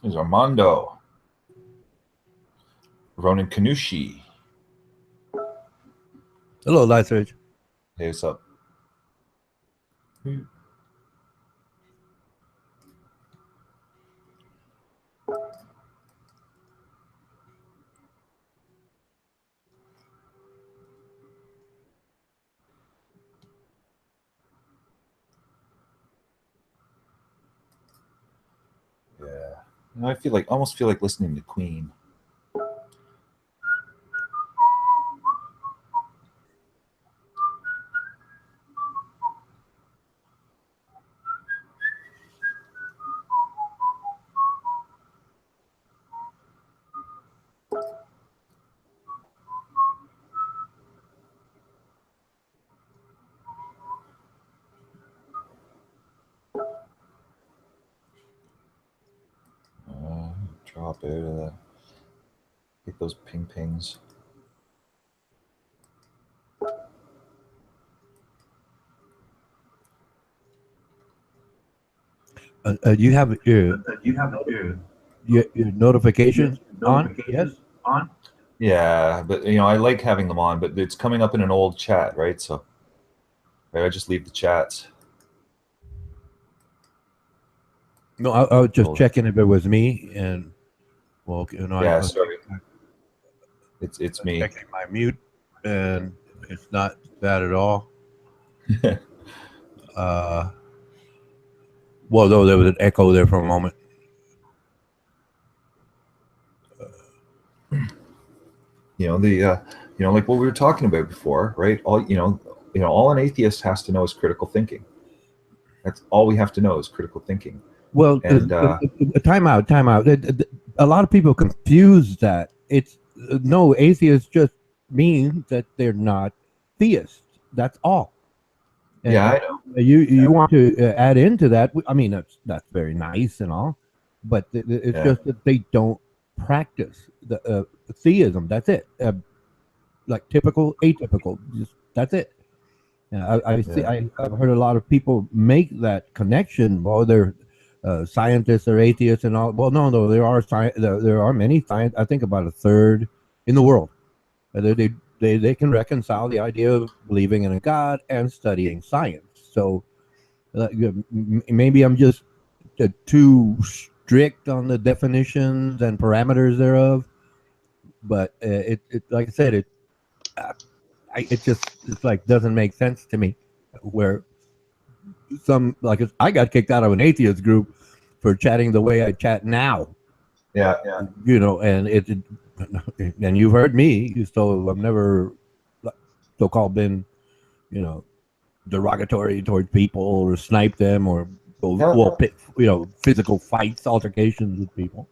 There's Armando. Ronan Kanushi. Hello, Light Surge. Hey, what's up? Yeah. I feel like almost feel like listening to Queen. Drop out of that. Get those ping pings. You have your notifications on? Yes. Yeah, but I like having them on, but it's coming up in an old chat, right? So I just leave the chats. No, I was just checking if it was me, and well, yeah, sorry, it's me. Checking my mute, and it's not bad at all. Well, though there was an echo there for a moment. Like what we were talking about before, right? All an atheist has to know is critical thinking. That's all we have to know is critical thinking. Well, and time out. A lot of people confuse that. It's no, atheists just mean that they're not theists. That's all. And yeah, I know. You want to add into that? I mean, that's very nice and all, but it's just that they don't practice the theism. That's it. Like typical, atypical. Just that's it. I see. I've heard a lot of people make that connection. Well, they're scientists or atheists and all. Well, no. There are many science. I think about a third in the world. They can reconcile the idea of believing in a God and studying science. So maybe I'm just too strict on the definitions and parameters thereof. But like I said, it's like doesn't make sense to me. Where I got kicked out of an atheist group for chatting the way I chat now. Yeah. And and you've heard me, so I've never so-called been, derogatory towards people or snipe them or physical fights, altercations with people.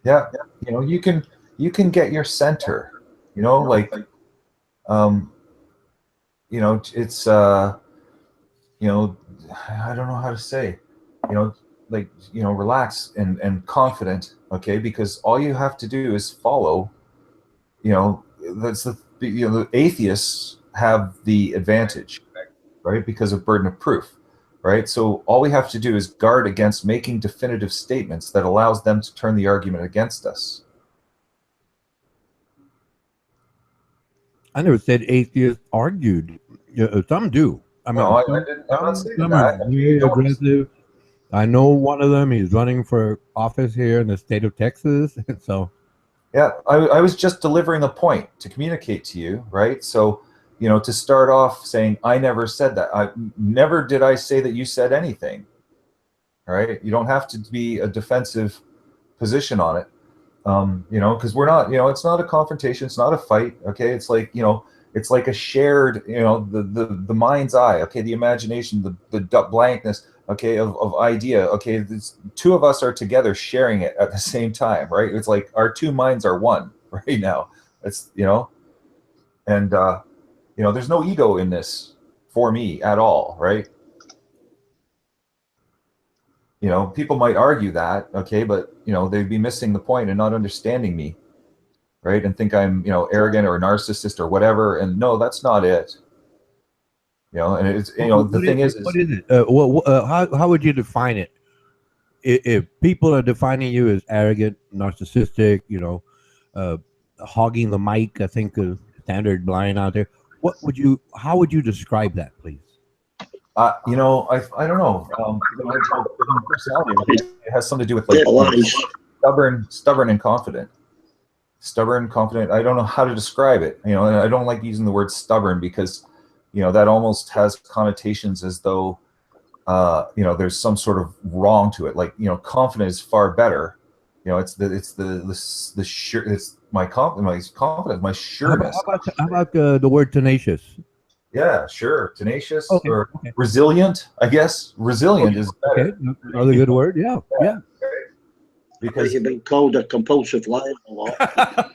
Yeah, you can get your center. It's I don't know how to say, relax and confident, okay? Because all you have to do is follow. That's the atheists have the advantage, right? Because of burden of proof, right? So all we have to do is guard against making definitive statements that allows them to turn the argument against us. I never said atheists argued. Some do. I'm not saying that. Very aggressive. I know one of them. He's running for office here in the state of Texas. So, yeah, I was just delivering a point to communicate to you, right? So, to start off saying I never said that. I never did I say that you said anything. Right? You don't have to be a defensive position on it. Because we're not, it's not a confrontation, it's not a fight. Okay, it's like, it's like a shared, the mind's eye. Okay, the imagination, the blankness. Okay, of idea. Okay, two of us are together sharing it at the same time, right? It's like our two minds are one right now. It's and there's no ego in this for me at all, right? People might argue that, okay, but they'd be missing the point and not understanding me, right? And think I'm arrogant or a narcissist or whatever. And no, that's not it. And it's the thing is what is it? How would you define it? if people are defining you as arrogant, narcissistic, uh, hogging the mic, I think is standard line out there. How would you describe that, please? I don't know. Personality, it has something to do with like stubborn and confident. Stubborn, confident. I don't know how to describe it. And I don't like using the word stubborn because, that almost has connotations as though, there's some sort of wrong to it. Like, confident is far better. It's my confidence, my sureness. How about the word tenacious? Yeah, sure. Tenacious or okay. resilient, I guess. Resilient is better. Okay, another good word. Yeah. Because you've been called a compulsive liar a lot.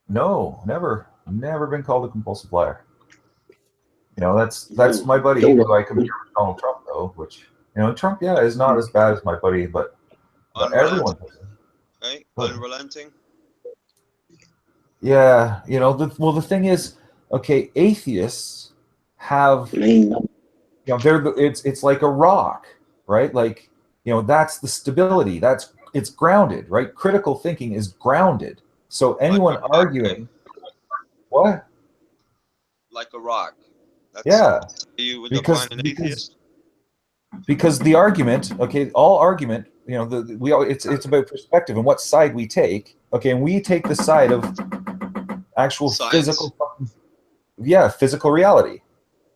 No, never been called a compulsive liar. That's my buddy who I compare with Donald Trump, though, which, Trump, is not as bad as my buddy, but everyone. Right? Unrelenting. Yeah, the thing is, okay, atheists have, it's like a rock, right? Like, that's the stability. It's grounded, right? Critical thinking is grounded. So anyone arguing, what? Like a rock. That's you would define an atheist. Because the argument, okay, all argument, it's about perspective and what side we take. Okay, and we take the side of actual Science. physical reality,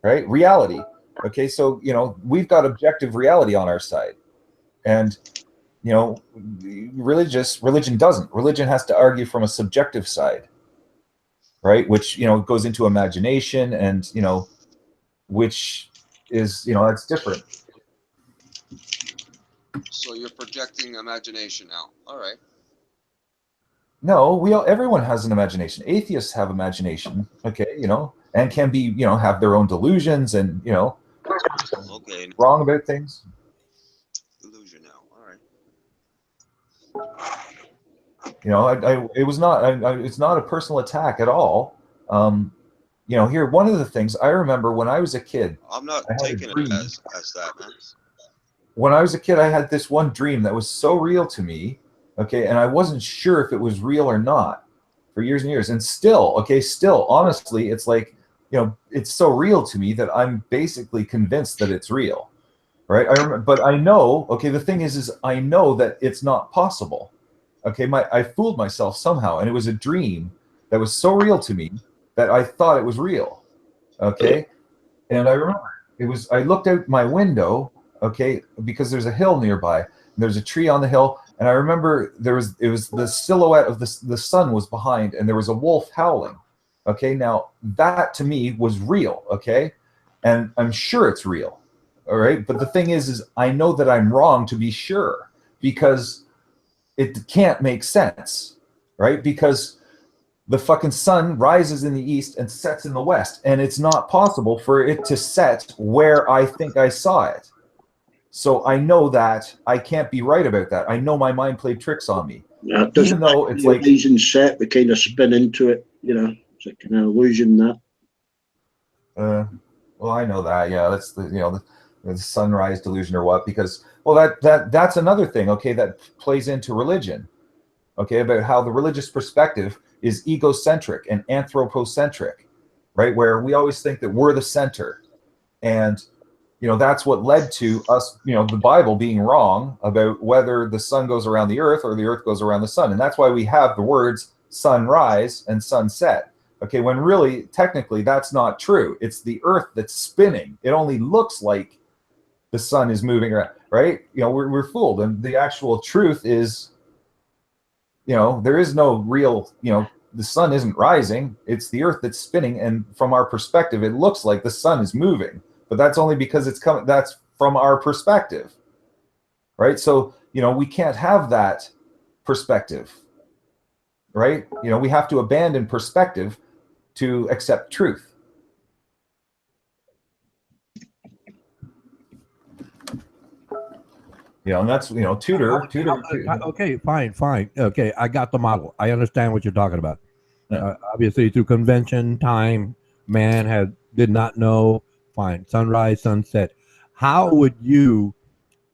right? Reality. Okay, so we've got objective reality on our side, and religion doesn't. Religion has to argue from a subjective side, right? Which goes into imagination, and which is that's different. So you're projecting imagination now. All right. No, everyone has an imagination. Atheists have imagination, okay, and can be, have their own delusions and, okay, wrong about things. Delusion now. All right. It's not a personal attack at all. Here, one of the things I remember when I was a kid. I'm not taking it as that, man. When I was a kid, I had this one dream that was so real to me. Okay, and I wasn't sure if it was real or not for years and years. And still, honestly, it's like, it's so real to me that I'm basically convinced that it's real, right? But I know, okay, the thing is I know that it's not possible. Okay, I fooled myself somehow, and it was a dream that was so real to me that I thought it was real. Okay, and I remember I looked out my window, okay, because there's a hill nearby, and there's a tree on the hill. And I remember it was the silhouette of the sun was behind, and there was a wolf howling. Okay, now that to me was real. Okay, and I'm sure it's real. All right, but the thing is I know that I'm wrong to be sure, because it can't make sense, right? Because the fucking sun rises in the east and sets in the west, and it's not possible for it to set where I think I saw it. So I know that I can't be right about that. I know my mind played tricks on me. Yeah, even though it's like illusion set, we kind of spin into it. It's like an illusion that. Well, I know that. Yeah, that's the sunrise delusion or what? Because that's another thing. Okay, that plays into religion. Okay, about how the religious perspective is egocentric and anthropocentric, right? Where we always think that we're the center, and that's what led to us, the Bible being wrong about whether the sun goes around the earth or the earth goes around the sun. And that's why we have the words sunrise and sunset. Okay, when really, technically, that's not true. It's the earth that's spinning. It only looks like the sun is moving around, right? We're fooled. And the actual truth is, there is no real, the sun isn't rising. It's the earth that's spinning. And from our perspective, it looks like the sun is moving. But that's only because that's from our perspective, right? So, we can't have that perspective, right? We have to abandon perspective to accept truth. And that's, Tudor. Okay, fine. Okay, I got the model. I understand what you're talking about. Yeah. Obviously, through convention, time, man did not know. Fine, sunrise, sunset. How would you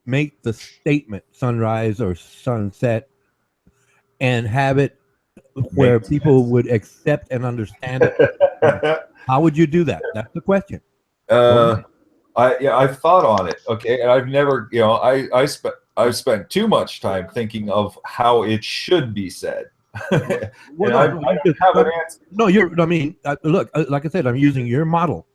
make the statement sunrise or sunset and have it where Makes people sense. would accept and understand it? How would you do that? That's the question. I've thought on it, okay, and I've never, I've spent too much time thinking of how it should be said. Well, I don't have an answer. No, I mean, look, like I said, I'm using your model.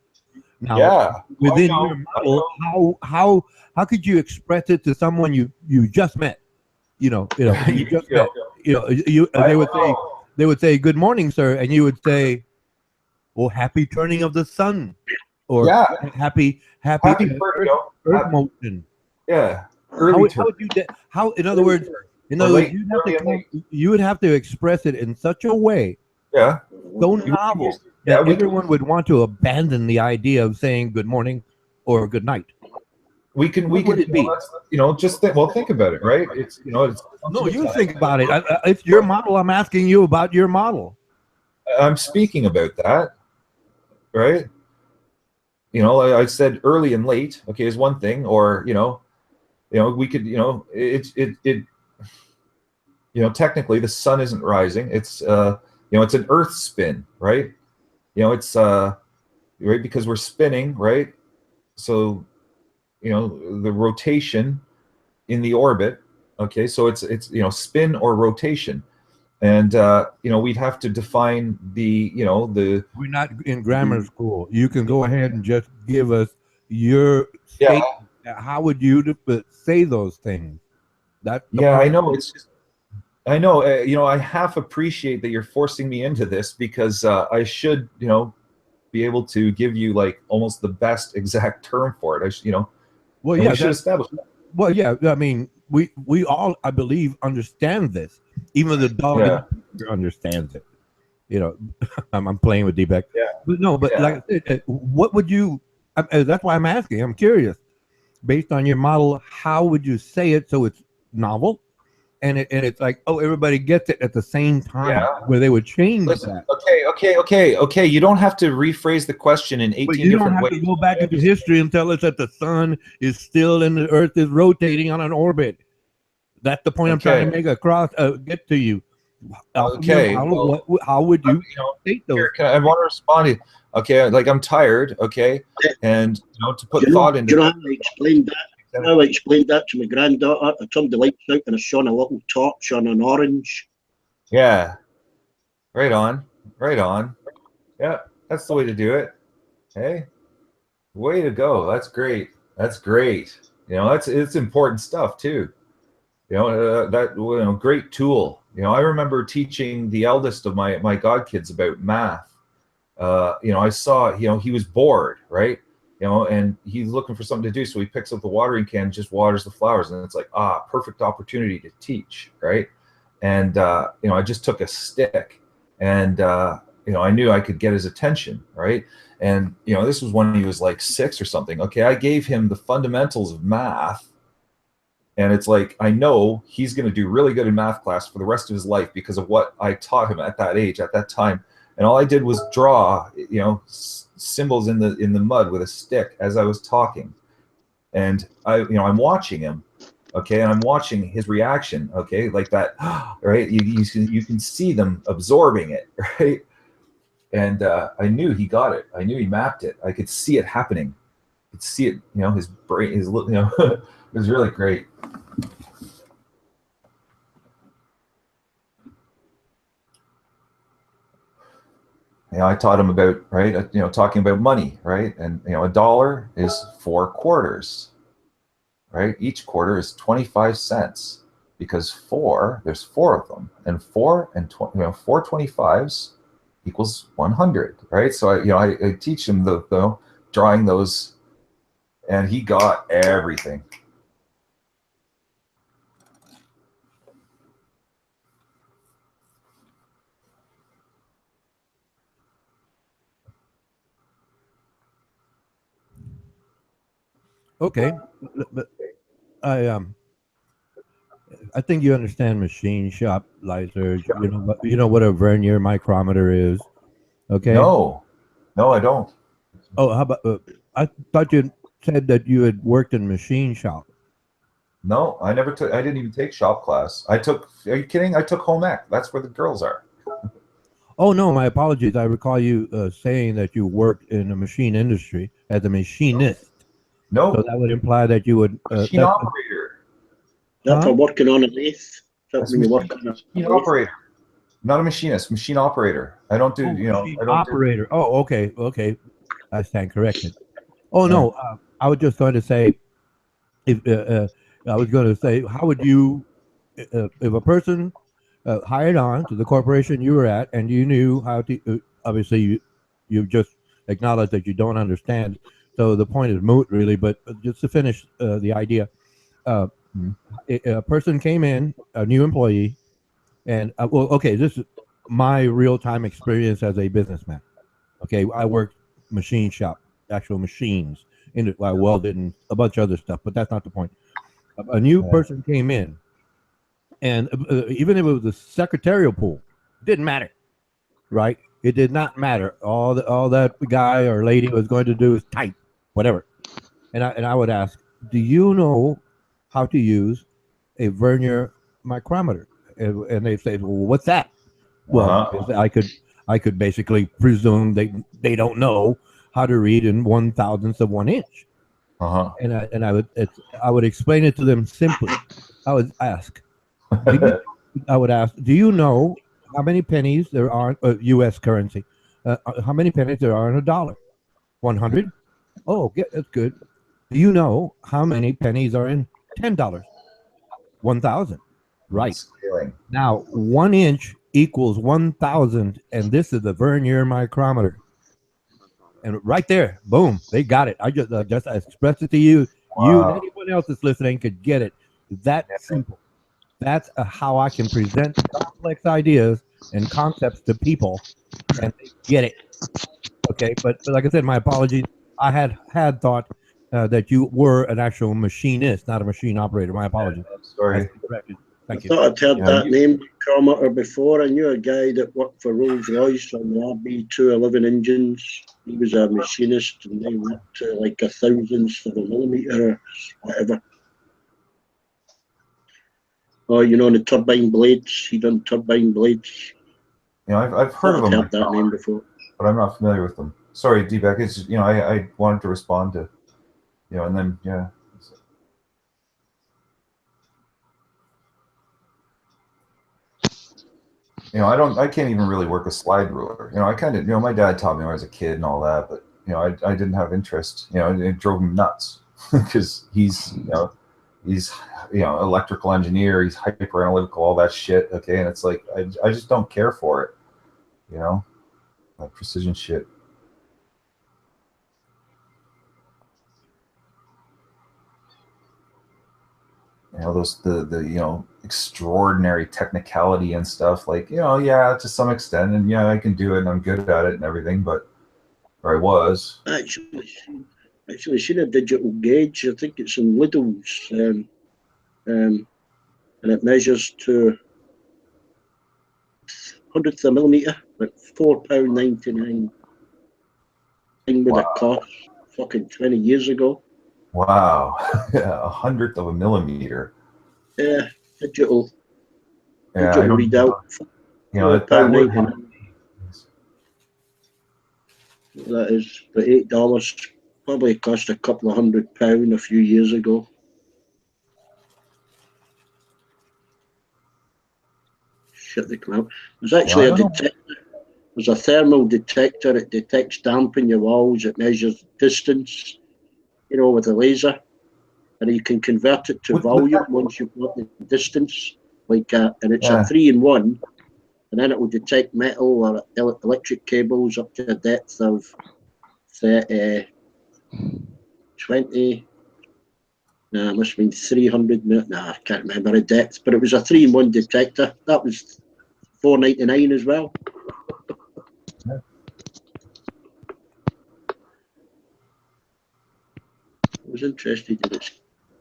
Now, Yeah, within I your know. model, how could you express it to someone you just met? You just met. They would say good morning, sir, and you would say, well, happy turning of the sun, or Yeah, happy happy for earth motion. yeah, How early would turn you how in other words or late, you would have to express it in such a way yeah, so novel yeah, that everyone would want to abandon the idea of saying good morning or good night. we can What would it be? Just think about it, right? It's it's No, you think about it. It's your model. I'm asking you about your model. I'm speaking about that, right? I said early and late, okay, is one thing, or we could, technically the sun isn't rising. It's it's an earth spin, right? It's right, because we're spinning, right? So, the rotation in the orbit, okay, so it's spin or rotation. And we'd have to define the We're not in grammar school. You can go ahead and just give us your yeah. state. How would you say those things? That's the I point. know. It's just, I know, I half appreciate that you're forcing me into this, because I should, be able to give you like almost the best exact term for it. Well, and yeah, we should establish that. well, yeah. I mean, we all, I believe, understand this. Even the dog in the picture understands it. I'm playing with Deepak. Yeah. But no, but like I said, what would you? That's why I'm asking. I'm curious. Based on your model, how would you say it so it's novel, and it's like, oh, everybody gets it at the same time, where they would change that. Okay. You don't have to rephrase the question in 18 But you don't different have ways. to go back into history and tell us that the sun is still and the Earth is rotating on an orbit. That's the point I'm trying to make across. Get to you. Okay. How would you state those? I want to respond to you. Okay, like I'm tired. Okay, and to put thought into. How I explained that? How I explained that to my granddaughter. I turned the lights out and I shone a little torch on an orange. Yeah. Right on. Yeah, that's the way to do it. Hey, way to go. That's great. It's important stuff too. Great tool. I remember teaching the eldest of my godkids about math. I saw, he was bored, right? And he's looking for something to do. So he picks up the watering can, just waters the flowers. And it's like, perfect opportunity to teach, right? And, I just took a stick and, I knew I could get his attention, right? And, this was when he was like 6 or something. Okay, I gave him the fundamentals of math. And it's like, I know he's going to do really good in math class for the rest of his life because of what I taught him at that age, at that time. And all I did was draw, symbols in the mud with a stick as I was talking. And I'm watching him, okay, and I'm watching his reaction, okay, like that, right? You can see them absorbing it, right? And I knew he got it. I knew he mapped it. I could see it happening. I could see it, his brain, it was really great. I taught him about, right, talking about money, right? And, a dollar is 4 quarters, right? Each quarter is 25 cents because there's 4 of them, and 4 25s equals 100, right? So I teach him the drawing those, and he got everything. Okay, but I think you understand machine shop, Lizer. You know what a vernier micrometer is. Okay. No, I don't. Oh, how about? I thought you said that you had worked in machine shop. No, I never took. I didn't even take shop class. I took. Are you kidding? I took home ec. That's where the girls are. Oh no, my apologies. I recall you saying that you worked in the machine industry as a machinist. No, so that would imply that you would machine operator. That for Huh? working on a lathe. That when you work on a machine lathe. operator, not a machinist. Machine operator. I don't do. Oh, You know, machine I don't operator. Oh, okay. I stand corrected. Oh do. no, I was just going to say, if I was going to say, how would you, if a person hired on to the corporation you were at, and you knew how to, obviously you just acknowledged that you don't understand, so the point is moot, really. But just to finish the idea, uh, a person came in, a new employee, and well, okay, this is my real time experience as a businessman. Okay, I worked machine shop, actual machines, in it. I welded and a bunch of other stuff, but that's not the point. A new person came in, and even if it was a secretarial pool, didn't matter, right? It did not matter. All that guy or lady was going to do is type, whatever. And I would ask, do you know how to use a vernier micrometer? And they say, well, what's that? Well, I could basically presume they don't know how to read in 1/1000th of 1 inch, and I would explain it to them simply. I would ask, do you, I would ask, do you know how many pennies there are U.S. currency? How many pennies there are in a dollar? 100. Oh, that's good. Do you know how many pennies are in $10? 1,000. Right. Scaling. Now, 1 inch equals 1,000, and this is the vernier micrometer. And right there, boom, they got it. I just expressed it to you. You and anyone else that's listening could get it. That simple. That's how I can present complex ideas and concepts to people, and they get it. Okay, but like I said, my apologies. I had thought that you were an actual machinist, not a machine operator. My apologies. Sorry. I Thank you. thought I'd heard that name commenter before. I knew a guy that worked for Rolls Royce on the RB211 engines. He was a machinist, and they worked to like a thousandth of a millimeter or whatever. Oh, you know, the turbine blades. He done turbine blades. You know, I've heard of them. I've heard that name before, but I'm not familiar with them. Sorry, D-Back. It's I wanted to respond to, and then I can't even really work a slide ruler. I kind of, my dad taught me when I was a kid and all that, but I didn't have interest. It drove me nuts because he's electrical engineer, he's hyper analytical, all that shit. Okay, and it's like I just don't care for it. Like precision shit. Those the extraordinary technicality and stuff, like to some extent, and I can do it and I'm good at it and everything, but or I was actually seen a digital gauge. I think it's in Lidl's, and it measures to hundredth of a millimeter, like £4.99. Thing with a cost fucking 20 years ago. Wow. 100th of a millimeter. Yeah, digital I don't readout. That is for $8. Probably cost a couple of £100 a few years ago. Shut the cloud. There's actually a detector. There's a thermal detector. It detects damp in your walls. It measures distance, with a laser, and you can convert it to volume once you've got the distance. And it's a 3-in-1, and then it will detect metal or electric cables up to a depth of 20. Nah, it must have been 300. Nah, I can't remember the depth, but it was a 3-in-1 detector. That was $4.99 as well. I was interested in its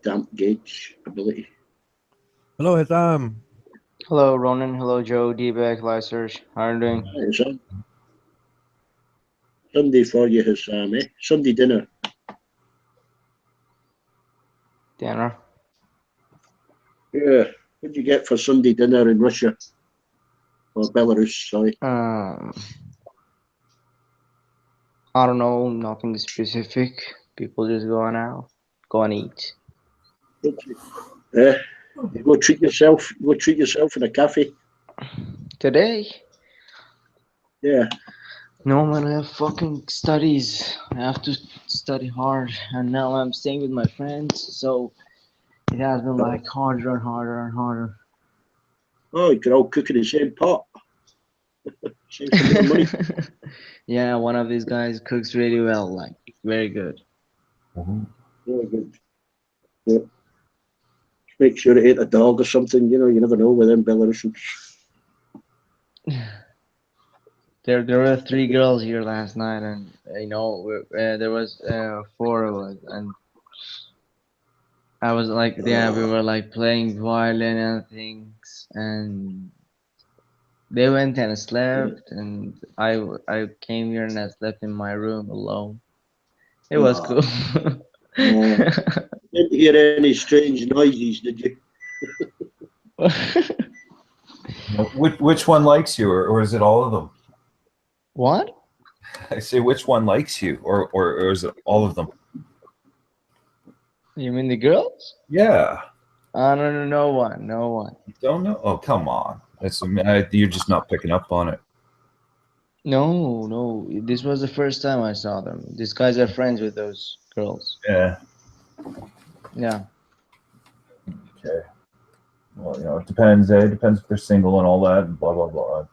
damp gauge ability. Hello, Hassam. Hello, Ronan. Hello, Joe, D-Back, Lysers. How are you doing? Hi, Sunday for you, Hassam, eh? Sunday dinner. Dinner. Yeah. What did you get for Sunday dinner in Russia? Or Belarus, sorry. I don't know, nothing specific. People just going out, go and eat. Yeah. You go treat yourself. You go treat yourself in a cafe. Today? Yeah. No, man, I have fucking studies. I have to study hard, and now I'm staying with my friends, so it has been like harder and harder and harder. Oh, you can all cook in the same pot. Save some more money. Yeah, one of these guys cooks really well, like very good. Really good. Yeah. Make sure it ain't a dog or something. You know, you never know with them Belarusians. There were 3 girls here last night, and there was 4 of us, and I was like, yeah, we were like playing violin and things, and they went and slept, and I came here and I slept in my room alone. It was cool. You didn't hear any strange noises, did you? Which one likes you, or is it all of them? What? I say, which one likes you, or is it all of them? You mean the girls? Yeah. No, no one, no one. You don't know? Oh, come on. You're just not picking up on it. No, no. This was the first time I saw them. These guys are friends with those girls. Yeah. Yeah. Okay. Well, it depends. It depends if they're single and all that, and blah blah blah.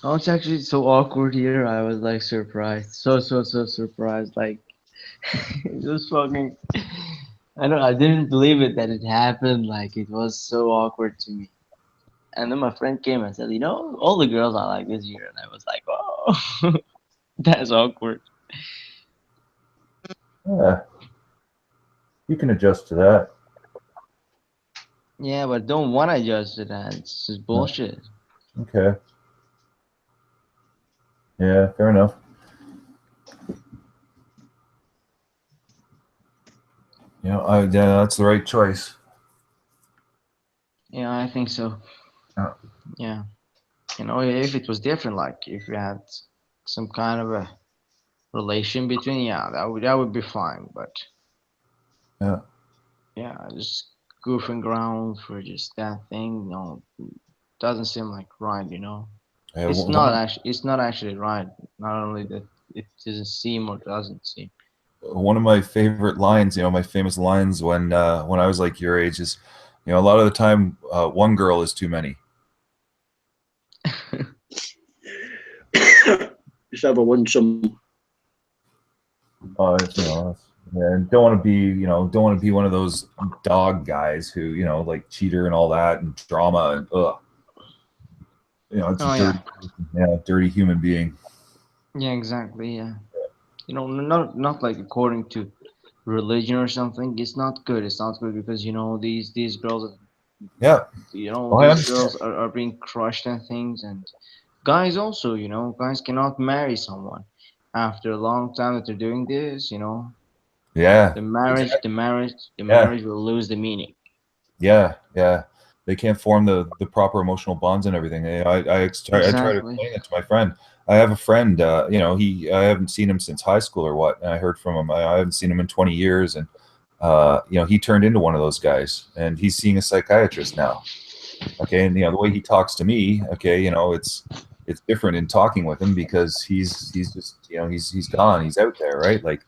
Oh, it's actually so awkward here. I was like surprised. So surprised. Like, just fucking. I didn't believe it that it happened. Like, it was so awkward to me. And then my friend came and said, all the girls are like this year. And I was like, oh, that's awkward. Yeah. You can adjust to that. Yeah, but don't want to adjust to that. It's just bullshit. Okay. Yeah, fair enough. Yeah, that's the right choice. Yeah, I think so. Yeah. Yeah. If it was different, like if we had some kind of a relation between, yeah, that would be fine. But Yeah. yeah, just goofing around for just that thing, no, doesn't seem like right. Yeah, It's not actually right. Not only that it doesn't seem or doesn't seem. one of my favorite lines, my famous lines when I was like your age is, a lot of the time, one girl is too many. Just have a winsome. And don't want to be one of those dog guys who, like cheater and all that and drama and it's a dirty human being. Yeah, exactly. Yeah, not like according to religion or something. It's not good. It's not good because these girls. Yeah. These girls are being crushed and things, and guys also. Guys cannot marry someone after a long time that they're doing this. Yeah. The marriage, Exactly. the marriage will lose the meaning. Yeah. They can't form the proper emotional bonds and everything. I try to explain it to my friend. I have a friend, I haven't seen him since high school or what, and I heard from him. I haven't seen him in 20 years, and he turned into one of those guys, and he's seeing a psychiatrist now. Okay, and the way he talks to me, okay, it's different in talking with him because he's just he's gone, he's out there, right? Like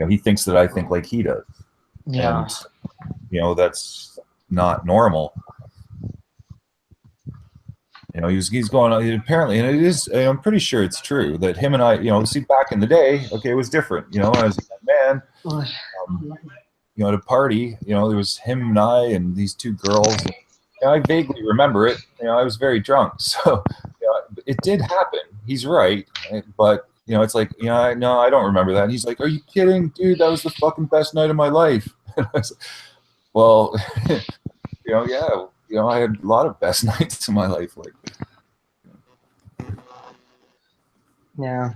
he thinks that I think like he does, Yeah. and that's not normal. He's going on apparently, and it is. I'm pretty sure it's true that him and I, see, back in the day, okay, it was different. As a young man, at a party, there was him and I and these two girls. And, I vaguely remember it. I was very drunk, so it did happen. He's right, but it's like, no, I don't remember that. And he's like, "Are you kidding, dude? That was the fucking best night of my life." Well, yeah. I had a lot of best nights in my life. Like, Yeah.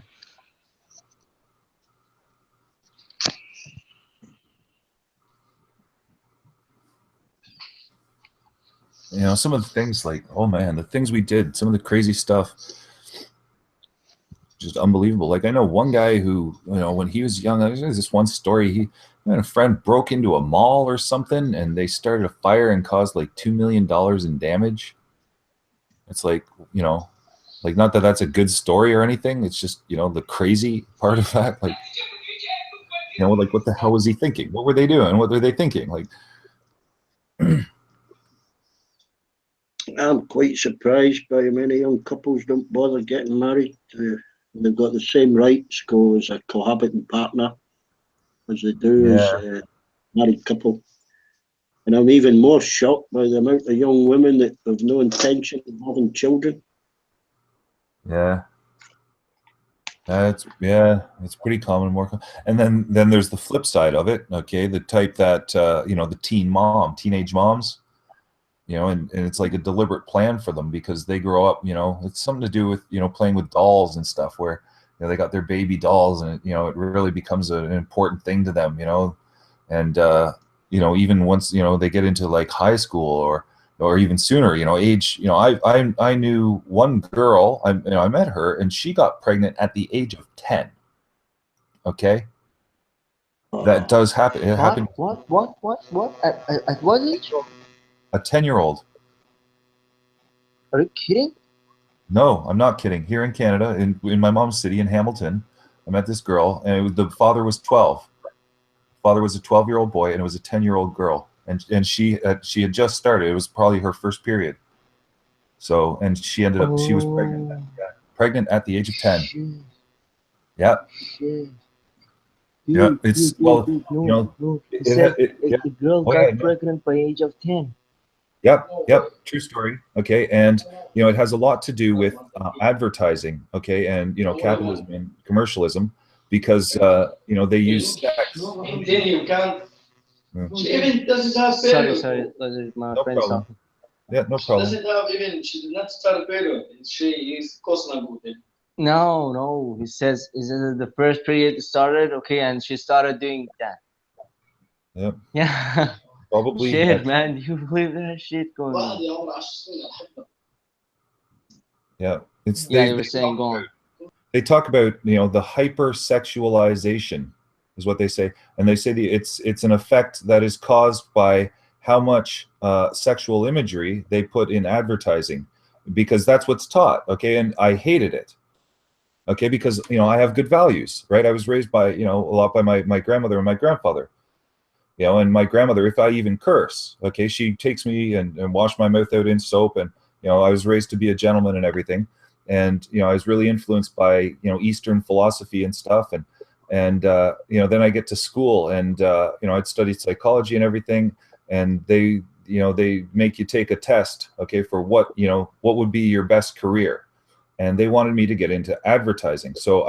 some of the things like, oh man, the things we did, some of the crazy stuff, just unbelievable. Like I know one guy who, when he was young, there's this one story, he and a friend broke into a mall or something, and they started a fire and caused like $2 million in damage. It's like, like not that that's a good story or anything. It's just, the crazy part of that, like, like what the hell was he thinking? What were they doing? What were they thinking? Like, I'm quite surprised by how many young couples don't bother getting married. They've got the same rights go as a cohabiting partner as they do as a married couple. And I'm even more shocked by the amount of young women that have no intention of having children. Yeah. It's pretty common, and then there's the flip side of it. Okay, the type that the teenage moms, and it's like a deliberate plan for them because they grow up, it's something to do with playing with dolls and stuff where they got their baby dolls and it really becomes an important thing to them, and even once they get into like high school or even sooner, age. I knew one girl. I met her, and she got pregnant at the age of 10. Okay, that does happen. It happened. What? At what age? A 10-year-old. Are you kidding? No, I'm not kidding. Here in Canada, in my mom's city in Hamilton, I met this girl, and the father was 12. The father was a 12-year-old boy, and it was a 10-year-old girl. And she had just started. It was probably her first period. So, and she ended up, she was pregnant at the age of 10. Shit. Yeah. Shit. Yeah. It's, well, the girl got pregnant by age of 10. Yep. True story. Okay. And, it has a lot to do with advertising. Okay. And, capitalism and commercialism because, they use sex. Sorry, my No friend's problem. talking. Yeah, no problem. No, he says the first period started, okay, and she started doing that. Yep. Yeah. Probably. Shit, man, do you believe that shit going on? Yeah. You were saying go on. They talk about, the hypersexualization is what they say. And they say it's an effect that is caused by how much sexual imagery they put in advertising because that's what's taught. Okay. And I hated it. Okay. Because, I have good values, right? I was raised by, a lot by my grandmother and my grandfather, and my grandmother, if I even curse, okay, she takes me and wash my mouth out in soap. And, I was raised to be a gentleman and everything. And, I was really influenced by, Eastern philosophy and stuff. And then I get to school and, I'd studied psychology and everything. And they make you take a test, okay, for what would be your best career. And they wanted me to get into advertising. So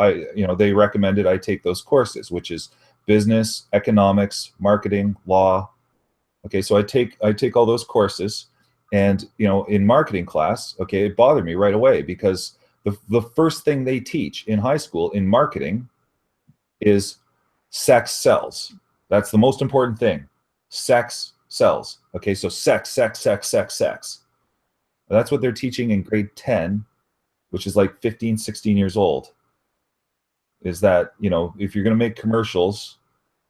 they recommended I take those courses, which is business, economics, marketing, law. Okay. So I take all those courses. And, in marketing class, okay, it bothered me right away because the first thing they teach in high school in marketing is sex sells. That's the most important thing. Sex sells. Okay, so sex. That's what they're teaching in grade 10, which is like 15, 16 years old. Is that, if you're going to make commercials,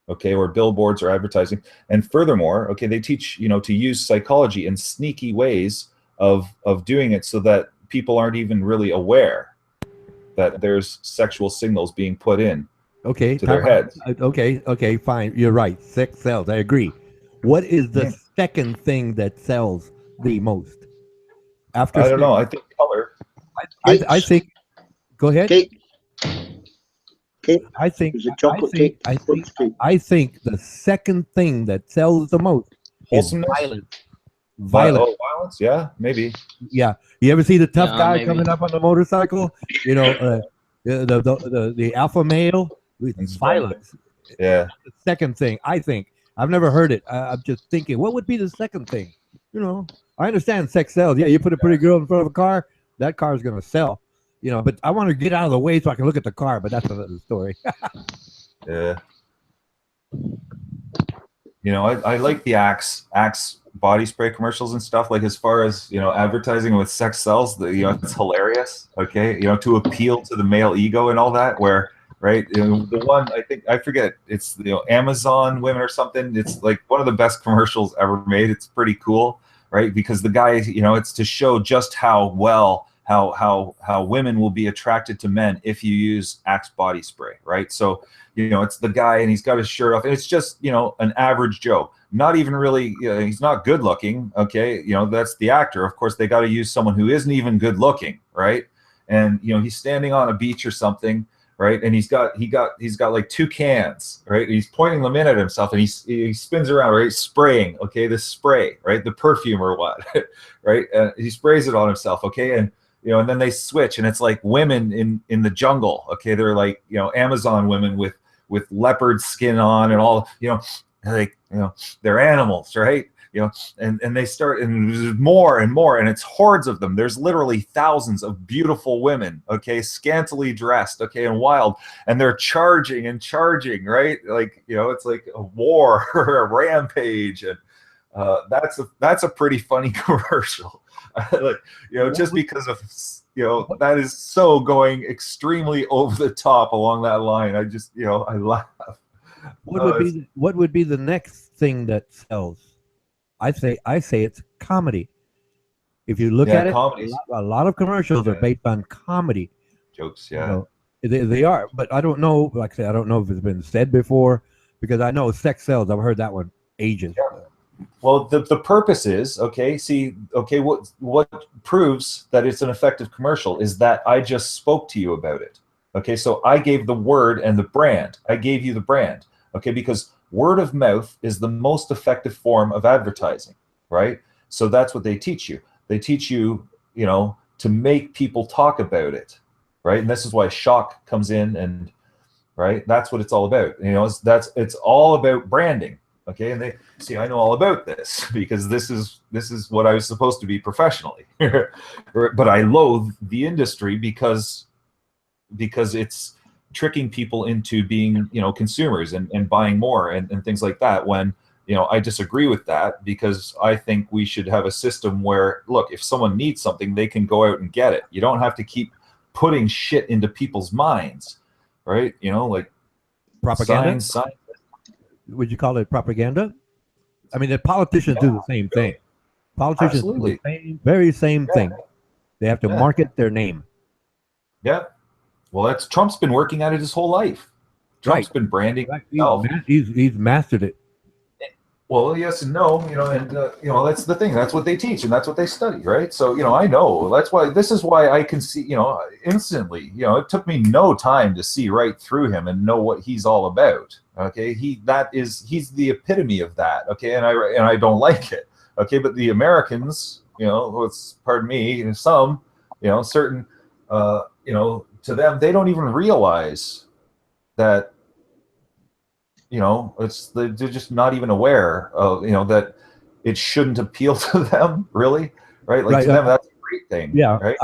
okay, or billboards or advertising. And furthermore, okay, they teach, to use psychology in sneaky ways of doing it so that people aren't even really aware that there's sexual signals being put in to their heads. Okay, fine. You're right. Sex sells. I agree. What is the second thing that sells the most? After I don't know. I think color. I think. Go ahead. Cake. I think Is it chocolate cake? I think the second thing that sells the most is violence. Violence, yeah, maybe. Yeah, you ever see the tough guy maybe. coming up on the motorcycle? The alpha male with violence. Yeah. The second thing, I think. I've never heard it. I'm just thinking, what would be the second thing? I understand sex sells. Yeah, you put a pretty girl in front of a car, that car is going to sell. But I want to get out of the way so I can look at the car. But that's another story. Yeah. I like the Axe body spray commercials and stuff, like as far as, you know, advertising with sex sells, you know, it's hilarious. Okay, you know, to appeal to the male ego and all that. Where, right, you know, the one, I think, I forget, it's, you know, Amazon women or something. It's like one of the best commercials ever made. It's pretty cool, right? Because the guy, you know, it's to show just how well how women will be attracted to men if you use Axe body spray, right? So, you know, it's the guy and he's got his shirt off and it's just, you know, an average Joe, not even really, you know, he's not good looking. Okay, you know, that's the actor. Of course, they got to use someone who isn't even good looking, right? And, you know, he's standing on a beach or something, right? And he's got like 2 cans, right? He's pointing them in at himself, and he spins around, right? Spraying, okay, this spray, right? The perfume or what, right? And he sprays it on himself, okay, and, you know, and then they switch, and it's like women in the jungle, okay? They're like, you know, Amazon women with leopard skin on and all, you know, like, you know, they're animals, right? You know, and they start, and there's more and more, and it's hordes of them. There's literally thousands of beautiful women, okay, scantily dressed, okay, and wild, and they're charging and charging, right? Like, you know, it's like a war or a rampage, and that's a pretty funny commercial. Like, you know, just because of, you know, that is so going extremely over the top along that line. I just, you know, I laugh. What would be the next thing that sells? I say it's comedy. If you look at it, a lot of commercials are based on comedy jokes. Yeah, you know, they are. But I don't know. Like I said, I don't know if it's been said before, because I know sex sells. I've heard that one ages. Yeah. Well, the purpose is, okay, see, okay, what proves that it's an effective commercial is that I just spoke to you about it. Okay, so I gave the word and the brand. I gave you the brand. Okay, because word of mouth is the most effective form of advertising, right? So that's what they teach you. They teach you, you know, to make people talk about it, right? And this is why shock comes in, and right, that's what it's all about. You know, it's all about branding. Okay, and they see, I know all about this because this is what I was supposed to be professionally. But I loathe the industry because it's tricking people into being, you know, consumers and buying more and things like that, when, you know, I disagree with that, because I think we should have a system where, look, if someone needs something, they can go out and get it. You don't have to keep putting shit into people's minds, right? You know, like propaganda. Sign. Would you call it propaganda? I mean, the politicians do the same thing. Politicians do the very same thing. They have to market their name. Yeah. Well, Trump's been working at it his whole life. Trump's been branding himself. He's mastered it. Well, yes and no, you know, and you know, that's the thing. That's what they teach, and that's what they study, right? So, you know, I know this is why I can see, you know, instantly. You know, it took me no time to see right through him and know what he's all about. Okay, he's the epitome of that. Okay, and I don't like it. Okay, but the Americans, you know, pardon me, and some, you know, certain, you know, to them, they don't even realize that. You know, they're just not even aware of, you know, that it shouldn't appeal to them, really, right? Like, to them, that's a great thing. Yeah, right?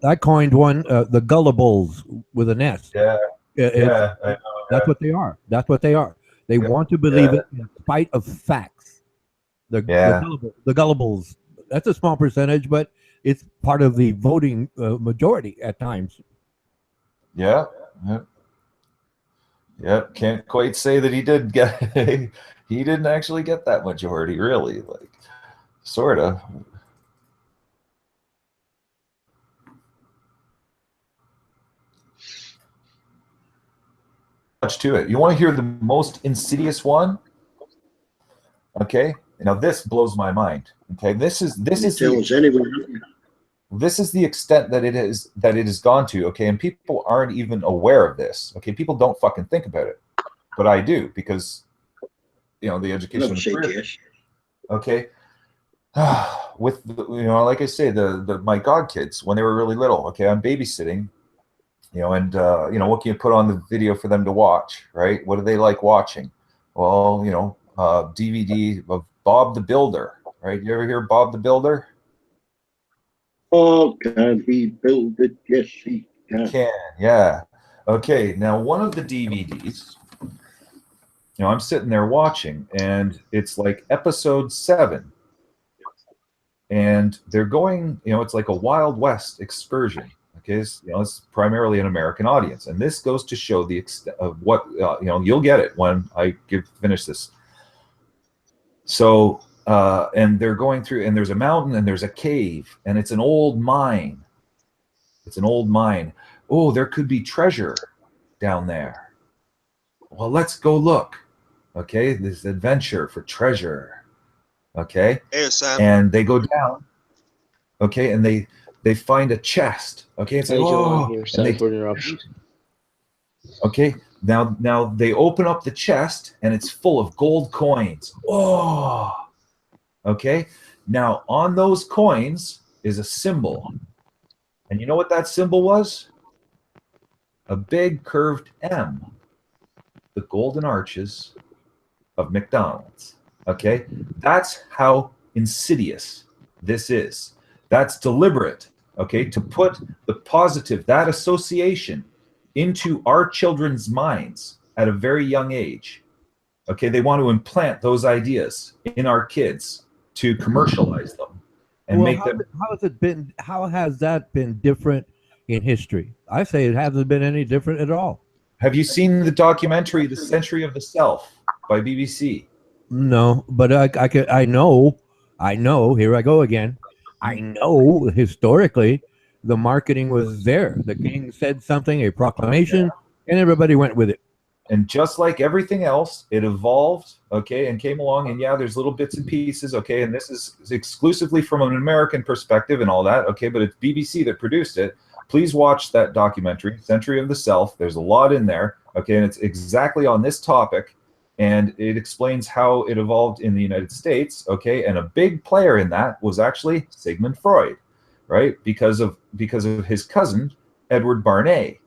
I coined one, the gullibles with an S. Yeah, yeah, I know, that's what they are. That's what they are. They want to believe it in spite of facts. The gullibles. That's a small percentage, but it's part of the voting majority at times. Yeah. Yep, can't quite say that he did get. He didn't actually get that majority, really. Like, sort of. Much to it. You want to hear the most insidious one? Okay. Now this blows my mind. Okay, this is the extent that it has gone to. Okay, and people aren't even aware of this. Okay, people don't fucking think about it, but I do, because, you know, the education. Okay, with you know, like I say, my godkids, when they were really little. Okay, I'm babysitting. You know, and you know, what can you put on the video for them to watch? Right? What do they like watching? Well, you know, DVD of Bob the Builder. Right? You ever hear Bob the Builder? Oh, can he build it? Yes, he can. Yeah. Okay, now one of the DVDs, you know, I'm sitting there watching, and it's like episode 7. and they're going, it's like a Wild West excursion. Okay, it's primarily an American audience, and this goes to show the extent of what you'll get it when I finish this. So, and they're going through, and there's a mountain, and there's a cave, and it's an old mine. It's an old mine. Oh, there could be treasure down there. Well, let's go look. Okay, this adventure for treasure. Okay, Hey, Sam. and they go down. Okay, and they find a chest. Okay, it's like, oh, here. and Sorry for the interruption. Okay, now they open up the chest, and it's full of gold coins. Oh, okay. Now on those coins is a symbol, and you know what that symbol was? A big curved M, the golden arches of McDonald's. Okay, that's how insidious this is. That's deliberate. Okay, to put the positive, that association, into our children's minds at a very young age. Okay, they want to implant those ideas in our kids to commercialize them and make them. How has that been different in history? I say it hasn't been any different at all. Have you seen the documentary "The Century of the Self" by BBC? No, but I know. Here I go again. I know historically the marketing was there. The king said something, a proclamation, and everybody went with it. And just like everything else, it evolved, okay, and came along. And yeah, there's little bits and pieces, okay, and this is exclusively from an American perspective and all that, okay, but it's BBC that produced it. Please watch that documentary, Century of the Self. There's a lot in there, okay, and it's exactly on this topic, and it explains how it evolved in the United States, okay, and a big player in that was actually Sigmund Freud, right, because of his cousin, Edward Barnay,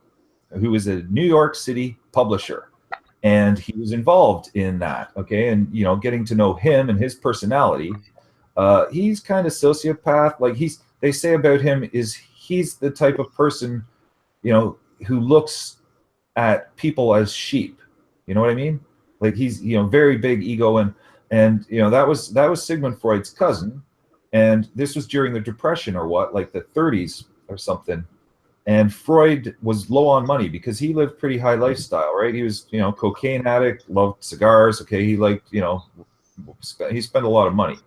who is a New York City publisher, and he was involved in that, okay, and getting to know him and his personality. He's kind of sociopath. Like they say about him is he's the type of person, who looks at people as sheep. You know what I mean? Like he's very big ego, and that was Sigmund Freud's cousin, and this was during the Depression or what, like the 30s or something. And Freud was low on money because he lived pretty high lifestyle, right? He was, cocaine addict, loved cigars. Okay, he liked, he spent a lot of money,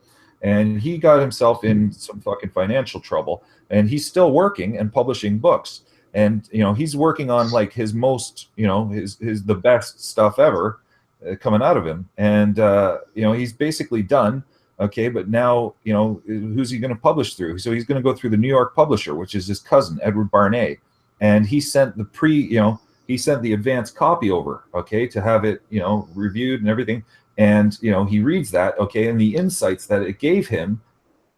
and he got himself in some fucking financial trouble. And he's still working and publishing books, and he's working on like his most, his the best stuff ever coming out of him. And he's basically done. Okay, but now, who's he going to publish through? So he's going to go through the New York publisher, which is his cousin, Edward Barnay. And he sent he sent the advanced copy over, okay, to have it, reviewed and everything. And, he reads that, okay, and the insights that it gave him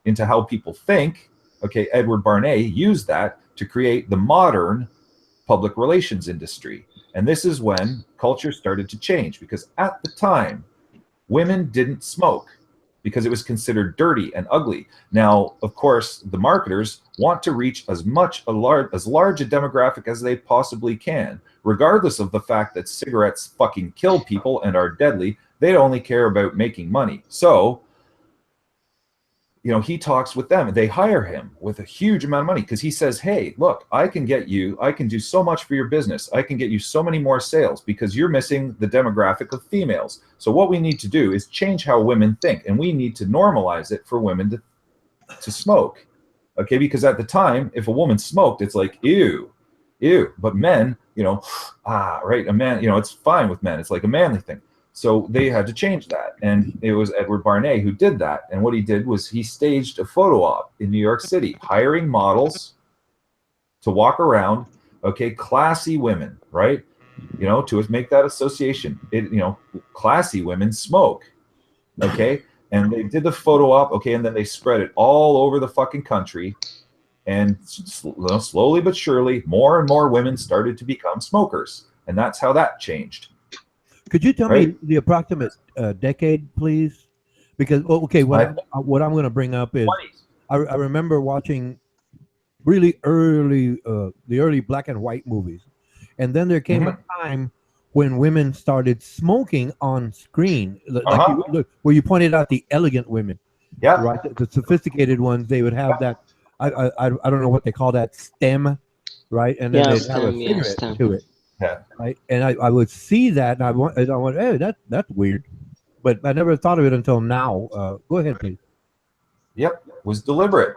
into how people think, okay, Edward Barnay used that to create the modern public relations industry. And this is when culture started to change, because at the time, women didn't smoke, because it was considered dirty and ugly. Now, of course, the marketers want to reach as large a demographic as they possibly can, regardless of the fact that cigarettes fucking kill people and are deadly. They only care about making money. So, he talks with them, and they hire him with a huge amount of money because he says, hey, look, I can do so much for your business. I can get you so many more sales because you're missing the demographic of females. So what we need to do is change how women think, and we need to normalize it for women to smoke. Okay, because at the time, if a woman smoked, it's like, ew. But men, right, a man, it's fine with men. It's like a manly thing. So they had to change that, and it was Edward Barnay who did that. And what he did was he staged a photo op in New York City, hiring models to walk around, okay, classy women, right? To make that association. Classy women smoke, okay? And they did the photo op, okay, and then they spread it all over the fucking country. And slowly but surely, more and more women started to become smokers. And that's how that changed. Could you tell me the approximate decade, please? Because what I'm going to bring up is I remember watching really the early black and white movies, and then there came a time when women started smoking on screen, like where you pointed out the elegant women, Yeah. Right. The sophisticated ones, they would have that. I don't know what they call that, stem, right? And then Yeah, they'd have a stem. Yeah, cigarette stem. to it, Yeah. right? And I would see that, and I went, hey, that's weird, but I never thought of it until now. Go ahead, please. Yep. Was deliberate.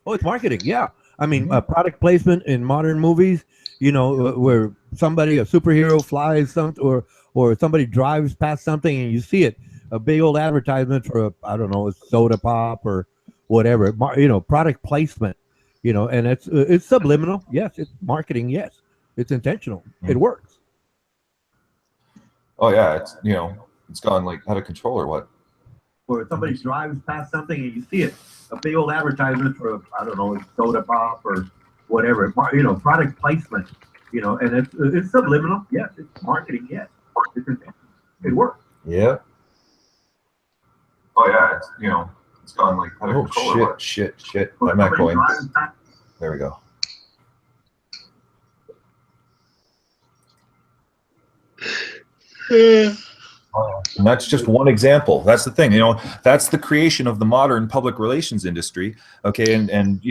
Oh, it's marketing. Yeah, I mean, product placement in modern movies. You know, where somebody, a superhero, flies or somebody drives past something, and you see it, a big old advertisement for I don't know, a soda pop or whatever. You know, product placement. You know, and it's subliminal. Yes, it's marketing. Yes, it's intentional. It works. Oh yeah, it's it's gone like out of control or what? Or somebody drives past something and you see it, a big old advertisement for I don't know, a soda pop or whatever. You know, product placement. You know, and it's subliminal. Yes, it's marketing. Yes, it works. Yeah. Oh yeah, it's gone like out of control or what? Shit. I'm not going. There we go. And that's just one example. That's the thing, that's the creation of the modern public relations industry. Okay. And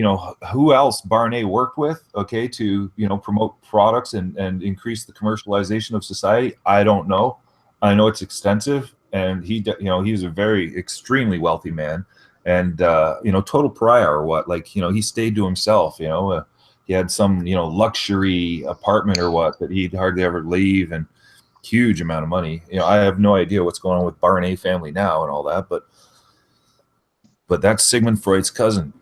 who else Barney worked with, okay, to, promote products and increase the commercialization of society. I don't know. I know it's extensive, and he's a very extremely wealthy man, and, total pariah or what, like, he stayed to himself, he had some, luxury apartment or what that he'd hardly ever leave, and huge amount of money. I have no idea what's going on with Barney family now and all that, but that's Sigmund Freud's cousin.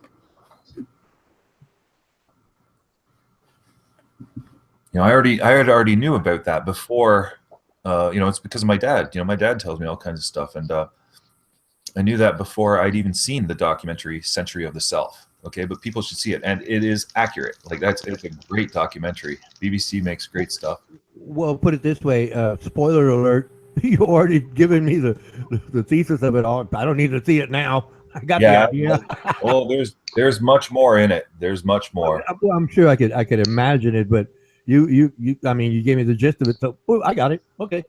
I already knew about that before. It's because of my dad. My dad tells me all kinds of stuff, and I knew that before I'd even seen the documentary Century of the Self. Okay, but people should see it, and it is accurate. Like it's a great documentary. BBC makes great stuff. Well, put it this way, spoiler alert, you already given me the thesis of it all. I don't need to see it now. I got the idea. Well, there's much more in it. There's much more. I'm sure I could imagine it, but you I mean, you gave me the gist of it, so I got it. Okay.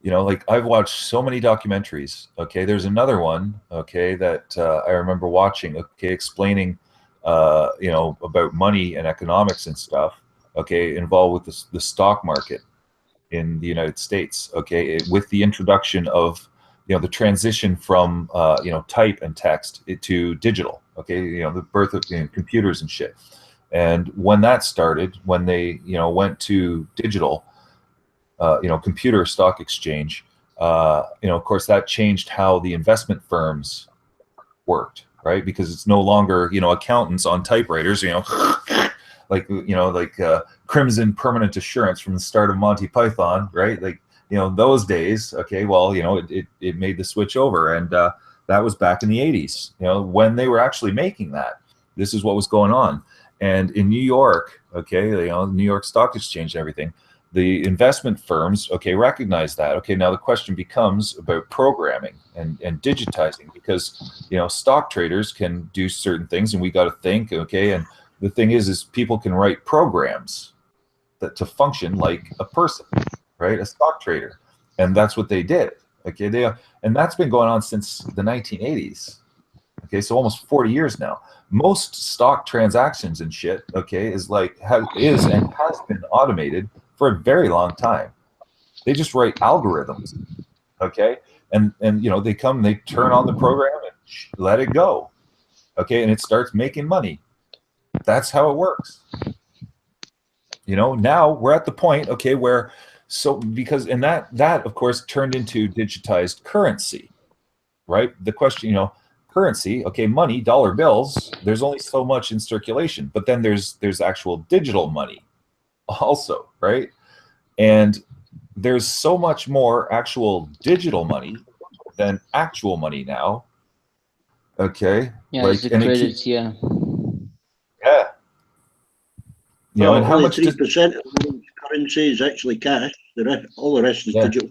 Like I've watched so many documentaries. Okay, there's another one. Okay, that I remember watching. Okay, explaining, about money and economics and stuff. Okay, involved with the stock market in the United States. Okay, with the introduction of the transition from type and text to digital. Okay, the birth of computers and shit. And when that started, when they went to digital, computer stock exchange, of course that changed how the investment firms worked, right? Because it's no longer accountants on typewriters, like Crimson Permanent Assurance from the start of Monty Python, right? Like those days. Okay, well it made the switch over, and that was back in the 80s. When they were actually making that, this is what was going on. And in New York, okay, New York Stock Exchange and everything, the investment firms, okay, recognize that. Okay, now the question becomes about programming and digitizing, because stock traders can do certain things, and we got to think. Okay, and the thing is people can write programs that to function like a person, right? A stock trader, and that's what they did. Okay, and that's been going on since the 1980s. Okay, so almost 40 years now. Most stock transactions and shit, okay, is and has been automated for a very long time. They just write algorithms, okay, and they turn on the program and let it go, okay, and it starts making money. That's how it works. Now we're at the point, okay, where because that of course turned into digitized currency, right? The question, currency, okay, money, dollar bills, there's only so much in circulation, but then there's actual digital money also, right? And there's so much more actual digital money than actual money now. Okay. Yeah, it's the credits, yeah. Yeah. And how only much 3% of the currency is actually cash. All the rest is digital.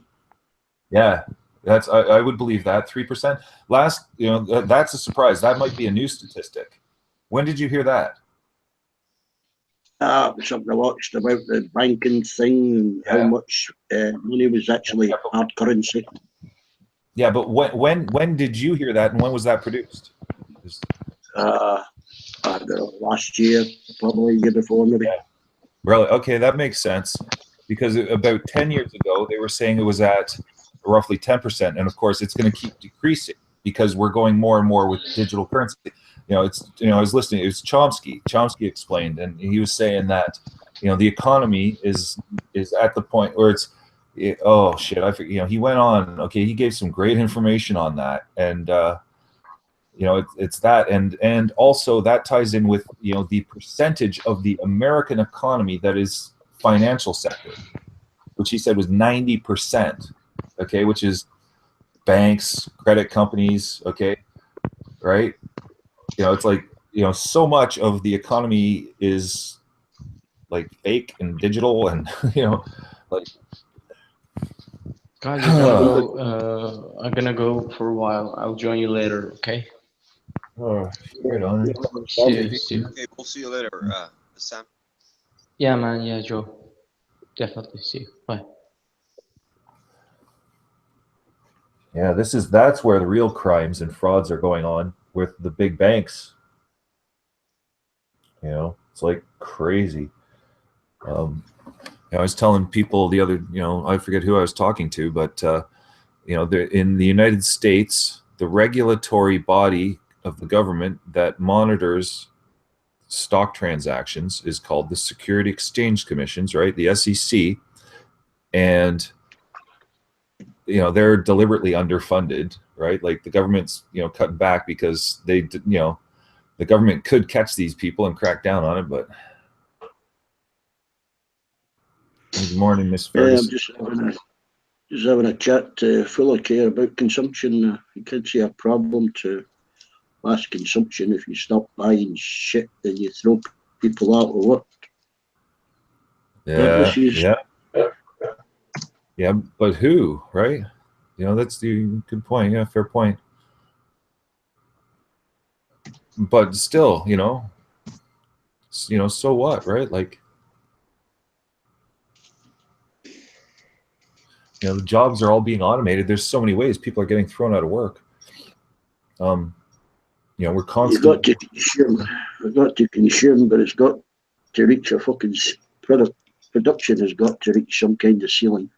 Yeah. That's I would believe that 3%. Last, that's a surprise. That might be a new statistic. When did you hear that? Something I watched about the banking thing and how much money was actually hard currency. Yeah, but when did you hear that, and when was that produced? I don't know, last year, probably year before, maybe. Yeah. Really? Okay, that makes sense. Because about 10 years ago, they were saying it was at roughly 10%, and of course, it's going to keep decreasing because we're going more and more with digital currency. I was listening. It was Chomsky. Chomsky explained, and he was saying that the economy is at the point where oh shit, I forget. He went on. Okay, he gave some great information on that, and it's that, and also that ties in with the percentage of the American economy that is financial sector, which he said was 90%. Okay, which is banks, credit companies. Okay, right. It's like so much of the economy is like fake and digital, and like Guys, I'm gonna go. I'm gonna go for a while. I'll join you later. Okay. oh, right on. See you. See you. Okay, we'll see you later, Sam. Yeah, man. Yeah, Joe. Definitely see you. Bye. Yeah, that's where the real crimes and frauds are going on with the big banks. It's like crazy. I was telling people the other, I forget who I was talking to, but in the United States, the regulatory body of the government that monitors stock transactions is called the Security Exchange Commissions, right? The SEC, and they're deliberately underfunded, right? Like the government's cutting back because the government could catch these people and crack down on it, but. Good morning, Miss Ferguson. I'm just having a chat to Fuller Care about consumption. You can't see a problem to mass consumption if you stop buying shit and you throw people out of work. Yeah. Yeah, but who, right? That's the good point. Yeah, fair point. But still, so what, right? Like, the jobs are all being automated. There's so many ways people are getting thrown out of work. We're constantly. You've got to consume. We've got to consume, but it's got to reach a fucking production has got to reach some kind of ceiling,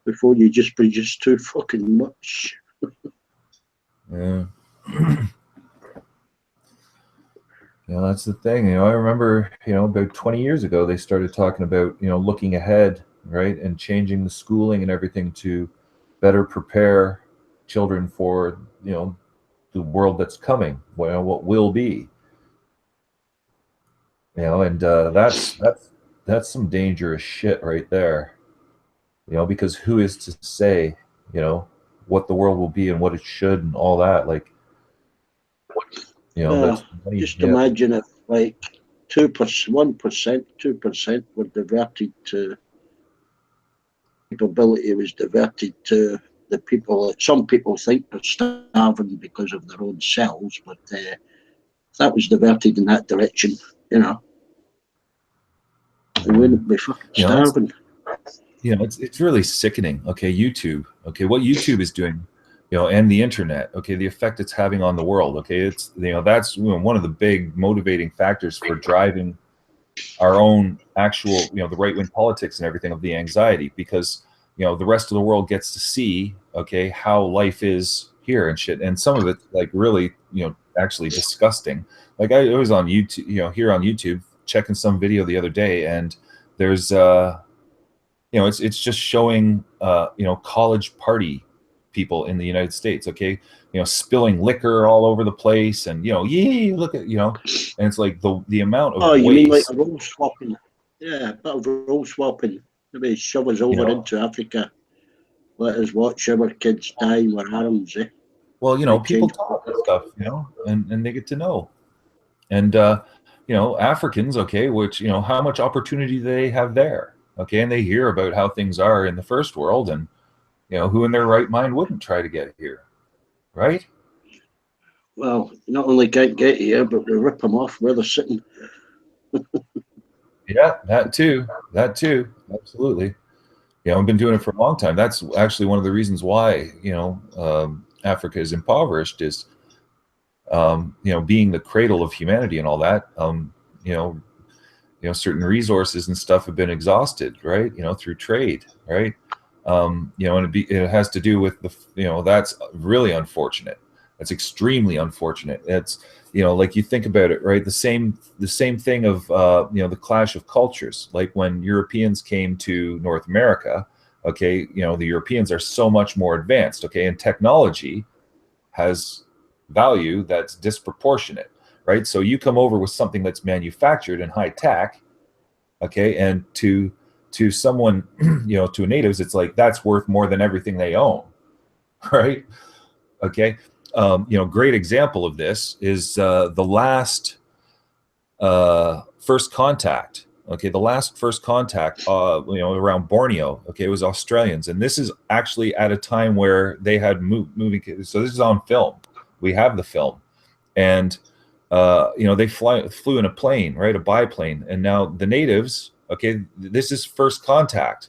before you just produce too fucking much. Yeah. That's the thing. I remember, about 20 years ago, they started talking about, looking ahead, right, and changing the schooling and everything to better prepare children for, the world that's coming, what will be. And that's some dangerous shit right there. Because who is to say, what the world will be and what it should and all that, like. That's money. Just imagine if like 1%, 2% were diverted to capability was diverted to the people that some people think are starving because of their own selves, but that was diverted in that direction, they wouldn't be fucking starving. It's really sickening. Okay, YouTube. Okay, what YouTube is doing, and the internet. Okay, the effect it's having on the world. Okay, it's that's one of the big motivating factors for driving our own actual the right wing politics and everything of the anxiety, because the rest of the world gets to see how life is here and shit, and some of it like really actually disgusting. Like I was on YouTube, here on YouTube checking some video the other day, and there's it's just showing college party people in the United States, spilling liquor all over the place, and look at and it's like the amount of you waste. mean like a role swapping? Yeah, a bit of role swapping. Maybe shove us over into Africa, let us watch our kids die with arms. Well, people talk and stuff, and they get to know, and Africans, which how much opportunity do they have there, and they hear about how things are in the first world, and who in their right mind wouldn't try to get here, right? Well, not only can't get here, but we rip them off where they're sitting. Yeah, that too, absolutely. You know, I've been doing it for a long time. That's actually one of the reasons why, Africa is impoverished is, being the cradle of humanity and all that. You know, certain resources and stuff have been exhausted, right? Through trade, right? And it has to do with that's really unfortunate. That's extremely unfortunate. It's, like you think about it, right? The same thing of, the clash of cultures. Like when Europeans came to North America, okay, the Europeans are so much more advanced, okay, and technology has value that's disproportionate, right? So you come over with something that's manufactured and high tech, okay, and to someone, to natives, it's like that's worth more than everything they own, right? Okay. Great example of this is the last first contact. Okay, the last first contact, around Borneo. Okay, it was Australians, and this is actually at a time where they had moving. So this is on film. We have the film, and they flew in a plane, right, a biplane, and now the natives. Okay, this is first contact.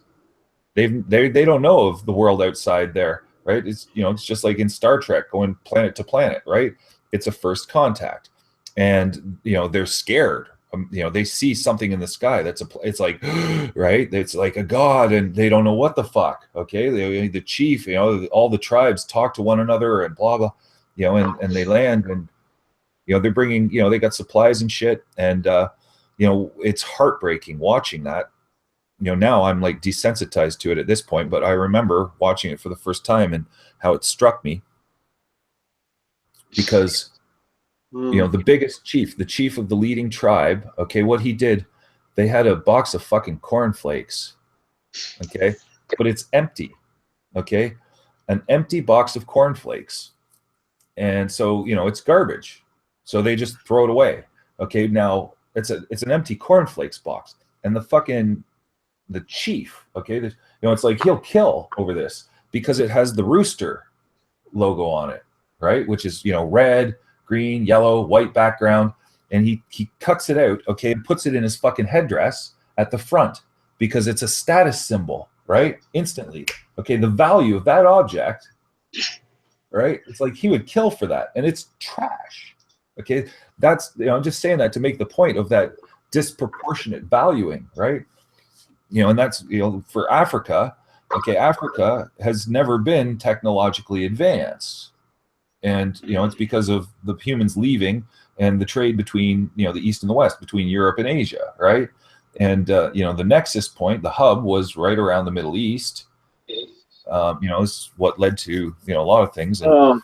They don't know of the world outside there, right? It's just like in Star Trek going planet to planet, right? It's a first contact, and they're scared. They see something in the sky it's like right, it's like a god, and they don't know what the fuck. Okay, the chief, all the tribes talk to one another and blah blah, and they land, and they're bringing, they got supplies and shit, and it's heartbreaking watching that. Now I'm like desensitized to it at this point, but I remember watching it for the first time and how it struck me, because the biggest chief, the chief of the leading tribe, okay, what he did, they had a box of fucking cornflakes, okay, but it's empty, okay, an empty box of cornflakes, and so it's garbage, so they just throw it away. Okay, now it's an empty cornflakes box, and the chief, okay, it's like he'll kill over this because it has the rooster logo on it, right, which is red, green, yellow, white background, and he cuts it out, okay, and puts it in his fucking headdress at the front because it's a status symbol, right, instantly. Okay, the value of that object, right, it's like he would kill for that, and it's trash. Okay, that's, I'm just saying that to make the point of that disproportionate valuing, right? And that's, for Africa. Okay, Africa has never been technologically advanced, and it's because of the humans leaving and the trade between the East and the West, between Europe and Asia, right? And the nexus point, the hub, was right around the Middle East. Is what led to a lot of things. And,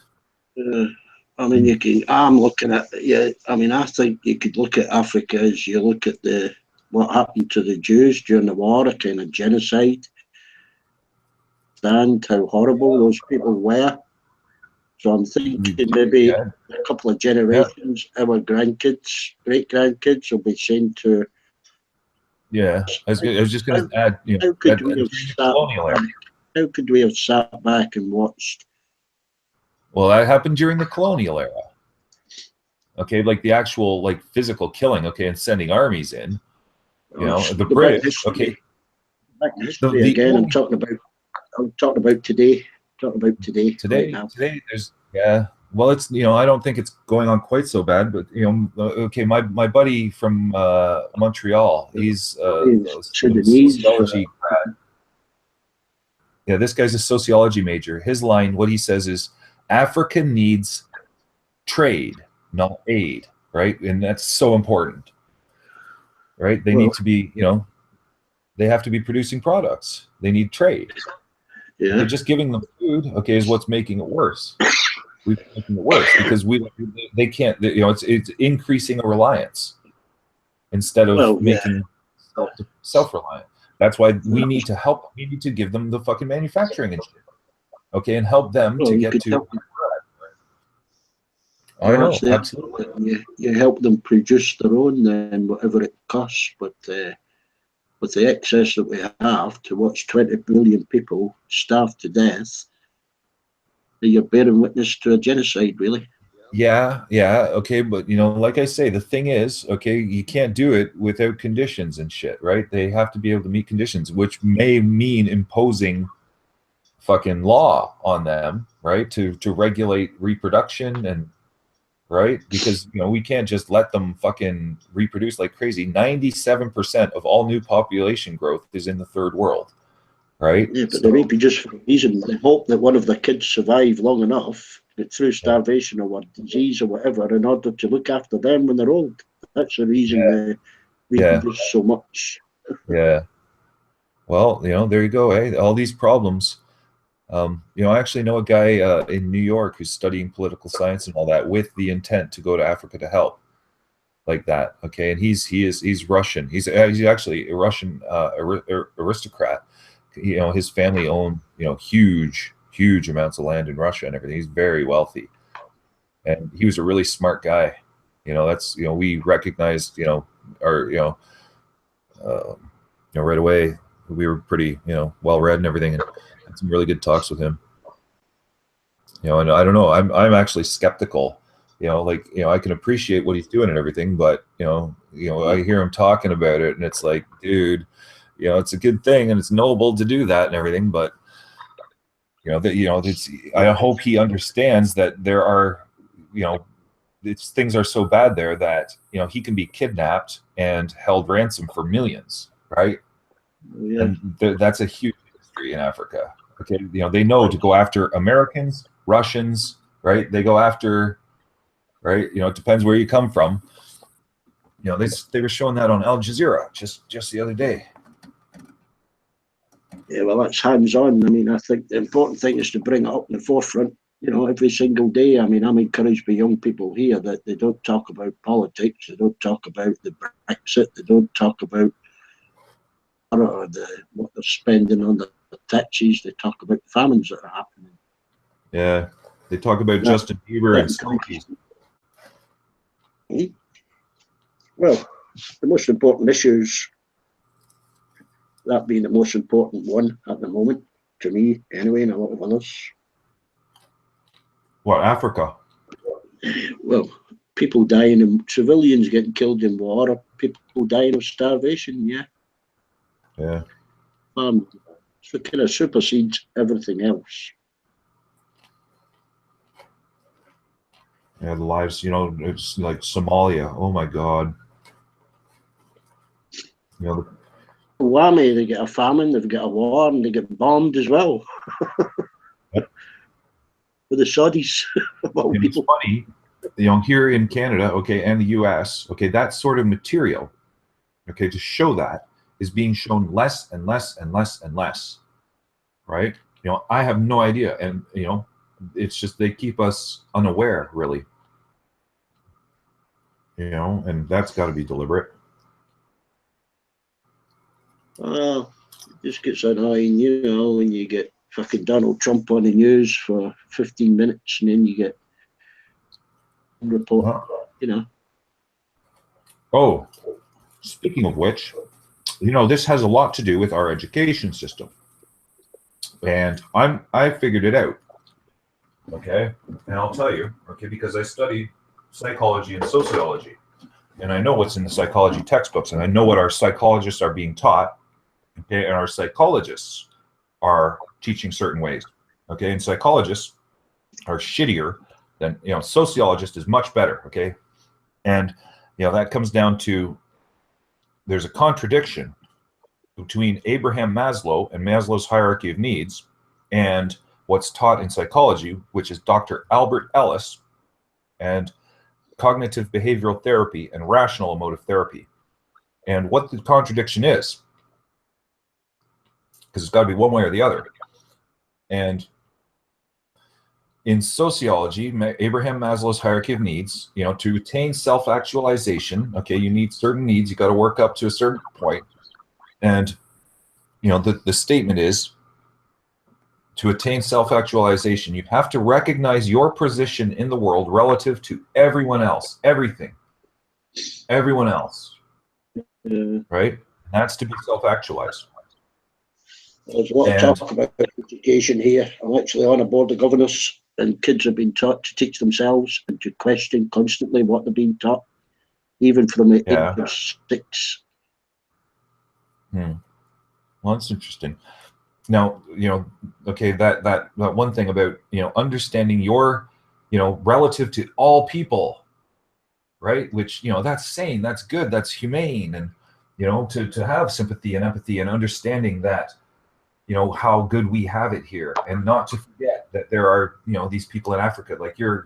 I mean, I'm looking at, yeah. I mean, I think you could look at Africa as you look at what happened to the Jews during the war, a kind of genocide. And how horrible those people were. So I'm thinking maybe a couple of generations, our grandkids, great grandkids, will be saying to. Yeah, I was just going to add. How could we have sat back and watched? Well, that happened during the colonial era. Okay, like the actual physical killing. Okay, and sending armies in. The British. Okay. Again, I'm talking about today. Today, there's well, it's I don't think it's going on quite so bad, but okay, my buddy from Montreal, he's a sociology grad. Yeah, this guy's a sociology major. His line, what he says is, Africa needs trade, not aid, right? And that's so important, right? They need to be, they have to be producing products. They need trade. Yeah. Just giving them food, okay, is what's making it worse. We're making it worse because they can't. It's increasing a reliance instead of making self-reliant. That's why we need to help. We need to give them the fucking manufacturing and shit, okay, and help them to get to. I know, absolutely. You help them produce their own, then whatever it costs, but. With the excess that we have, to watch 20 million people starve to death, you're bearing witness to a genocide, really. Yeah, yeah, okay, but like I say, the thing is, okay, you can't do it without conditions and shit, right? They have to be able to meet conditions, which may mean imposing fucking law on them, right? To regulate reproduction and right? Because we can't just let them fucking reproduce like crazy. 97% of all new population growth is in the third world, right? Yeah, but they may be just for a reason. They hope that one of the kids survive long enough that through starvation or disease or whatever, in order to look after them when they're old. That's the reason they reproduce so much. Yeah. Well, there you go. Eh? All these problems. I actually know a guy in New York who's studying political science and all that with the intent to go to Africa to help, like that. Okay, and he's Russian. He's actually a Russian aristocrat. His family owned huge amounts of land in Russia and everything. He's very wealthy, and he was a really smart guy. That's we recognized our right away. We were pretty well read and everything, and had some really good talks with him. And I don't know. I'm actually skeptical. I can appreciate what he's doing and everything, but I hear him talking about it, and it's like, dude, it's a good thing and it's noble to do that and everything, but I hope he understands that there are, things are so bad there that he can be kidnapped and held ransom for millions, right? Yeah. And that's a huge industry in Africa. Okay, they know to go after Americans, Russians, right? They go after, right? It depends where you come from. They were showing that on Al Jazeera just the other day. Yeah, well, that's hands-on. I mean, I think the important thing is to bring it up in the forefront, every single day. I mean, I'm encouraged by young people here that they don't talk about politics, they don't talk about the Brexit, they don't talk about what they're spending on the taxes, they talk about the famines that are happening. Yeah, they talk about Justin Bieber and Smokies. Well, the most important issues, that being the most important one at the moment, to me anyway, and a lot of others. What, Africa? Well, people dying, and civilians getting killed in war, or people dying of starvation, yeah. Yeah. So it kind of supersedes everything else. Yeah, the lives, it's like Somalia. Oh my God. Whammy, they get a famine, they've got a war, and they get bombed as well. Yep. With the Saudis. It's funny, here in Canada, okay, and the US, okay, that sort of material, okay, to show that is being shown less and less and less and less, right? I have no idea, and it's just they keep us unaware, really, and that's got to be deliberate. It just gets annoying, when you get fucking Donald Trump on the news for 15 minutes and then you get a report, Oh, speaking of which, this has a lot to do with our education system. And I figured it out. Okay. And I'll tell you, okay, because I studied psychology and sociology. And I know what's in the psychology textbooks, and I know what our psychologists are being taught. Okay, and our psychologists are teaching certain ways. Okay, and psychologists are shittier than sociologist is much better. Okay, and that comes down to there's a contradiction between Abraham Maslow and Maslow's hierarchy of needs and what's taught in psychology, which is Dr. Albert Ellis, and cognitive behavioral therapy and rational emotive therapy. And what the contradiction is, because it's got to be one way or the other. And in sociology, Abraham Maslow's hierarchy of needs, to attain self-actualization, okay, you need certain needs, you got to work up to a certain point. And, the statement is, to attain self-actualization, you have to recognize your position in the world relative to everyone else, everything, everyone else, right? That's to be self-actualized. There's a lot of talk about education here. I'm actually on a board of governors and kids are being taught to teach themselves and to question constantly what they're being taught, even from the age of 6. Well, that's interesting. Now, okay, that one thing about, understanding your, relative to all people, right? Which, that's sane, that's good, that's humane. And, to have sympathy and empathy and understanding that, how good we have it here, and not to forget that there are, these people in Africa, like you're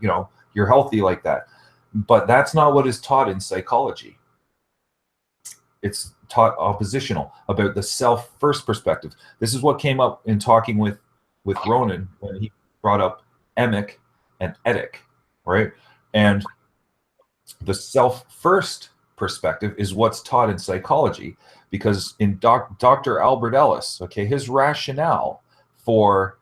healthy like that. But that's not what is taught in psychology. It's taught oppositional, about the self first perspective. This is what came up in talking with Ronan when he brought up emic and etic, right? And the self first perspective is what's taught in psychology, because in Dr. Albert Ellis, okay, his rationale for,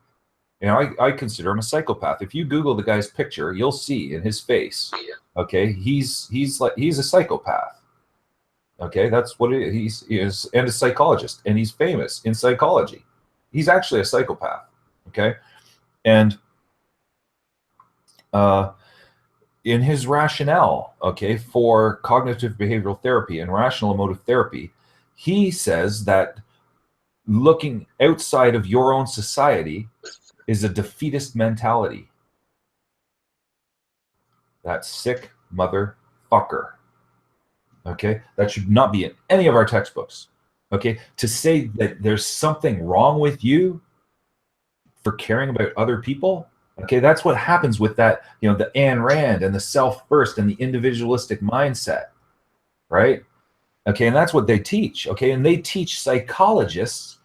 I consider him a psychopath. If you Google the guy's picture, you'll see in his face, okay, he's a psychopath. Okay, that's what he is, and a psychologist, and he's famous in psychology. He's actually a psychopath. Okay, and in his rationale, okay, for cognitive behavioral therapy and rational emotive therapy, he says that looking outside of your own society is a defeatist mentality. That sick motherfucker. Okay, that should not be in any of our textbooks. Okay, to say that there's something wrong with you for caring about other people. Okay, that's what happens with that, the Ayn Rand and the self first and the individualistic mindset, right? Okay, and that's what they teach. Okay, and they teach psychologists.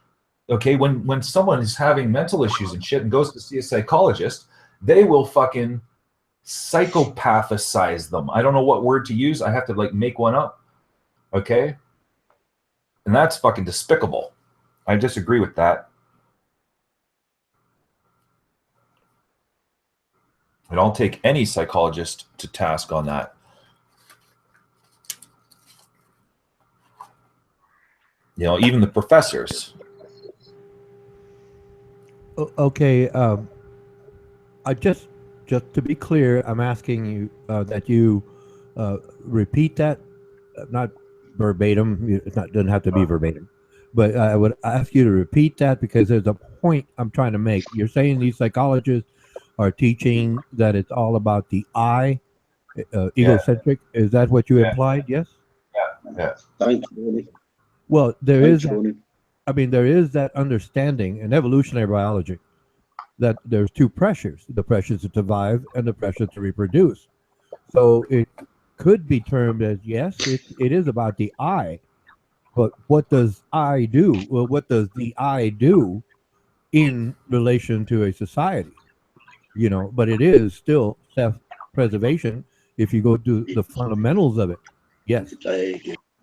Okay, when someone is having mental issues and shit and goes to see a psychologist, they will fucking psychopathicize them. I don't know what word to use. I have to make one up. Okay? And that's fucking despicable. I disagree with that. And I'll take any psychologist to task on that. Even the professors. Okay, I just to be clear, I'm asking you that you repeat that, not verbatim. It doesn't have to be verbatim, but I would ask you to repeat that, because there's a point I'm trying to make. You're saying these psychologists are teaching that it's all about the I, egocentric. Is that what you implied? Yes. Yeah. Thanks, Tony. Well, there Thanks, is. Tony. I mean, there is that understanding in evolutionary biology that there's two pressures: the pressure to survive and the pressure to reproduce. So it could be termed as, yes, it is about the I, but what does I do? Well, what does the I do in relation to a society? But it is still self-preservation if you go to the fundamentals of it. Yes.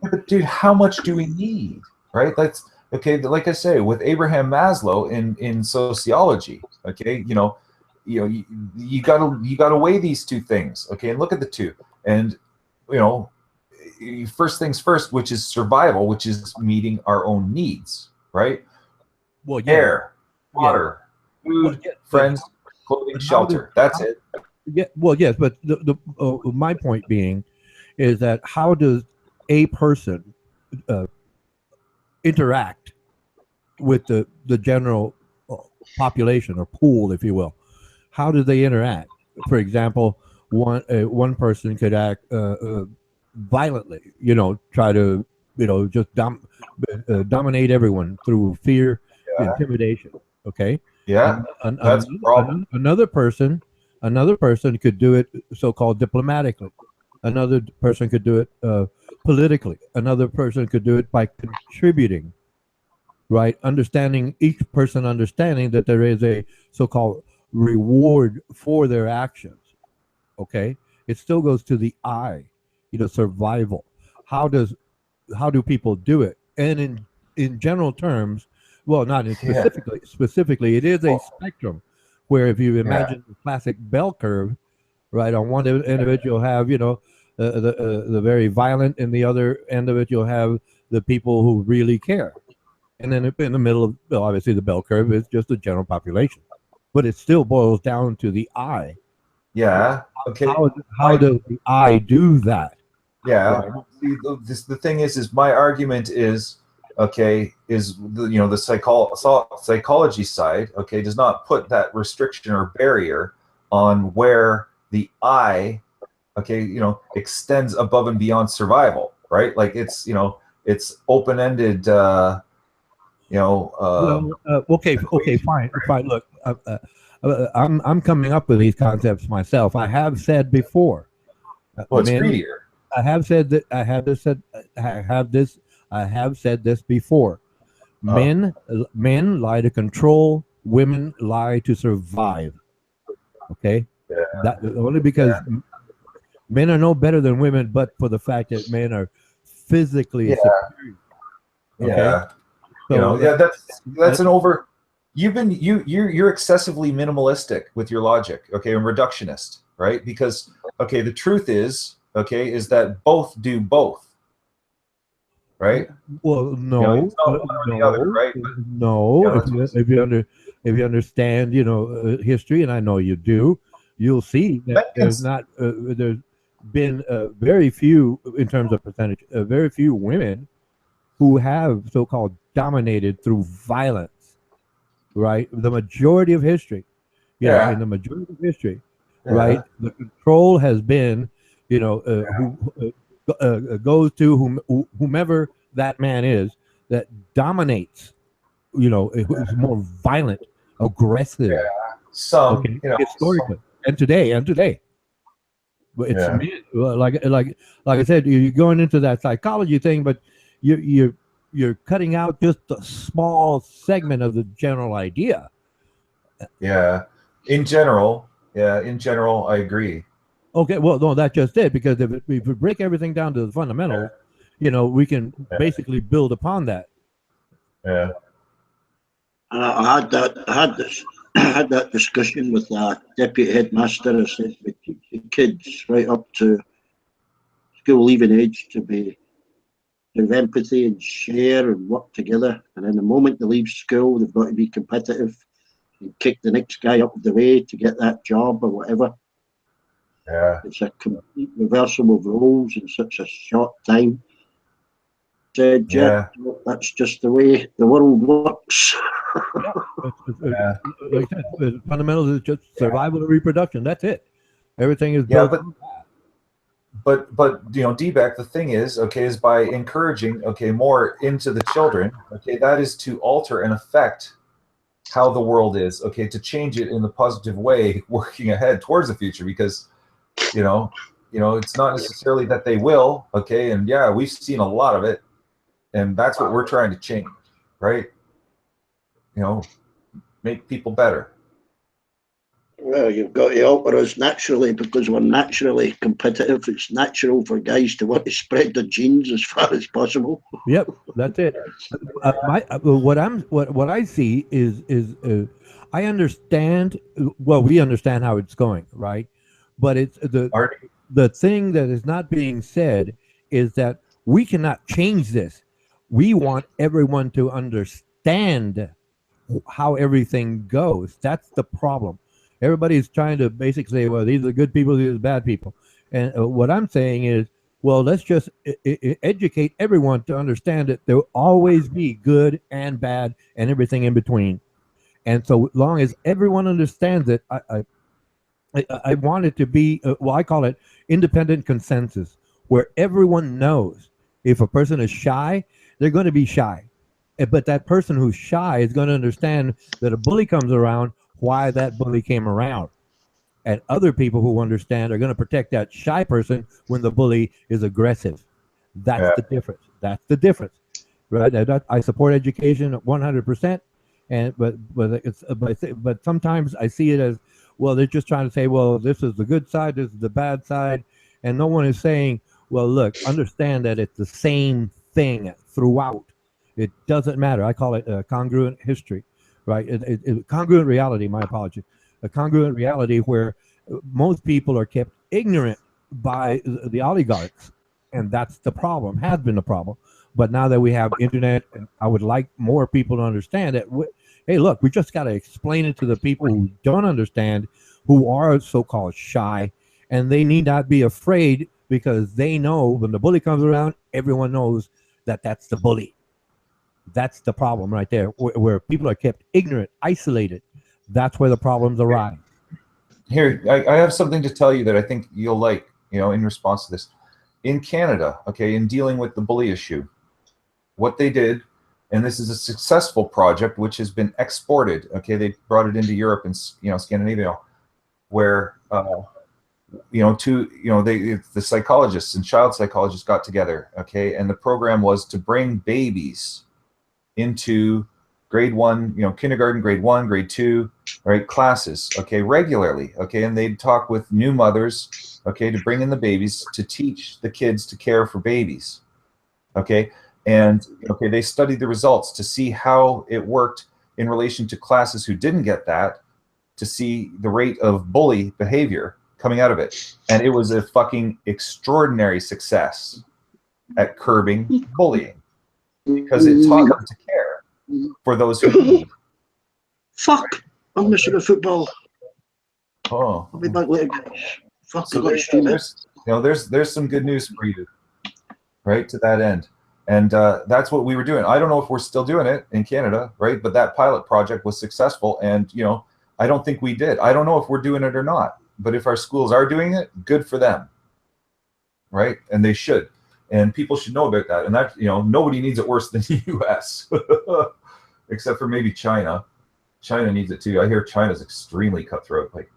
But dude, how much do we need? Right? That's okay. Like I say, with Abraham Maslow in sociology, okay, you gotta weigh these two things, okay, and look at the two, and first things first, which is survival, which is meeting our own needs, right? Well, yeah. Air, water, food, well, yeah, friends, clothing, shelter. That's it. Yeah. Well, yes, but my point being is that how does a person interact with the general population or pool, if you will? How do they interact? For example, one person could act violently, try to just dominate everyone through fear, intimidation. Okay. Yeah, that's a problem. Another person could do it so-called diplomatically. Another person could do it politically. Another person could do it by contributing, right? Each person understanding that there is a so-called reward for their actions. Okay, it still goes to the I, survival. How do people do it? And in general terms, well, not in specifically, it is a spectrum where, if you imagine the classic bell curve, right, on one individual have the very violent, and the other end of it you'll have the people who really care, and then in the middle of, well, obviously the bell curve is just the general population. but it still boils down to the I. Yeah. Okay. How does the I do that? Yeah. Right. See, the thing is my argument is, okay, is the psychology side, okay, does not put that restriction or barrier on where the I, okay, extends above and beyond survival, right? Like it's open-ended, Well, okay, fine. Look, I'm coming up with these concepts myself. I have said before, well, it's men. greedier. I have said that. I have said this before. Men lie to control. Women lie to survive. Okay, Yeah. that only because men are no better than women, but for the fact that men are physically superior. Okay. Yeah. So That's an over. You're excessively minimalistic with your logic, okay, and reductionist, right? Because okay, the truth is, okay, is that both do both, right? well, no, it's not one or the other, right? no. Yeah, If you understand, history, and I know you do, you'll see that there's been very few in terms of percentage, very few women who have so-called dominated through violence, right? The majority of history, in the majority of history, right? The control has been, who goes to whomever that man is that dominates, who's more violent, aggressive, some, okay, historically, and today. But it's me, like I said, you're going into that psychology thing, but you're cutting out just a small segment of the general idea. Yeah. In general, I agree. Okay, well, no, that's just it. Because if we break everything down to the fundamentals, we can basically build upon that. Yeah. I had that. I had this. I had that discussion with the deputy headmaster. I said we teach the kids right up to school leaving age to have empathy and share and work together. And then the moment they leave school, they've got to be competitive and kick the next guy up the way to get that job or whatever. Yeah. It's a complete reversal of roles in such a short time. Said, that's just the way the world works. Like I said, the fundamentals is just survival and reproduction. That's it. Everything is Yeah, built. but D-back, the thing is, okay, is by encouraging, okay, more into the children, okay, that is to alter and affect how the world is, okay, to change it in the positive way, working ahead towards the future, because it's not necessarily that they will, okay, and we've seen a lot of it, and that's what we're trying to change, right? Make people better. Well, you've got to alter us naturally because we're naturally competitive. It's natural for guys to want to spread their genes as far as possible. Yep, that's it. What I see is I understand. Well, we understand how it's going, right? But it's the thing that is not being said is that we cannot change this. We want everyone to understand how everything goes. That's the problem. Everybody's trying to basically say, well, these are good people, these are bad people. And what I'm saying is, well, let's just educate everyone to understand that there will always be good and bad and everything in between. And so long as everyone understands it, I want it to be, I call it independent consensus, where everyone knows if a person is shy, they're going to be shy. But that person who's shy is going to understand that a bully comes around, why that bully came around. And other people who understand are going to protect that shy person when the bully is aggressive. That's the difference. That's the difference, right? I support education 100%, but sometimes I see it as, well, they're just trying to say, well, this is the good side, this is the bad side, and no one is saying, well, look, understand that it's the same thing throughout. It doesn't matter. I call it congruent history, right? Congruent reality. My apology. A congruent reality where most people are kept ignorant by the oligarchs, and that's the problem. Has been the problem. But now that we have internet, and I would like more people to understand that hey, look, we just got to explain it to the people who don't understand, who are so-called shy, and they need not be afraid because they know when the bully comes around, everyone knows that that's the bully. That's the problem right there, where people are kept ignorant, isolated. That's where the problems arise. Here, I have something to tell you that I think you'll like, in response to this. In Canada, okay, in dealing with the bully issue, what they did, and this is a successful project which has been exported, okay, they brought it into Europe and, Scandinavia, where, the psychologists and child psychologists got together, okay, and the program was to bring babies into grade 1, kindergarten, grade 1, grade 2, right, classes, okay, regularly, okay, and they'd talk with new mothers, okay, to bring in the babies to teach the kids to care for babies, okay, and okay, they studied the results to see how it worked in relation to classes who didn't get that, to see the rate of bully behavior coming out of it, and it was a fucking extraordinary success at curbing bullying because it taught them to care for those who need. Fuck! I'm missing a football. Oh, I'll be back later, guys. Fuck, so there's some good news for you, right, to that end. And that's what we were doing. I don't know if we're still doing it in Canada, right? But that pilot project was successful, and I don't think we did. I don't know if we're doing it or not. But if our schools are doing it, good for them, right? And they should. And people should know about that. And that, nobody needs it worse than the U.S. except for maybe China. China needs it too. I hear China's extremely cutthroat. Like,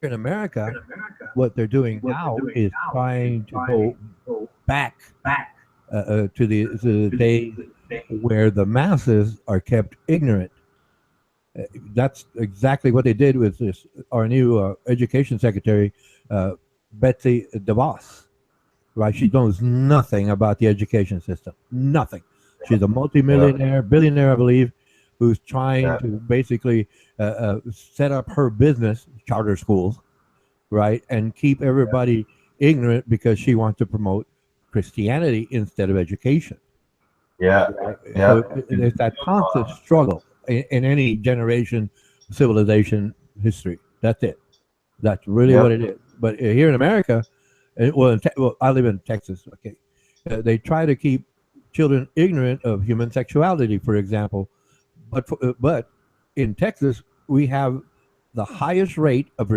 in America, what they're doing now is trying to go back to the days where the masses are kept ignorant. That's exactly what they did with our new education secretary, Betsy DeVos. Right, she knows nothing about the education system. Nothing. She's a multimillionaire, billionaire, I believe, who's trying to basically set up her business, charter schools, right, and keep everybody ignorant because she wants to promote Christianity instead of education. Yeah, right? So it's that constant struggle in any generation, civilization, history. That's it. That's really what it is. But here in America, well, I live in Texas. Okay, they try to keep children ignorant of human sexuality, for example. But in Texas, we have the highest rate of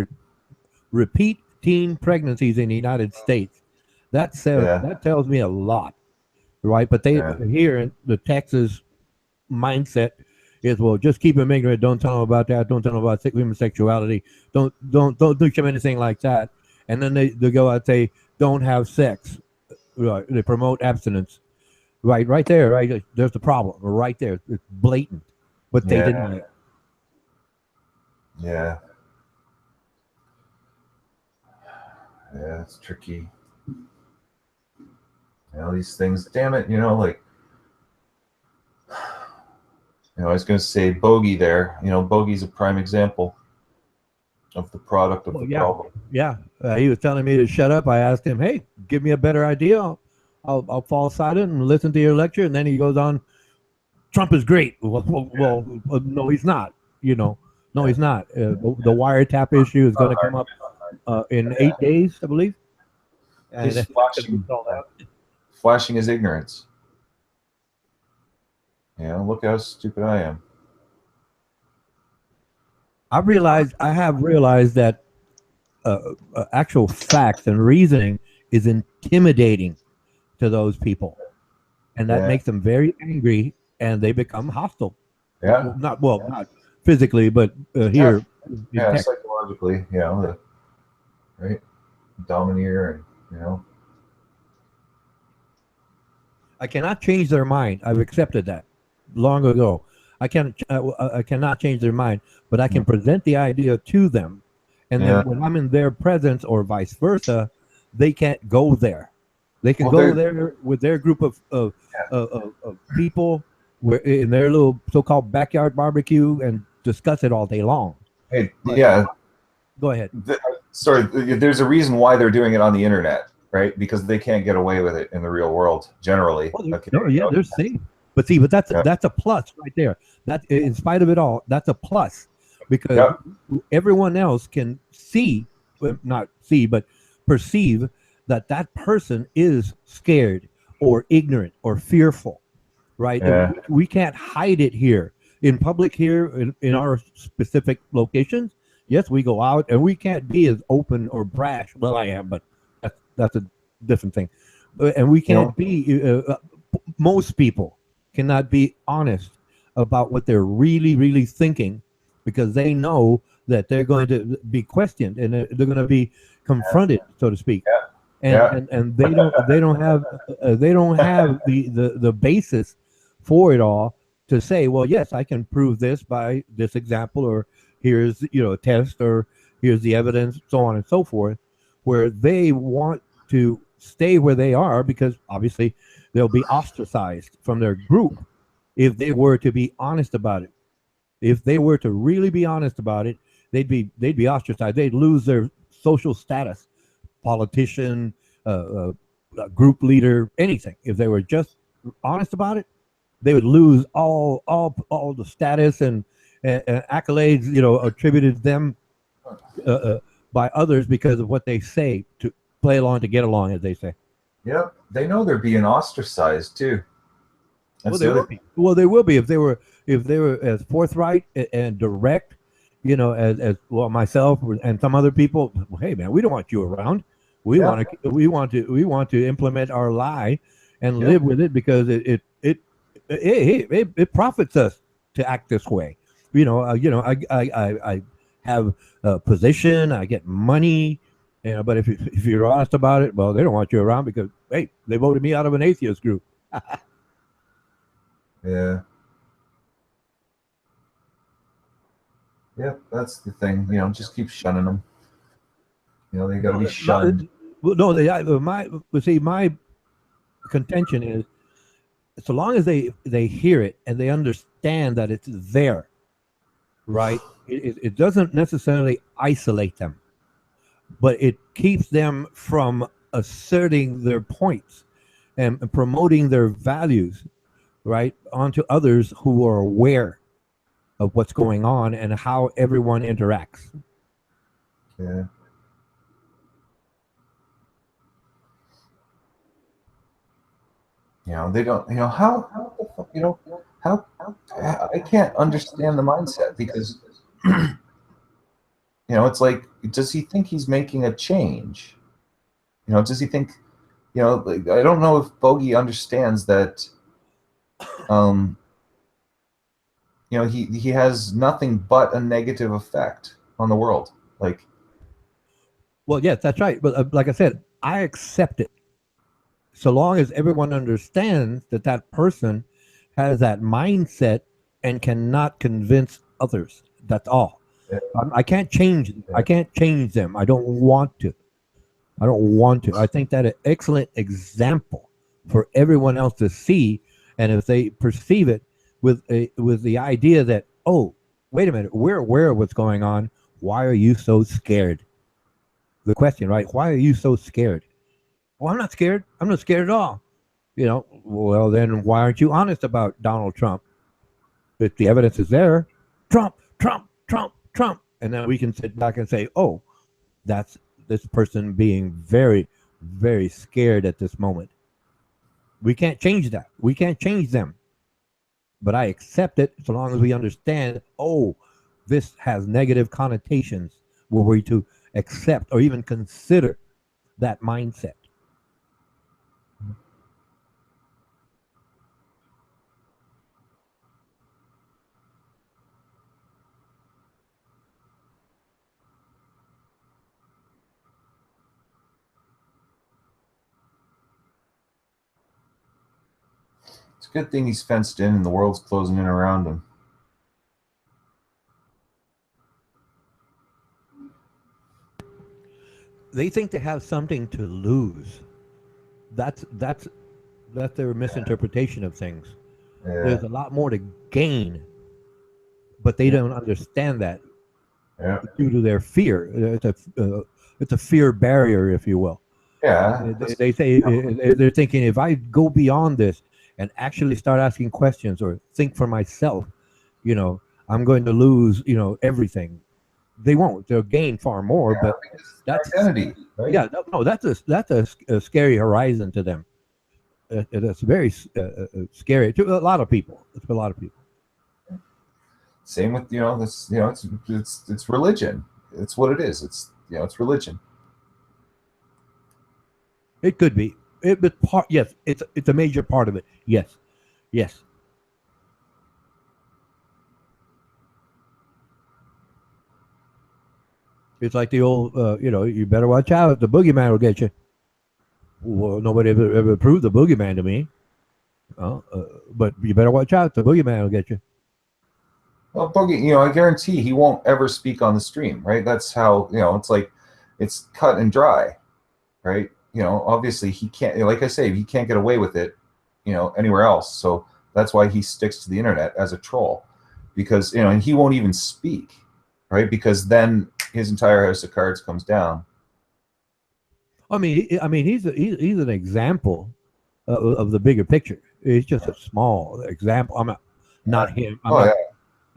repeat teen pregnancies in the United States. That tells me a lot, right? But here in the Texas mindset is, well, just keep them ignorant. Don't tell them about that. Don't tell them about human sexuality. Don't do anything like that. And then they go out and say, don't have sex. Right? They promote abstinence. Right there. Right, there's the problem. Right there, it's blatant. But they deny it. Yeah, it's tricky. These things. Damn it! Like. I was going to say Bogey there. Bogey's a prime example of the product of the problem. Yeah, he was telling me to shut up. I asked him, "Hey, give me a better idea. I'll fall silent and listen to your lecture." And then he goes on, "Trump is great." Well, no, he's not. No, he's not. The wiretap issue is going to come up in 8 days, I believe. And he's flashing his ignorance. Look how stupid I am. I have realized that actual facts and reasoning is intimidating to those people, and that makes them very angry, and they become hostile. Yeah. Not physically, but here. Yeah, psychologically. Right. Domineer, and I cannot change their mind. I've accepted that long ago. I cannot change their mind, but I can present the idea to them, and then when I'm in their presence or vice versa, they can't go there. They can go there with their group of people, in their little so-called backyard barbecue, and discuss it all day long. Hey, Go ahead. sorry, there's a reason why they're doing it on the internet, right? Because they can't get away with it in the real world generally. Okay. No, yeah, they're safe. But see, but that's a plus right there. That in spite of it all, that's a plus because everyone else can see, not see, but perceive that person is scared or ignorant or fearful, right? Yeah. We can't hide it here in public here in our specific locations. Yes, we go out and we can't be as open or brash. Well, I am, but that's a different thing. And we can't be. Most people cannot be honest about what they're really thinking because they know that they're going to be questioned and they're going to be confronted, so to speak. And they don't have the basis for it all to say, well, yes, I can prove this by this example, or here's a test, or here's the evidence, so on and so forth, where they want to stay where they are because obviously they'll be ostracized from their group if they were to be honest about it. If they were to really be honest about it, they'd be ostracized. They'd lose their social status, politician, group leader, anything. If they were just honest about it, they would lose all the status and accolades, attributed them by others because of what they say to play along, to get along, as they say. Yep, they know they're being ostracized too. Well, they will be. Well, they will be if they were as forthright and direct, as well myself and some other people. Hey, man, we don't want you around. We want to implement our lie and live with it because it profits us to act this way. I have a position, I get money, but if you're honest about it, well, they don't want you around because hey, they voted me out of an atheist group. Yeah. Yeah, that's the thing. Just keep shunning them. They got to be shunned. No, my contention is, so long as they hear it and they understand that it's there, right? It doesn't necessarily isolate them, but it keeps them from asserting their points and promoting their values, right, onto others who are aware of what's going on and how everyone interacts. Yeah. They don't, how the fuck, how I can't understand the mindset because, it's like, does he think he's making a change? Does he think, like, I don't know if Bogey understands that, he has nothing but a negative effect on the world. Like, well, yes, that's right. But like I said, I accept it. So long as everyone understands that person has that mindset and cannot convince others. That's all. Yeah. I can't change. I can't change them. I don't want to. I think that an excellent example for everyone else to see, and if they perceive it with the idea that, oh, wait a minute, we're aware of what's going on. Why are you so scared? The question, right? Why are you so scared? Well, I'm not scared. I'm not scared at all. Well, then why aren't you honest about Donald Trump? If the evidence is there, Trump. And then we can sit back and say, oh, that's this person being very, very scared at this moment. We can't change that. We can't change them. But I accept it so long as we understand, oh, this has negative connotations. Were we to accept or even consider that mindset? it's a good thing he's fenced in and the world's closing in around him. They think they have something to lose. That's their misinterpretation of things. Yeah. There's a lot more to gain, but they don't understand that due to their fear. It's it's a fear barrier, if you will. Yeah. They say they're thinking if I go beyond this and actually start asking questions or think for myself, I'm going to lose, everything. They won't. They'll gain far more, but that's identity. Right? Yeah, no, that's a scary horizon to them. That's very scary to a lot of people. It's a lot of people. Same with this. It's religion. It's what it is. It's religion. It could be. Yes, it's a major part of it. Yes, yes. It's like the old, you better watch out. The boogeyman will get you. Well, nobody ever proved the boogeyman to me. But you better watch out. The boogeyman will get you. Well, Boogie, I guarantee he won't ever speak on the stream, right? That's how, it's like, it's cut and dry, right? Obviously he can't, like I say, he can't get away with it, anywhere else. So that's why he sticks to the internet as a troll, because, and he won't even speak, right? Because then his entire house of cards comes down. I mean, he's an example of the bigger picture. He's just a small example. I'm not him.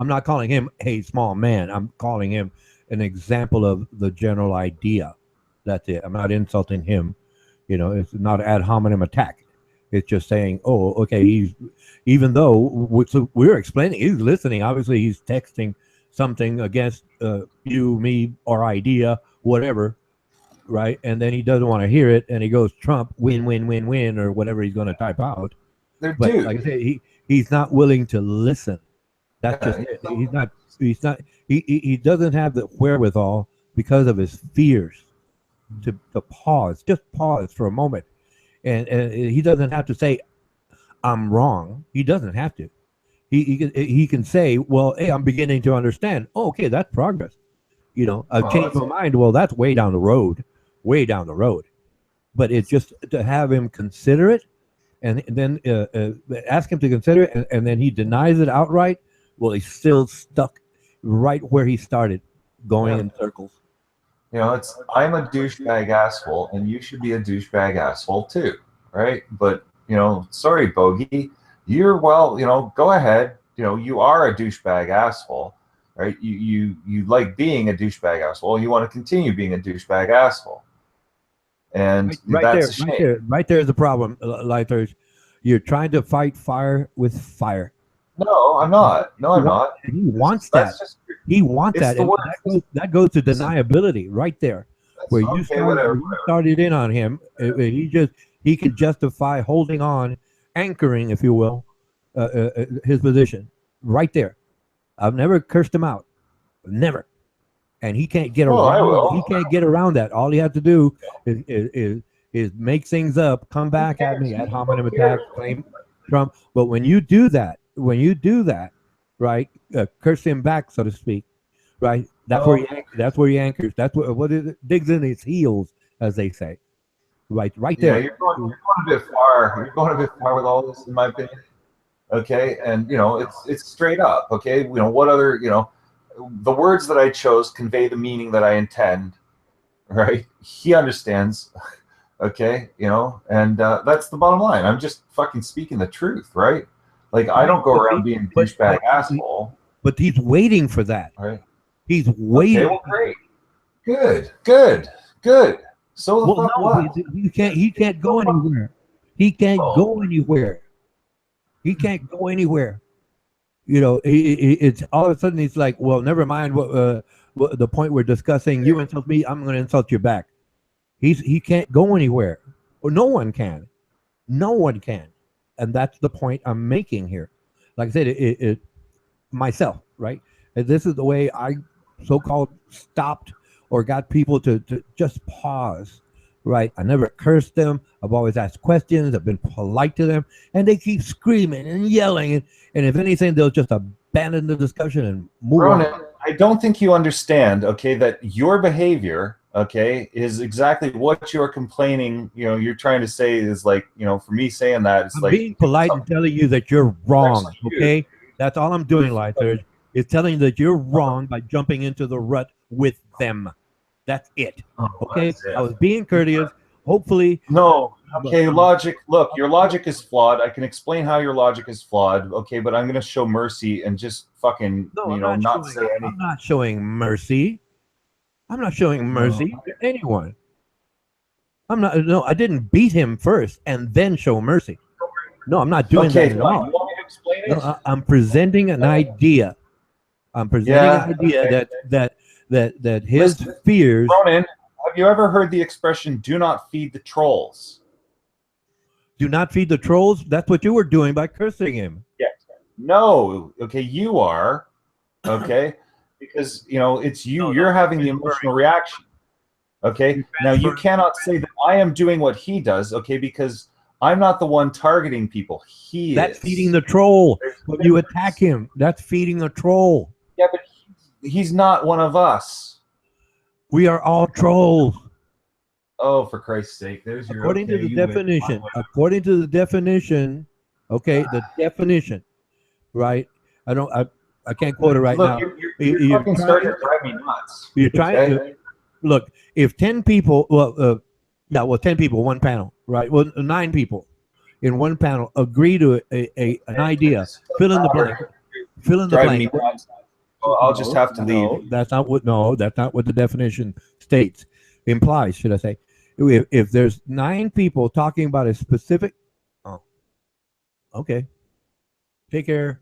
I'm not calling him a small man. I'm calling him an example of the general idea. That's it. I'm not insulting him. It's not an ad hominem attack. It's just saying, oh, okay, even though we're explaining, he's listening. Obviously, he's texting something against you, me, or idea, whatever, right? And then he doesn't want to hear it, and he goes Trump, win, win, win, win, or whatever he's going to type out. But like I said, he's not willing to listen. That's just it. He doesn't have the wherewithal because of his fears to pause, just pause for a moment. And he doesn't have to say, I'm wrong. He doesn't have to. He can say, well, hey, I'm beginning to understand. Oh, okay, that's progress. I've changed my mind. Well, that's way down the road. But it's just to have him consider it and then ask him to consider it, and then he denies it outright. Well, he's still stuck right where he started, going in circles. I'm a douchebag asshole, and you should be a douchebag asshole too, right? But sorry, Bogey, go ahead. You are a douchebag asshole, right? You like being a douchebag asshole. You want to continue being a douchebag asshole, and that's a shame. Right there is the problem, Lighters. You're trying to fight fire with fire. No, I'm not. No, I'm not. He wants that. He wants that. And that goes to deniability right there. Where you started in on him. He could justify holding on, anchoring, if you will, his position right there. I've never cursed him out. Never. And he can't get around. He can't get around that. All he has to do is make things up, come back at me, ad hominem attack, claim Trump. But when you do that, right, curse him back, so to speak, right? That's where he anchors. That's what it digs in his heels, as they say. Right there. Yeah, you're going a bit far. You're going a bit far with all this, in my opinion. Okay, and it's straight up. Okay, what other the words that I chose convey the meaning that I intend. Right? He understands. Okay, and that's the bottom line. I'm just fucking speaking the truth, right? Like, I don't go around being a douchebag asshole. But he's waiting for that. Right. He's waiting. Okay, well, great. Good. So the fuck what? He can't go anywhere. He can't go anywhere. He can't go anywhere. It's all of a sudden he's like, well, never mind what the point we're discussing. You insult me, I'm going to insult you back. He can't go anywhere. Or no one can. No one can. And that's the point I'm making here. Like I said, it myself, right? And this is the way I so-called stopped or got people to just pause, right? I never cursed them. I've always asked questions. I've been polite to them. And they keep screaming and yelling. And if anything, they'll just abandon the discussion and move on. I don't think you understand, okay, that your behavior, okay, is exactly what you're complaining. You're trying to say is like, for me saying that, it's I'm like being polite and telling you that you're wrong, okay? That's all I'm doing, Lighters, is telling you that you're wrong by jumping into the rut with them. That's it. Oh, Okay, that's it. I was being courteous. Hopefully, No. Okay, logic. Look, your logic is flawed. I can explain how your logic is flawed. Okay, but I'm going to show mercy and just fucking, no, not say anything. I'm not showing mercy. I'm not showing mercy to anyone. I'm not. No, I didn't beat him first and then show mercy. No, I'm not doing Okay, that at fine. all. You want me to explain No, it? I'm presenting an idea. I'm presenting an Yeah. idea Okay. that his Listen, fears. Ronan, have you ever heard the expression "do not feed the trolls"? Do not feed the trolls. That's what you were doing by cursing him. Yes. No. Okay, you are. Okay, because it's you. No, You're having the emotional reaction. Okay. Now you cannot say that I am doing what he does. Okay, because I'm not the one targeting people. He That's is. feeding the troll. There's a When you difference. attack him, that's feeding the troll. Yeah, but he's not one of us. We are all trolls. Oh, for Christ's sake! There's your According to the you win. definition. According to the definition. Okay, the definition. Right. I can't quote it right Look, now. you're fucking starting to drive me nuts. You're trying Okay? to look. If 10 people, well, 10 people, one panel, right? Well, 9 people in one panel agree to an idea. Fill in the blank. Fill in the Driving me blank. nuts. Well, I'll just have to leave. No, that's not what. No, that's not what the definition states. Implies, should I say? If there's 9 people talking about a specific, oh, okay. Take care.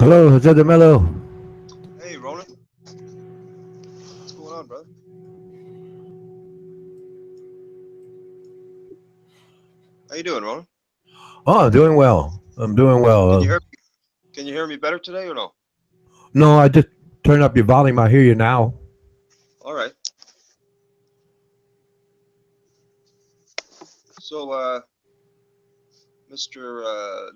Hello, Jose de Mello. Hey, Roland. What's going on, brother? How you doing, Roland? Oh, I'm doing well. I'm doing well. Can you hear me better today or no? No, I just turned up your volume. I hear you now. All right. So, Mr.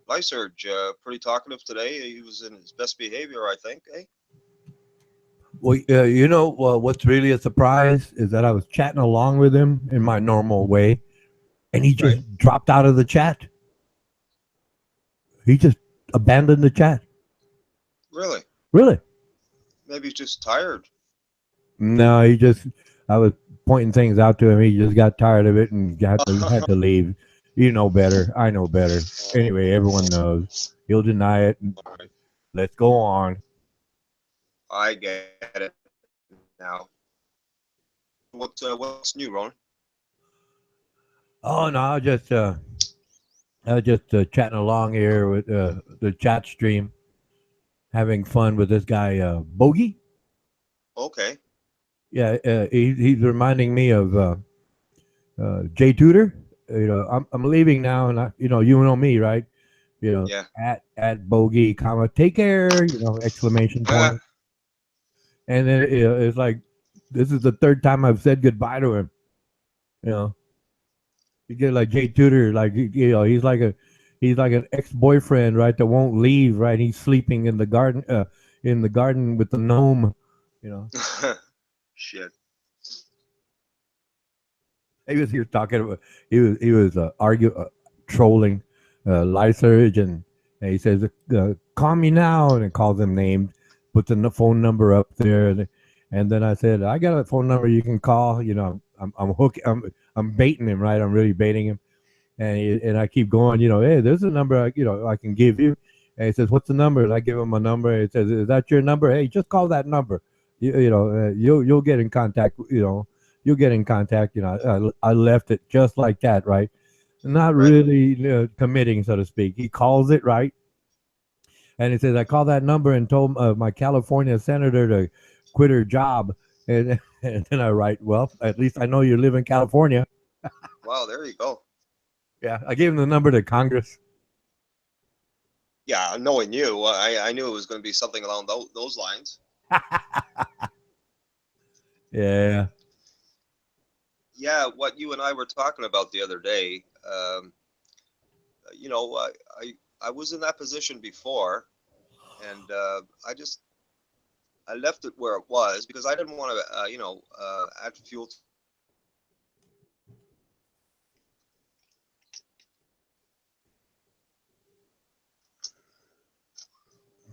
Lyserge, pretty talkative today. He was in his best behavior, I think, eh? Well, you know what's really a surprise is that I was chatting along with him in my normal way, and he just Right. dropped out of the chat. He just abandoned the chat. Really? Really? Maybe he's just tired. No, he just. I was pointing things out to him. He just got tired of it and had to leave. You know better. I know better. Anyway, everyone knows. He'll deny it. All right. Let's go on. I get it now. What's new, Roland? Oh no, I was just chatting along here with the chat stream, having fun with this guy Bogey. Okay. Yeah, he's reminding me of Jay Tudor. You know, I'm leaving now, and you know me, right? You know, Yeah. at Bogey, comma, take care. You know, exclamation point. And then it's like this is the third time I've said goodbye to him. You know, you get like Jay Tudor, like you know, he's like an ex-boyfriend, right? That won't leave, right? He's sleeping in the garden with the gnome, you know. Shit. He was talking about he was trolling Lyserge, and he says, "Call me now," and it calls him names, puts the phone number up there, and then I said, "I got a phone number you can call." You know, I'm baiting him, right? I'm really baiting him, and I keep going. You know, hey, there's a number I can give you. And he says, "What's the number?" And I give him a number. And he says, "Is that your number?" Hey, just call that number. You'll get in contact. You know, you'll get in contact. You know, I left it just like that, right? Not Right. really committing, so to speak. He calls it right, and he says, "I called that number and told my California senator to quit her job." And and then I write, "Well, at least I know you live in California." Wow, there you go. Yeah, I gave him the number to Congress. Yeah, knowing you, I knew it was going to be something along those lines. Yeah. Yeah, what you and I were talking about the other day. You know, I was in that position before, and I left it where it was because I didn't want to, add fuel.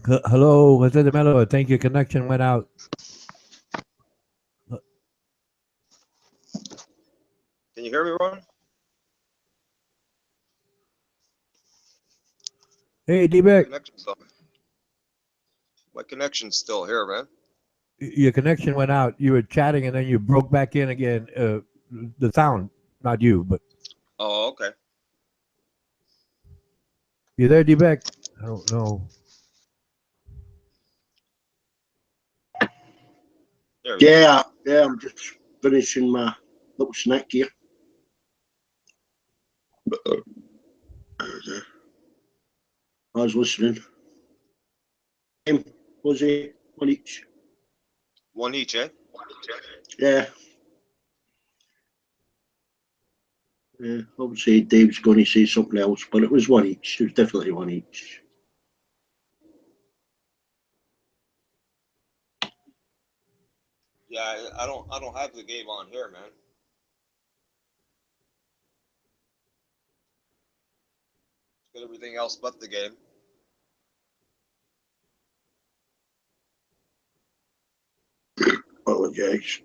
Hello, Jose de Mello. I think your connection went out. Can you hear me, Ron? Hey, D-Beck. My connection's still here, man. Your connection went out. You were chatting and then you broke back in again. The sound, not you, but. Oh, okay. You there, D-Beck? I don't know. Yeah, I'm just finishing my little snack here. I was listening. Was it one each? One each, eh? Yeah. Yeah, obviously Dave's going to say something else, but it was one each. It was definitely one each. Yeah, I don't have the game on here, man. Got everything else but the game. Apologise.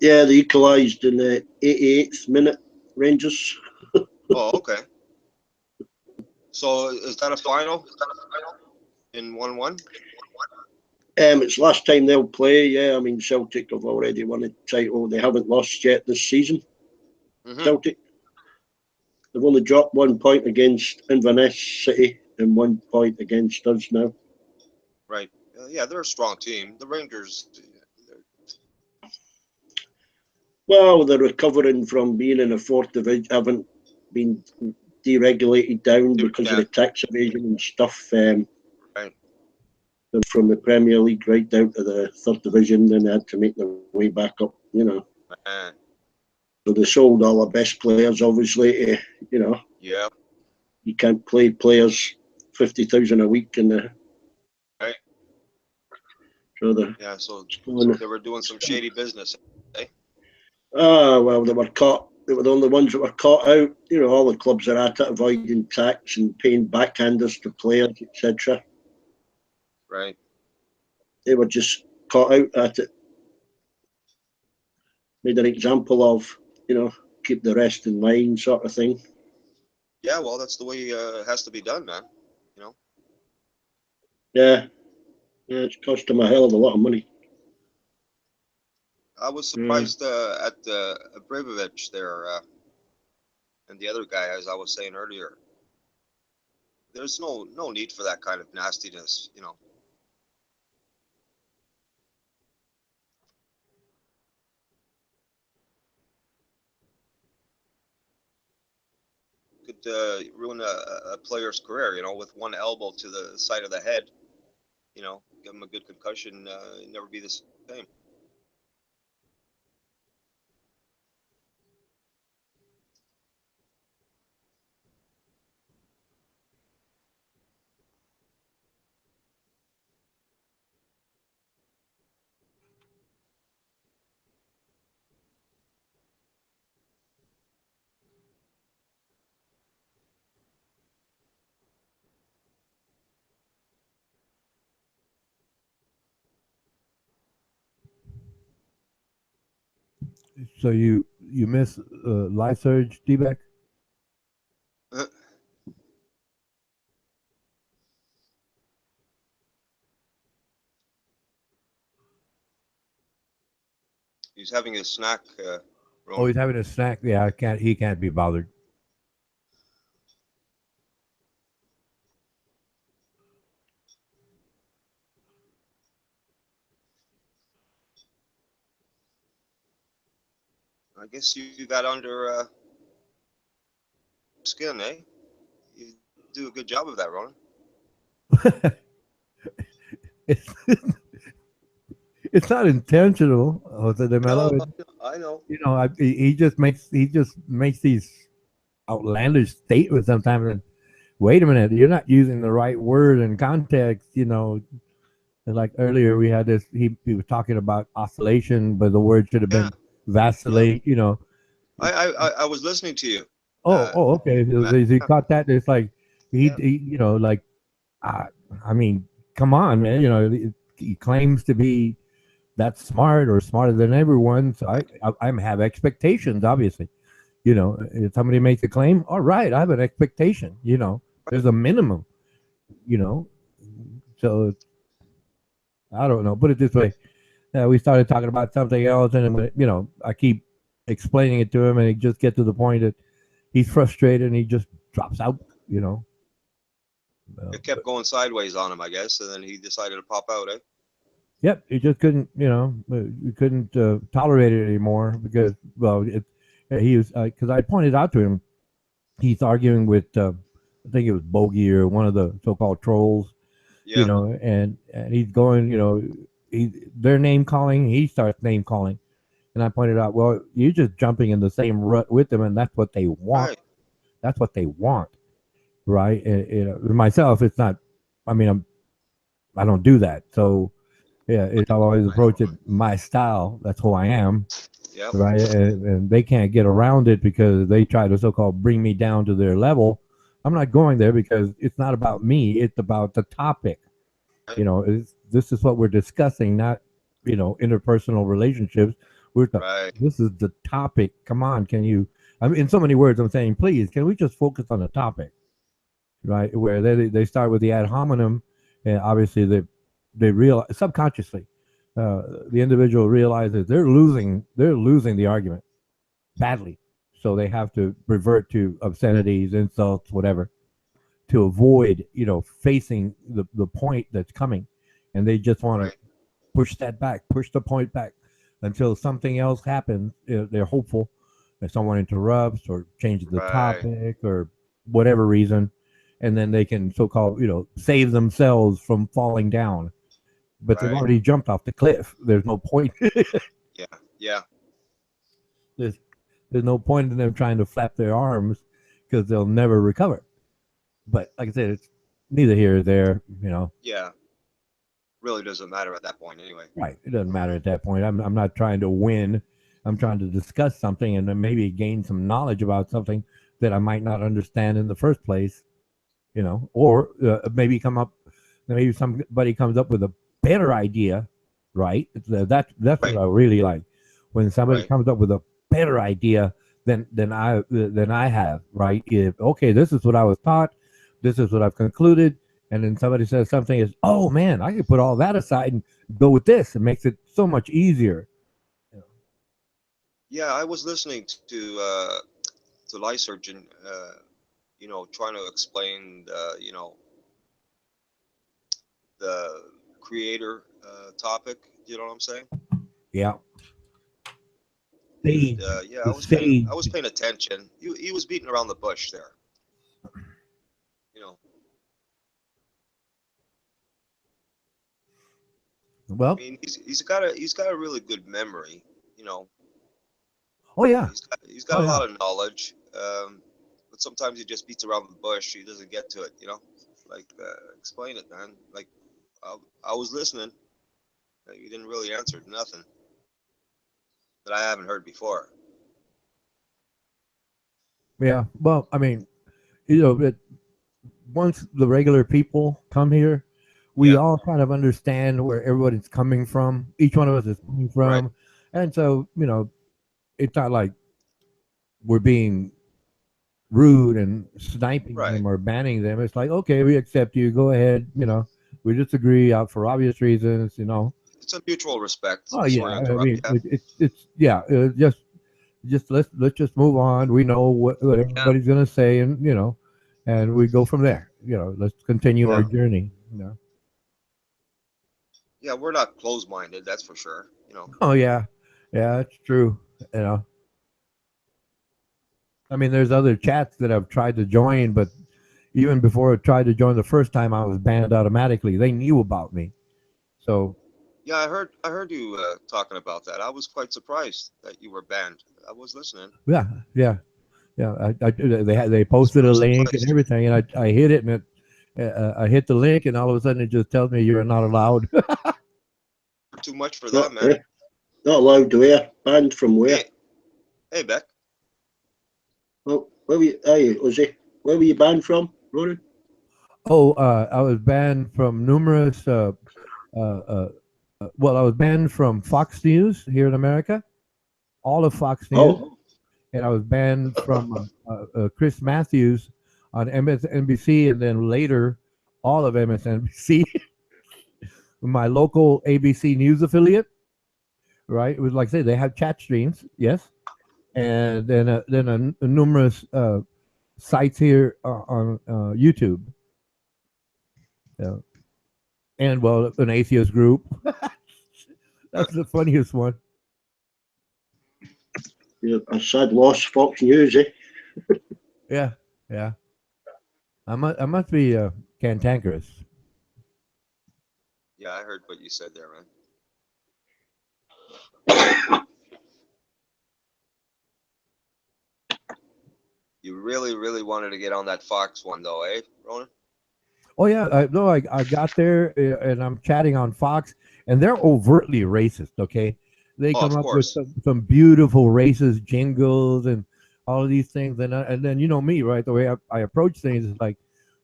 Yeah, they equalised in the 88th minute, Rangers. Oh, okay. So is that a final? In 1-1? It's last time they'll play. Yeah, I mean Celtic have already won the title. They haven't lost yet this season. Mm-hmm. Celtic. They've only dropped 1 point against Inverness City and 1 point against us now. Right. Yeah, they're a strong team. The Rangers. Well, they're recovering from being in the fourth division, haven't been deregulated down because of the tax evasion and stuff. Right. From the Premier League right down to the third division, then they had to make their way back up, So they sold all the best players, obviously. Yeah. You can't play players 50,000 a week in the. Right. So the. Yeah. So they were doing some shady business. Eh? Well, they were caught. They were the only ones that were caught out. All the clubs are at it, avoiding tax and paying backhanders to players, etc. Right. They were just caught out at it. Made an example of, keep the rest in line, sort of thing. Yeah, well, that's the way it has to be done, man. Yeah, it's cost them a hell of a lot of money. I was surprised at Abramovich there and the other guy, as I was saying earlier. There's no need for that kind of nastiness, Could ruin a player's career, with one elbow to the side of the head. Give him a good concussion, never be the same. So you miss Life Surge, D-Back? He's having a snack. Oh, he's having a snack. Yeah, he can't be bothered. I guess you got under skin, eh? You do a good job of that, Ronan. It's not intentional, Jose de Mello. No, I know. He just makes these outlandish statements sometimes. And wait a minute, you're not using the right word in context. And like earlier we had this. He was talking about oscillation, but the word should have been vacillate. I was listening to you. Okay. He caught that. It's like he I mean, come on, man. He claims to be that smart or smarter than everyone. So I have expectations, obviously. If somebody makes a claim, all right, I have an expectation. There's a minimum. So I don't know. Put it this way: we started talking about something else, and I keep explaining it to him, and he just gets to the point that he's frustrated, and he just drops out. It kept going sideways on him, I guess, and then he decided to pop out, eh? Yep, he just couldn't, you couldn't tolerate it anymore because, well, he was because I pointed out to him, he's arguing with, I think it was Bogey or one of the so-called trolls, and he's going, they're name calling, he starts name calling, and I pointed out, well, you're just jumping in the same rut with them, and that's what they want. Right. That's what they want, right? Myself, it's not. I mean, I don't do that, so. Yeah, I'll always approach it my style. That's who I am, right? And they can't get around it because they try to so-called bring me down to their level. I'm not going there because it's not about me. It's about the topic. This is what we're discussing, not interpersonal relationships. This is the topic. Come on, can you? I mean, in so many words, I'm saying, please, can we just focus on the topic, right? Where they start with the ad hominem, and obviously they realize subconsciously, the individual realizes they're losing the argument badly, so they have to revert to obscenities, insults, whatever, to avoid facing the point that's coming. and they just want Right. to push that back, push the point back until something else happens. They're hopeful that someone interrupts or changes the Right. topic or whatever reason, and then they can so-called, save themselves from falling down. But they've Right. already jumped off the cliff. There's no point. Yeah. Yeah. there's, there's no point in them trying to flap their arms because they'll never recover. But like I said, it's neither here or there. Yeah. Really doesn't matter at that point anyway. Right. It doesn't matter at that point. I'm not trying to win. I'm trying to discuss something and then maybe gain some knowledge about something that I might not understand in the first place, or maybe somebody comes up with a better idea, right? That's what Right. I really like when somebody Right. comes up with a better idea than I have, right? If okay, this is what I was taught, this is what I've concluded, and then somebody says something is, oh man, I could put all that aside and go with this. It makes it so much easier. Yeah, I was listening to Lysergen, trying to explain the creator topic. You know what I'm saying? Yeah, And sage, yeah, the I was sage. paying attention. He was beating around the bush there. You know, I Well, mean, he's got a really good memory. You know, oh yeah, he's got oh a yeah. lot of knowledge. But sometimes he just beats around the bush. He doesn't get to it. Like explain it, man. Like I, I was listening. You didn't really answer nothing that I haven't heard before. Yeah. Well, I mean, it, once the regular people come here, we Yeah. all kind of understand where everybody's coming from. Each one of us is coming Right. from, and so it's not like we're being rude and sniping Right. them or banning them. It's like, okay, we accept you. Go ahead. We disagree out for obvious reasons. It's a mutual respect. Oh yeah, Sorry to I interrupt. mean, Yeah. it's yeah, just let's just move on. We know what Yeah. everybody's gonna say, and we go from there. Let's continue our Yeah. journey. Yeah. We're not closed-minded. That's for sure. Oh yeah, yeah, that's true. You know, I mean, there's other chats that I've tried to join, but even before I tried to join the first time, I was banned automatically. They knew about me, so Yeah. I heard you talking about that. I was quite surprised that you were banned. I was listening. yeah, yeah, yeah. They I was posted a very link and surprised. everything, and I hit it, and I hit the link, and all of a sudden it just tells me you're not allowed. Too much for them, Not, man. not allowed to wear. Banned from where? Hey, hey, Beck. Well, where were you, hey, Ozzy, where were you banned from, Ronan? Oh, I was banned from numerous. Uh, uh, well, I was banned from Fox News here in America, all of Fox News, Oh, and I was banned from Chris Matthews on MSNBC, and then later all of MSNBC, my local ABC News affiliate. Right, it was like I say they have chat streams, yes, and then a numerous sites here on YouTube, uh, and well, an atheist group. That's the funniest one. yeah, a sad loss, Fox News, eh? Yeah, yeah. I must be cantankerous. Yeah, I heard what you said there, man. You really, really wanted to get on that Fox one, though, eh, Ronan? Oh yeah, no, I got there and I'm chatting on Fox, and they're overtly racist. Okay, they Oh, come of up with course. some beautiful racist jingles and all of these things, and then me, right? The way I approach things is like,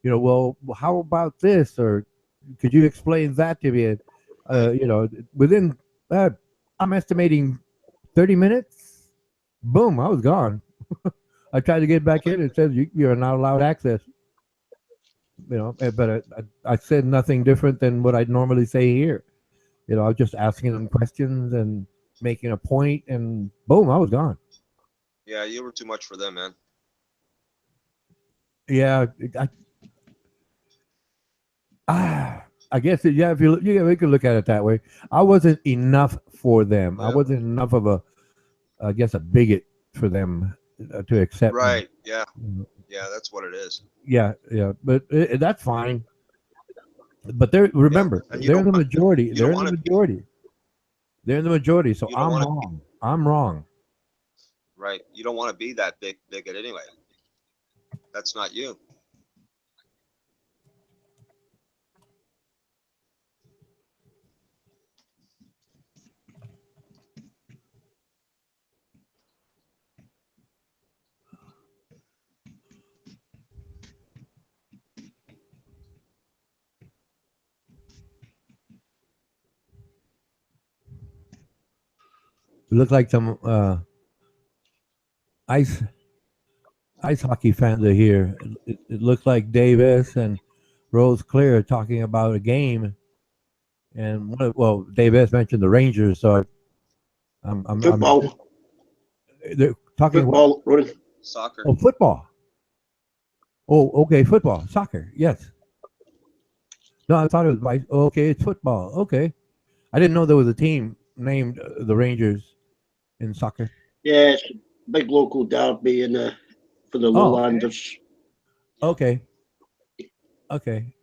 well, how about this, or could you explain that to me? And, Right. within uh, I'm estimating 30 minutes, boom, I was gone. I tried to get back in. It says you're not allowed access. But I said nothing different than what I'd normally say here. I was just asking them questions and making a point, and boom, I was gone. Yeah, you were too much for them, man. Yeah, I, I guess yeah. If you yeah, we could look at it that way. I wasn't enough for them. I Yeah. wasn't enough of a, I guess, a bigot for them to accept me. Right. Yeah. Yeah. That's what it is. Yeah, yeah, but that's fine. But they're Yeah. remember And they're the majority. you don't They're in the want to majority. They're in the majority. So you don't I'm want to wrong. I'm wrong. right. You don't want to be that bigot anyway. That's not you. It looked like some ice ice hockey fans are here. It looks like Davis and Rose Clear are talking about a game, and well, Davis mentioned the Rangers, so I'm Football. they're talking what? Football, Ron. Soccer. Oh, football. Oh, okay, football, soccer. Yes. No, I thought it was vice. Oh, okay, it's football. Okay, I didn't know there was a team named the Rangers in soccer. Yeah, it's a big local derby for the Oh, Lowlanders. okay, okay.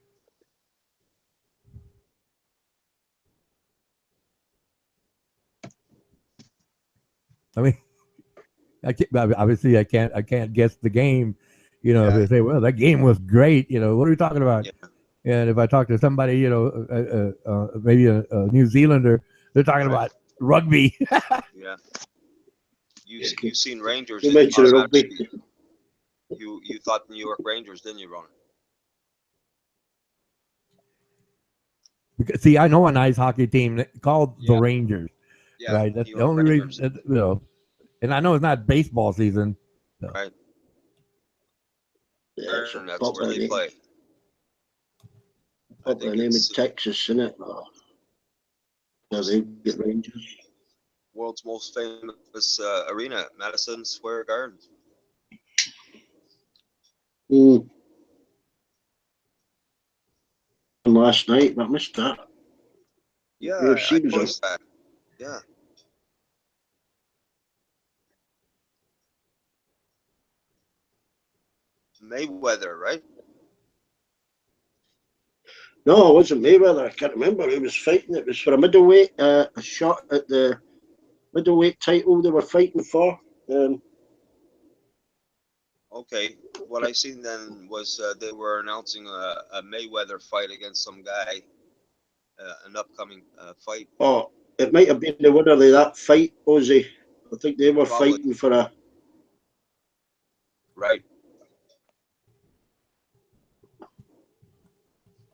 I mean, obviously I can't guess the game. You know, if Yeah. they say, "Well, that game was great," you know, what are we talking about? Yeah. And if I talk to somebody, you know, maybe a New Zealander, they're talking Right. about rugby. Yeah. You seen Rangers, You didn't mentioned you? rugby. You thought New York Rangers, didn't you, Ron? Because, see, I know an ice hockey team called the Yeah. Rangers, Yeah. right? That's New the York only reason, Rangers. you know. And I know it's not baseball season. So. Right. Yeah, it's a And that's where popular they name. play. I Popular think name in it's Texas, isn't it? Oh, they get Rangers. world's most famous arena, Madison Square Garden. Mm. Last night, but I missed that. Yeah, I UFC was on. noticed that. Yeah. Mayweather, right? No, it wasn't Mayweather. I can't remember who was fighting. It was for a middleweight, a shot at the middleweight title they were fighting for. Okay. What I seen then was they were announcing a Mayweather fight against some guy, an upcoming fight. Oh, it might have been the winner of that fight, Ozzy. I think they were Probably. fighting for a. Right.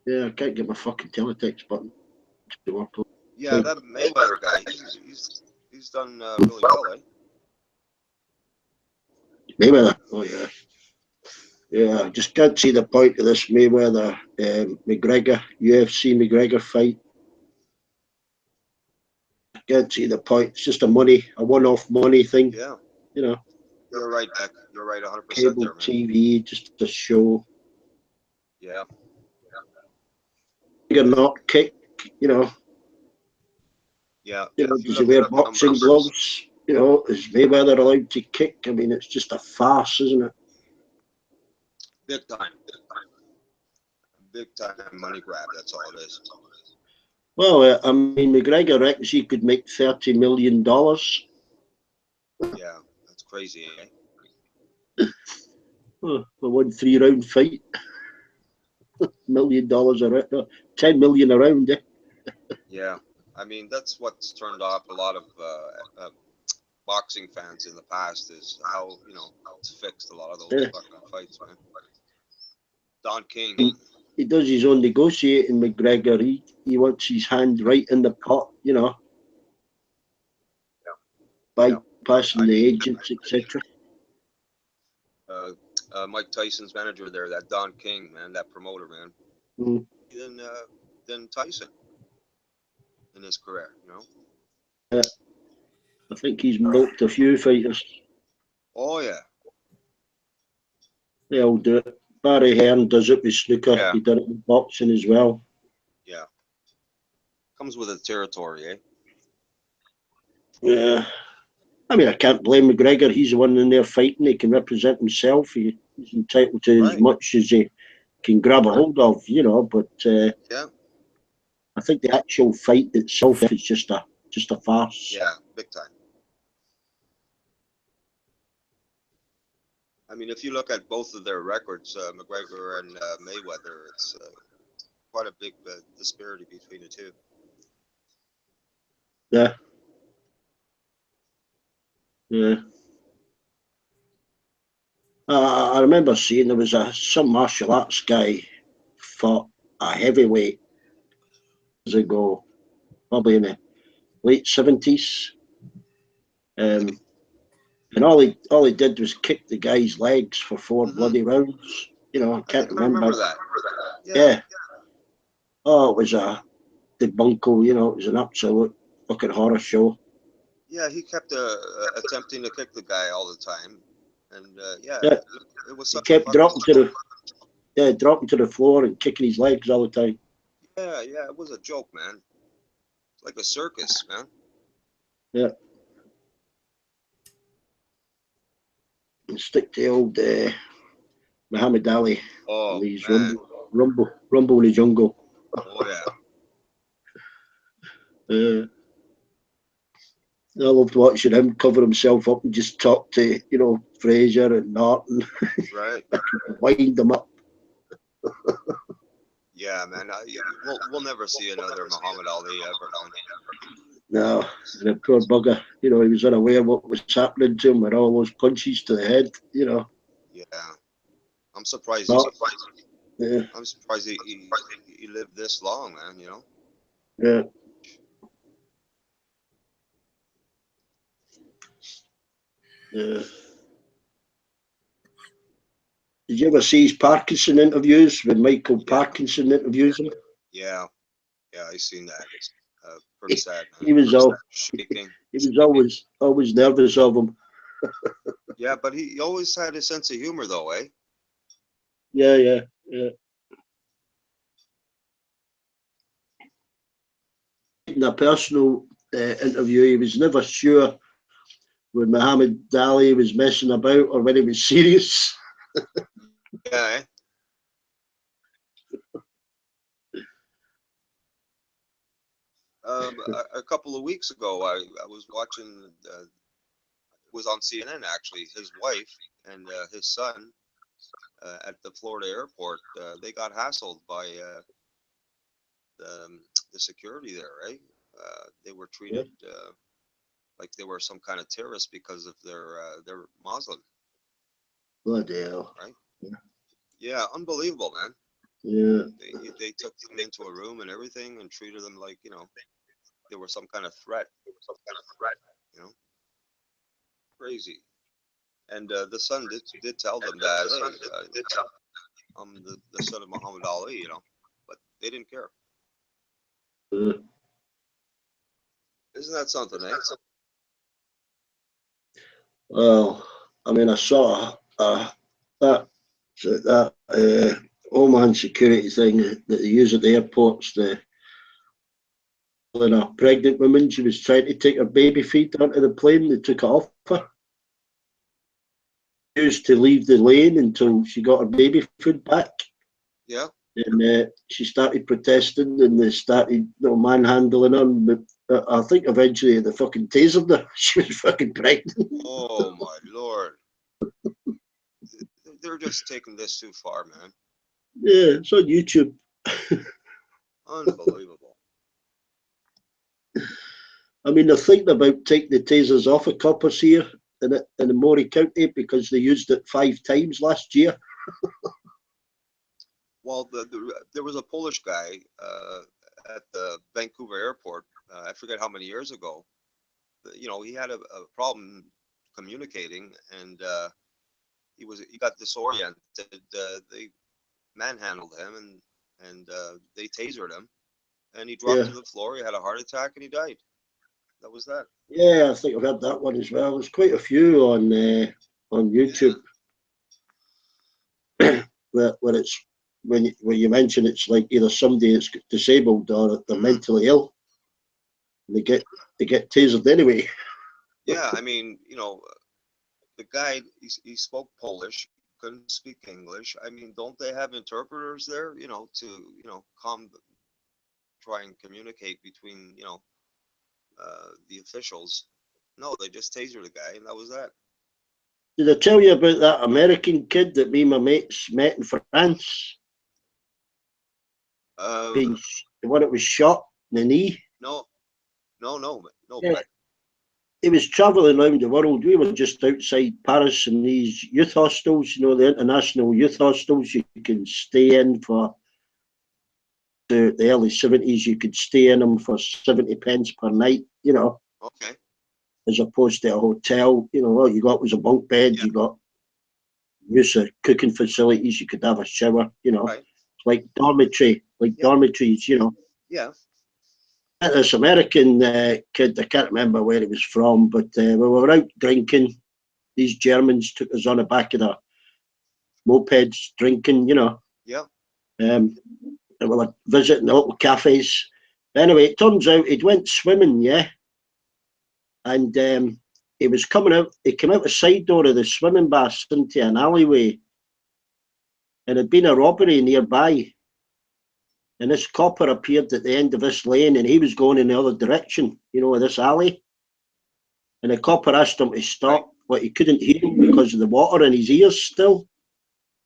Yeah, I can't get my fucking teletext button to work. Yeah, that Mayweather guy, he's done really well, eh? Mayweather. Oh yeah. Yeah, I just can't see the point of this Mayweather McGregor UFC McGregor fight. I can't see the point. It's just a one-off money thing. Yeah. You know, You're right, Beck. You're right 100% cable there, man. TV, just a show. Yeah. You're not kick. You know, Yeah. does If you he look wear at the boxing numbers, gloves? You know, is Mayweather allowed to kick? I mean, it's just a farce, isn't it? big time. Big time money grab. That's all it is. Well, I mean, McGregor reckons he could make $30 million. Yeah. That's crazy, eh? For one 3-round fight. $1 million a round, 10 million a round. Eh? Yeah. I mean, that's what's turned off a lot of boxing fans in the past is how, it's fixed a lot of those Yeah. fucking fights, man. Don King. He does his own negotiating, McGregor. He wants his hand right in the pot, you know, bypassing the agents, etc. Mike Tyson's manager there, that Don King, man, that promoter, man. Mm. Than Tyson in his career, I think he's milked a few fighters. Oh yeah. They all do it. Barry Hearn does it with snooker. Yeah. He did it with boxing as well. Yeah. Comes with the territory, eh? Yeah. I mean, I can't blame McGregor. He's the one in there fighting. He can represent himself. He's entitled to as much as he can grab a hold of, you know. But Yeah. I think the actual fight itself is just a farce. Yeah, big time. I mean, if you look at both of their records, McGregor and Mayweather, it's quite a big disparity between the two. Yeah. Yeah. I remember seeing there was some martial arts guy fought a heavyweight years ago, probably in the late 70s. And all he did was kick the guy's legs for 4 bloody rounds. You know, I can't I remember that. Yeah. Oh, it was a debuncle, you know, it was an absolute fucking horror show. Yeah, he kept attempting to kick the guy all the time. And yeah, it was He such kept a dropping to the floor and kicking his legs all the time. Yeah, it was a joke, man. It's like a circus, man. Yeah. And stick to old Muhammad Ali. Oh, These man. rumble in the jungle. Oh, yeah. I loved watching him cover himself up and just talk to, you know, Fraser and Norton. Right. Wind them up. Yeah, man. We'll never see another Muhammad Ali ever, man. No, and the poor bugger, you know, he was unaware of what was happening to him with all those punches to the head, you know. Yeah. I'm surprised. Yeah. I'm surprised he lived this long, man, you know? Yeah. Yeah. Did you ever see his Parkinson interviews when Michael Parkinson interviews him? Yeah. Yeah, I seen that. Pretty sad, man. He was shaking. He was always nervous of him. Yeah, but he always had a sense of humor, though, eh? Yeah. In a personal interview, he was never sure when Muhammad Ali was messing about or when he was serious. Yeah, eh? A couple of weeks ago, I was watching, it was on CNN actually, his wife and his son at the Florida airport, they got hassled by the security there, right? They were treated like they were some kind of terrorist because of their Muslim. Bloody hell. Right? Yeah, unbelievable, man. Yeah. They took them into a room and everything and treated them like, you know, they were some kind of threat. You know, crazy. And the son did tell them that, hey, I'm the son of Muhammad Ali, you know, but they didn't care. Isn't that something, eh? Well, I mean, I saw that Homeland Security thing that they use at the airports. When a pregnant woman, she was trying to take her baby feet onto the plane. They took it off her. Used to leave the lane until she got her baby food back. Yeah. And she started protesting, and they started, you know, manhandling her. But I think eventually they fucking tasered her. She was fucking pregnant. Oh my lord. They're just taking this too far, man. Yeah, it's on YouTube. Unbelievable. I mean, they're thinking about taking the tasers off of coppers here in Maury County because they used it 5 times last year. Well, there was a Polish guy at the Vancouver airport. I forget how many years ago. You know, he had a problem communicating, and he got disoriented. They manhandled him, and they tasered him, and he dropped to the floor. He had a heart attack, and he died. That was that. Yeah, I think I've heard that one as well. There's quite a few on YouTube. Yeah. where it's when you mention it's like either somebody that's disabled or they're mentally ill. They get tasered anyway. Yeah, I mean, the guy, he spoke Polish, couldn't speak English. I mean, don't they have interpreters there, to, try and communicate between, the officials? No, they just tasered the guy, and that was that. Did I tell you about that American kid that me and my mates met in France? Uh, The one that was shot in the knee? no, no. Yeah. He was travelling around the world. We were just outside Paris in these youth hostels, the international youth hostels you can stay in for the early 70s. You could stay in them for 70 pence per night, Okay. as opposed to a hotel. All you got was a bunk bed. Yeah. You got use of cooking facilities. You could have a shower, Right. like dormitories, Yeah. This American kid, I can't remember where he was from, but we were out drinking. These Germans took us on the back of their mopeds, drinking, Yeah. and we were visiting the little cafes. Anyway, it turns out he'd went swimming, yeah, and he was coming out. He came out the side door of the swimming bath into an alleyway, and there'd been a robbery nearby. And this copper appeared at the end of this lane, and he was going in the other direction, this alley. And the copper asked him to stop, but he couldn't hear him because of the water in his ears still.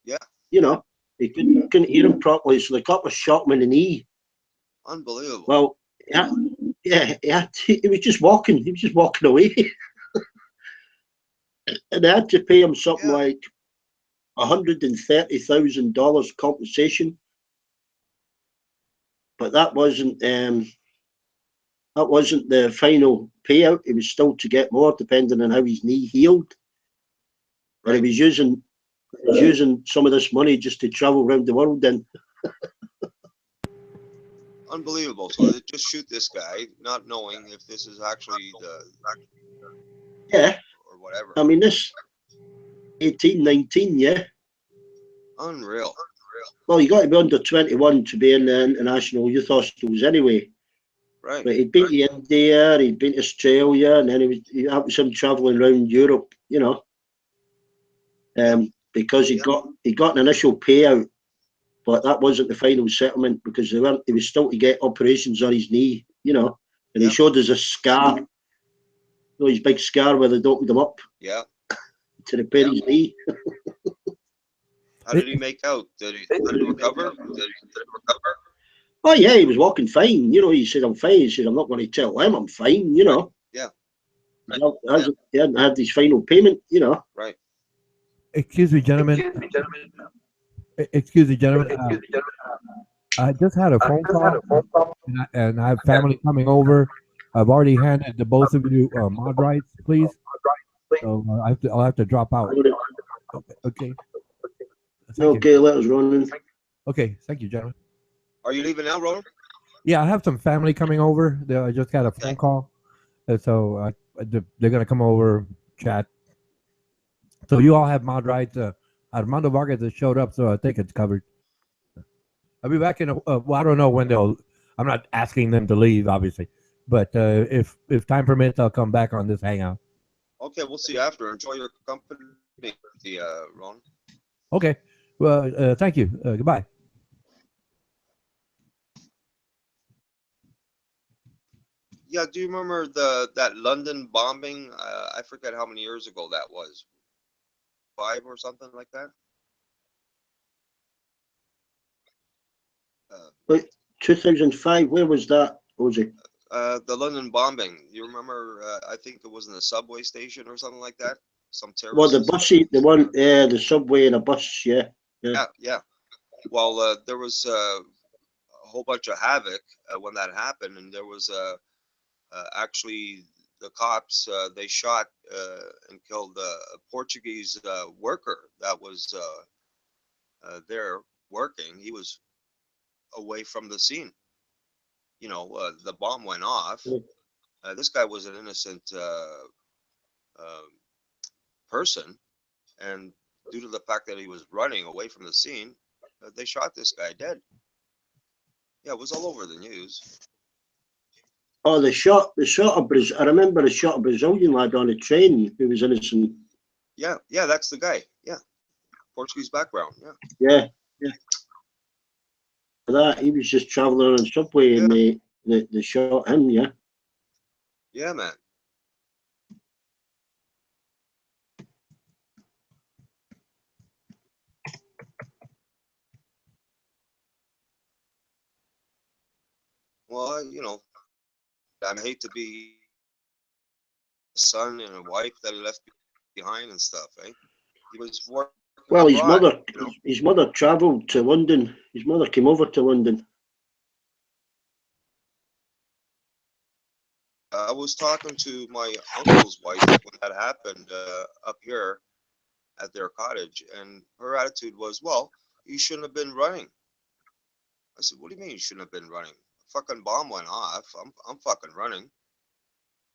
Yeah. He couldn't hear him properly, so the copper shot him in the knee. Unbelievable. Well, he was just walking. He was just walking away. And they had to pay him something like $130,000 compensation. But that wasn't the final payout. It was still to get more, depending on how his knee healed. Right. And he was using some of this money just to travel around the world. Then Unbelievable. So they just shoot this guy, not knowing if this is actually yeah, or whatever. I mean this 18, 19, yeah. Unreal. Well, you got to be under 21 to be in the international youth hostels anyway. Right. But he'd been to India, he'd been to Australia, and then that was him travelling around Europe, because he got an initial payout, but that wasn't the final settlement because he was still to get operations on his knee, and he showed us a scar, his big scar where they'd opened him up to repair his knee. How did he make out? Did he recover? Oh yeah, he was walking fine. He said, "I'm fine." He said, "I'm not going to tell him I'm fine." Yeah. He hadn't had his final payment. Right. Excuse me, gentlemen. Excuse me, gentlemen. I just had a phone call, and I have family coming over. I've already handed the both of you mod rights, please. So I'll have to drop out. Okay. Okay, let us run in. Okay, thank you, gentlemen. Are you leaving now, Roland? Yeah, I have some family coming over. I just got a phone call, and so they're gonna come over, chat. So you all have mod rights. Armando Vargas has showed up, so I think it's covered. I'll be back in. Well, I don't know when they'll. I'm not asking them to leave, obviously, but if time permits, I'll come back on this hangout. Okay, we'll see you after. Enjoy your company, Ron. Okay. Well, thank you. Goodbye. Yeah, do you remember that London bombing? I forget how many years ago that was. 5 or something like that. 2005. Where was that? Was it? The London bombing. You remember? I think it was in a subway station or something like that. Some Well, terrorists. the one, the subway and a bus, yeah. Yeah. Well, there was a whole bunch of havoc when that happened, and there was actually the cops. They shot and killed a Portuguese worker that was there working. He was away from the scene. The bomb went off. This guy was an innocent person, and due to the fact that he was running away from the scene, they shot this guy dead. Yeah, it was all over the news. Oh, the shot of Brazil. I remember the shot of Brazilian lad on a train who was innocent. Yeah, that's the guy. Yeah, Portuguese background. Yeah. Yeah, yeah. That he was just travelling on a subway and they shot him. Yeah. Yeah, man. Well, I hate to be a son and a wife that he left behind and stuff, eh? He was working Well, abroad, his mother travelled to London. His mother came over to London. I was talking to my uncle's wife when that happened up here at their cottage, and her attitude was, "Well, you shouldn't have been running." I said, "What do you mean you shouldn't have been running? A fucking bomb went off. I'm fucking running."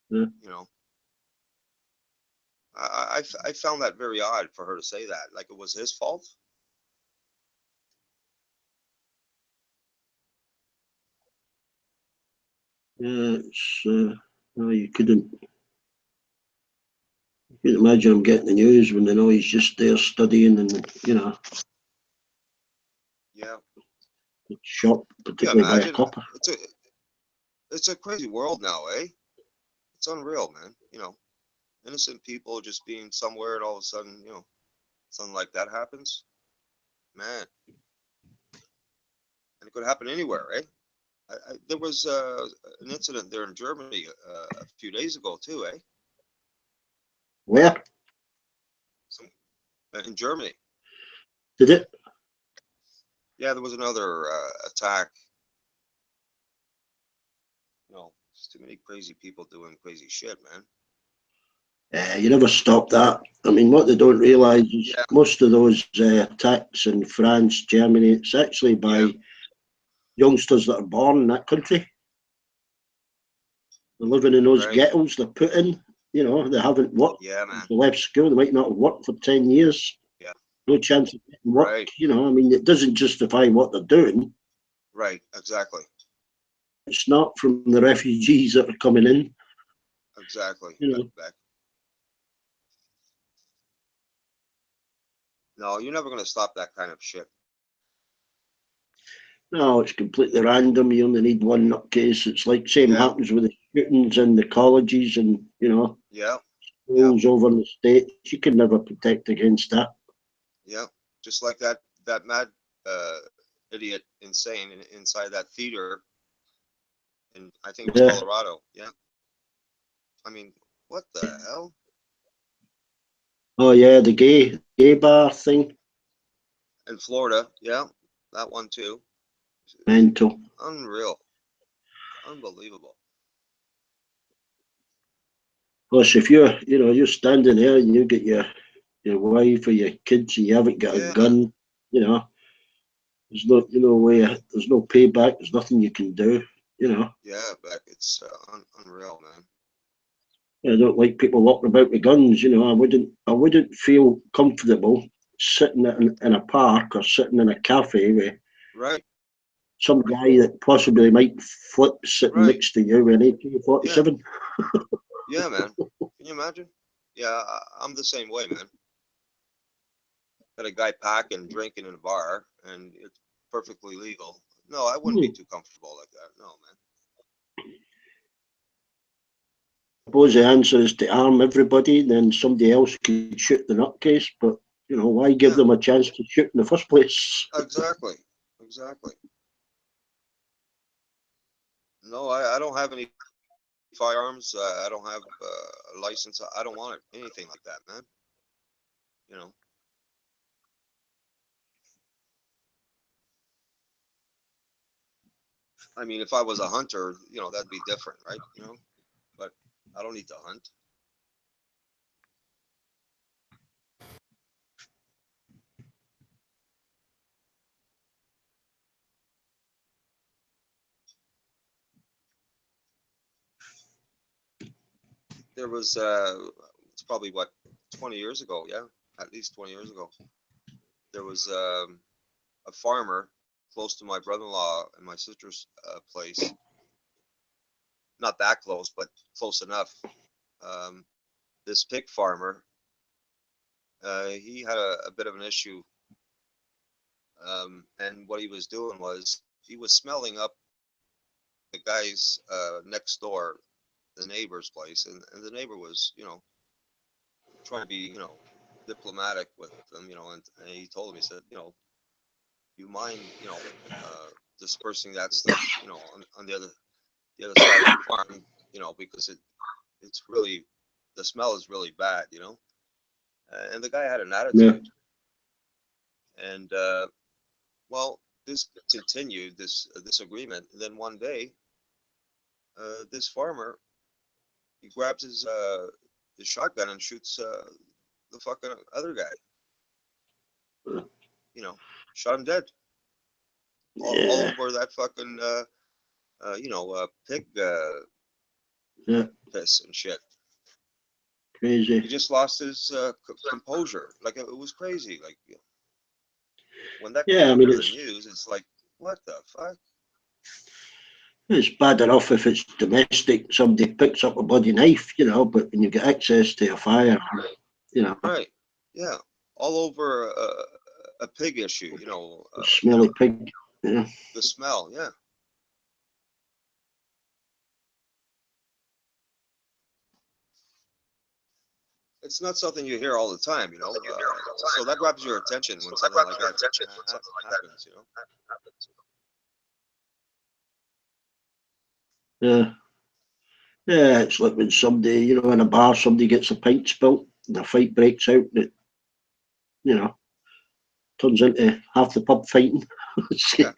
Yeah. You know, I found that very odd for her to say that, like it was his fault. Yeah, it's no, you couldn't imagine him getting the news when they know he's just there studying and Yeah, shot, yeah. particularly by a Imagine copper. it's a crazy world now, eh? It's unreal, man. Innocent people just being somewhere, and all of a sudden, something like that happens. Man, and it could happen anywhere, eh? There was an incident there in Germany a few days ago too, eh? Where Some, in Germany. did it? Yeah, there was another attack. There's too many crazy people doing crazy shit, man. You never stop that. I mean, what they don't realise is Yeah, most of those attacks in France, Germany, it's actually yeah, by youngsters that are born in that country. They're living in those right. ghettos they're put in. They haven't worked. Yeah, If man. they left school, they might not have worked for 10 years. Yeah, No chance of getting work. right, I mean, it doesn't justify what they're doing. right. Exactly, It's not from the refugees that are coming in. exactly. You know, Back. No, you're never gonna stop that kind of shit. no, it's completely random. You only need one nutcase. It's like same Yeah, happens with the shootings in the colleges and yeah, yeah, schools over in the states. You can never protect against that. yeah. Just like that mad uh, idiot insane inside that theater in, I think it was Yeah. Colorado. Yeah. I mean, what the hell? Oh yeah, the gay bar thing. In Florida, yeah, that one too. Mental. Unreal, unbelievable. Plus, if you're standing there and you get your wife or your kids and you haven't got a Yeah, gun, you know, there's no way. There's no payback. There's nothing you can do. You know. yeah, but it's unreal, man. I don't like people walking about with guns. I wouldn't feel comfortable sitting in a park or sitting in a cafe with Right, some guy that possibly might flip sitting right. next to you with an Yeah, AK-47. yeah, man. Can you imagine? Yeah, I'm the same way, man. Got a guy packing, drinking in a bar, and it's perfectly legal. No, I wouldn't be Hmm. too comfortable like that. No, man. Suppose the answer is to arm everybody, then somebody else could shoot the nutcase. But why give Yeah, them a chance to shoot in the first place? exactly, exactly. No, I don't have any firearms. I don't have a license. I don't want it, anything like that, man. You know. I mean, if I was a hunter, that'd be different, right? But I don't need to hunt. There was it's probably what, 20 years ago, yeah, at least 20 years ago. There was a farmer close to my brother-in-law and my sister's place. not that close, but close enough. This pig farmer, he had a bit of an issue, and what he was doing was he was smelling up the guy's next door, the neighbor's place, and the neighbor was, trying to be, diplomatic with them, and he told him, he said, you mind, dispersing that stuff, on the other side of the farm, because it's really, the smell is really bad, and the guy had an attitude, and well, this continued, this agreement, and then one day, this farmer, he grabs his shotgun and shoots the fucking other guy, shot him dead, all over that fucking pig piss and shit. Crazy. He just lost his composure. Like, it was crazy. Like, when that comes over the news, it's like, what the fuck? It's bad enough if it's domestic, somebody picks up a bloody knife, but when you get access to a fire, Right. Yeah. All over a pig issue, a smelly pig. Yeah. The smell, yeah. It's not something you hear all the time, so that grabs your attention when something like that happens, Yeah. Yeah, it's like when somebody, in a bar, somebody gets a pint spilt and a fight breaks out and it, turns into half the pub fighting. Yeah.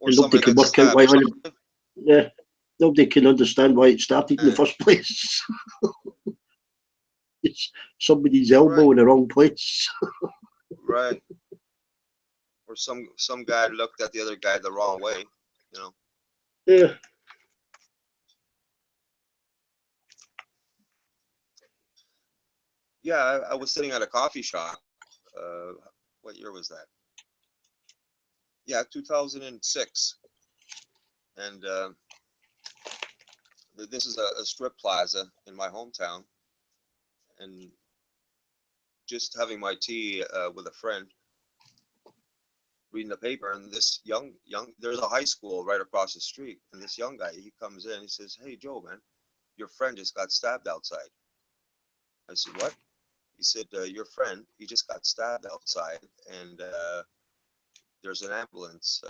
Or and nobody can work out why. Yeah, nobody can understand why it started in the first place. It's somebody's elbow in the wrong place. Right. Or some guy looked at the other guy the wrong way, Yeah. Yeah, I was sitting at a coffee shop. What year was that? Yeah, 2006. And this is a strip plaza in my hometown. And just having my tea with a friend, reading the paper, and this young, there's a high school right across the street. And this young guy, he comes in, he says, "Hey, Joe, man, your friend just got stabbed outside." I said, "What?" He said, "Your friend, he just got stabbed outside, and there's an ambulance,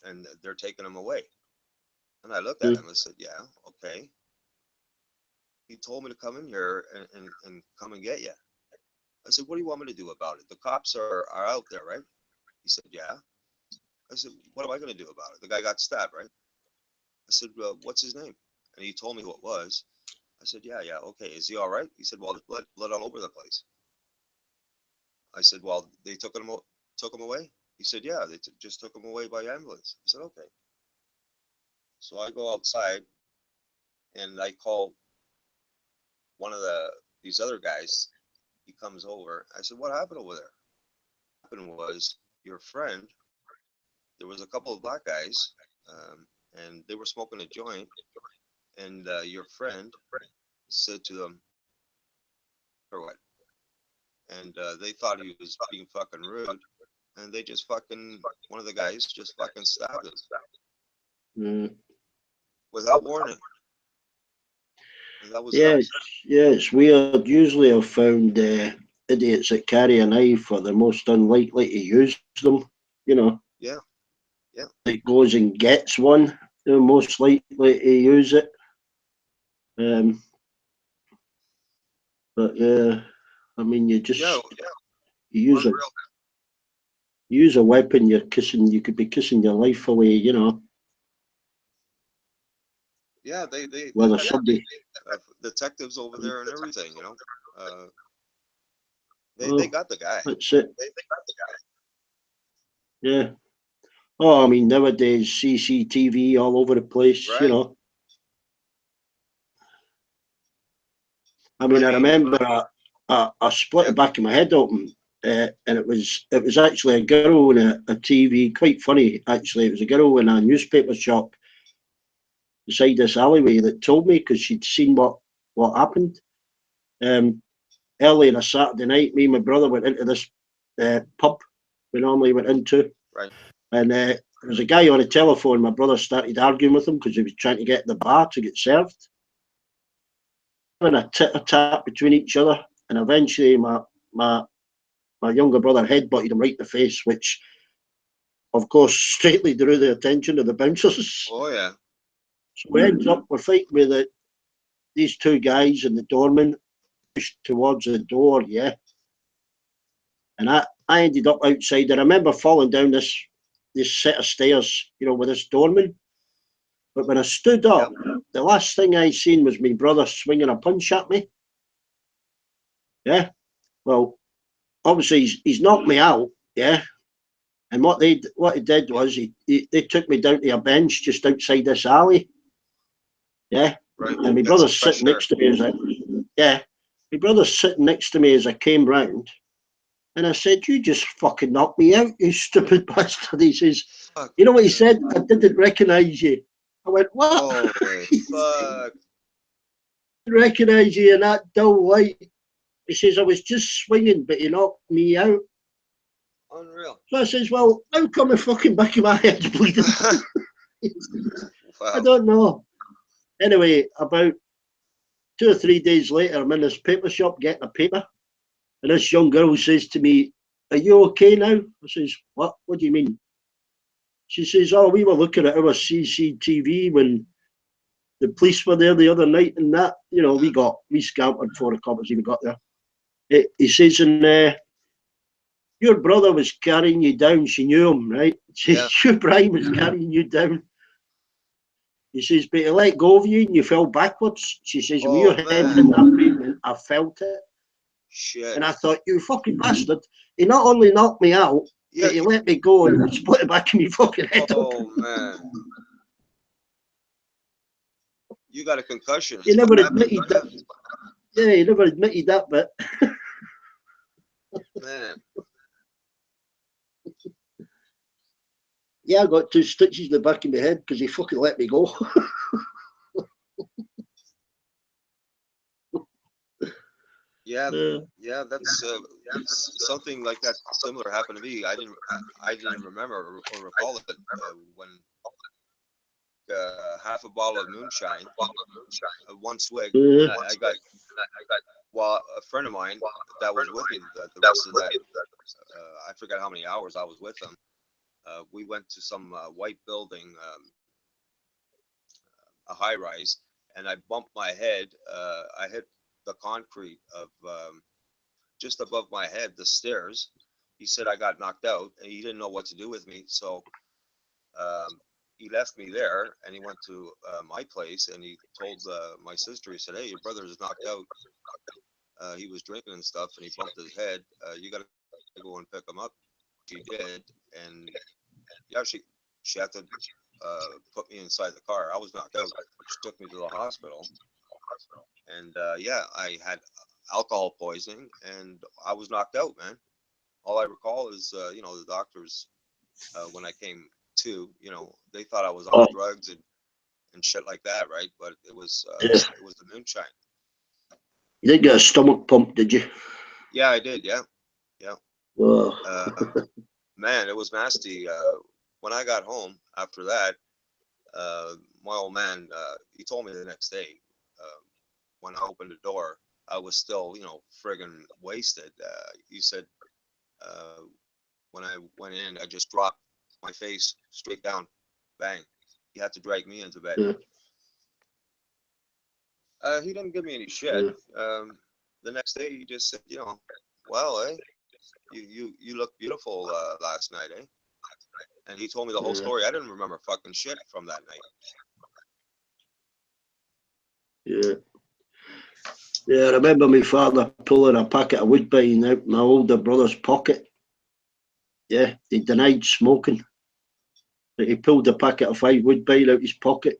and they're taking him away." And I looked at him and said, "Yeah, okay." He told me to come in here and come and get you. I said, "What do you want me to do about it? The cops are out there, right?" He said, "Yeah." I said, "What am I going to do about it? The guy got stabbed, right?" I said, "What's his name?" And he told me who it was. I said, yeah, okay. Is he all right?" He said, "Well, there's blood all over the place." I said, "Well, they took him away?" He said, "Yeah, they just took him away by ambulance." I said, "Okay." So I go outside and I call one of these other guys. He comes over. I said, "What happened over there?" What happened was, your friend, there was a couple of black guys, and they were smoking a joint, and your friend said to them, or what? And they thought he was being fucking rude, and they just fucking, one of the guys just fucking stabbed him without warning. And that was Yeah, it's weird. Usually I've found idiots that carry a knife are the most unlikely to use them, Yeah. That goes and gets one, they're most likely to use it. But yeah, I mean, you use a weapon, you could be kissing your life away, Yeah, they Whether had somebody, detectives over there and everything, they got the guy. that's it. Yeah. Oh, I mean, nowadays CCTV all over the place, Right. I mean, I remember I split the back of my head open, and it was actually a girl in a TV. Quite funny, actually. It was a girl in a newspaper shop, beside this alleyway that told me, because she'd seen what happened. Early on a Saturday night, me and my brother went into this pub we normally went into. Right. And there was a guy on the telephone. My brother started arguing with him because he was trying to get the bar to get served. Having a tit-a-tat between each other. And eventually my younger brother headbutted him right in the face, which, of course, straightly drew the attention of the bouncers. Oh, yeah. So we ended up, we're fighting with these two guys and the doorman pushed towards the door, yeah. And I ended up outside. I remember falling down this set of stairs, with this doorman. But when I stood up, the last thing I seen was my brother swinging a punch at me. Yeah. Well, obviously he's knocked me out. Yeah. And what he did was they took me down to a bench just outside this alley. Yeah. Right. And my brother's sitting next to me my brother's sitting next to me as I came round. And I said, "You just fucking knocked me out, you stupid bastard." He says, Fuck, "You know what he said? I didn't recognise you." I went, "What?" Holy fuck. I didn't recognise you in that dull light. He says, "I was just swinging, but he knocked me out." Unreal. So I says, "Well, how come the fucking back of my head's bleeding?" Wow. I don't know. Anyway, about 2 or 3 days later, I'm in this paper shop getting a paper. And this young girl says to me, "Are you okay now?" I says, "What? What do you mean?" She says, "Oh, we were looking at our CCTV when the police were there the other night and that, we scampered before the cops even got there." He says, "And your brother was carrying you down." She knew him, right? She says, "Your Brian was carrying you down." He says, "But he let go of you and you fell backwards." She says, "When your head hit that pavement, I felt it." Shit. And I thought, "You fucking bastard. He not only knocked me out, but he let me go and split the back of me fucking head up." Oh, man. You got a concussion. He never admitted that. Yeah, he never admitted that bit. Man. Yeah, I got 2 stitches in the back of my head because he fucking let me go. Yeah, that's something like that similar happened to me. I didn't remember or recall it when half a bottle of moonshine, one swig. I got well, a friend of mine that was with me the rest of that. I forgot how many hours I was with him. We went to some white building, a high rise, and I bumped my head. I hit the concrete of just above my head, the stairs. He said I got knocked out and he didn't know what to do with me. So he left me there and he went to my place and he told my sister, he said, "Hey, your brother is knocked out. He was drinking and stuff and he bumped his head. You got to go and pick him up." She did. And yeah, she had to put me inside the car. I was knocked out. She took me to the hospital. And yeah, I had alcohol poisoning and I was knocked out, man. All I recall is, the doctors, when I came to, they thought I was on drugs and shit like that, right? But it was the moonshine. You didn't get a stomach pump, did you? Yeah, I did. Yeah. Whoa. Man, it was nasty. When I got home after that, my old man, he told me the next day, when I opened the door, I was still, friggin' wasted. He said, when I went in, I just dropped my face straight down, bang. He had to drag me into bed. He didn't give me any shit. The next day, he just said, "Well, you look beautiful last night, eh?" And he told me the whole story. I didn't remember fucking shit from that night. Yeah, I remember my father pulling a packet of Woodbine out my older brother's pocket. Yeah, he denied smoking. But he pulled a packet of 5 Woodbine out his pocket.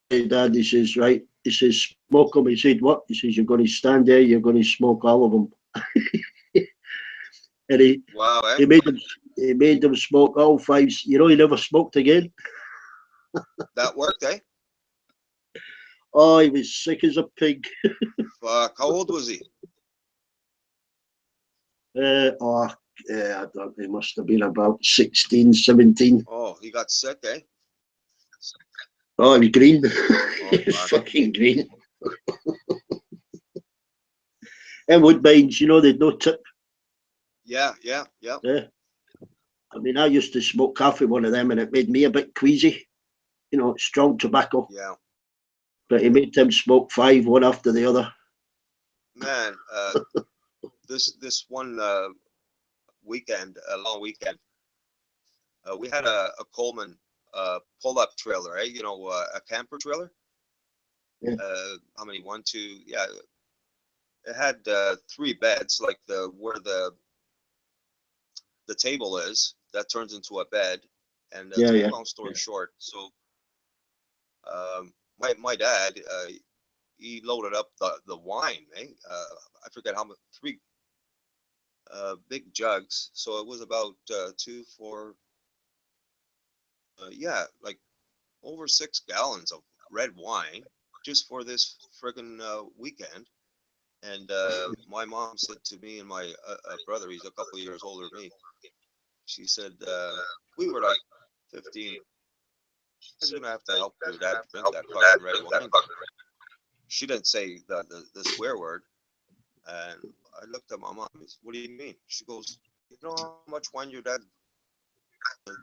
Hey, Dad, he says, right. He says, "Smoke them." He said, "What?" He says, "You're going to stand there, you're going to smoke all of them." And he made them smoke all 5. He never smoked again. That worked, eh? Oh, he was sick as a pig. Fuck. How old was he? I don't, he must have been about 16, 17. Oh, he got sick, eh? Oh, he was green. Oh, He was fuck. fucking green. And Woodbines, they'd no tip. Yeah, yeah, yeah. Yeah. I mean, I used to smoke coffee one of them, and it made me a bit queasy. Strong tobacco. Yeah. But he made them smoke 5, one after the other. Man, this one weekend, a long weekend, we had a Coleman pull-up trailer, eh? A camper trailer. Yeah. How many? One, two, yeah. It had 3 beds, like where the table is, that turns into a bed. And Yeah, to make yeah. a long story short, so my dad, he loaded up the wine, eh? I forget how much, 3 big jugs. So it was about 2, 4, yeah, like over 6 gallons of red wine just for this friggin' weekend. And my mom said to me and my brother, he's a couple of years older than me. She said, we were like 15. You're gonna have to help your dad drink that fucking red wine. She didn't say the swear word. And I looked at my mom. What do you mean? She goes, you know how much wine your dad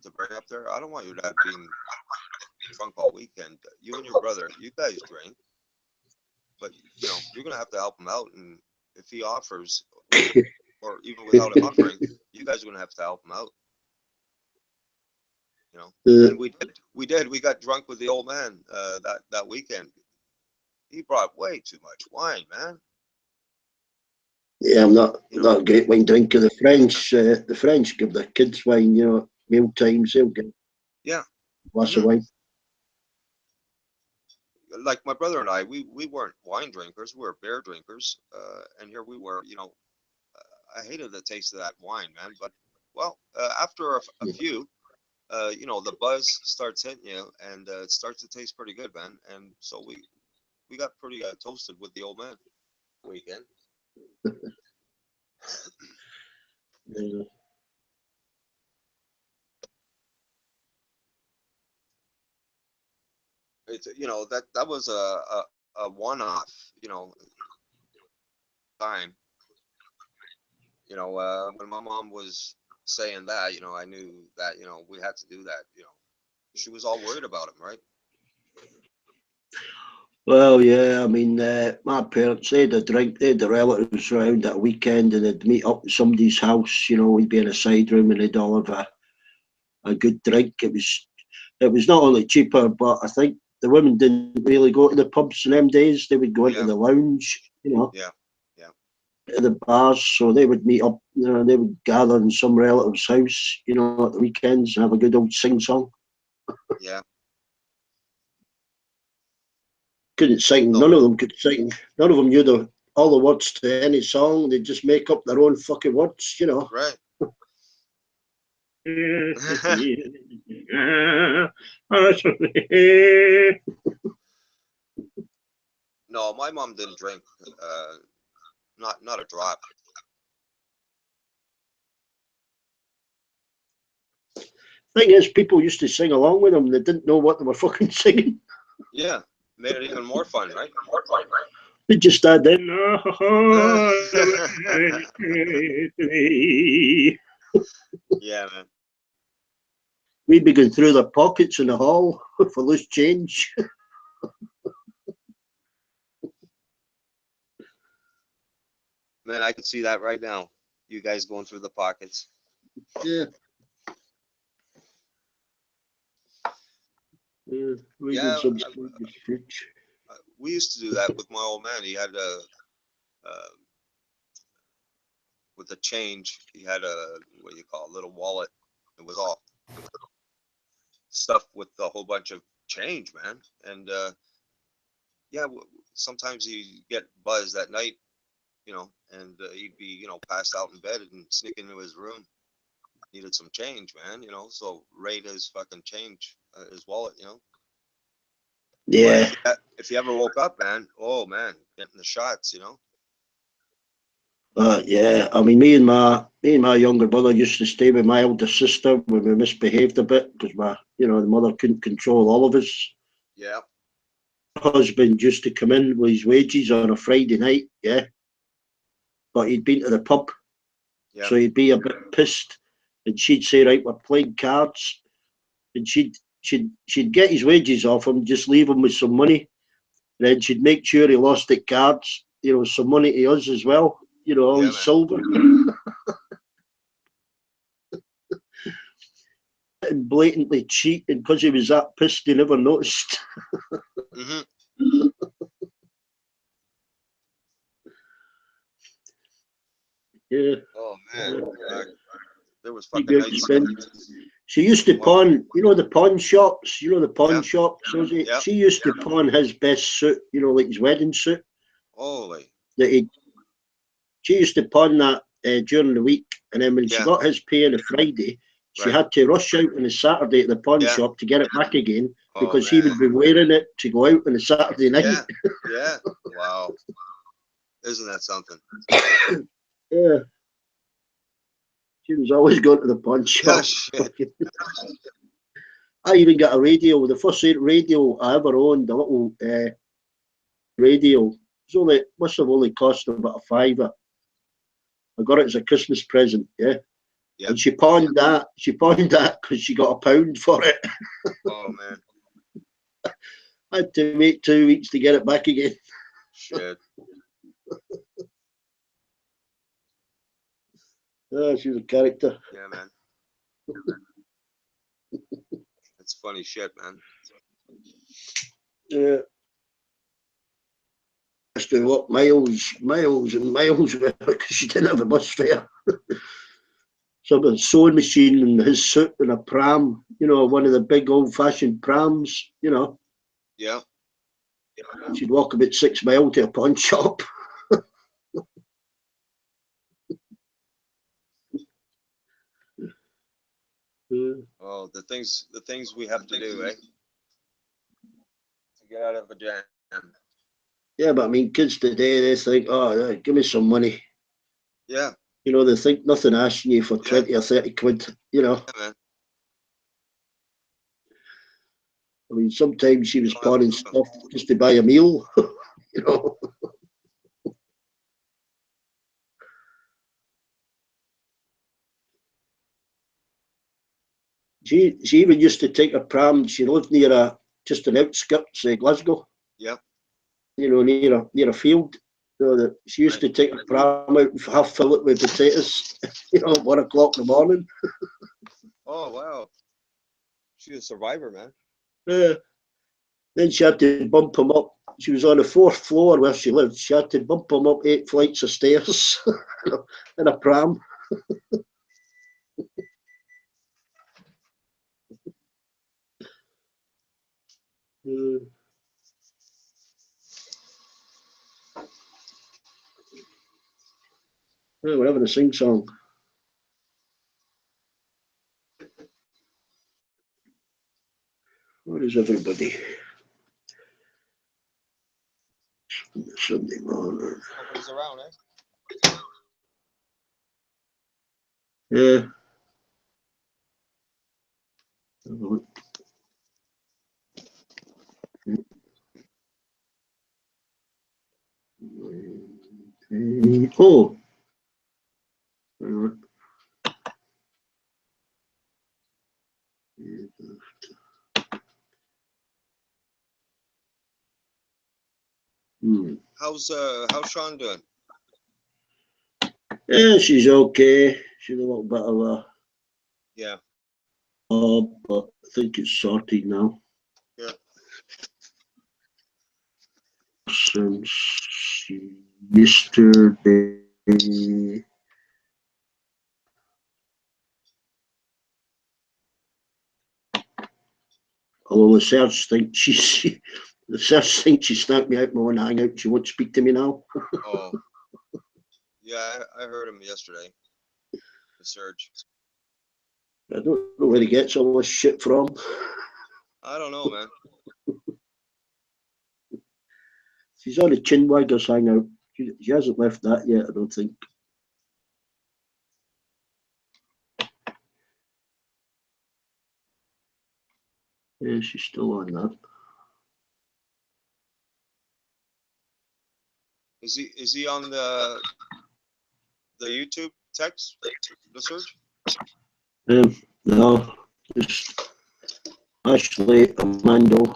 to bring up there? I don't want your dad being drunk all weekend. You and your brother, you guys drink, but you're gonna have to help him out. And if he offers, or even without him offering, you guys are gonna have to help him out. And we did. We did. We got drunk with the old man that weekend. He brought way too much wine, man. Yeah, I'm not a great wine drinker. Yeah. The French give their kids wine, meal times, they'll get a Yeah. glass of wine. Like my brother and we weren't wine drinkers. We were beer drinkers. And here we were. I hated the taste of that wine, man. But well, after a few, the buzz starts hitting you, and it starts to taste pretty good, man. And so we got pretty toasted with the old man weekend. Yeah. It's that was a one-off, time. When my mom was saying that, I knew that we had to do that. She was all worried about him, right? Well, yeah, I mean, my parents, they had a drink, they had the relatives around at a weekend, and they'd meet up at somebody's house, we'd be in a side room, and they'd all have a good drink. It was not only cheaper, but I think the women didn't really go to the pubs in them days. They would go into Yeah, the lounge, yeah, yeah, to the bars. So they would meet up, they would gather in some relative's house, at the weekends and have a good old sing song. yeah. Couldn't sing. No, None of them could sing. None of them knew all the words to any song. They'd just make up their own fucking words. right. No, my mom didn't drink. Not a drop. Thing is, people used to sing along with them. They didn't know what they were fucking singing. Yeah, made it even more fun, right? They just started in. Yeah, man. We'd be going through their pockets in the hall for loose change. Man, I could see that right now. You guys going through the pockets. Yeah. We Yeah, did some fruit. we used to do that with my old man. He had uh, with the change. He had what do you call, a little wallet. It was all stuff with a whole bunch of change, man. And yeah, sometimes he get buzzed at night, and he'd be, passed out in bed and sneak into his room. Needed some change, man. So raid his fucking change, his wallet. Yeah. If you ever woke up, man, oh man, getting the shots, you know. Yeah. I mean, me and my younger brother used to stay with my elder sister when we misbehaved a bit because the mother couldn't control all of us. Yeah. Husband used to come in with his wages on a Friday night, yeah, but he'd been to the pub, Yeah. so he'd be a bit pissed, and she'd say, "Right, we're playing cards," and she'd get his wages off him, just leave him with some money, and then she'd make sure he lost at cards, some money to us as well, all Yeah, his man. silver, and blatantly cheat, and because he was that pissed, he never noticed. Mm-hmm. Yeah. Oh man, there was She'd fucking go out to nights. spend. She used to Wow. pawn, the pawn shops, the pawn Yeah. shop. So Yeah. she used to pawn his best suit, like his wedding suit. Holy. That she used to pawn that during the week, and then when she Yeah. got his pay on a Friday, she Right. had to rush out on a Saturday at the pawn Yeah. shop to get it back again Oh because he man. would be wearing it to go out on a Saturday night. Yeah. Yeah. Wow. Isn't that something? Yeah, she was always going to the pawn Yeah. shop. Shit. I even got a radio. The first radio I ever owned, a little radio. It's only must have only cost about a fiver. I got it as a Christmas present, yeah. Yeah. And she pawned that. She pawned that because she got £1 for it. Oh man. I had to wait 2 weeks to get it back again. Shit. Oh, she was a character. Yeah, man. That's funny shit, man. Yeah. As to what miles and miles because she didn't have a bus fare. Some a sewing machine and his suit and a pram, one of the big old fashioned prams, Yeah. She'd walk about 6 miles to a pawn shop. Oh, the things we have to do, eh? To get out of a jam. Yeah, but I mean, kids today, they think, oh, yeah, give me some money. Yeah. They think nothing asking you for Yeah. 20 or 30 quid, Yeah, man. I mean, sometimes she was You don't have pawning to- stuff just to buy a meal, She even used to take a pram. She lived near just an outskirts of Glasgow, Yeah. near a field. So that she used to take a pram out and half fill it with potatoes, at 1 o'clock in the morning. Oh wow. She's a survivor, man. Then she had to bump him up. She was on the 4th floor where she lived. She had to bump him up 8 flights of stairs in a pram. We're having a sing song. Where is everybody? Sunday morning. Nobody's around, eh? Yeah. Oh. How's Sean doing? Yeah, she's okay. She's a little bit of a Yeah. but I think it's sorted now. Yeah. Since yesterday. Although the search thinks she snapped me out my own hangout. She won't speak to me now. Oh. Yeah, I heard him yesterday. The surge. I don't know where he gets all this shit from. I don't know, man. She's on the Chinwaggers hangout. She hasn't left that yet, I don't think. Yeah, she's still on that. Is he on the YouTube text, the search? No, it's Ashley Amando.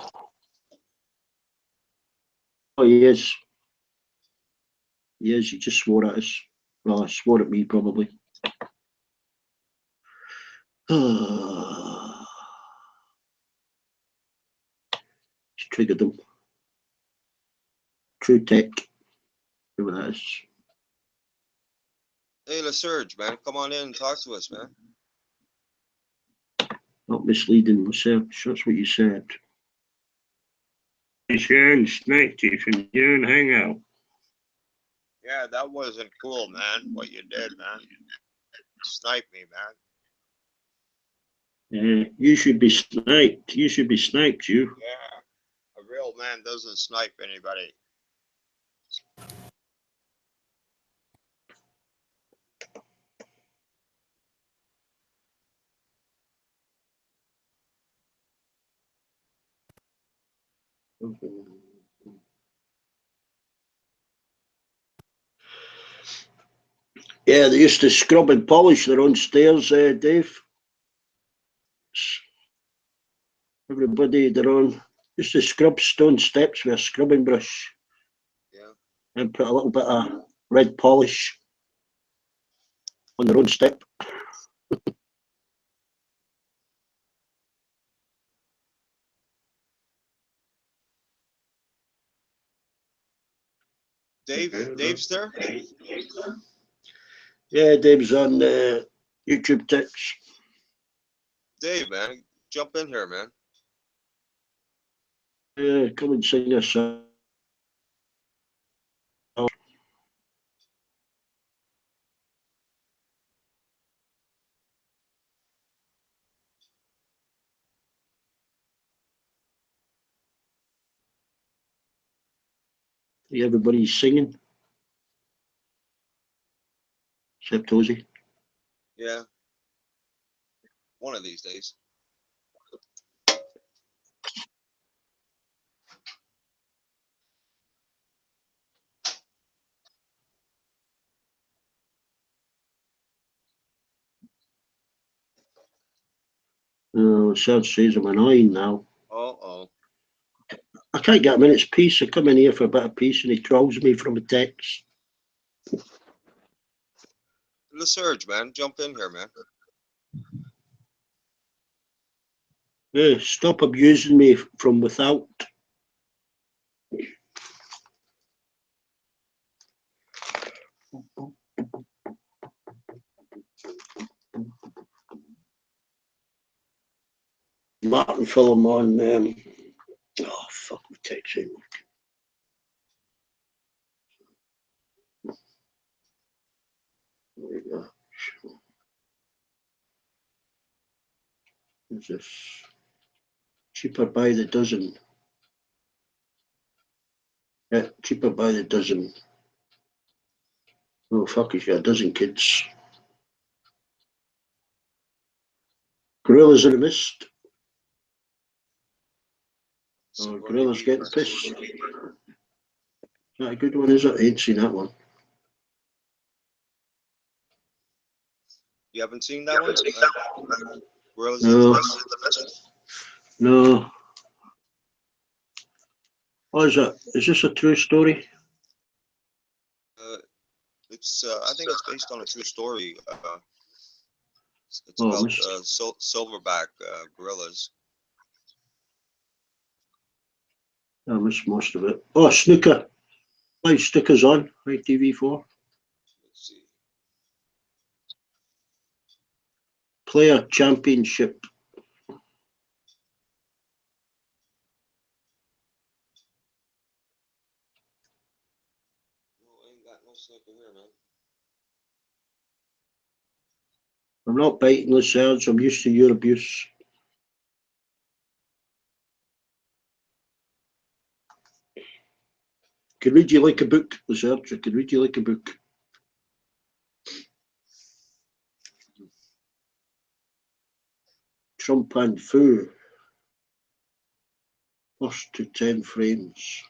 Oh, he is. He is. He just swore at us. Well, I swore at me, probably. Just triggered them. True Tech. Whoever that is. Hey, LaSurge, man, come on in and talk to us, man. Not misleading myself. That's what you said. Sean sniped you from your hangout. Yeah, that wasn't cool, man. What you did, man. Snipe me, man. You should be sniped. You should be sniped, you. Yeah, a real man doesn't snipe anybody. Yeah, they used to scrub and polish their own stairs, Dave. Everybody their own. Used to scrub stone steps with a scrubbing brush. Yeah. And put a little bit of red polish on their own step. Dave's there? Yeah, Dave's on YouTube tips. Dave, man, jump in here, man. Yeah, come and sing a song. Everybody's singing. Except Ozzy. Yeah. One of these days. Serge says I'm annoying now. Uh-oh. I can't get a minute's peace. I come in here for a bit of peace and he trolls me from a text. LaSurge, man, jump in here, man. Yeah, stop abusing me from without. Martin film on oh fuck, my text ain't working. There we go. What's this? Cheaper by the dozen. Yeah, cheaper by the dozen. Oh fuck, he's got a dozen kids. Gorillas in the mist. Oh, Gorillas getting pissed. Is that a good one, is it? I ain't seen that one. You haven't seen that one? Gorillas No. in the Mist? No. What is that? Is this a true story? It's I think it's based on a true story. It's Oh, about silverback gorillas. I missed most of it. Oh, snooker. Live stickers on ITV4. Let's see. Player Championship. No, I ain't got no snooker here, man. I'm not biting the Serge. I'm used to your abuse. Can read you like a book, research. I can read you like a book. Trump and Foo. First to 10 frames.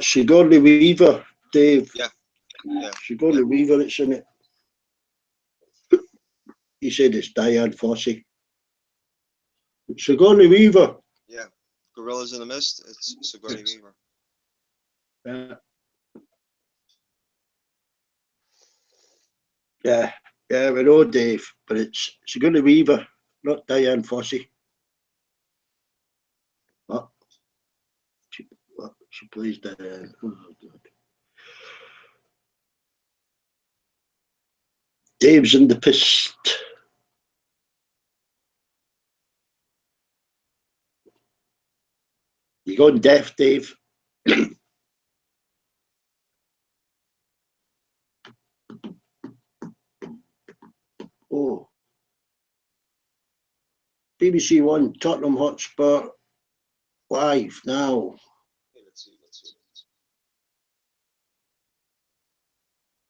Sigourney Weaver, Dave. Yeah. Sigourney Weaver, it's in it. He said it's Diane Fossey. Sigourney Weaver. Yeah. Gorillas in the Mist. It's Sigourney Weaver. Yeah, we know, Dave, but it's Sigourney Weaver, not Diane Fossey. What? She plays Diane. Oh, God. Dave's in the pist. You going deaf, Dave? Oh. BBC One, Tottenham Hotspur, live now. Okay, let's see.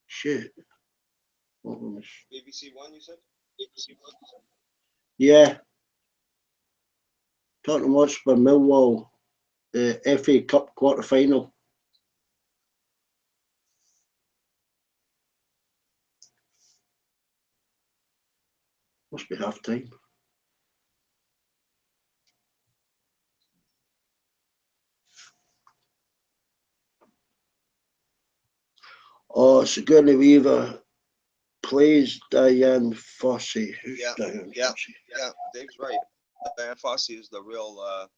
Shit. BBC One, you said? BBC One. Yeah. Tottenham Hotspur, Millwall, FA Cup quarter final. Must be half time. Oh, Sigourney Weaver plays Diane Fossey. Who's Diane Fossey? Yeah, Dave's right. Diane Fossey is the real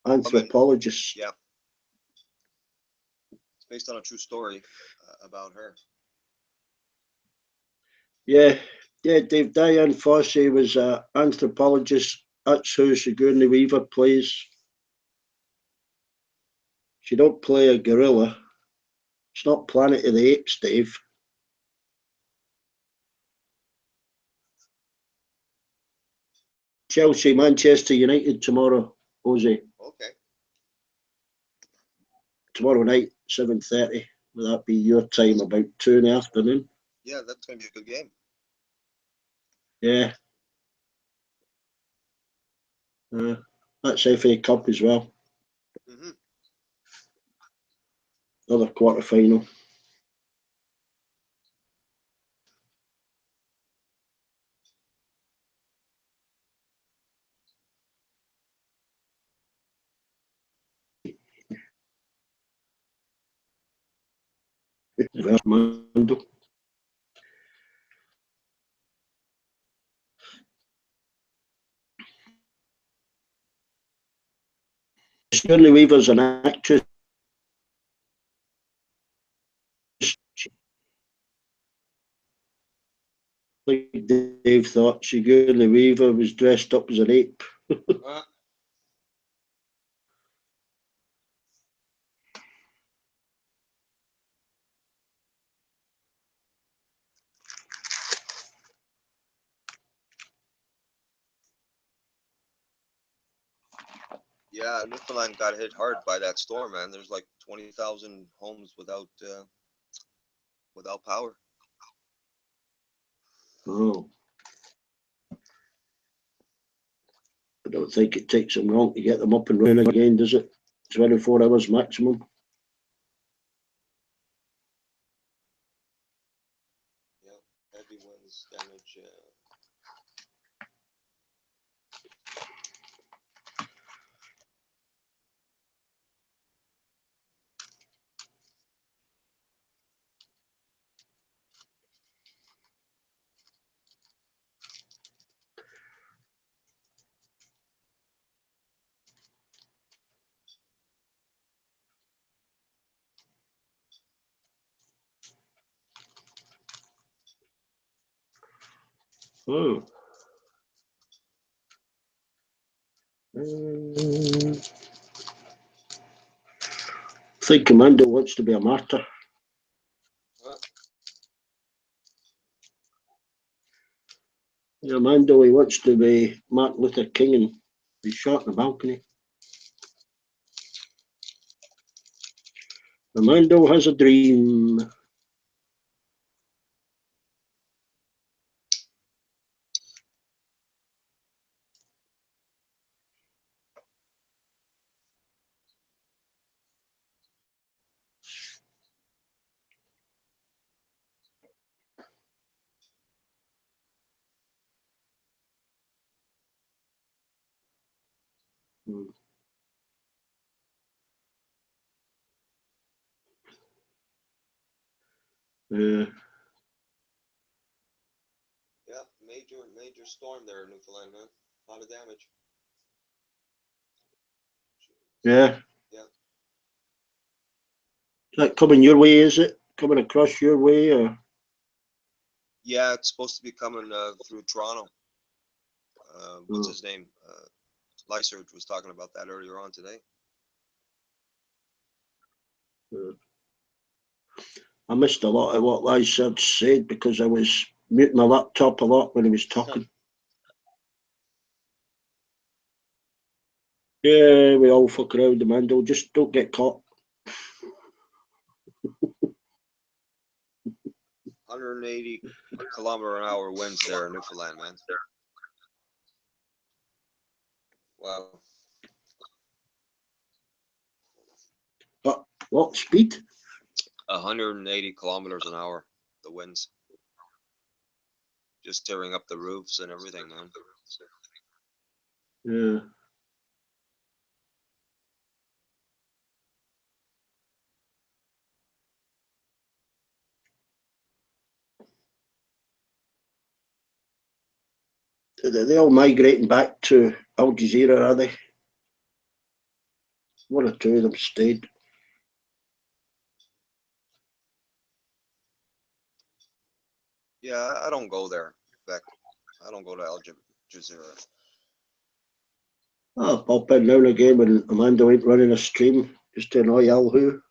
Anthropologist. Yeah. It's based on a true story about her. Yeah, Dave. Diane Fossey was an anthropologist. That's who Sigourney Weaver plays. She don't play a gorilla. It's not Planet of the Apes, Dave. Chelsea, Manchester United tomorrow, Jose. Okay. Tomorrow night, 7:30. Will that be your time, about 2 in the afternoon? Yeah, that's going to be a good game. Yeah. That's FA Cup as well. Mm-hmm. Another quarter final. Mando. Sigourney Weaver's an actress. Like Dave thought, Sigourney Weaver was dressed up as an ape. Yeah, Newfoundland got hit hard by that storm, man. There's like 20,000 homes without power. Oh. I don't think it takes them long to get them up and running again, does it? 24 hours maximum. Yeah, heavy winds damage. Oh. I think Commando wants to be a martyr. Yeah, Mando, he wants to be Martin Luther King He's shot in the balcony. Armando has a dream. Yeah, major storm there in Newfoundland, man. A lot of damage. Yeah. Yeah. Is that coming your way, is it? Coming across your way, or? Yeah, it's supposed to be coming through Toronto. What's his name? Lysert was talking about that earlier on today. I missed a lot of what Lysert said because I was muting my laptop a lot when he was talking. Yeah, we all fuck around, Armando. Just don't get caught. 180 km/h winds there in Newfoundland, man. Wow. What speed? 180 km/h, the winds. Just tearing up the roofs and everything, man. Yeah. They're all migrating back to Al Jazeera, are they? One or two of them stayed. Yeah, I don't go there, Beck. I don't go to Al Jazeera. I'll pop in now and again when Armando ain't running a stream just to annoy Al Who.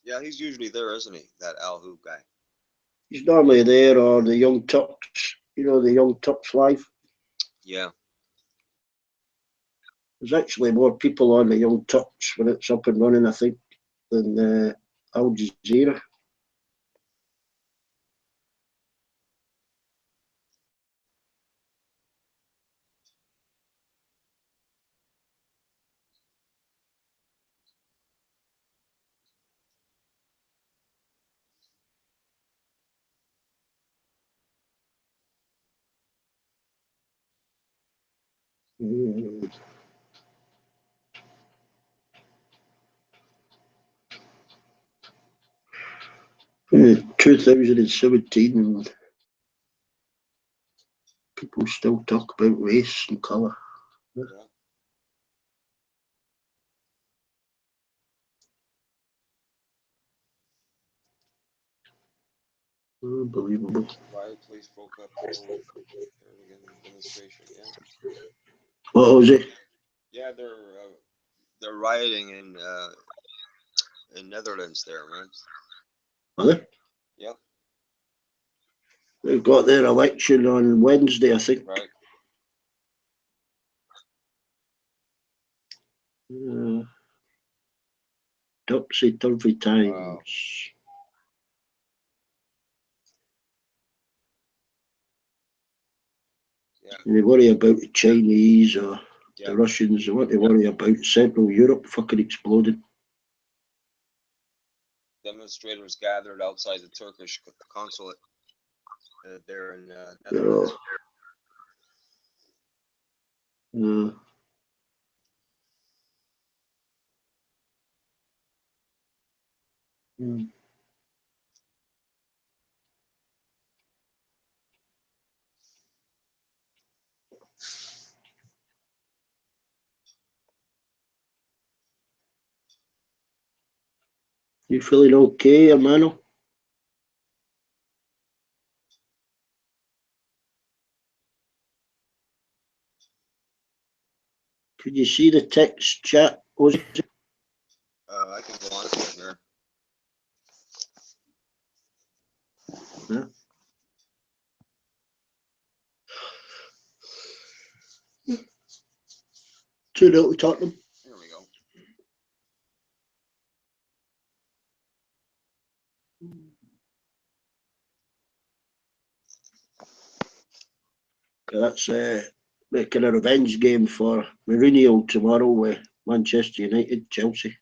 Yeah, he's usually there, isn't he? That Al Who guy. He's normally there, or the Young Turks, the Young Turks Live. Yeah. There's actually more people on the Young Turks when it's up and running, I think, than Al Jazeera. Mm. 2017, people still talk about race and colour. Yeah. Unbelievable. Riot police broke up demonstration. Yeah. What was it? Yeah, they're rioting in Netherlands there, man. Are they? Yeah. They've got their election on Wednesday, I think. Right. Topsy-turvy times. Wow. Yeah. And they worry about the Chinese or the Russians. They want to worry about Central Europe fucking exploding. Demonstrators gathered outside the Turkish consulate there in Netherlands. You feeling okay, Amano? Could you see the text chat? I can go on to it here. Yeah. 2-0 to Tottenham. There we go. That's making a revenge game for Mourinho tomorrow with Manchester United, Chelsea.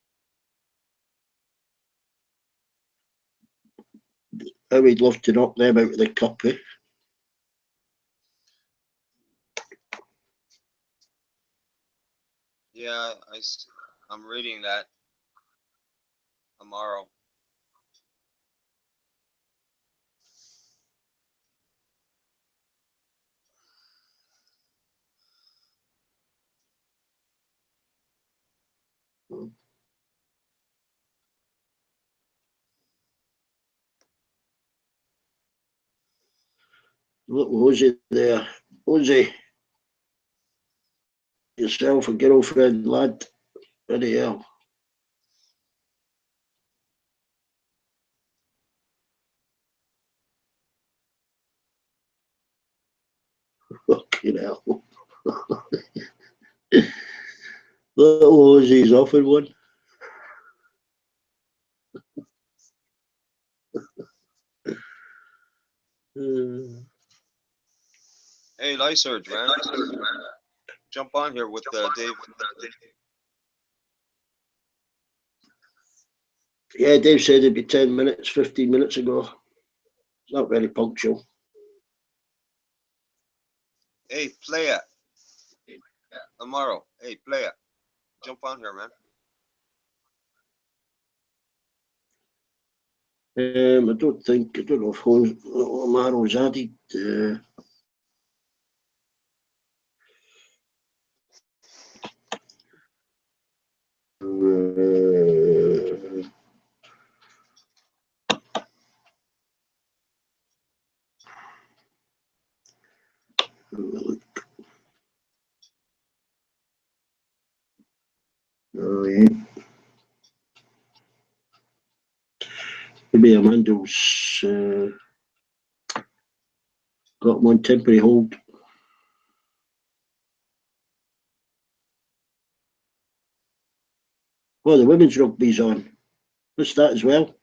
How we'd love to knock them out of the cup, eh? Yeah, I'm reading that tomorrow. Look, Jose there. Jose, yourself a girlfriend, lad. Bloody hell. Fucking hell. Little Jose's offered one. Hey, Lysurge, man. Jump on here with Dave. Yeah, Dave said it'd be 10 minutes, 15 minutes ago. It's not very punctual. Hey, player. Tomorrow. Hey, player. Jump on here, man. I don't know if Amaro's added. Oh, yeah. Maybe Amando's got him on temporary hold. Well, the women's rugby's on. What's that as well?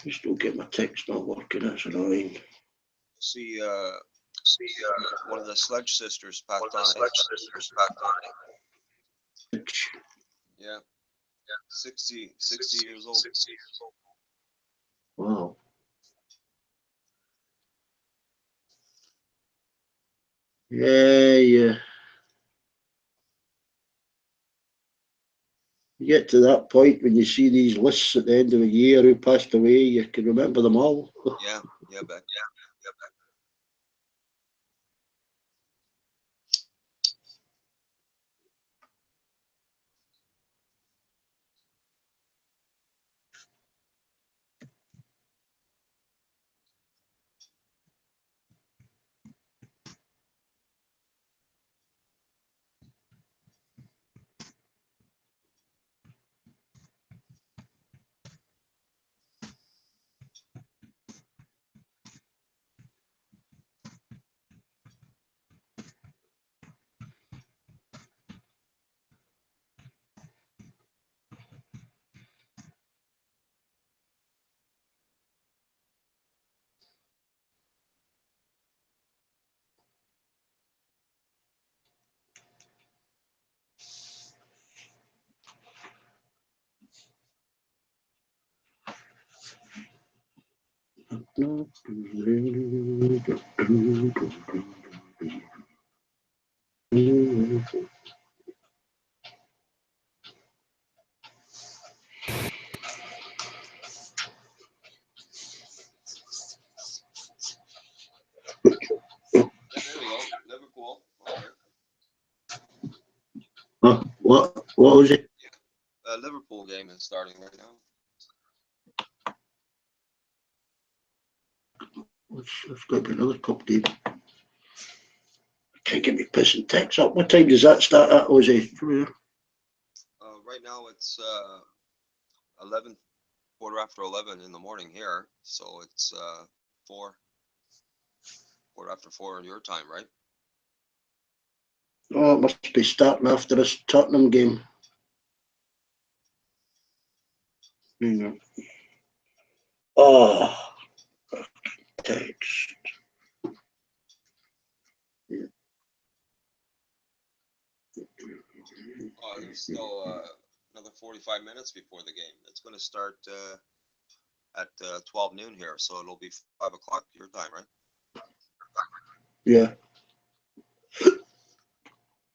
Just don't get my text not working. That's annoying. See, one of the Sledge sisters passed on. Yeah. 60 years old. Wow. Yeah. You get to that point when you see these lists at the end of the year who passed away, you can remember them all. Yeah, Beck. There we go. Liverpool. Huh? What was it? Liverpool game is starting right now. I've got another cup game. Can't get me pissing text up. What time does that start at, Ozzy? Right now it's 11, quarter after 11 in the morning here, so it's 4, quarter after 4 in your time, right? Oh, it must be starting after this Tottenham game. Hang on. Oh, text. Oh, there's still another 45 minutes before the game. It's going to start at 12 noon here, so it'll be 5 o'clock your time, right? Yeah.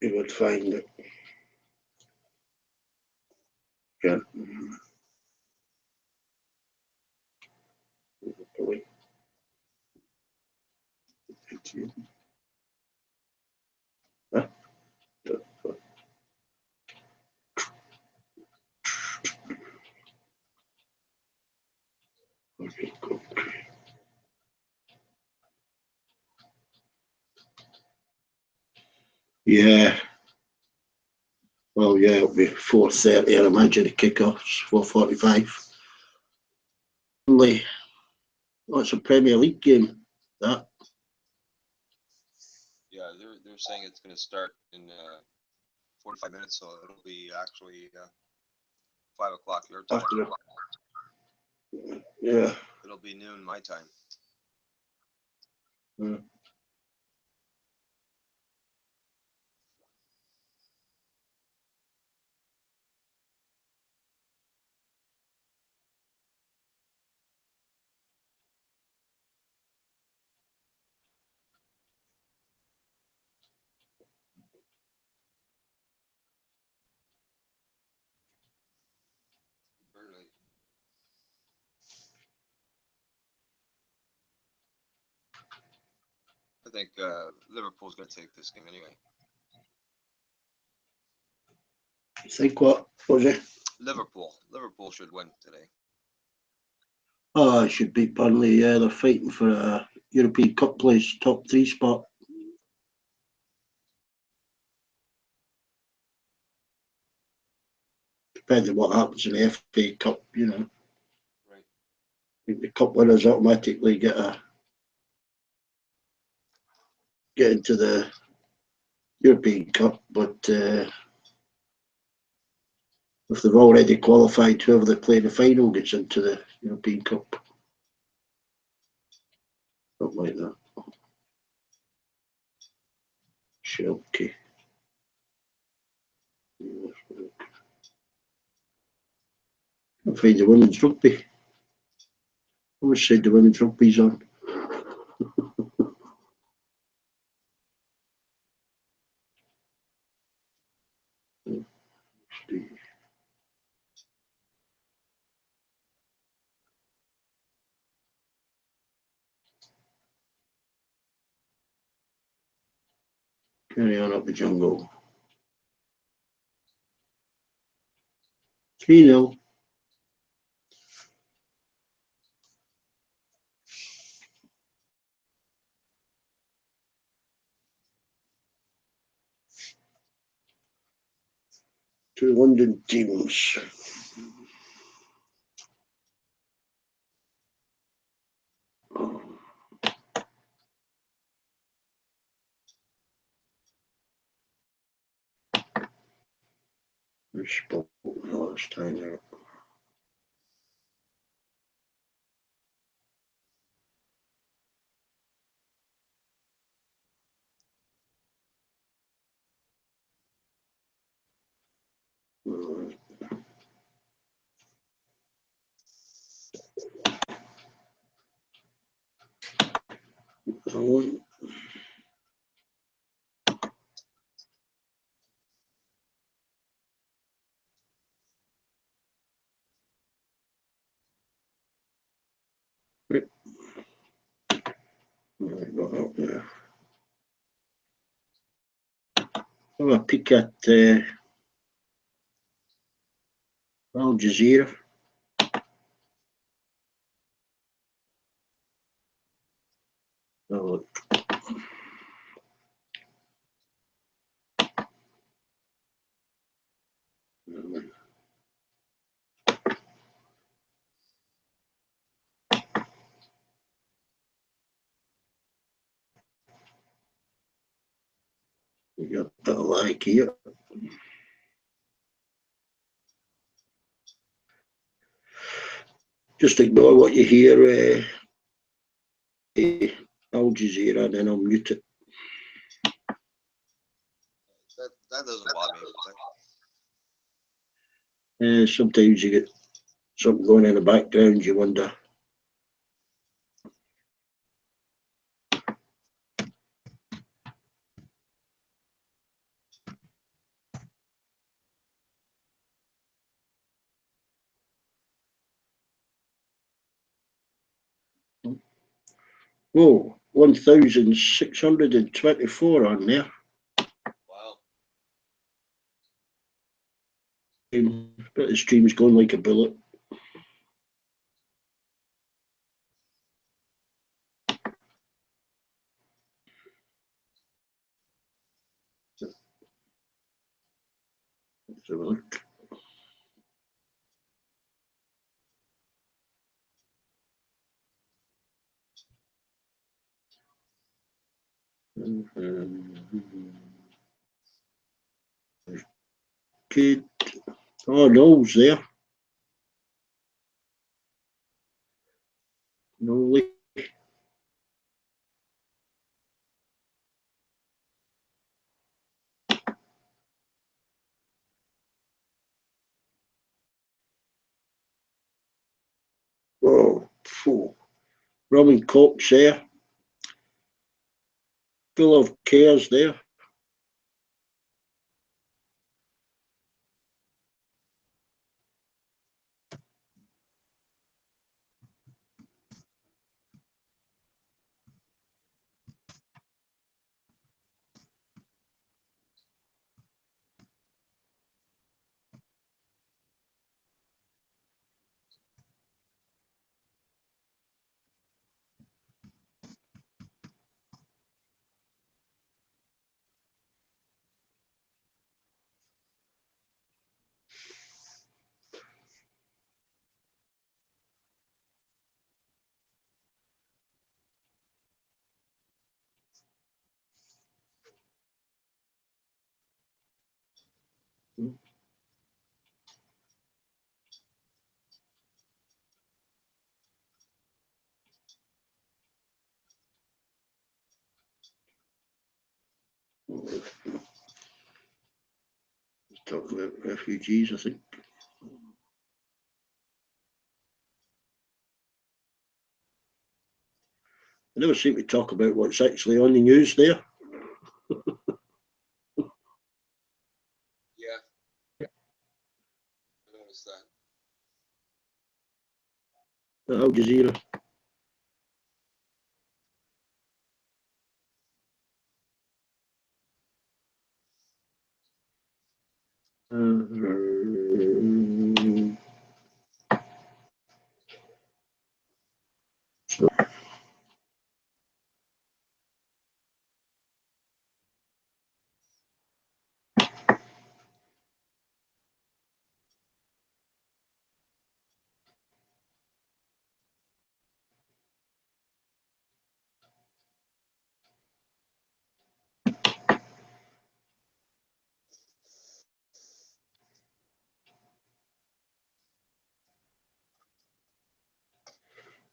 You would find it. Yeah. Huh? Yeah. Well, yeah, it'll be 4:30. I imagine the kickoff's 4:45. Only, well, it's a Premier League game. That. Yeah, they're saying it's going to start in 45 minutes, so it'll be actually 5 o'clock your time. Yeah. It'll be noon my time. Early. I think Liverpool's going to take this game anyway. You think what was it? Liverpool should win today. Oh, it should beat Burnley. Yeah, they're fighting for a European Cup place, top 3 spot. Depending on what happens in the FA Cup, you know. Right. The cup winners automatically get into the European Cup, but if they've already qualified, whoever they play in the final gets into the European Cup. Something like that. Schalke. I'll find the women's rugby. I always said the women's rugby's on. Carry on up the jungle. 3-0. Two London teams. Spoke last time out. Right. Got up there. Have a peek at Al Jazeera. Oh, we got a like here. Just ignore what you hear, Al Jazeera, and then I'll mute it. That doesn't bother me. Sometimes you get something going in the background, you wonder. Whoa, 1,624 on there. Wow. But the stream's going like a bullet. Let's have a look. Good. Oh, Noel's there. Noel. Oh, phew. Robin Cox there. Full of cares there. Talk about refugees, I think. I never seem to talk about what's actually on the news there. Yeah. I noticed that. Al Jazeera.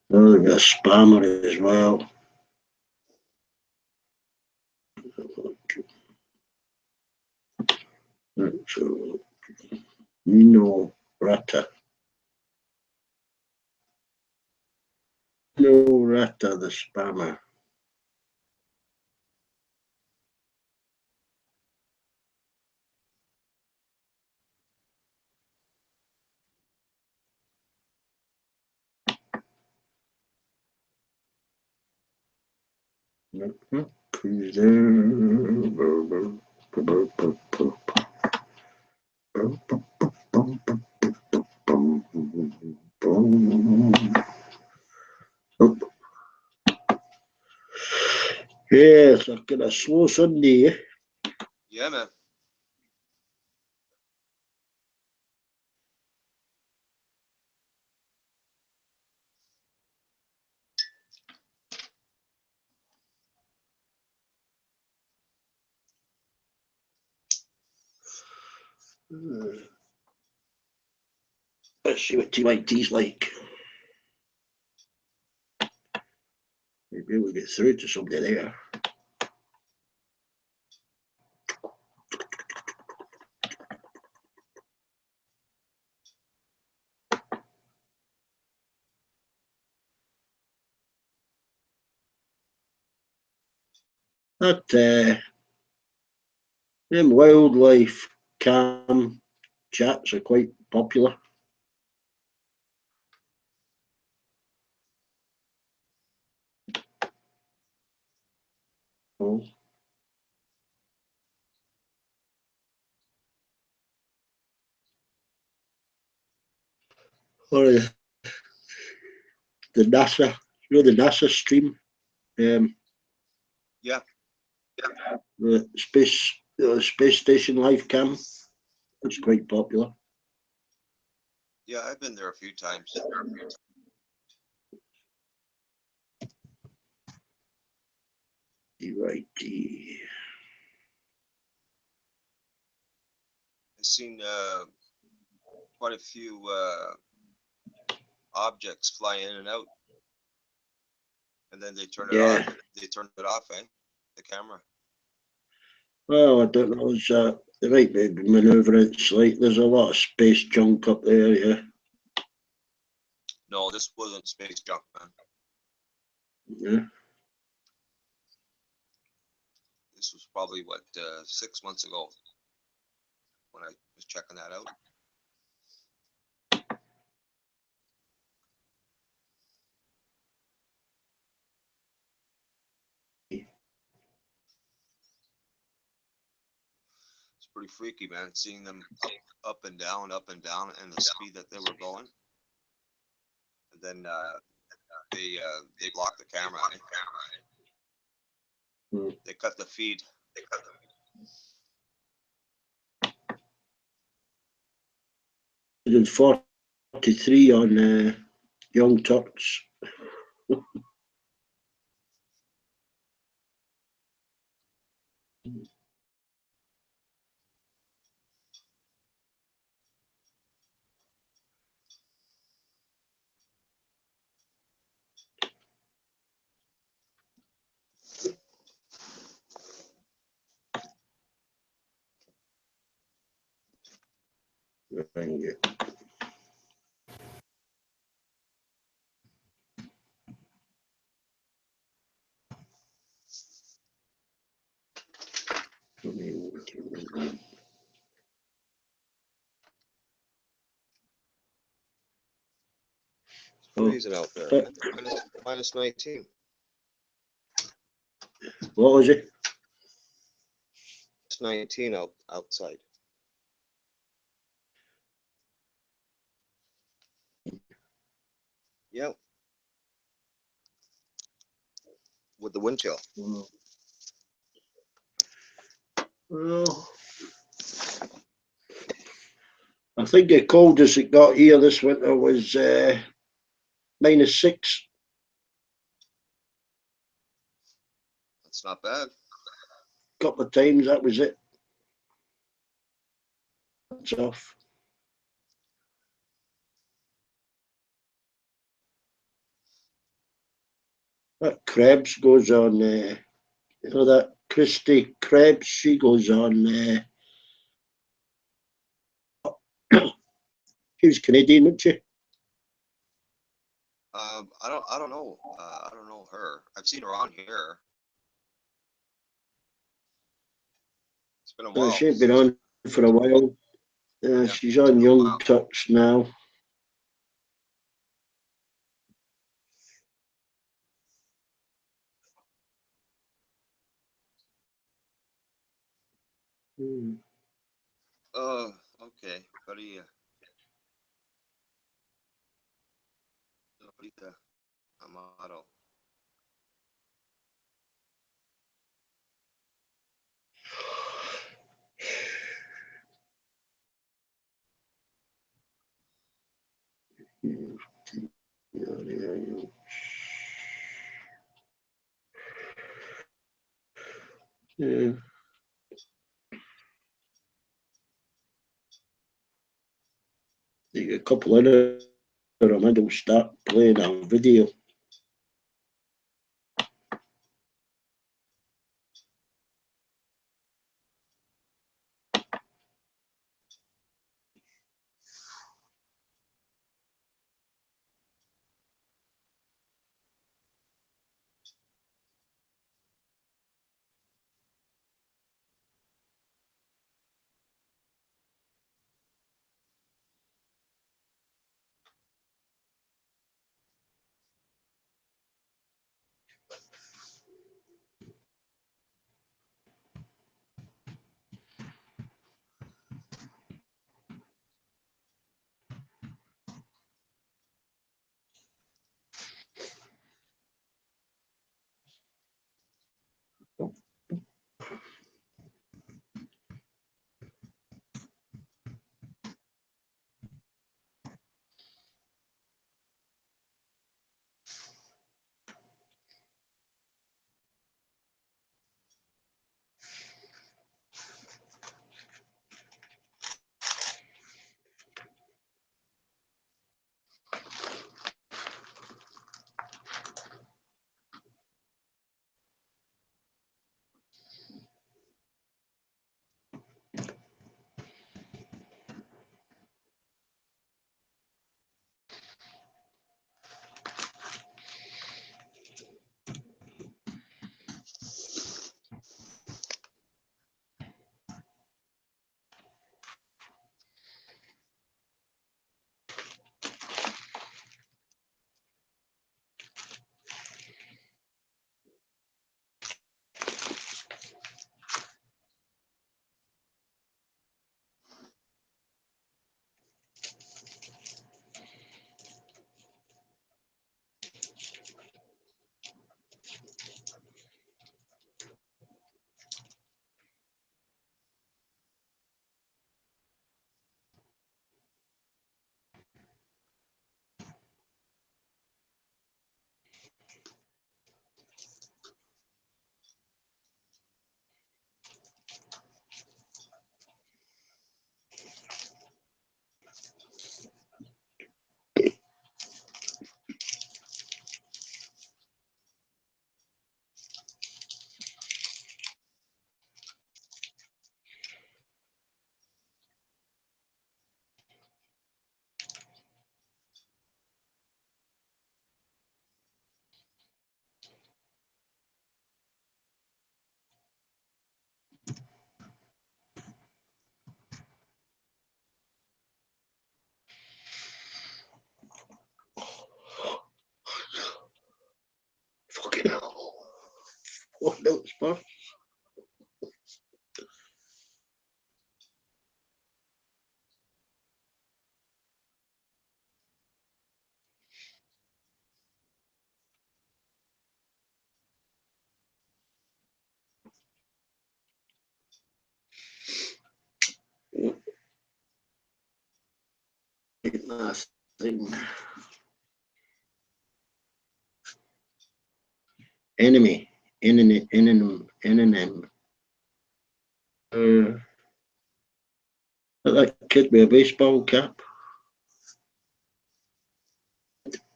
Oh, we got a spammer as well. So, Nino Rata. Nino Rata, the spammer. Who's there? Yes, I've got a slow Sunday. Yeah, man. Let's see what TYT's like. Maybe we'll get through to somebody there. That them wildlife cam chats are quite popular. Oh. Or the NASA, the NASA stream, Yeah. the space station live cam. It's quite popular. Yeah, I've been there a few times. TYT. I've seen quite a few objects fly in and out, and then they turn it on. They turn it off, eh? The camera. Well, I don't know. They might be manoeuvring it slightly. There's a lot of space junk up there, yeah. No, this wasn't space junk, man. Yeah. This was probably what 6 months ago when I was checking that out. It's pretty freaky, man. Seeing them up and down, and the speed that they were going, and then they blocked the camera. They cut the feed. I did 43 on Young Turks. Freezing out there. Minus 19. What was it? It's 19 outside. Yeah. With the wind chill. Well, I think the coldest it got here this winter was -6. That's not bad. A couple of times, that was it. It's off. That Krebs goes on, you know, that Christy Krebs, she goes on, she was Canadian, wasn't she? I don't know. I don't know her. I've seen her on here. It's been a while. She ain't been on for a while. Yeah, she's on Young Turks now. Okay. Ahorita, Amado. Yeah. A couple of them, and will start playing a video. Fucking hell. What else, man? Last thing. Enemy. Enemy. That kid with a baseball cap.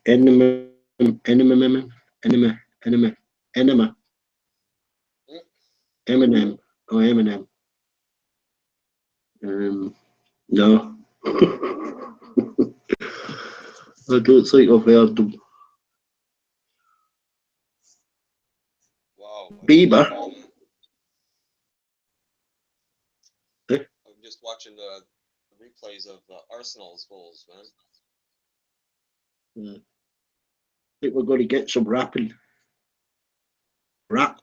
Enemy. Enema. Enema. Eminem. Oh, Eminem. No. I don't think I've heard them. Wow. Bieber. I'm just watching the replays of Arsenal's goals, man. I think we're going to get some rapping. Rap.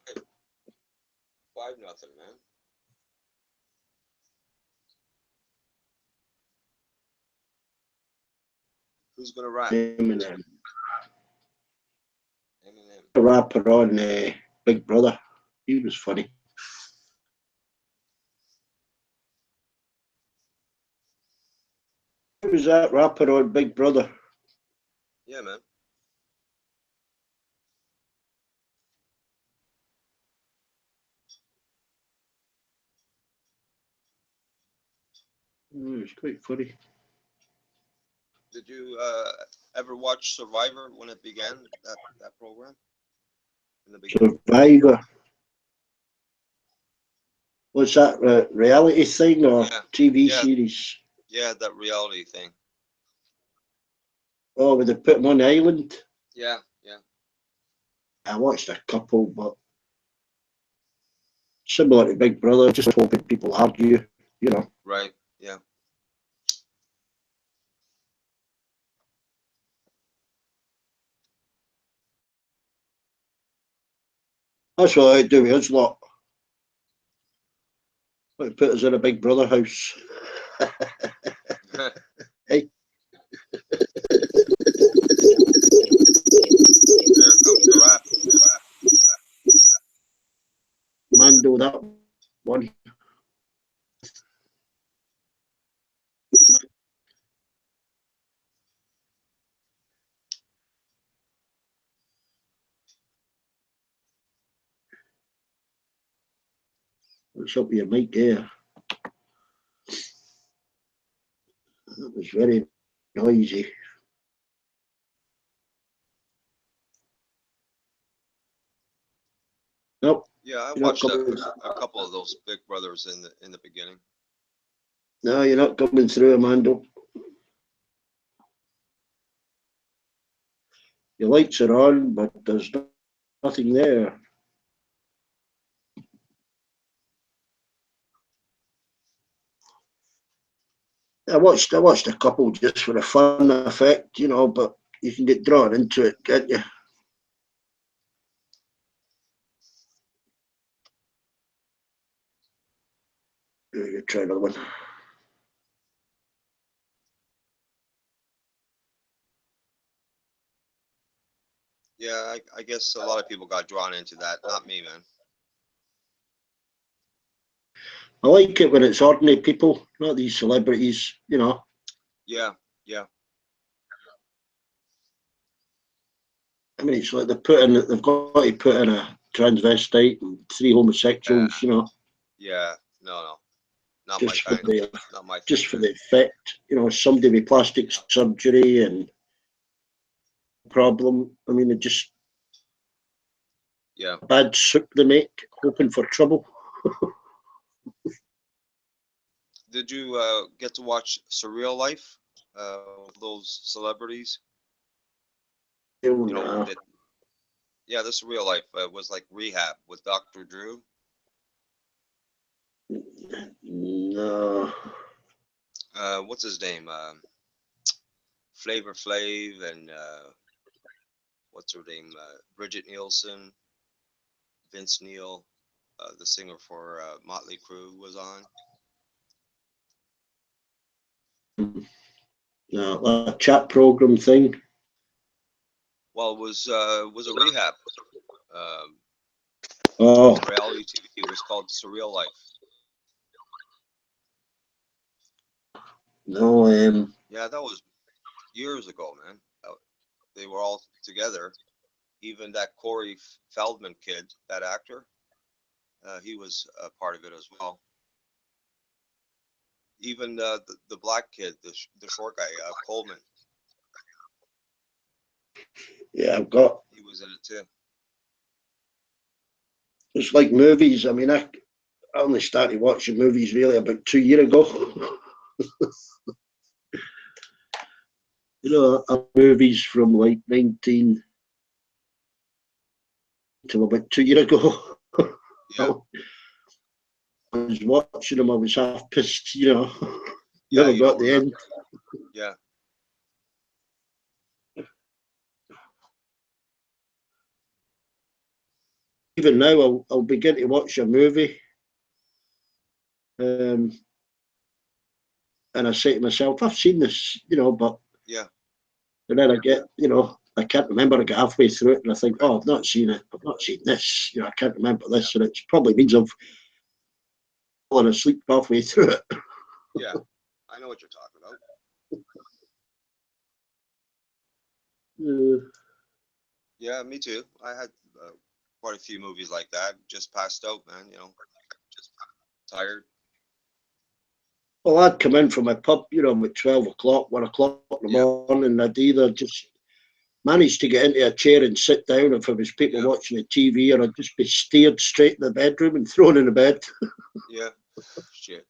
5-0, man. Who's gonna rap? Eminem. Eminem. A rapper on Big Brother. He was funny. Who was that rapper on Big Brother? Yeah, man. Oh, it's quite funny. Did you ever watch Survivor when it began? That program in the beginning. Survivor. What's that? Reality thing or Yeah. TV Yeah. series? Yeah, that reality thing. Oh, where they put them on the island? Yeah, yeah. I watched a couple, but similar to Big Brother, just hoping people argue, you know. Right. Yeah. That's what I do with us lot. Like put us in a Big Brother house. Hey. There comes the rap. Mando, that one. What's up with your mic there? That was very noisy. Nope. Yeah, I You're not watched coming. a couple of those Big Brothers in the beginning. No, you're not coming through, Amando. Your lights are on, but there's nothing there. I watched a couple just for the fun effect, you know, but you can get drawn into it, can't you? You try another one. Yeah, I guess a lot of people got drawn into that. Not me, man. I like it when it's ordinary people, not these celebrities, you know. Yeah, yeah. I mean, it's like they've got to put in a transvestite and 3 homosexuals, you know, Yeah. No, not my just for kind. the Not my just thing, for man. the effect, you know, somebody with plastic surgery and problem. I mean, it just Yeah. bad soup they make, hoping for trouble. Did you get to watch Surreal Life? Those celebrities. You know that. Yeah, this Real Life was like Rehab with Dr. Drew. No. What's his name? Flavor Flav and what's her name? Bridget Nielsen, Vince Neil, the singer for Motley Crue was on. No, a chat program thing. Well, it was a rehab. Um, Oh, reality TV. It was called Surreal Life. no, Yeah, that was years ago, man. They were all together. Even that Corey Feldman kid, that actor, he was a part of it as well. Even the black kid, the short guy, Coleman, yeah, I've got he was in it too. It's like movies. I mean, I only started watching movies really about 2 years ago. Movies from like 19 till about 2 years ago. Yeah. I was watching them, I was half pissed, Yeah, Never you got don't the remember. end. Yeah. Even now, I'll begin to watch a movie, and I say to myself, I've seen this, but Yeah. and then I get, I can't remember. I get halfway through it, and I think, oh, I've not seen it. I've not seen this. I can't remember this, and it probably means I've fallen asleep halfway through it. Yeah. I know what you're talking about. Yeah, me too. I had quite a few movies like that. Just passed out, man. Just tired. Well, I'd come in from a pub, at 12 o'clock, 1 o'clock in the Yeah. morning, and I'd either just manage to get into a chair and sit down if there was people Yeah. watching the TV, or I'd just be steered straight in the bedroom and thrown in the bed. Yeah. Shit.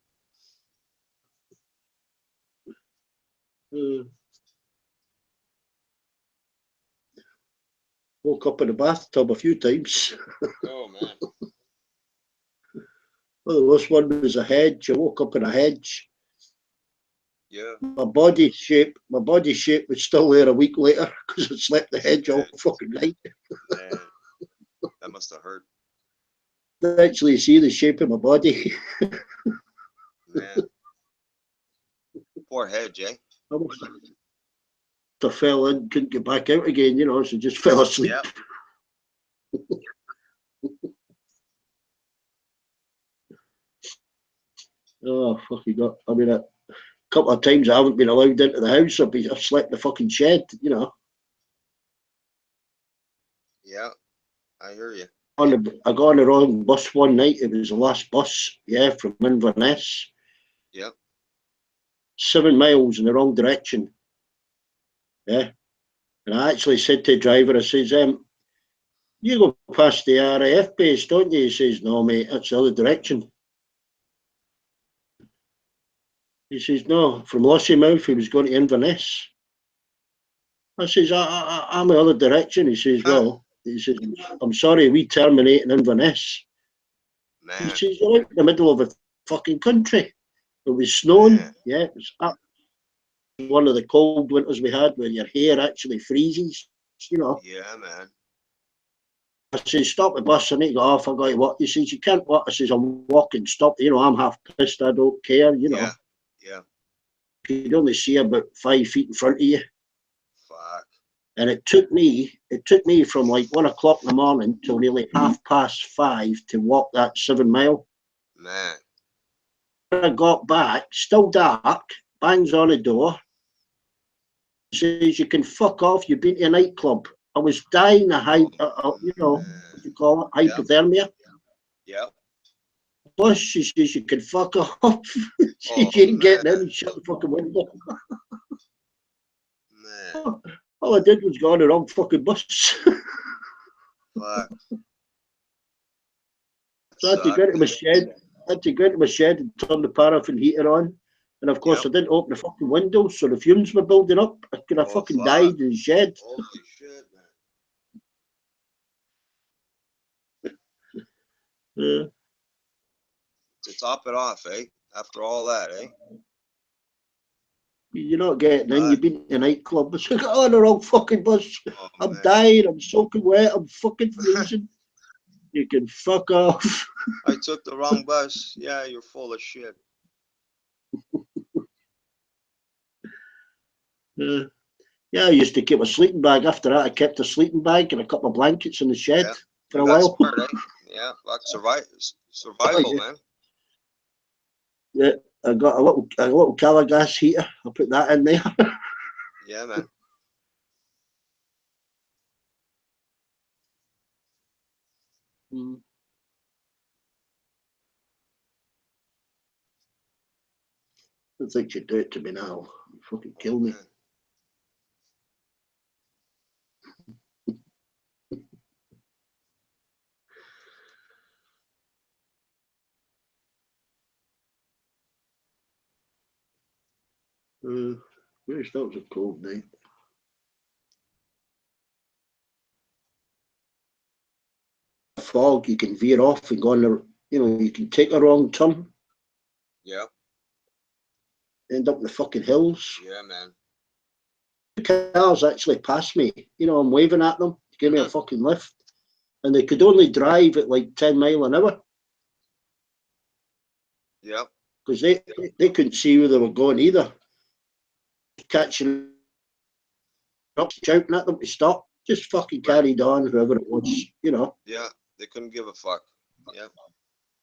Woke up in the bathtub a few times. Oh man. Well, the worst one was a hedge. I woke up in a hedge. Yeah. My body shape was still there a week later because I slept the hedge all fucking night. Man, that must have hurt. I actually see the shape of my body. Man. Poor hedge, eh? I fell in, couldn't get back out again, so just fell asleep. Yeah. Oh, fucking got. I mean, a couple of times I haven't been allowed into the house. I've slept in the fucking shed, Yeah. I hear you. I got on the wrong bus one night. It was the last bus, from Inverness. Yep. 7 miles in the wrong direction. Yeah. And I actually said to the driver, I says, you go past the RAF base, don't you? He says, no, mate, that's the other direction. He says, no, from Lossiemouth, he was going to Inverness. I says, I'm the other direction. He says, well, I'm sorry, we terminate in Inverness. He Man. says, you're out in the middle of a fucking country. It was snowing. Man. Yeah, it was one of the cold winters we had where your hair actually freezes, Yeah, man. I says, stop the bus, I need to go off, I got to walk. He says, you can't walk. I says, I'm walking, stop. I'm half pissed, I don't care, Yeah. Yeah. You can only see about 5 feet in front of you. Fuck. And it took me from like 1 o'clock in the morning till nearly 5:30 to walk that 7 mile. Man. When I got back, still dark, bangs on the door, says, you can fuck off, you've been to a nightclub. I was dying of what do you call it, hypothermia. Yeah. Plus, she says, you can fuck off. She Oh, ain't getting man. in and shut the fucking window. Man. All I did was go on the wrong fucking bus. Fuck. So I had to go into my shed. And turn the paraffin heater on. And of course, I didn't open the fucking windows, so the fumes were building up. I could have fucking died in the shed. Holy shit, man. To top it off, eh? After all that, eh? You're not getting in. You've been to a nightclub. I said, oh, the wrong fucking bus. Oh, I'm man. dying. I'm soaking wet. I'm fucking freezing. You can fuck off. I took the wrong bus. Yeah, you're full of shit. Yeah, I used to keep a sleeping bag. After that, I kept a sleeping bag and a couple of blankets in the shed for a while. Smart, eh? Yeah, like survival, man. Yeah, I got a little Calagas heater. I put that in there. Yeah, man. I think you'd do it to me now. You'd fucking kill me. That was a cold night. Fog, you can veer off and go on the, you can take a wrong turn, Yeah. end up in the fucking hills. Yeah, man. Cars actually passed me. I'm waving at them to give me a fucking lift, and they could only drive at like 10 mile an hour. Yeah. Because they couldn't see where they were going either. Catching up, shouting at them to stop. Just fucking carried on, whoever it was, Yeah, they couldn't give a fuck. Yeah.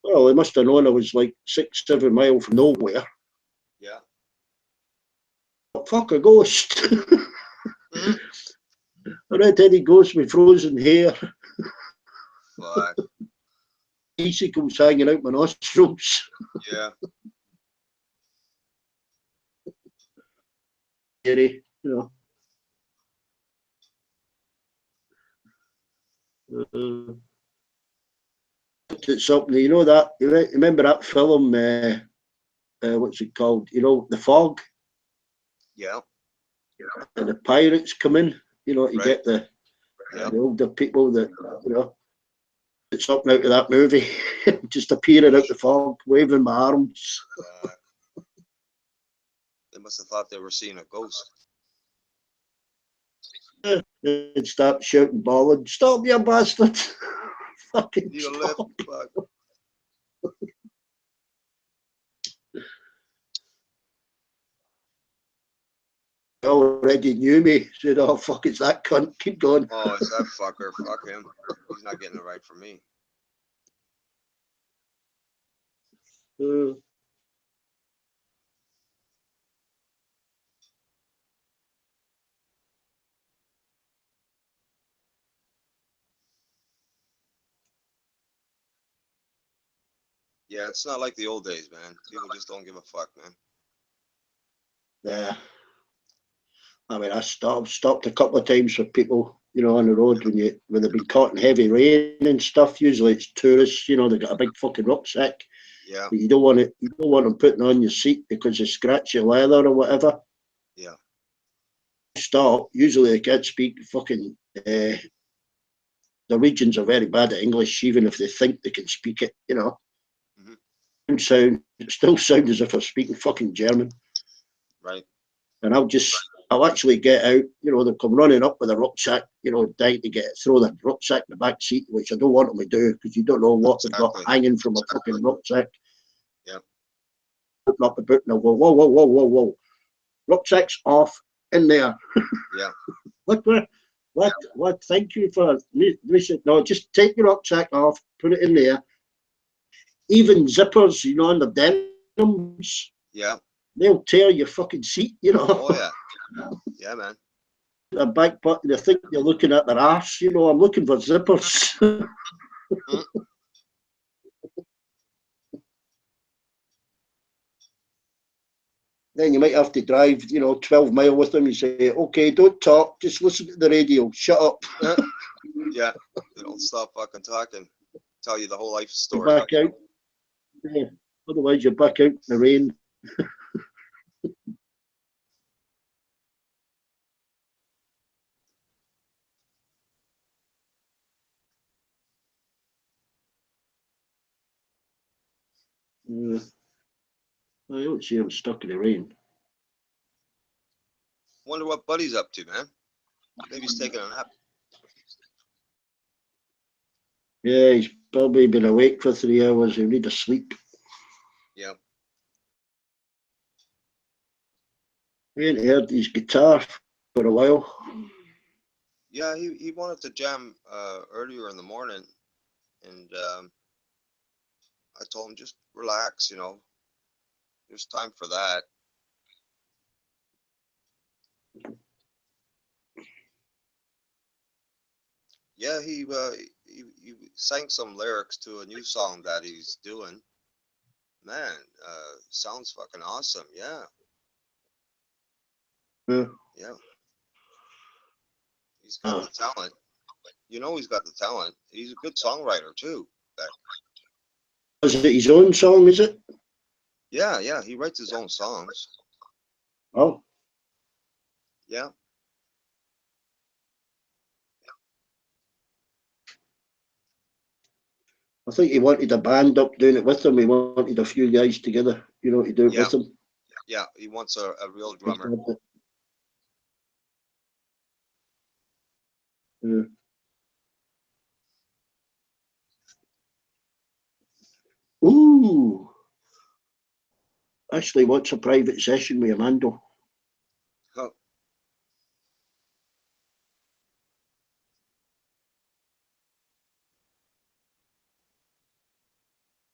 Well, they must have known I was like 6-7 miles from nowhere. Yeah. Fuck a ghost. A red-headed ghost with frozen hair. Fuck. Icicles hanging out my nostrils. Yeah. Scary, It's something, that, you remember that film, what's it called? The Fog? Yeah. And the pirates come in, to Right. get the Yep. older people that, it's something out of that movie. Just appearing out the fog, waving my arms. They must have thought they were seeing a ghost. And start shouting, bawling, "Stop, you bastard!" Fucking You stop. live, fuck. They already knew me. Said, "Oh fuck, it's that cunt. Keep going." Oh, it's that fucker. Fuck him. He's not getting it right for me. Yeah, it's not like the old days, man. People just don't give a fuck, man. Yeah. I mean, I stopped a couple of times for people, on the road when they've been caught in heavy rain and stuff. Usually it's tourists, they've got a big fucking rucksack. Yeah. But you don't want them putting on your seat because they scratch your leather or whatever. Yeah. Stop. Usually they can't speak fucking. The regions are very bad at English, even if they think they can speak it. Still sound as if they're speaking fucking German. Right. And I'll actually get out. They'll come running up with a rucksack. Dying to throw the rucksack in the back seat, which I don't want them to do because you don't know what they've got hanging from a fucking rucksack. Yeah. Open up the boot and they'll go, whoa, whoa, whoa, whoa, whoa. Rucksack's off in there. Yeah. What? Thank you for me. No, just take your rucksack off, put it in there. Even zippers, on the denims. Yeah. They'll tear your fucking seat, Oh yeah. Yeah, man. The back button, they think you're looking at their arse, I'm looking for zippers. Then you might have to drive, 12 mile with them. You say, okay, don't talk, just listen to the radio, shut up. Yeah, they don't stop fucking talking. Tell you the whole life story. Back out. Yeah. Otherwise, you're back out in the rain. I don't see him stuck in the rain. Wonder what Buddy's up to, man. Maybe he's taking a nap. Yeah, he's probably been awake for 3 hours. He'll need to sleep. Yeah. We ain't heard his guitar for a while. Yeah, he wanted to jam earlier in the morning, and I told him just relax, There's time for that. Yeah, he sang some lyrics to a new song that he's doing. Man, sounds fucking awesome. Yeah. Yeah. He's got the talent. He's got the talent. He's a good songwriter too. Is it his own song, is it? Yeah, he writes his own songs. Oh, Yeah. I think he wanted a band up doing it with him. He wanted a few guys together, you know, to do it Yeah. with him. Yeah. He wants a real drummer. Yeah. Ooh. Actually, what's a private session with Amando? Oh,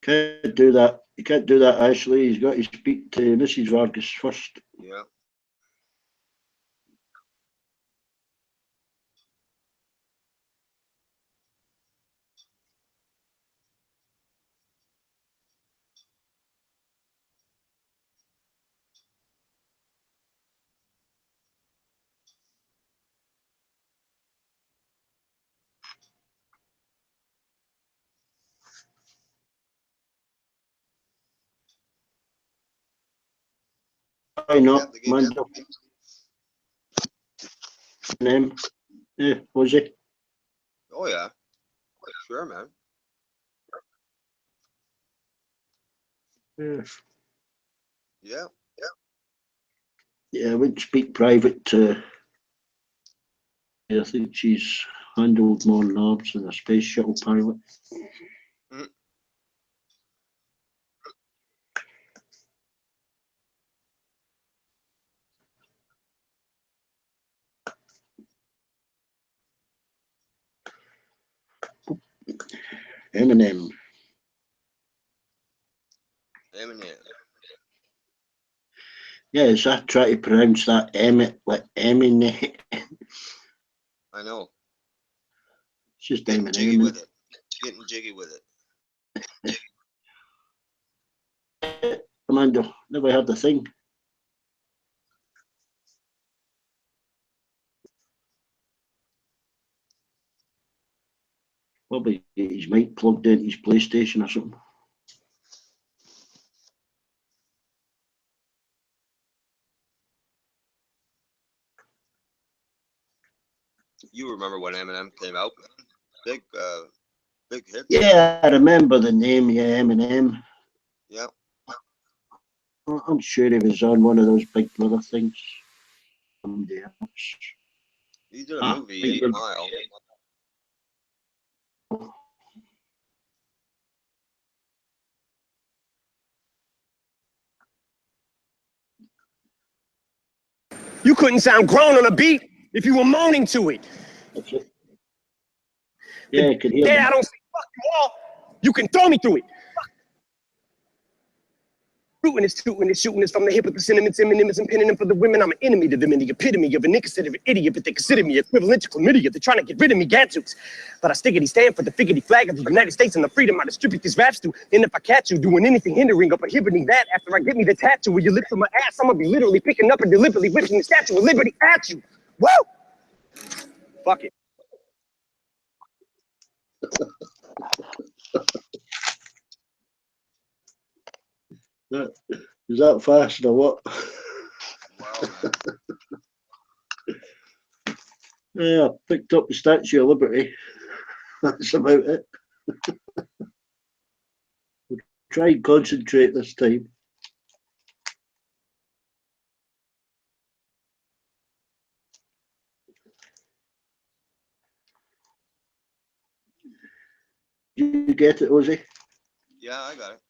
Can't do that. You can't do that, Ashley. He's got to speak to Mrs. Vargas first. yeah. Why not, At the gig. Amando? Name? Yeah, was he? Oh yeah. Sure, man. Yeah. Yeah. Yeah, I wouldn't speak private to. I think she's handled more knobs than a space shuttle pilot. Mhm. Eminem. Eminem. Yes, I try to pronounce that Emmett like Eminem. I know. It's just Getting jiggy Eminem. with it. Getting jiggy with it. Amando, never heard the thing. Probably get his mic plugged into his PlayStation or something. You remember when Eminem came out? Big hits. Yeah, I remember the name. Yeah, Eminem. Yeah. I'm sure he was on one of those Big Brother things. Somebody else. He did a movie, 8 Mile. You couldn't sound grown on a beat if you were moaning to it. Yeah, I could hear Yeah, that. I don't say fuck you all. You can throw me through it. Shooting is from the hip with the sentiments, Eminem's and pinning them for the women. I'm an enemy to them and the epitome of an inconsiderate idiot, but they consider me equivalent to chlamydia. They're trying to get rid of me, gadzooks. But I stickity stand for the figgity flag of the United States and the freedom I distribute these raps to. And if I catch you doing anything hindering or prohibiting that after I get me the tattoo with your lips on my ass, I'm gonna be literally picking up and deliberately whipping the Statue of Liberty at you. Woo! Fuck it. Is that fast or what? Wow, man. Yeah, I picked up the Statue of Liberty. That's about it. We'll try and concentrate this time. Did you get it, Ozzy? Yeah, I got it.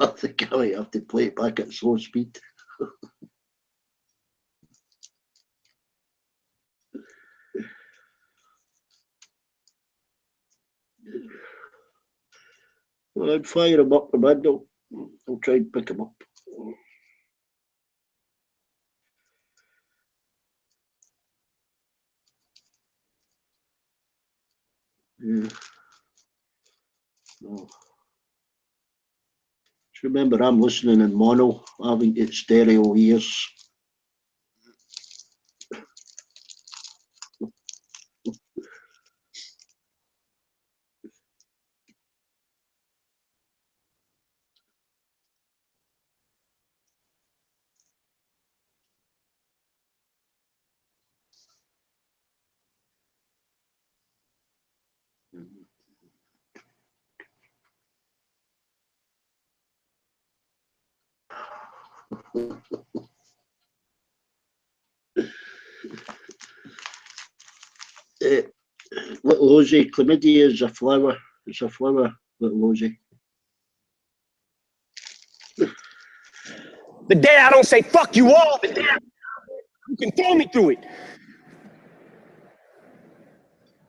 I think I might have to play it back at slow speed. Well, I'd fire him up the window. I'll try and pick him up. Yeah. No. Just remember, I'm listening in mono. I haven't got stereo ears. Little Ozzy, chlamydia is a flower. It's a flower, little Ozzy. The day I don't say fuck you all, the day you can throw me through it.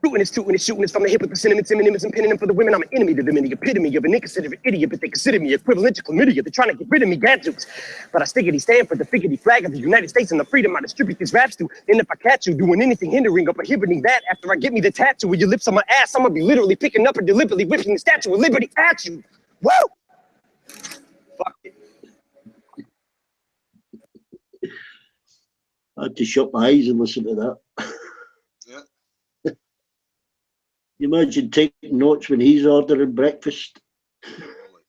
Rooting is tooting is shooting is from the hip with the synonyms and pinning them for the women. I'm an enemy to them and the epitome of an inconsiderate idiot, but they consider me equivalent to chlamydia. They're trying to get rid of me, gadzooks. But I stickity stand for the figgity flag of the United States and the freedom I distribute these raps to. And if I catch you doing anything hindering or prohibiting that, after I get me the tattoo with your lips on my ass, I'm gonna be literally picking up and deliberately whipping the Statue of Liberty at you. Woo! Fuck it. I had to shut my eyes and listen to that. Yeah. You imagine taking notes when he's ordering breakfast. Oh my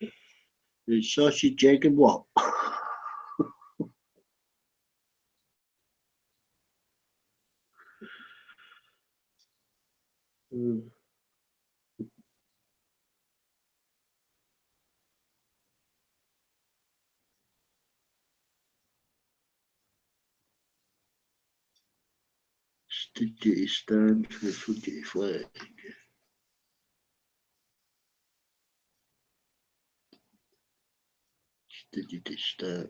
God. There's sausage, egg, and what? Duty stand for the Fuji flag. Duty stand.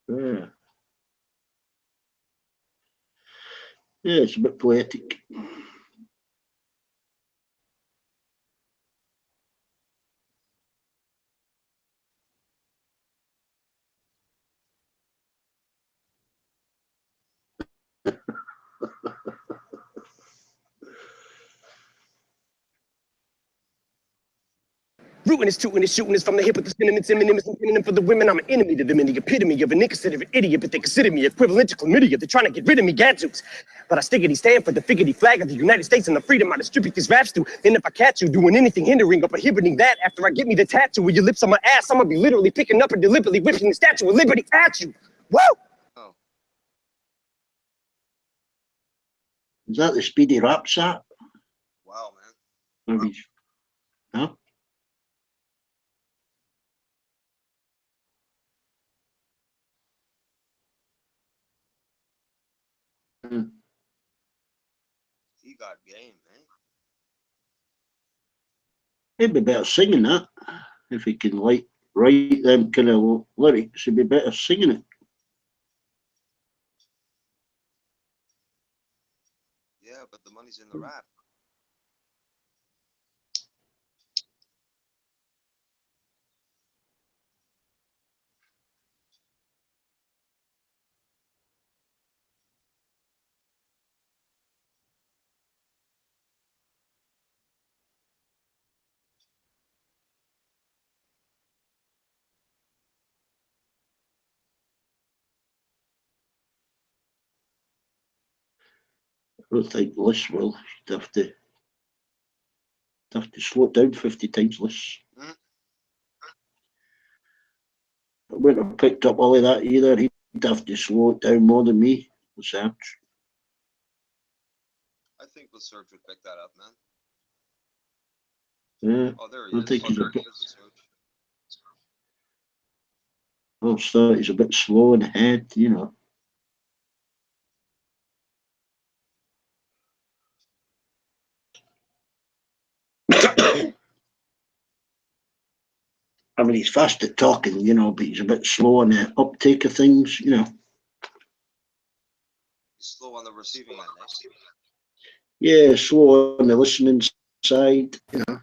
Yeah. Yeah, it's a bit poetic. Rooting is tooting is shooting is from the hip with the synonyms and pinning them for the women. I'm an enemy to them and the epitome of an inconsiderate idiot, but they consider me equivalent to chlamydia. They're trying to get rid of me, gadzooks. But I stickity stand for the figgity flag of the United States and the freedom I distribute these raps to. And if I catch you doing anything hindering or prohibiting that, after I get me the tattoo with your lips on my ass, I'm gonna be literally picking up and deliberately whipping the Statue of Liberty at you. Woo! Oh. Is that the Speedy Rap Sat? Wow, man. Maybe. Huh? He got game, man. He'd be better singing that. If he can like write them kind of lyrics, he'd be better singing it. Yeah, but the money's in the rap. I don't think Liz will. She'd have to slow it down 50 times less. Mm. I wouldn't have picked up all of that either. He'd have to slow it down more than me. Research. I think the Surge would pick that up, man. Yeah. Oh, there I he is. think he's a There's bit. the Surge. Well, so he's a bit slow in the head, you know. I mean, he's fast at talking, you know, but he's a bit slow on the uptake of things, you know. He's slow on the receiving end, eh? Yeah, slow on the listening side, you know.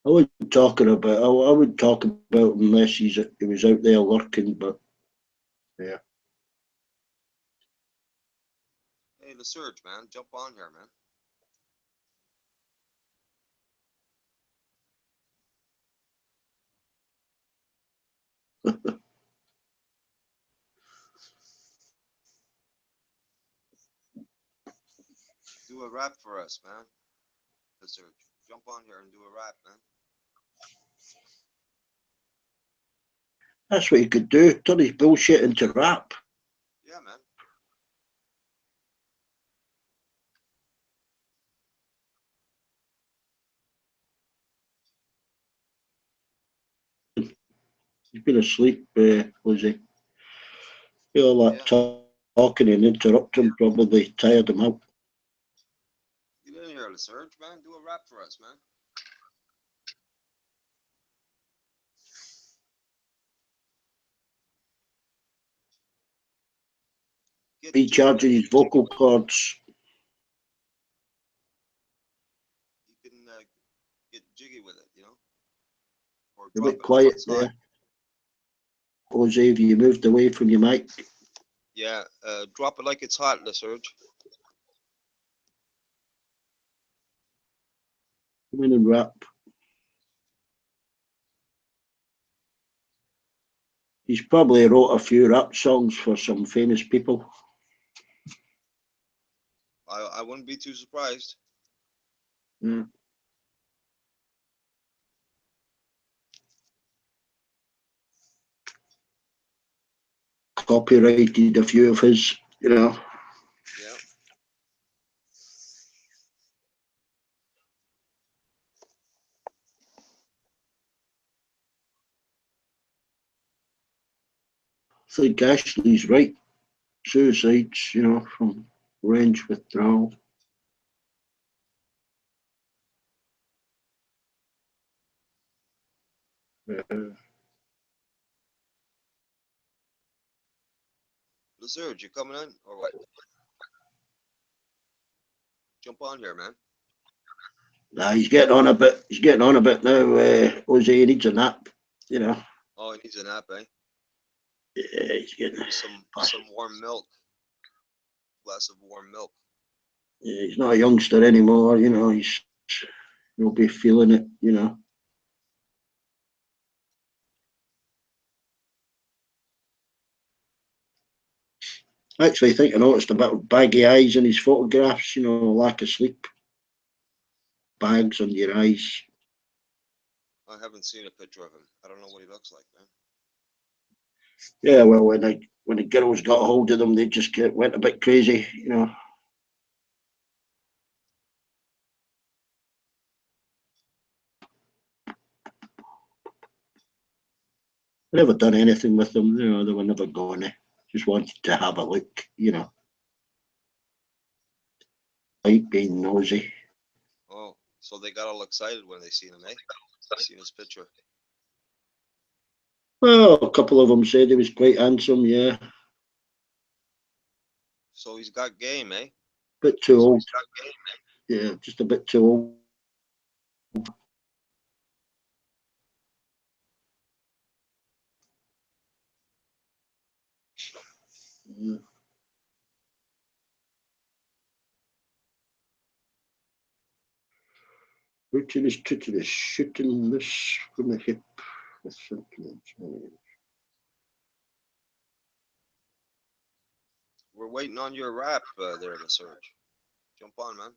I wouldn't talk about. I would talk about unless he was out there lurking. But yeah, Hey, the Surge, man. Jump on here, man. do a rap for us, man. Mister, jump on here and do a rap, man. That's what he could do. Turn his bullshit into rap. Yeah, man. He's been asleep, was he? All that talking and interrupting probably tired him out. Get in here, Surge, man. Do a rap for us, man. Recharging his vocal cords. You can get jiggy with it, you know? Or A drop bit it quiet one side. there. Jose, have you moved away from your mic? Yeah, drop it like it's hot, Surge. Come in and rap. He's probably wrote a few rap songs for some famous people. I wouldn't be too surprised. Yeah. Copyrighted a few of his, you know. Yeah. I think Ashley's right. Suicides, you know, from range withdrawal. Surge, you coming in or what? Jump on here, man. Nah, he's getting on a bit. He's getting on a bit now. Jose needs a nap, you know. Oh, he needs a nap, eh? Yeah, he's getting some warm milk. Glass of warm milk. Yeah, he's not a youngster anymore, you know. He'll be feeling it, you know. Actually, I think I noticed about baggy eyes in his photographs, you know, lack of sleep, bags under your eyes. I haven't seen a picture of him. I don't know what he looks like, man. Yeah, well, when the girls got a hold of them, they just went a bit crazy, you know. I never done anything with them, you know. They were never going. Just wanted to have a look, you know. Like being nosy. Oh, so they got all excited when they seen him, eh? Seen his picture. Well, a couple of them said he was quite handsome, yeah. So he's got game, eh? Bit too old. Yeah, just a bit too old. Yeah. Routine is tricky, shooting this from the hip with something. We're waiting on your rap there, Surge. Jump on, man.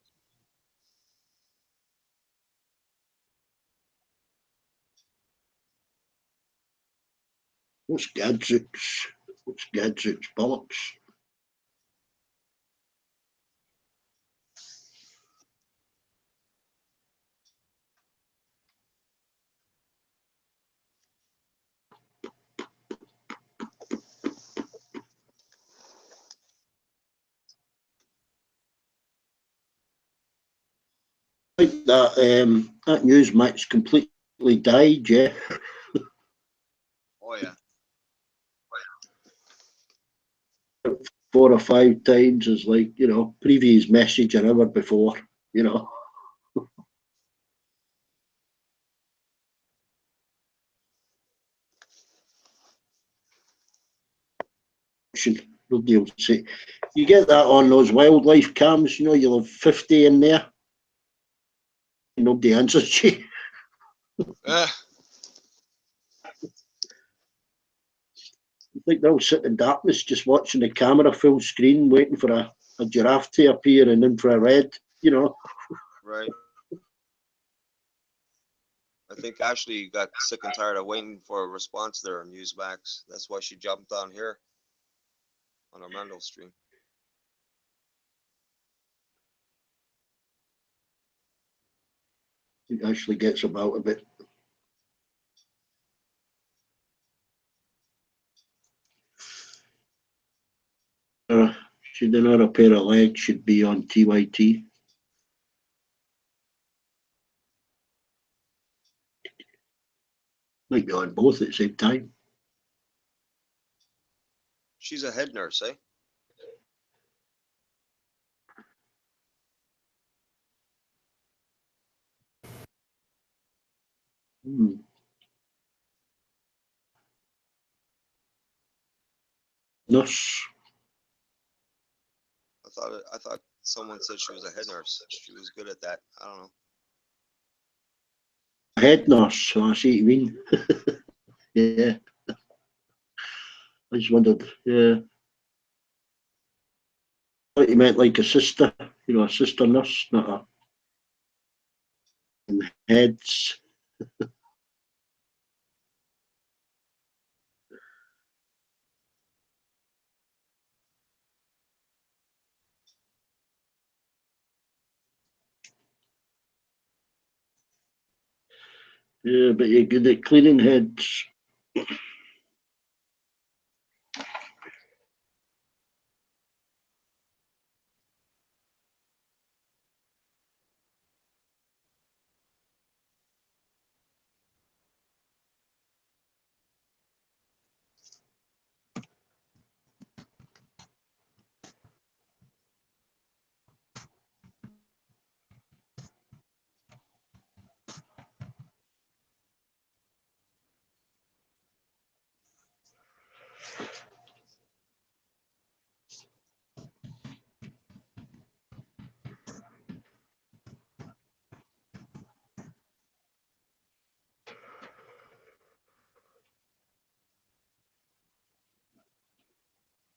What's Gadzooks? What's Gadzooks bollocks? I think that news match completely died, yeah. Oh yeah. 4 or 5 times as like, you know, previous message an hour before, you know. Nobody will say. You get that on those wildlife cams, you know, you'll have 50 in there. Nobody answers you. Uh, I think they'll sit in darkness just watching the camera full screen, waiting for a giraffe to appear and infrared, you know. Right. I think Ashley got sick and tired of waiting for a response there on Newsmax. That's why she jumped on here on Armando stream. It actually gets about a bit. She didn't have a pair of legs, should be on TYT. Might be on both at the same time. She's a head nurse, eh? Nurse. I thought someone said she was a head nurse. She was good at that. I don't know. Head nurse, so I see what you mean. Yeah. I just wondered, yeah. I thought you meant like a sister, you know, a sister nurse, not a heads. Yeah, but you're good at cleaning heads.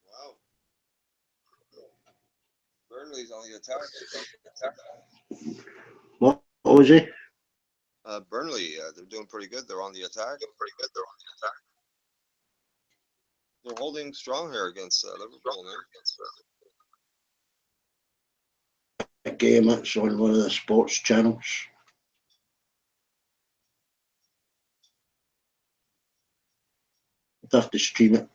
Wow. Burnley's on the attack. What was it? Burnley, they're doing pretty good. They're on the attack. They're holding strong here against Liverpool, man. A game that's on one of the sports channels. I'd have to stream it.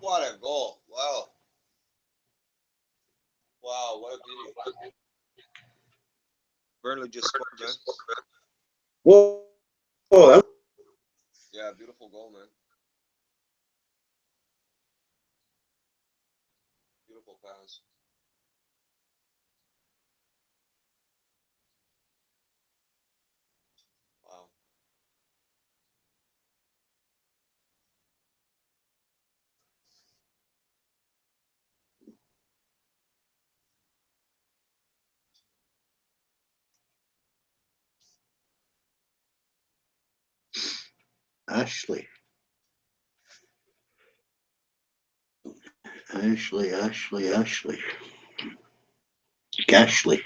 What a goal. Wow. Wow, what a beauty. Burnley just scored, man. Whoa! Oh, Yeah, beautiful goal, man. Beautiful pass. Wow. Ashley. Ashley. Gashley.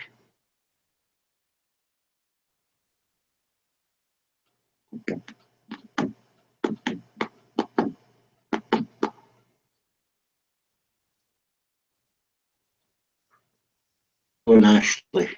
Or Ashley.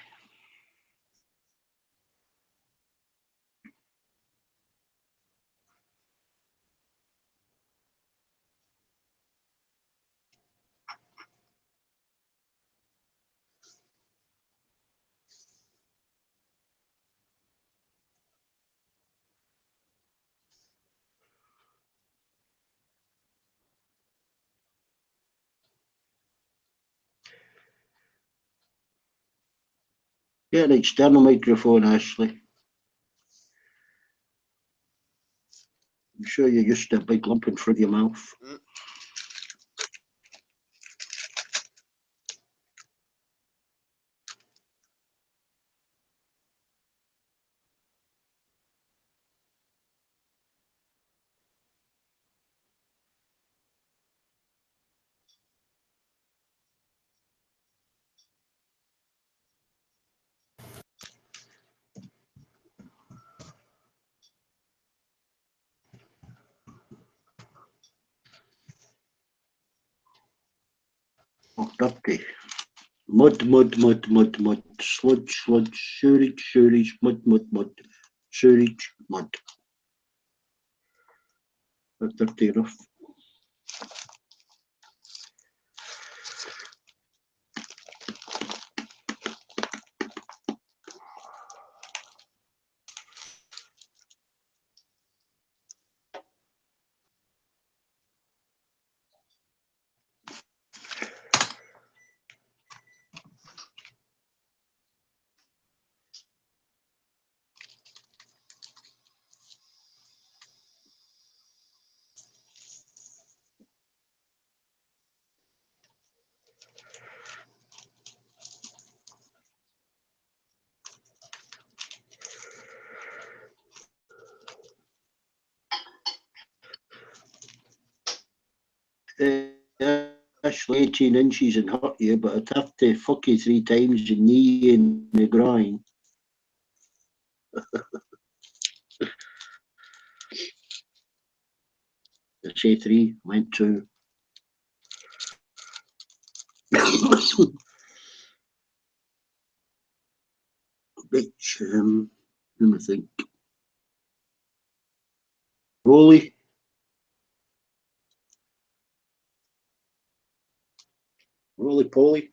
Get an external microphone, Ashley. I'm sure you're used to a big lump in front of your mouth. Mm. Oh, dirty. Mud, mud, mud, mud, mud. Sludge, sludge, sewage, sewage, mud, mud, mud. Sewage, mud. That's dirty enough. Actually, 18 inches and hurt you, but I'd have to fuck you 3 times the knee and the groin. I say 3, went 2. Bitch, let me think. Roly. Roly poly.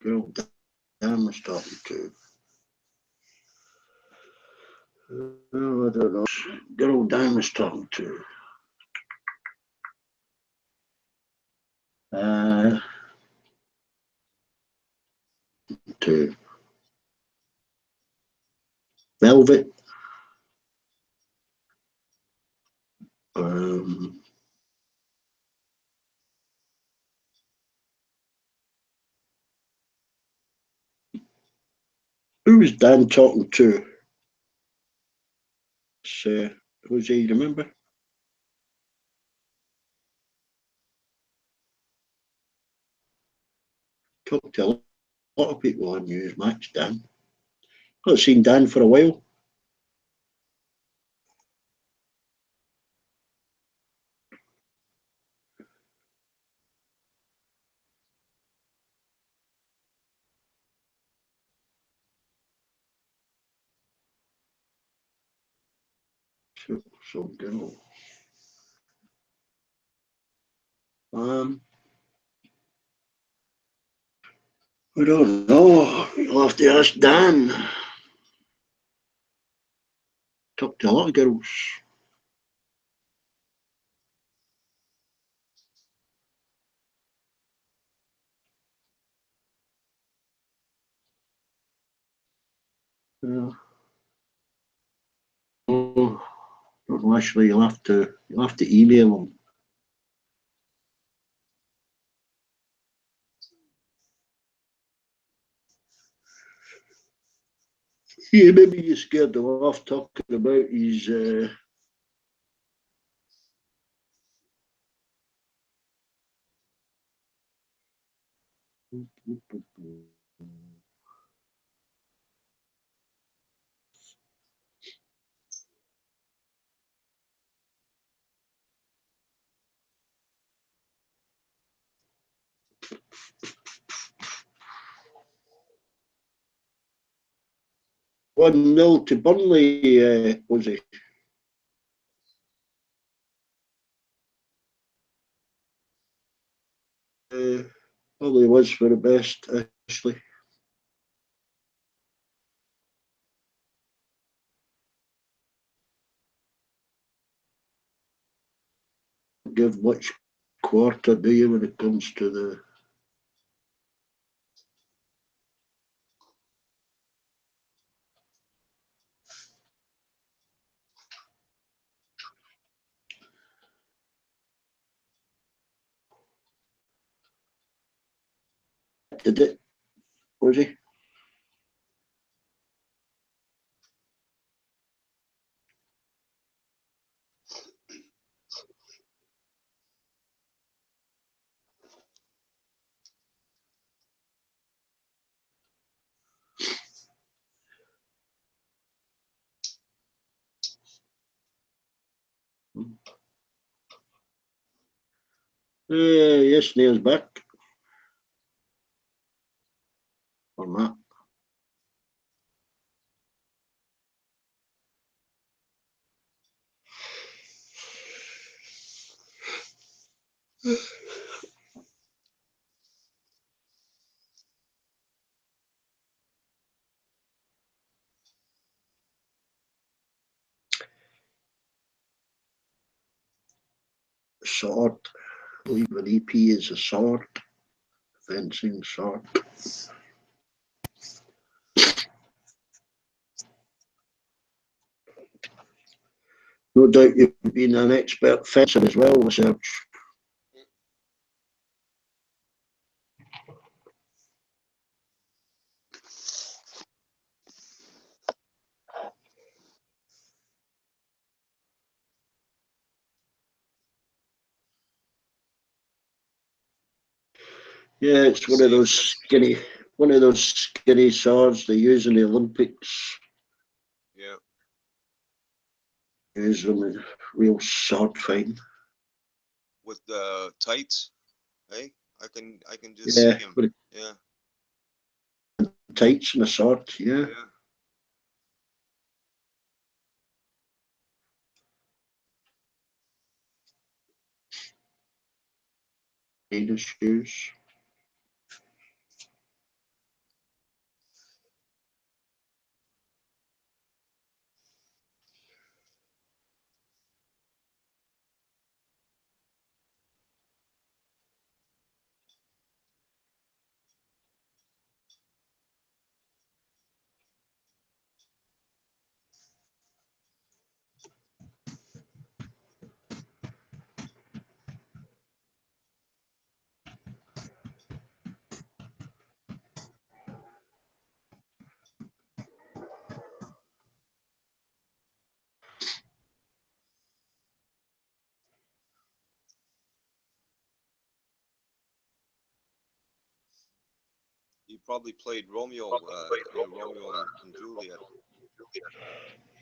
Girl, damn, was talking to. Oh, I don't know. Girl, damn, was talking to. To Velvet. Um, who was Dan talking to? Who's he, remember? Talked to a lot of people on Newsmax, Dan. Not seen Dan for a while. So girl. I don't know. You'll have to ask Dan. Talked to a lot of girls. Yeah. Oh, don't know, actually, you'll have to email him. Yeah, maybe you scared him off talking about his one nil to Burnley, was he? Probably was for the best, Ashley. Give much quarter, do you, when it comes to the did it? Was he? Yes, Neil's back. Or not. Sword. I believe an EP is a sword. Fencing sword. No doubt you've been an expert fencer as well, Research. Yeah, it's one of those skinny swords they use in the Olympics. Yeah. Use them in real sword fighting. With the tights, hey, I can just Yeah, see him. with Yeah. tights and a sword. Yeah. Yeah. Need shoes. He probably played Romeo in Romeo and Juliet.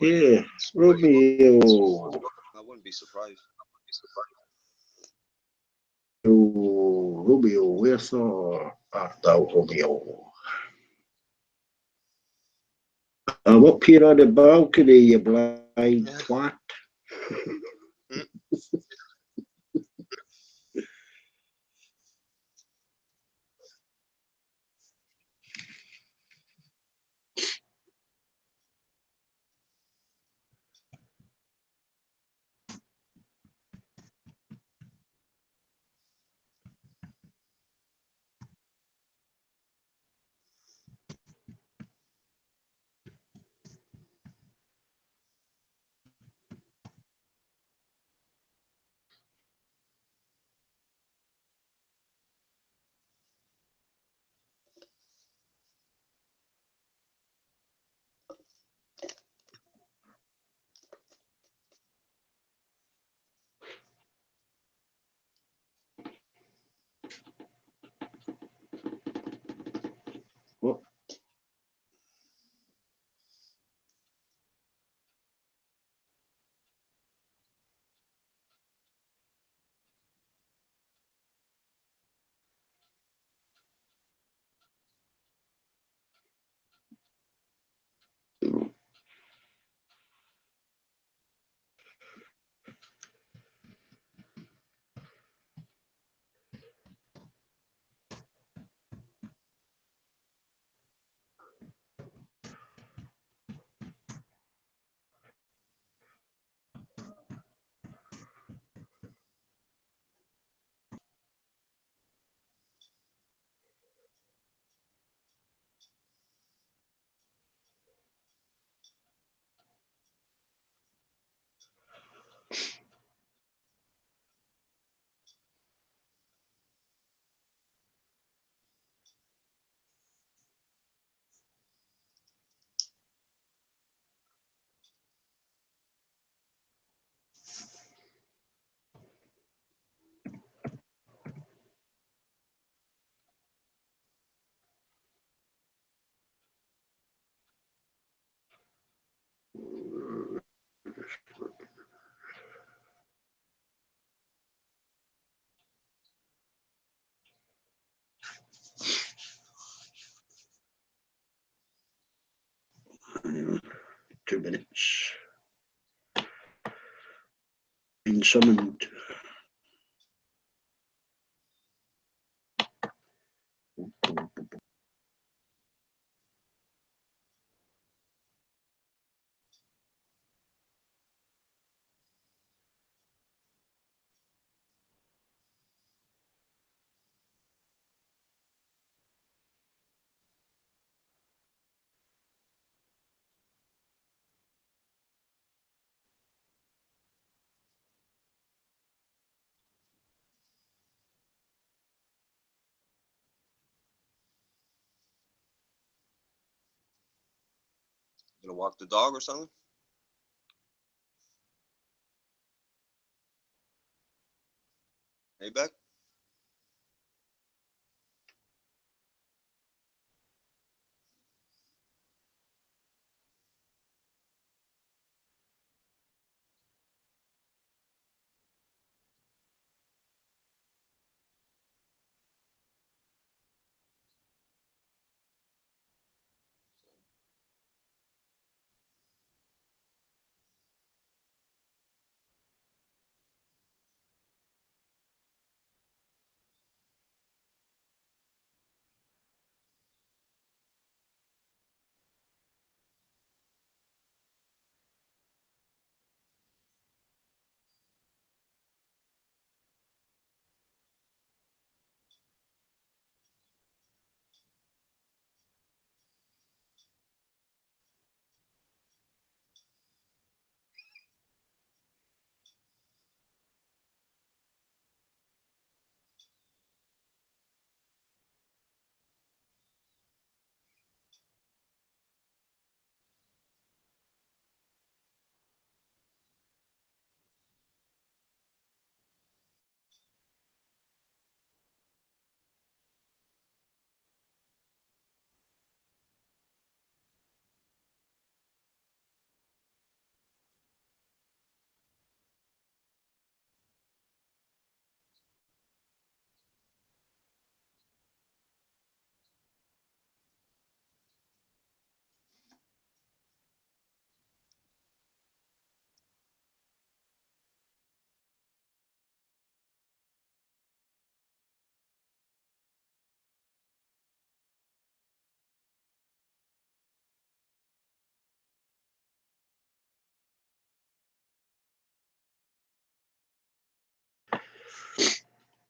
Yeah, Romeo. I wouldn't be surprised. Romeo, where art thou, Romeo? I'm up here on the balcony, you blind twat. 2 minutes. Been summoned. Gonna walk the dog or something? Hey, Beck?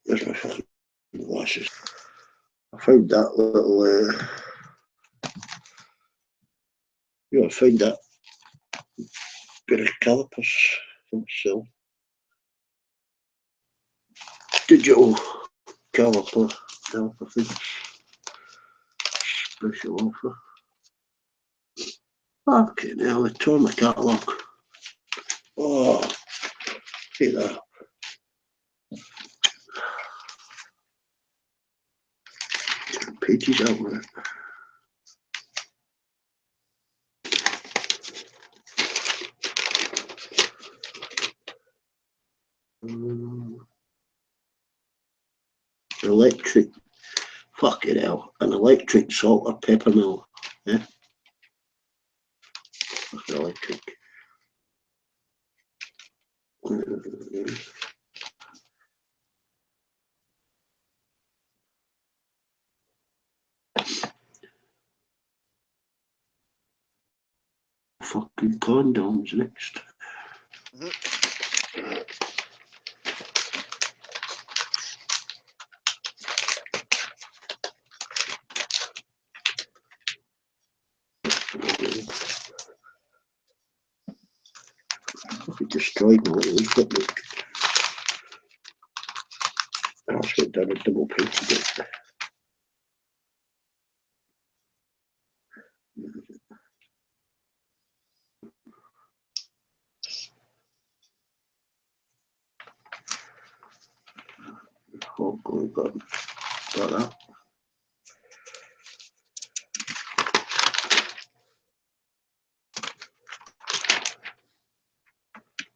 Where's my fucking glasses? I found that little, I found that bit of calipers from Sil. Digital caliper thing. Special offer. Okay, now they tore my catalogue. Oh, see that. Pages out with it. Electric, fucking hell, an electric salt or pepper mill. Yeah, that's electric. Fucking condoms next. We destroyed my little equipment. That's what done a double painted it. Hopefully got that.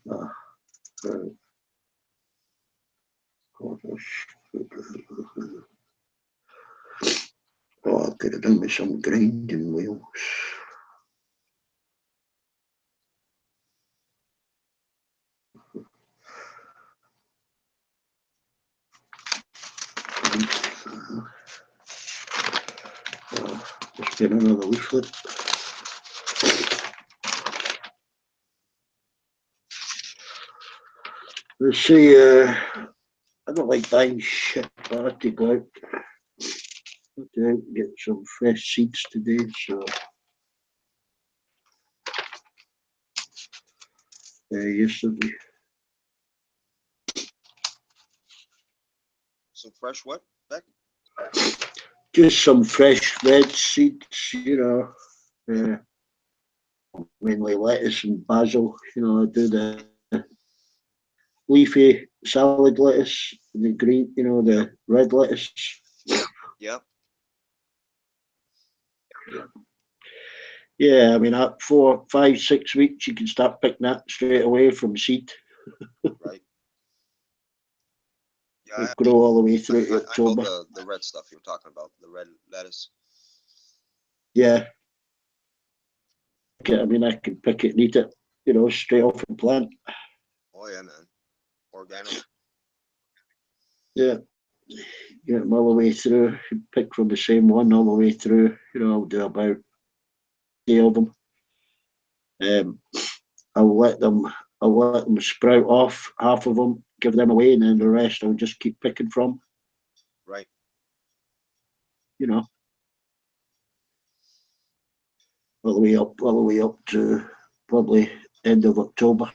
Right. Oh, I could have done with some grinding wheels. Just get another leaflet. Let's see, I don't like buying shit, but I have to go out. To get some fresh seeds today, so yesterday. Some fresh what, Beck? Just some fresh red seeds, mainly lettuce and basil. I do the leafy salad lettuce, and the green, the red lettuce. Yep. Yeah, I mean, at 4, 5, 6 weeks, you can start picking that straight away from seed. Right. Yeah, It'll grow all the way through to October. I know the red stuff you're talking about, the red lettuce. Yeah. I mean, I can pick it and eat it, straight off the plant. Oh yeah, man. Organic. Yeah. Get them all the way through. Pick from the same one all the way through. I'll do about 8 of them. I'll let them sprout off, half of them, give them away, and then the rest I'll just keep picking from. Right. All the way up to probably end of October.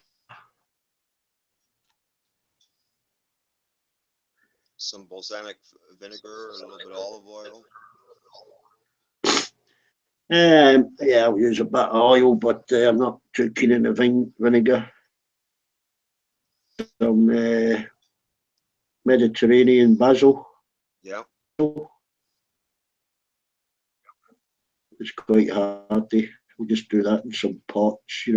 Some balsamic vinegar, a little bit of olive oil. Yeah, I'll use a bit of oil, but I'm not too keen on the vinegar. Some Mediterranean basil. Yeah. It's quite hardy. We'll just do that in some pots,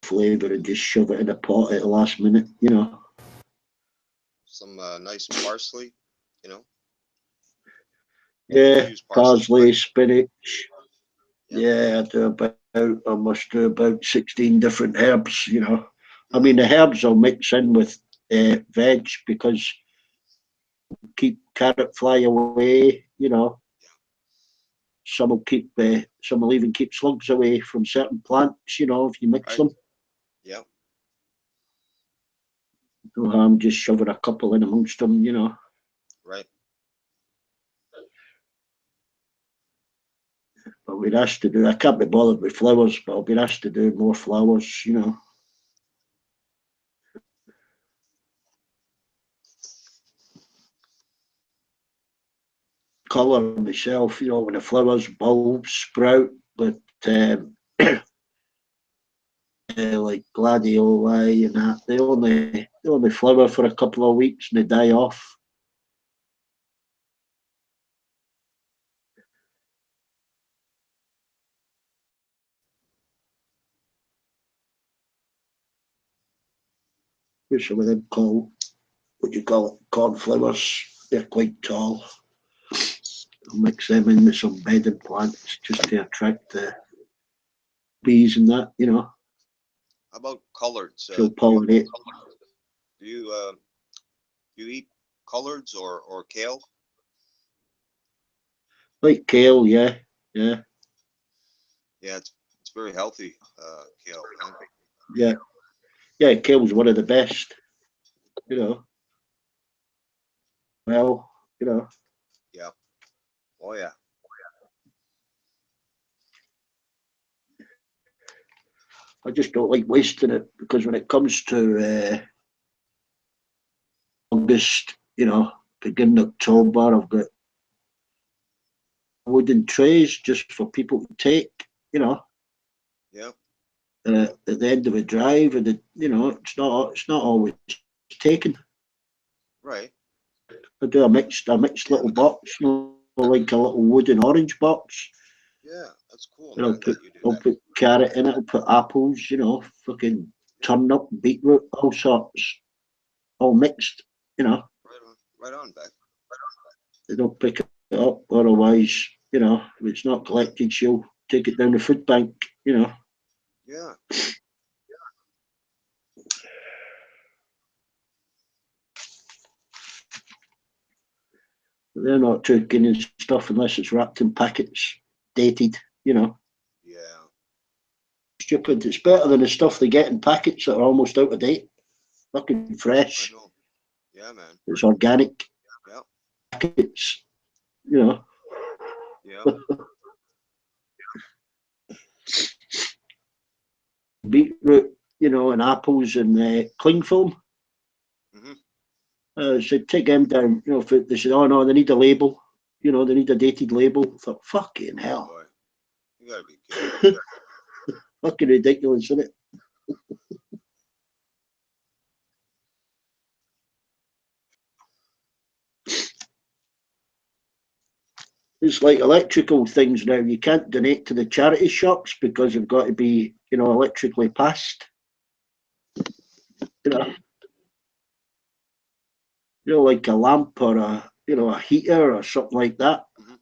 Flavour and just shove it in a pot at the last minute, Some nice parsley, Yeah, parsley, but... spinach. Yeah, I must do about 16 different herbs, I mean, the herbs I'll mix in with veg because keep carrot fly away, Some will even keep slugs away from certain plants, if you mix them. Yeah. I'm just shoving a couple in amongst them, Right. But we're asked to do, I can't be bothered with flowers, but I'll be asked to do more flowers, Colour myself, when the flowers, bulbs sprout, but like gladioli and that, they only flower for a couple of weeks and they die off. Here's some of them what you call it, cornflowers. They're quite tall. I'll mix them in with some bedding plants just to attract the bees and that, How about collards? She'll pollinate. Do you eat collards or kale? Like kale, yeah. Yeah, it's very healthy, kale. Man. Yeah, kale's one of the best, Well, Yeah. Oh yeah. I just don't like wasting it because when it comes to August, beginning October, I've got wooden trays just for people to take, Yeah. at the end of a drive, and it's not always taken. Right. I do a mixed little box, like a little wooden orange box. Yeah, that's cool. And Man, I'll put carrot in it. I'll put apples, fucking turnip, beetroot, all sorts, all mixed. Right on, Beck. They don't pick it up. Otherwise, you know, if it's not collected, she'll take it down the food bank. You know. Yeah. They're not too keen on stuff unless it's wrapped in packets, dated. You know. Yeah. Stupid. It's better than the stuff they get in packets that are almost out of date. Fucking I fresh. know. Yeah, man. It's organic. Yeah. Packets. You know. Yeah. Beetroot. You know, and apples and cling film. Mm-hmm. So take them down. You know, if they said, "Oh no, they need a label." You know, they need a dated label. I thought, fucking hell, Boy, you gotta be kidding. fucking ridiculous, isn't it? It's like electrical things now. You can't donate to the charity shops because you've got to be, you know, electrically passed. You know, like a lamp or a heater or something like that Mm-hmm.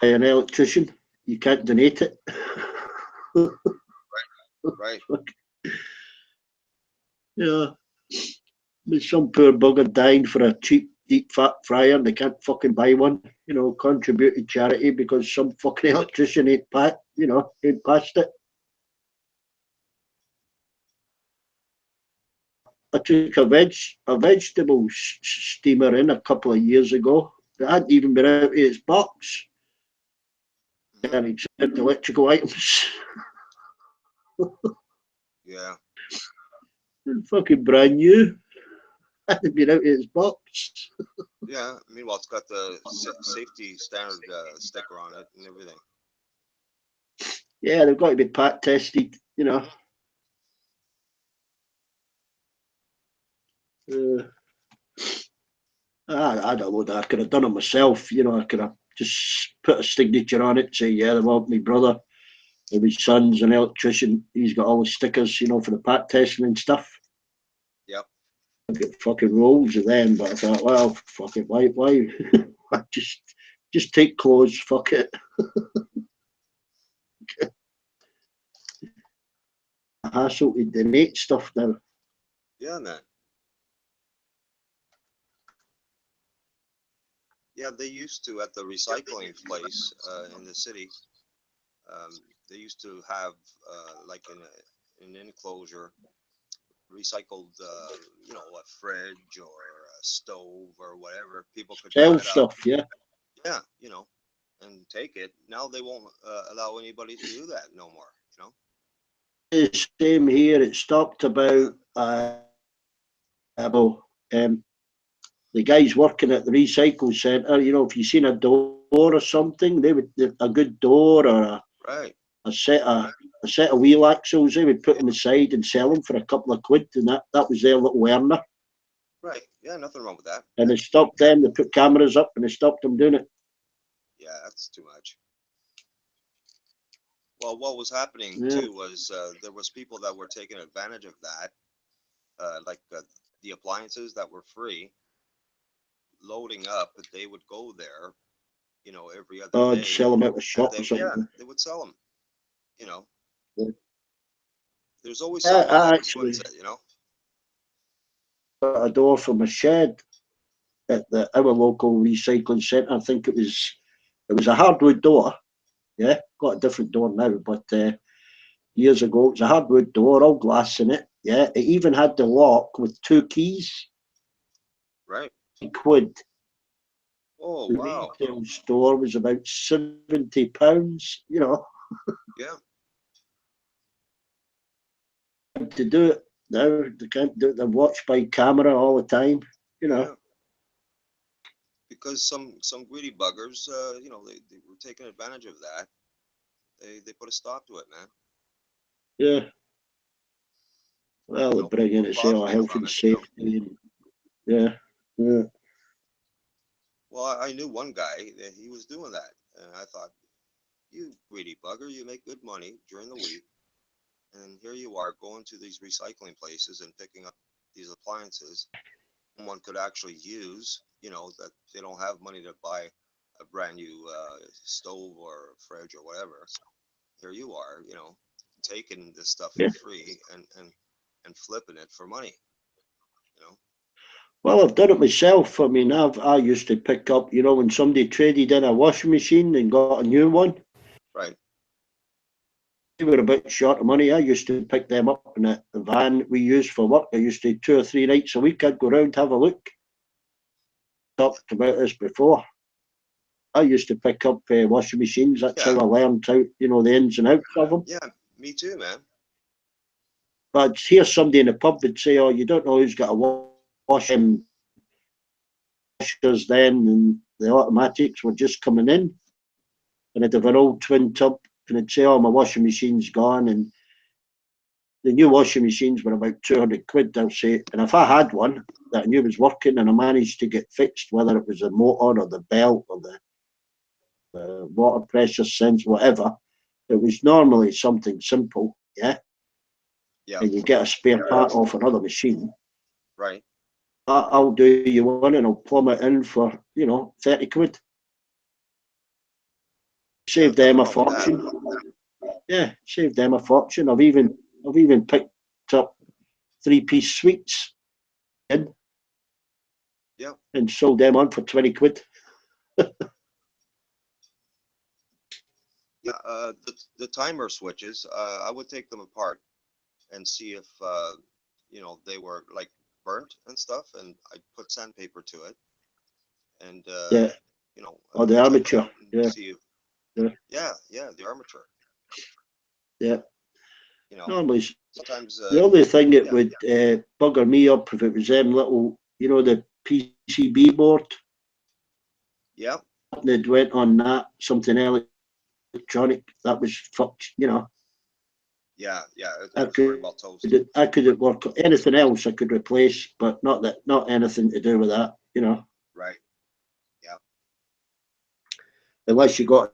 by an electrician. You can't donate it. Right. Yeah, there's some poor bugger dying for a cheap deep fat fryer and they can't fucking buy one. You know, contribute to charity because some fucking electrician ain't passed it. I took a vegetable steamer in a couple of years ago. It hadn't even been out of its box. Mm-hmm. And accept electrical items. Yeah. Fucking brand new. Hadn't been out of its box. Yeah. Meanwhile, it's got the safety standard sticker on it and everything. Yeah, they've got to be pat tested, you know. Uh, I don't know that I could have done it myself, you know. I could have just put a signature on it, say, yeah, well, my brother, and his son's an electrician. He's got all the stickers, you know, for the pat testing and stuff. Yep. I get fucking rolls of them, but I thought, well, fuck it, why, just take clothes, fuck it. Hassle to donate stuff now. Yeah, man. Yeah, they used to at the recycling place in the city. They used to have like in an enclosure recycled, a fridge or a stove or whatever. People could Sell drive out. stuff, yeah. Yeah, and take it. Now they won't allow anybody to do that no more. The same here. It stopped Yeah. about the guys working at the recycle centre. You know, if you seen a door or something, they would a good door or Right. a set of wheel axles. They would put them aside and sell them for a couple of quid, and that was their little earner. Right. Yeah, nothing wrong with that. And they stopped them. They put cameras up and they stopped them doing it. Yeah, that's too much. Well, what was happening Yeah. too was there was people that were taking advantage of that, like the appliances that were free, loading up. But they would go there, every other Oh, day, sell them out of the and shop or yeah, something. they would sell them. You know, Yeah. there's always someone I that actually ruins it. got a door from a shed at our local recycling centre. I think it was a hardwood door. Yeah, got a different door now, but years ago it was a hardwood door, all glass in it. Yeah, it even had the lock with two keys. Right. Quid. Oh, The wow. retail store was about £70. You know, Yeah. to do it now they can't do it. They're watched by camera all the time. You know. Yeah. Because some greedy buggers, they were taking advantage of that. They put a stop to it, man. Yeah. Well, they bring in People and say, "Oh, profiting health from and it. safety." And, yeah. Yeah. Well, I knew one guy that he was doing that, and I thought, you greedy bugger, you make good money during the week, and here you are going to these recycling places and picking up these appliances someone could actually use, that they don't have money to buy a brand new stove or fridge or whatever. Here you are, taking this stuff Yeah. for free and flipping it for money. Well, I've done it myself. I mean, I used to pick up, when somebody traded in a washing machine and got a new one. Right. They were a bit short of money. I used to pick them up in the van we used for work. I used to 2 or 3 nights a week. I'd go round, have a look. Talked about this before. I used to pick up washing machines. That's how I learned out, the ins and outs of them. Yeah, me too, man. But I'd hear somebody in the pub would say, "Oh, you don't know who's got a washers then," and the automatics were just coming in. And I'd have an old twin tub, and I'd say, "Oh, my washing machine's gone," and the new washing machines were about 200 quid, I'll say. And if I had one that I knew was working and I managed to get fixed, whether it was the motor or the belt or the water pressure sense, whatever, it was normally something simple, yeah? Yeah. And you get a spare part off another machine. Right. I'll do you one and I'll plumb it in for, 30 quid. Save them a fortune. Yeah, save them a fortune. I've even picked up 3-piece suites in. Yeah. And sold them on for 20 quid. Yeah, the timer switches, I would take them apart and see if they were like burnt and stuff, and I'd put sandpaper to it, and Yeah. Or the armature. Yeah. See if, Yeah. the armature. Yeah. Normally, sometimes the only thing that would bugger me up if it was them little, the PCB board. Yeah. That went on that, something electronic, that was fucked, Yeah, it was very well toasted. I couldn't work. Anything else I could replace, but not anything to do with that, Right. Yeah. Unless you got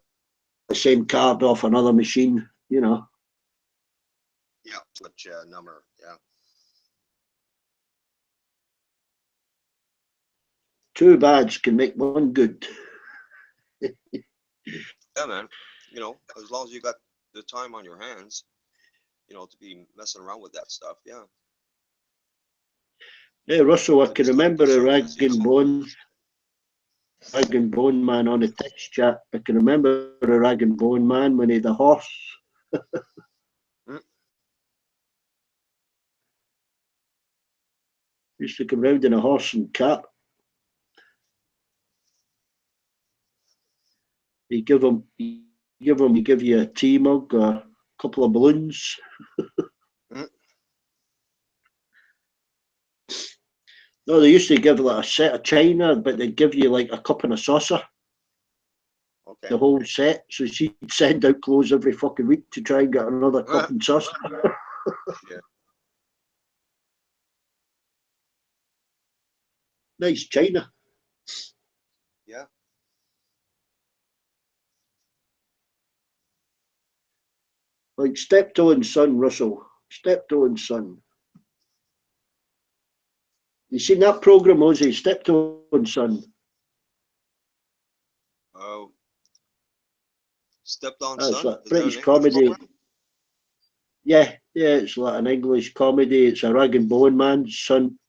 the same card off another machine, Yeah, which number, yeah. 2 bads can make 1 good. Yeah, man. As long as you got the time on your hands, to be messing around with that stuff, yeah. Hey, Russell, I can remember a rag and bone man on the text chat. I can remember a rag and bone man when he had a horse. Used to come round in a horse and cart. You give you a tea mug or a couple of balloons. No, they used to give like a set of china, but they'd give you like a cup and a saucer. Okay. The whole set. So she'd send out clothes every fucking week to try and get another cup and saucer. Yeah. Nice china. Yeah. Like Steptoe and Son, Russell. Steptoe and Son. You seen that program, Ozzy? Steptoe and Son. Oh. Stepped on That's Son? like Is British that an English comedy. program? Yeah, it's like an English comedy. It's a rag and bone man's son,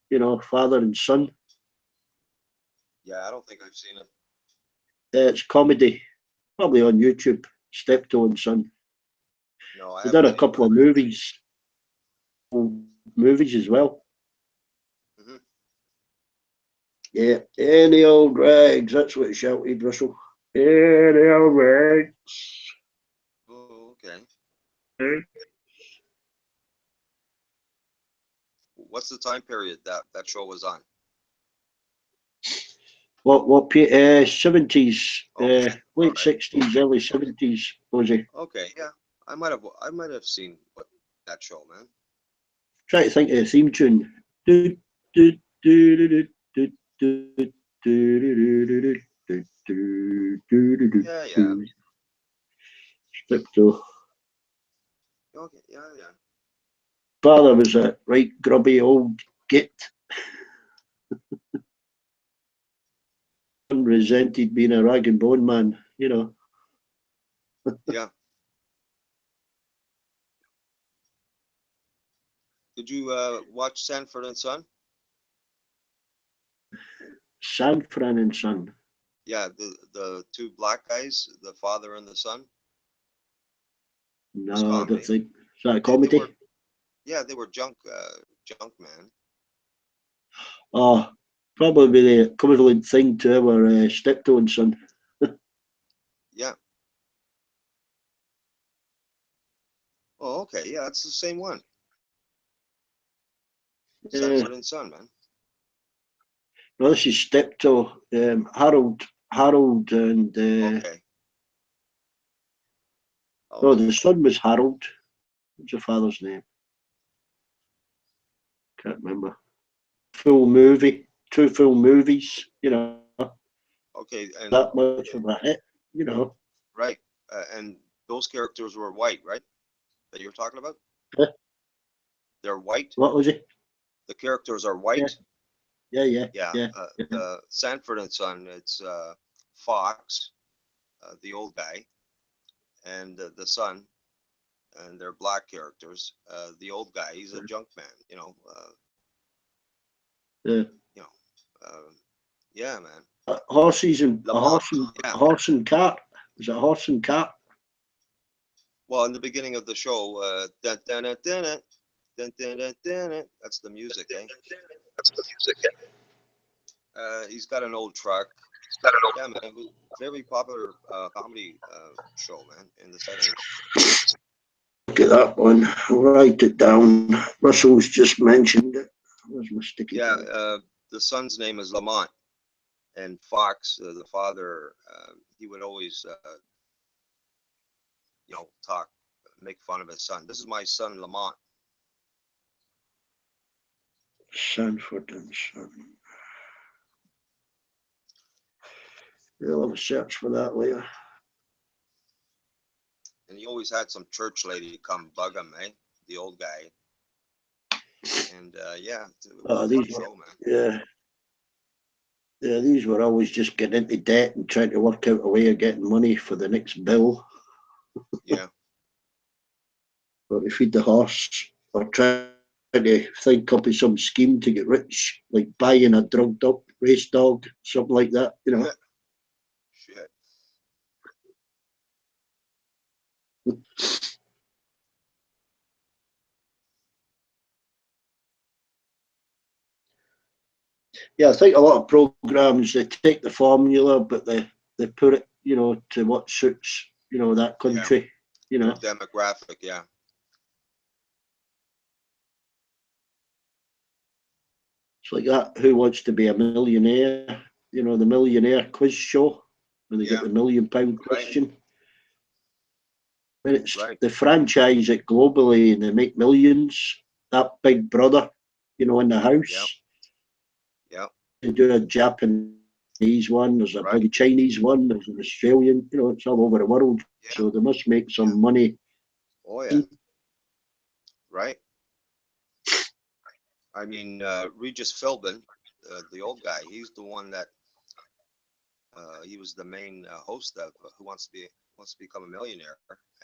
father and son. Yeah, I don't think I've seen it. It's comedy, probably on YouTube. Steptoe and Son. No, I They haven't done a seen couple it. of movies as well. Mm-hmm. Yeah, any old rags. That's what it shouted, Russell. Any old rags. Oh, okay. Hmm? What's the time period that show was on? What 70s, Okay. late 60s, early 70s, was he? Okay, yeah. I might have seen that show, man. Try to think of the theme tune. Do, do, do, do, do, do, do, do, do, do, do, Yeah. Steptoe. Okay, yeah. Father was a right grubby old git. resented being a rag and bone man, you know. Yeah. Did you watch Sanford and Son? Sanfran and Son. Yeah, the two black guys, the father and the son. It's No, I don't comedy. think. Is that a They comedy? were, yeah, they were junk man. Oh, probably the equivalent thing to our Steptoe and Son. Yeah. Oh, okay. Yeah, it's the same one. Sanford and Son, man. No, this is Steptoe. Harold, and Okay. no, Okay. the son was Harold. What's the father's name? Can't remember. Full movie, 2 full movies. You know, Okay. And that much of a hit. You know. right. And those characters were white, right? That you're talking about? Huh? They're white. What was it? The characters are white. Yeah. Yeah. Sanford and Son. It's Fox, the old guy, and the son, and they're black characters. The old guy, he's a junk man. Yeah. You know. Yeah, man. Horses and Lamont. Yeah. horse and cart. Was it horse and cart? Well, in the beginning of the show, dun, dun, dun, dun, dun, dun, dun, dun, dun, dun, that's the music, eh? He's got an old truck. Yeah, man. It was a very popular comedy show, man, in the 70s. Look at that one. I'll write it down. Russell's just mentioned it. Where's my sticky Yeah, pen? the son's name is Lamont, and Fox, the father, he would always, make fun of his son. This is my son, Lamont. Sanford and Son. We'll have a search for that later. And he always had some church lady come bug him, eh? The old guy. And yeah, it was a fun show, man. Yeah. Yeah, these were always just getting into debt and trying to work out a way of getting money for the next bill. Yeah. Or to feed the horse, or trying to think up of some scheme to get rich, like buying a drugged up race dog, something like that, you know. Shit. Yeah, I think a lot of programs, they take the formula, but they put it, you know, to what suits, you know, that country, you know. Their demographic, yeah. It's like that. Who Wants to Be a Millionaire? You know, the millionaire quiz show when they get the £1 million question. When it's they franchise it globally and they make millions. That Big Brother, you know, in the house. Yeah. They do a Japanese one. There's a bloody Chinese one. There's an Australian. You know, it's all over the world. Yeah. So they must make some money. Oh yeah. Right. I mean, Regis Philbin, the old guy, he's the one that he was the main host of Who Wants to Become a Millionaire,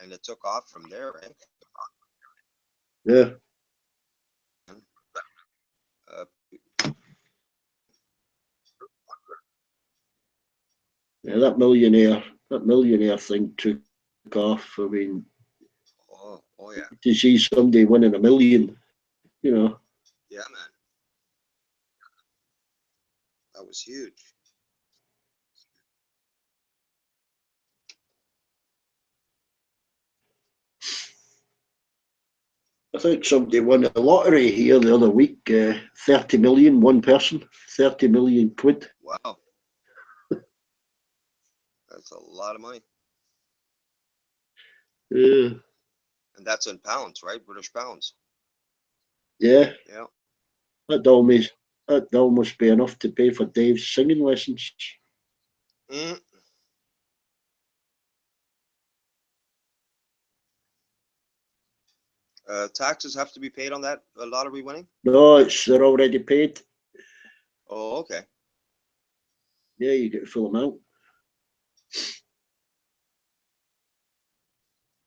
and it took off from there. Eh? Yeah. Yeah, that millionaire thing took off. I mean, oh yeah. to see somebody winning $1 million, you know. Yeah, man. That was huge. I think somebody won the lottery here the other week. 30 million, one person, 30 million quid. Wow. That's a lot of money. Yeah. And that's in pounds, right? British pounds. Yeah. Yeah. That'd almost be enough to pay for Dave's singing lessons. Mm. Taxes have to be paid on that lottery winning? No, they're already paid. Oh, okay. Yeah, you get a full amount.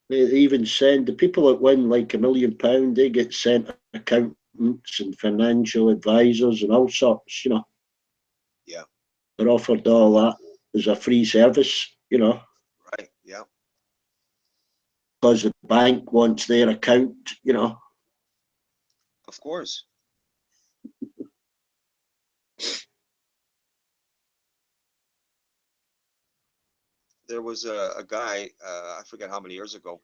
They even send the people that win like £1 million, they get sent accountants and financial advisors and all sorts, you know. Yeah. They're offered all that as a free service, you know, Right. Yeah. because the bank wants their account, you know. Of course. There was a guy, I forget how many years ago,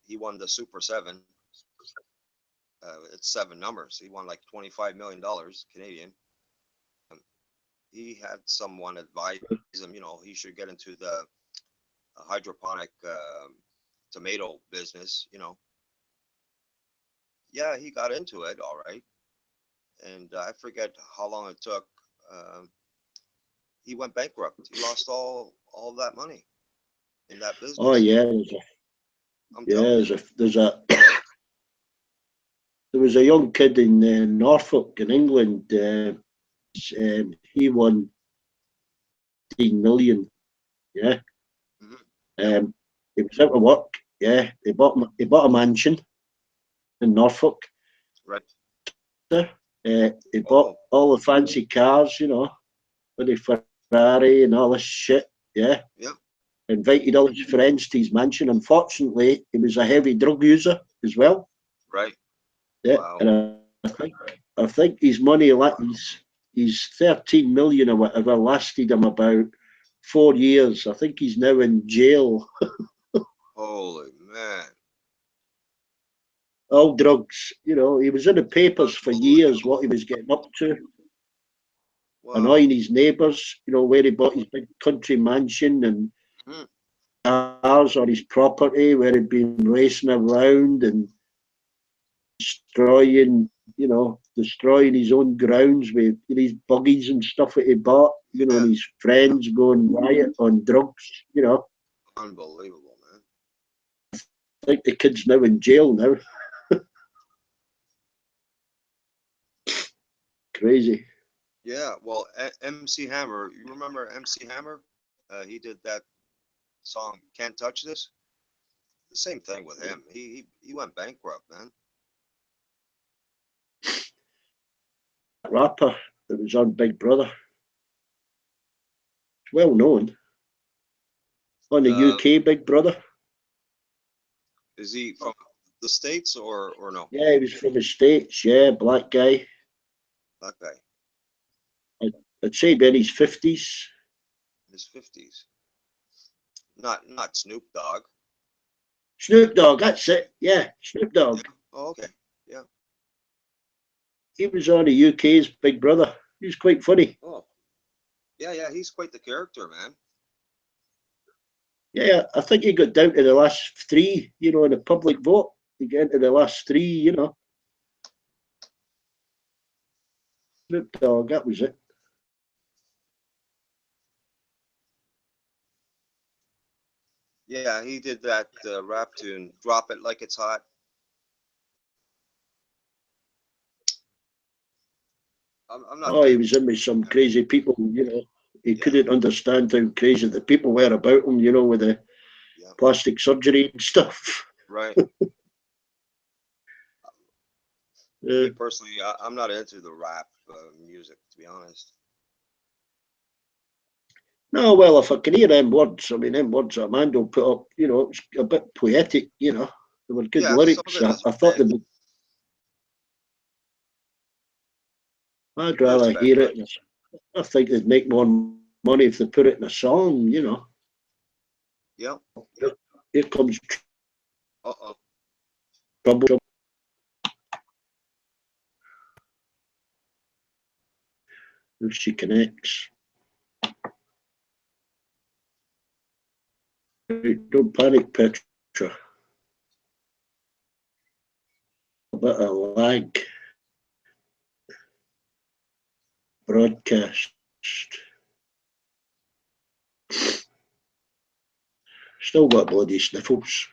he won the Super 7. It's 7 numbers. He won like $25 million Canadian. He had someone advise him, he should get into the hydroponic tomato business. Yeah, he got into it, all right. And I forget how long it took. He went bankrupt. He lost all that money in that business. Oh yeah, I'm telling you. There was a young kid in Norfolk in England. He won 15 million. Yeah. Mhm. He was out of work. Yeah, he bought a mansion in Norfolk. Right. He bought all the fancy cars, you know, with the Ferrari and all this shit. Yeah. Yeah. Invited all his friends to his mansion. Unfortunately, he was a heavy drug user as well. Right. Yeah. Wow. And I think his money, his 13 million or whatever, lasted him about 4 years. I think he's now in jail. Holy man. All drugs, you know. He was in the papers for years what he was getting up to, Wow. annoying his neighbours, you know, where he bought his big country mansion and cars on his property, where he'd been racing around and destroying his own grounds with these buggies and stuff that he bought, you know, and his friends going riot on drugs, you know. Unbelievable, man. I think the kid's now in jail now. Crazy. Yeah, well, MC Hammer, you remember MC Hammer? He did that song "Can't Touch This." The same thing with him. He went bankrupt, man. Rapper that was on Big Brother. It's well known. On the UK Big Brother. Is he from the States or no? Yeah, he was from the States. Yeah, black guy. That guy. I'd say in his 50s. In his 50s. Not Snoop Dogg. Snoop Dogg, that's it. Yeah, Snoop Dogg. Yeah. Oh, okay. Yeah. He was on the UK's Big Brother. He was quite funny. Oh. Yeah, he's quite the character, man. Yeah, I think he got down to the last 3, you know, in the public vote. He got into the last 3, you know. Snoop Dogg, that was it. Yeah, he did that rap tune, "Drop It Like It's Hot." I'm not Oh, he big. was in with some crazy people, you know. He Yeah. couldn't understand how crazy the people were about him, you know, with the plastic surgery and stuff. Right. Yeah. Me personally, I'm not into the rap music, to be honest. No, well, if I can hear them words, I mean, them words that Mando put up, you know, it's a bit poetic, you know. They were good Yeah, some of lyrics. it is I thought poetic. I'd It is, rather man. hear it. I think they'd make more money if they put it in a song, you know. Yeah. Here comes Uh-oh. trouble. If she connects. Don't panic, Petra. A bit of lag. Broadcast. Still got bloody sniffles.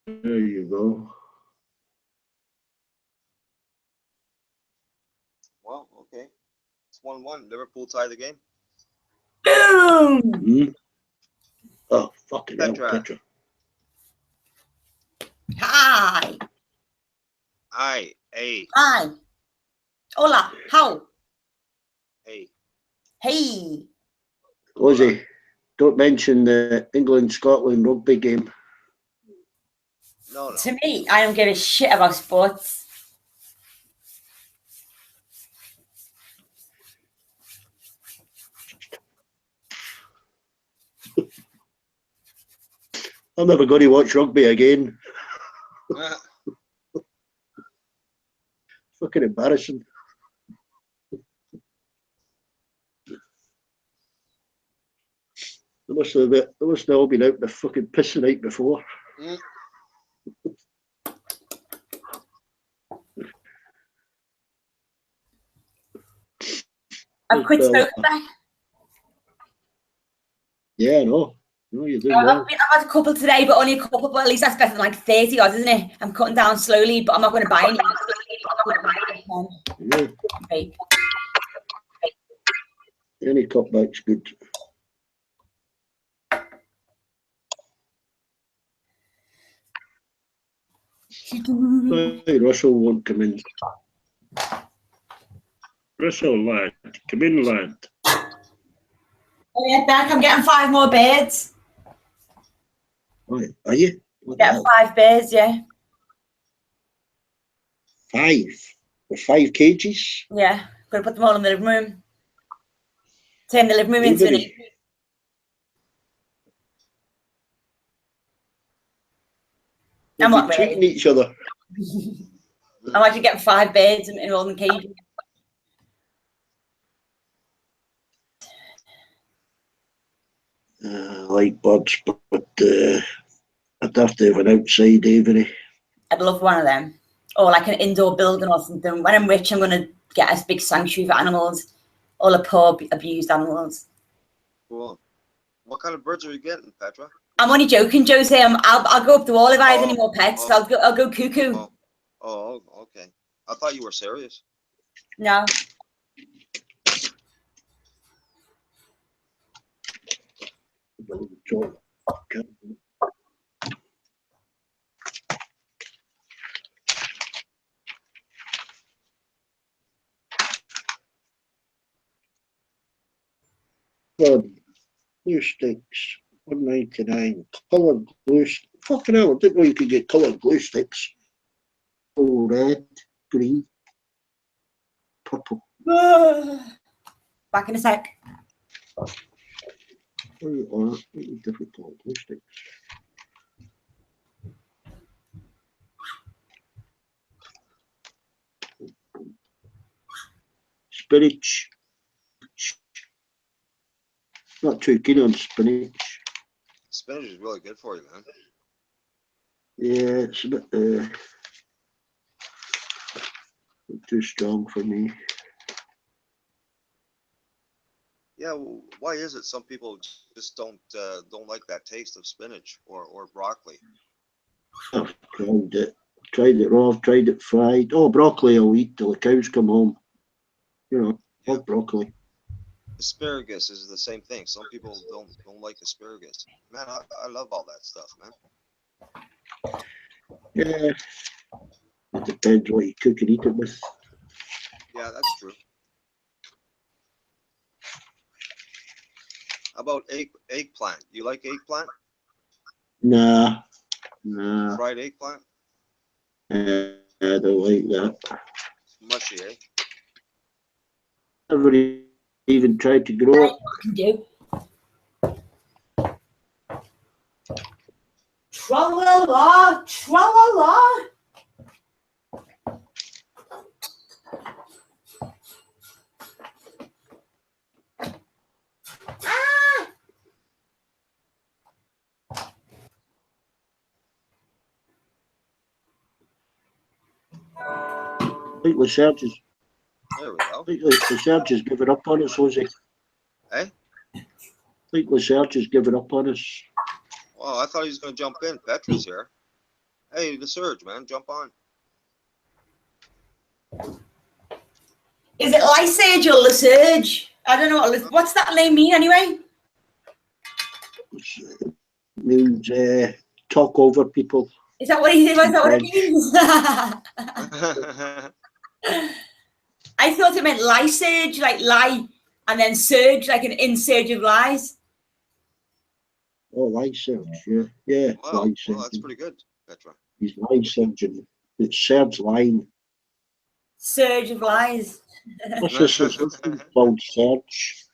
There you go. Well, okay. 1-1. Liverpool tie the game. Boom! Mm. Oh, fucking hell, Petra. Petra. Hi. Aye. Hey. Hi. Hola. How? Hey. Hey. Ozzy, don't mention the England-Scotland rugby game. No. To me, I don't give a shit about sports. I'm never going to watch rugby again. Fucking embarrassing. They must have all been out the fucking piss the night before. Mm. I've quit smoking back. Yeah, I know. No, you do I've well. had a couple today, but only a couple. But at least that's better than like 30 odd, isn't it? I'm cutting down slowly, but I'm not going to buy any. Yeah. Vape. Any cutback's good. Hey, Russell won't come in. Russell, lad. Come in, lad. Oh, yeah, Beck, I'm getting 5 more birds. Oh, are you? What the Getting hell? 5 birds, yeah. 5? For 5 cages? Yeah, gonna put them all in the living room. Turn the living room into an. Everybody. I'm They'll not be treating ready. each other. I'm actually getting 5 birds in all the cages. I like birds, but I'd have to have an outside aviary. I'd love one of them. Or like an indoor building or something. When I'm rich, I'm going to get a big sanctuary for animals. All the poor, abused animals. Cool. What kind of birds are you getting, Petra? I'm only joking, Josie. I'll go up the wall if I have any more pets. Oh. I'll go cuckoo. Oh, okay. I thought you were serious. No. Glue sticks, $1.99. Coloured glue sticks. Fucking hell, I didn't know you could get coloured glue sticks. Oh, red, green, purple. Back in a sec. Different coloured glue sticks. Spinach. Not too keen on spinach. Spinach is really good for you, man. Yeah, it's a bit too strong for me. Yeah, well, why is it some people just don't like that taste of spinach or broccoli? I've tried it. Tried it raw, I've tried it fried. Oh, broccoli I'll eat till the cows come home. You know, Yeah. love broccoli. Asparagus is the same thing. Some people don't like asparagus. Man, I love all that stuff, man. Yeah. It depends what you cook and eat it with. Yeah, that's true. How about eggplant? You like eggplant? Nah. Fried eggplant? I don't like that. Mushy, eh? Never even tried to grow it. Can do. Tra-la-la, tra-la-la. I think Research There we go. has given up on us, Jose. Eh? I think Research has given up on us. Well, I thought he was going to jump in. Petra's here. Hey, the Surge, man, jump on. Is it Lysurge or Lysurge? I don't know what's that name mean anyway. It means talk over people. Is that what is that what it means? I thought it meant Lysurge, like lie, and then surge, like an insurge of lies. Oh, Lysurge, yeah. Wow, Lysurge. well, that's pretty good, Petra. He's Lysurgeon. It's Serge line. Surge of lies. What's this called Serge?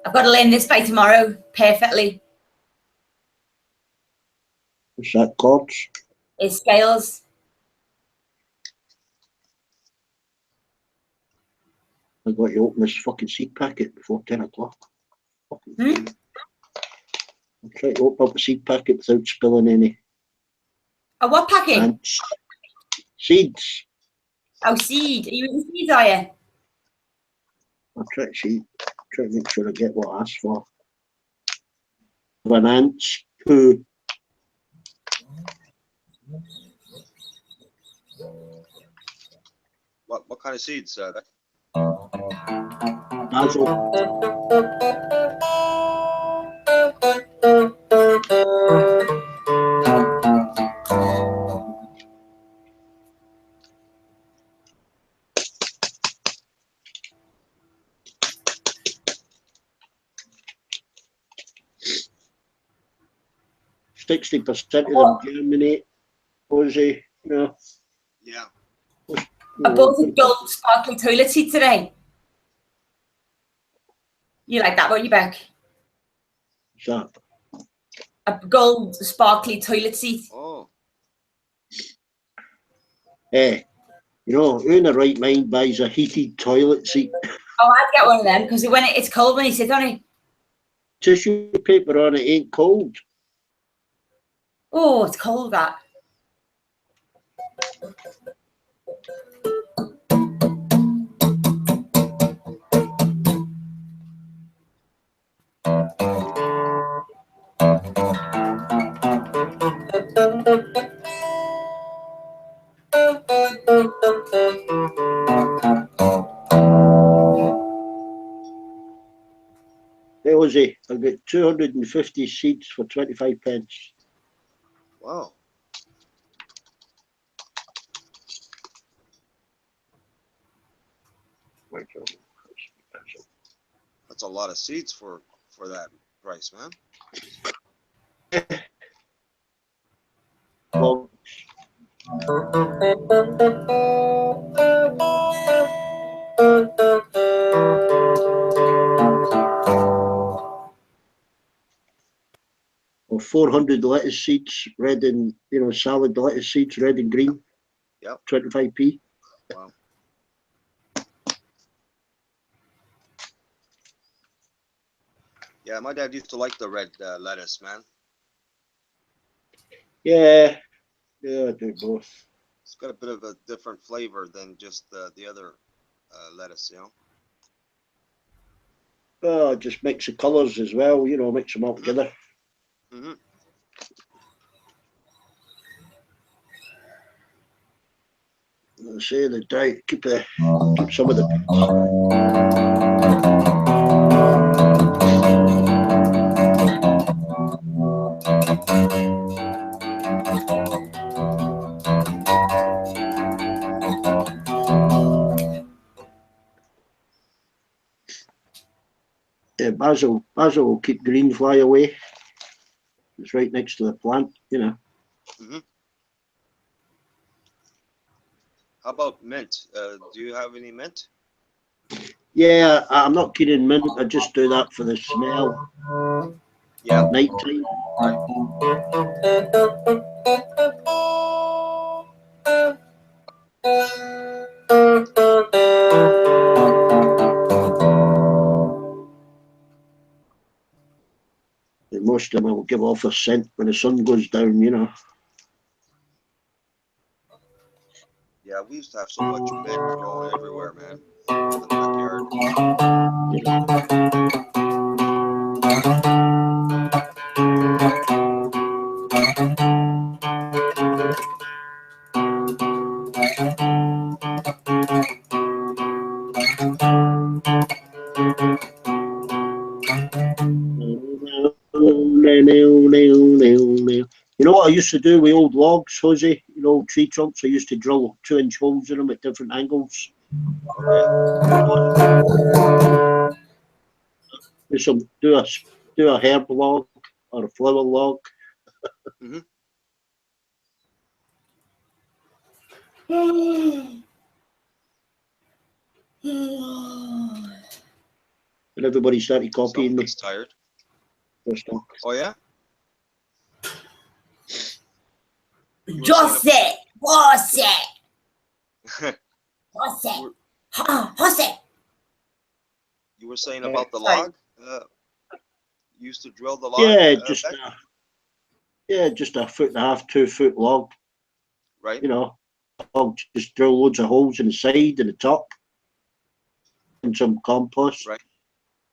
I've got to learn this by tomorrow perfectly. What's that, chords? It's scales. I've got to open this fucking seed packet before 10 o'clock. Hmm? I'm trying to open up a seed packet without spilling any. Oh, what packing? Ants. Seeds. Oh, seed. Are you eating seeds, are you? I'll try to see. Try to make sure I get what I asked for. An ant's poo. What kind of seeds? Basil. %60% of them germinate. Posey, you know. Yeah. I bought a gold sparkly toilet seat today. You like that, won't you, Beck? What's that? A gold sparkly toilet seat. Oh. You know, who in the right mind buys a heated toilet seat? Oh, I'd get one of them because when it's cold when you sit on it. Tissue paper on it ain't cold. Oh, it's cold, that. Hey, Ozzy, I've got 250 seeds for 25 pence. Wow. That's a lot of seeds for that price, man. Well, or 400 lettuce seeds, red and, you know, salad lettuce seeds, red and green. Yep. 25p. Wow. Yeah, my dad used to like the red lettuce, man. Yeah, I do both. It's got a bit of a different flavor than just the other lettuce, you know. Oh, just mix the colours as well, you know, mix them all together. Mm-hmm. I say, the dry, keep some of the. Basil will keep green fly away. It's right next to the plant, you know. Mm-hmm. How about mint? Do you have any mint? Yeah, I'm not kidding, mint. I just do that for the smell. Yeah. Night time. Right. And most of them will give off a scent when the sun goes down, you know. Yeah, we used to have so much mint growing everywhere, man. In the backyard. You know what I used to do with old logs, Jose? You know, tree trunks. I used to drill 2-inch holes in them at different angles. Okay. Do a herb log or a flower log. Mm-hmm. And everybody started copying me. Somebody's tired. First off. Oh yeah. Jose, Jose, Jose, Jose. You were saying about the Sorry. log? You used to drill the log? Yeah, back? just a 1.5 foot, 2-foot log. Right. You know, log, just drill loads of holes in the side and the top, and some compost. Right.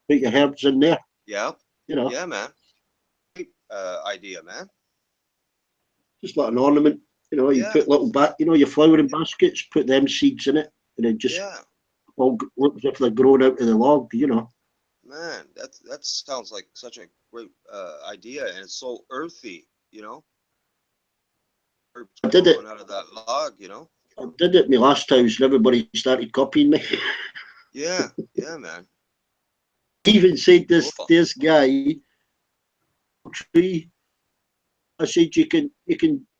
Put your herbs in there. Yeah. You know, Yeah, man. Great idea, man. just like an ornament. You know, you Yeah. put little your flowering baskets, put them seeds in it, and it just Yeah. all looks as if they're growing out of the log. You know. Man, that sounds like such a great idea, and it's so earthy, you know. Herbs I did it. growing out of that log, you know. I did it my last house, and everybody started copying me. Yeah, yeah, man. He even said Cool. this guy tree. I said you can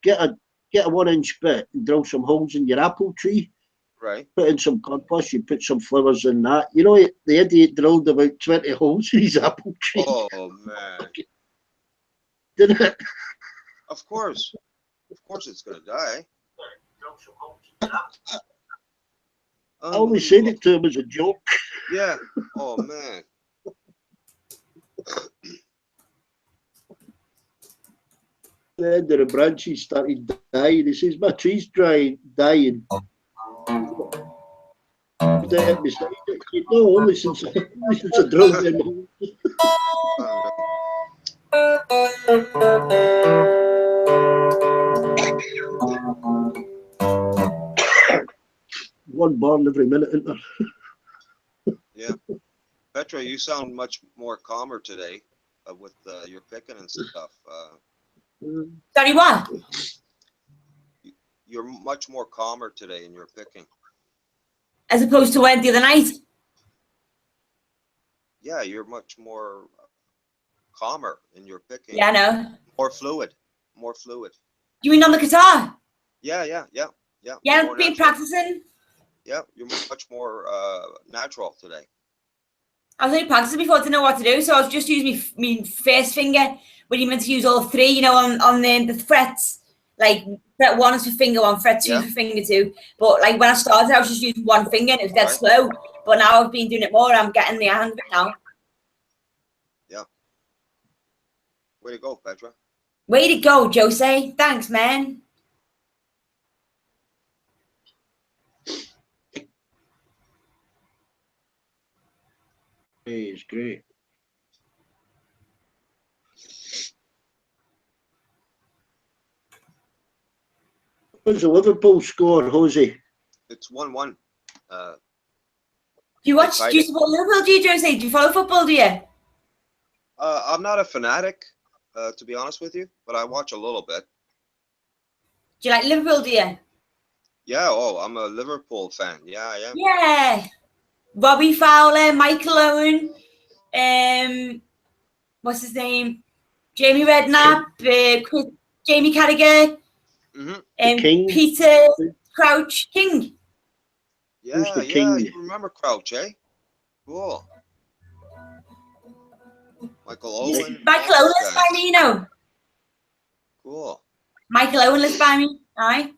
get a 1-inch bit and drill some holes in your apple tree. Right. Put in some compost. You put some flowers in that. You know, the idiot drilled about 20 holes in his apple tree. Oh man. Didn't it? Of course it's gonna die. I only said it to him as a joke. Yeah. Oh man. Then the branches started dying. He says, my tree's dying. Dead beside it. He said, no, only since I drilled them holes. One barn every minute, isn't there? Yeah. Petra, you sound much more calmer today with your picking and stuff. Sorry, what? You're much more calmer today in your picking. As opposed to when the other night? Yeah, you're much more calmer in your picking. Yeah, I know. More fluid. More fluid. You mean on the guitar? Yeah. Yeah, More I've been natural. practicing. Yeah, you're much more natural today. I was only practicing before I didn't know what to do, so I was just using my first finger when you meant to use all three, you know, on the frets. Like fret 1 is for finger 1, fret 2 for finger 2. But like when I started, I was just using one finger and it was dead slow. But now I've been doing it more, I'm getting the hang of it now. Yeah. Way to go, Petra. Way to go, Jose. Thanks, man. It's great. What's the Liverpool score, Jose? It's 1-1. Do you watch? Do you support Liverpool? Do you, Josie? Do you follow football? Do you? I'm not a fanatic, to be honest with you, but I watch a little bit. Do you like Liverpool? Do you? Yeah. Oh, I'm a Liverpool fan. Yeah, I am. Yeah. Robbie Fowler, Michael Owen, what's his name? Jamie Redknapp, Jamie Carragher, King. Peter Crouch King. Yeah, the yeah. King? You remember Crouch, eh? Cool. Michael Owen. Michael Owen lives by me, you know. Cool. Michael Owen lives by me. Aye.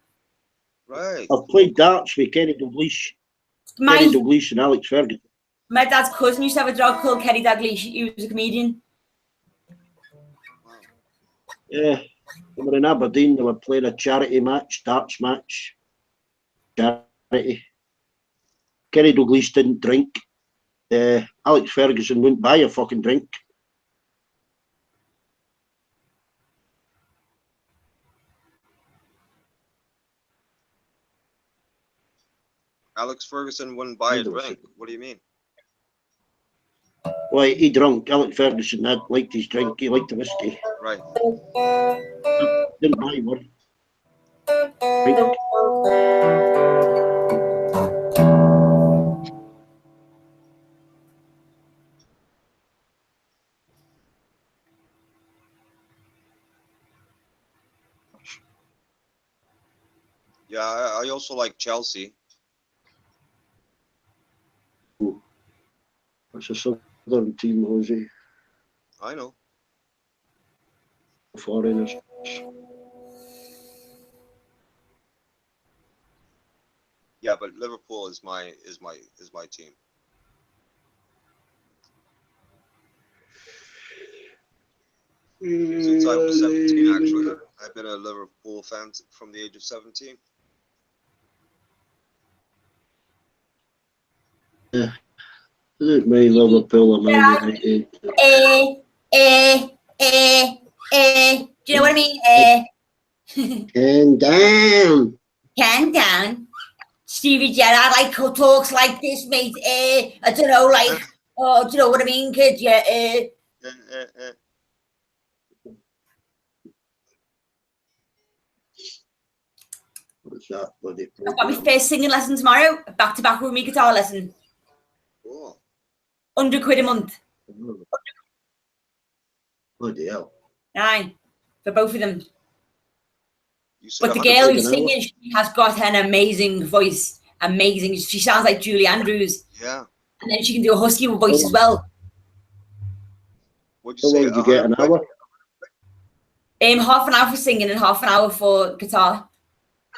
Right. I've played darts with Kenny Dalglish. Kenny Dalglish and Alex Ferguson. My dad's cousin used to have a dog called Kenny Dalglish. He was a comedian. Wow. Yeah. We were in Aberdeen. They were playing a charity match, darts match. Charity. Kenny Dalglish didn't drink. Alex Ferguson wouldn't buy a fucking drink. Alex Ferguson wouldn't buy a drink. What do you mean? Well, he drunk. Alex Ferguson liked his drink. He liked the whiskey. Right. Didn't buy one. Drink. Yeah, I also like Chelsea. That's a southern team, Jose. I know. Foreigners. Yeah, but Liverpool is my team. Since I was 17, actually, I've been a Liverpool fan from the age of 17. Yeah. This is my Liverpool, Man United. Do you know what I mean? And down. Calm down. Stevie Gerrard like talks like this, mate. I don't know, like, oh, do you know what I mean, kid? Yeah. What's that bloody I've got my first singing lesson tomorrow. Back to back with me guitar lesson. Cool. £100 a month. Bloody hell. Aye, for both of them. But the girl who's singing, she has got an amazing voice. Amazing. She sounds like Julie Andrews. Yeah. And then she can do a husky voice as well. What'd you say? How long do you get an hour? Half an hour for singing and half an hour for guitar.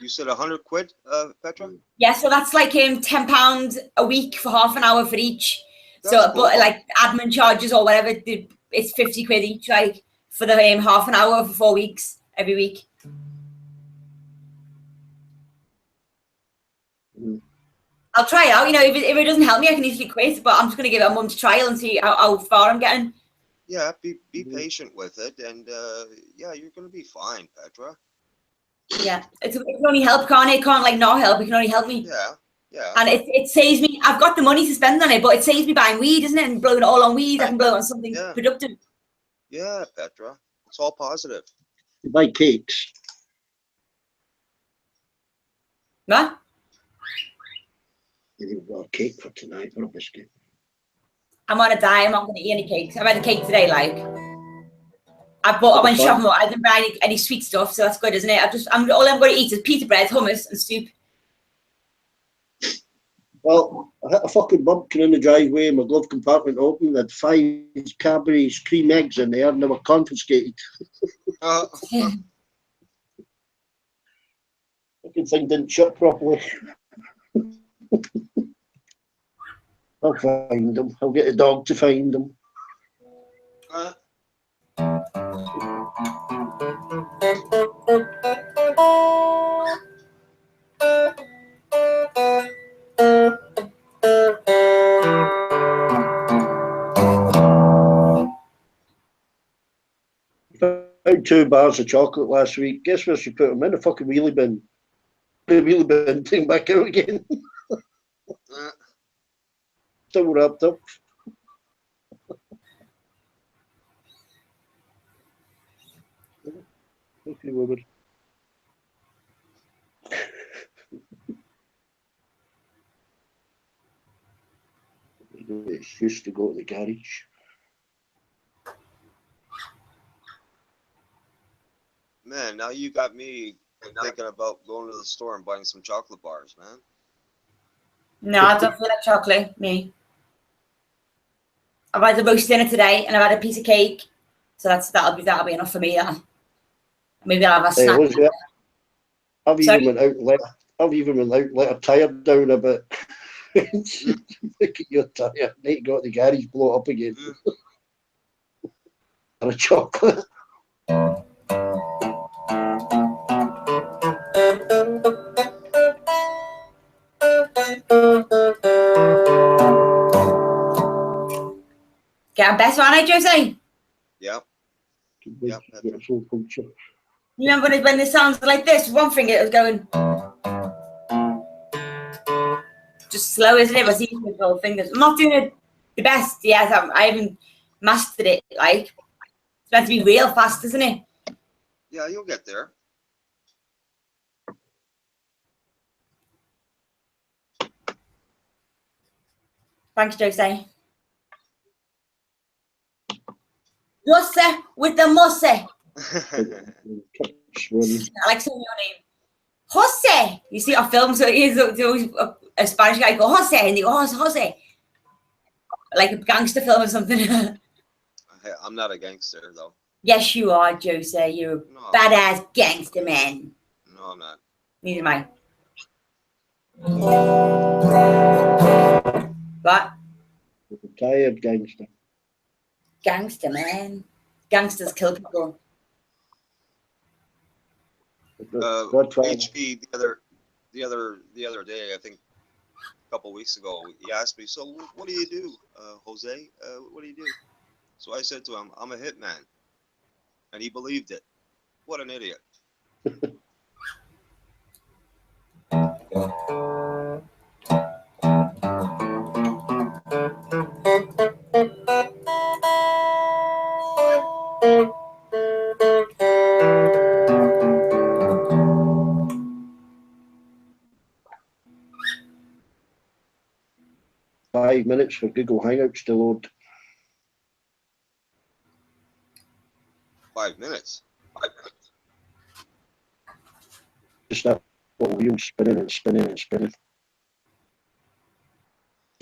You said 100 quid, Petra? Yeah, so that's like £10 a week for half an hour for each. That's so, cool. But like admin charges or whatever, it's 50 quid each, like for the half an hour for 4 weeks every week. I'll try it out. You know, if it doesn't help me, I can easily quit. But I'm just going to give it a month's trial and see how far I'm getting. Yeah, be patient with it, and yeah, you're going to be fine, Petra. Yeah, it can only help, can't it? It can't like not help. It can only help me. Yeah, yeah. And it saves me. I've got the money to spend on it, but it saves me buying weed, isn't it? And blowing it all on weed. I can blow it on something productive. Yeah, Petra. It's all positive. You buy cakes. What? You've got a cake for tonight or a biscuit. I'm on a diet. I'm not going to eat any cakes. I've had a cake today, like. I went shopping, but I didn't buy any sweet stuff, so that's good, isn't it? All I'm going to eat is pita bread, hummus, and soup. Well, I hit a fucking bump in the driveway, my glove compartment open, had 5 Cadbury's cream eggs in there, and they were confiscated. Fucking thing didn't shut properly. I'll find them. I'll get a dog to find them. Found 2 bars of chocolate last week. Guess where she put them? In a fucking wheelie bin. the wheel bin, take back out again. Still wrapped up. Okay, woman. Excuse to go to the garage. Man, now you got me thinking about going to the store and buying some chocolate bars, man. No, I don't feel like chocolate, me. I've had a roast dinner today and I've had a piece of cake. So that'll be enough for me. Maybe I'll have a snack. I've even went out, let a tire down a bit. Look at your tire. Mate, got the garage blow up again. And a chocolate. Get a best one, eh, Josie? Yep. Yep. You remember when it sounds like this? One finger it was going just slow, isn't it? But even with both fingers. I'm not doing it the best. Yes, I haven't mastered it. Like it's meant to be real fast, isn't it? Yeah, you'll get there. Thanks, Josie. Jose with the Mose. I like saying your name. Jose. You see our film, so it is always a Spanish guy go Jose, and they go Jose. Like a gangster film or something. I'm not a gangster, though. Yes, you are, Jose. You're a badass gangster man. No, I'm not. Neither am I. What? Retired gangster. Gangster, man. Gangsters kill people. HP the other day, I think a couple weeks ago, he asked me, "So what do you do, Jose? What do you do?" So I said to him, "I'm a hitman," and he believed it. What an idiot! 5 minutes for Google Hangouts to load. 5 minutes. Just that little wheel spinning and spinning and spinning.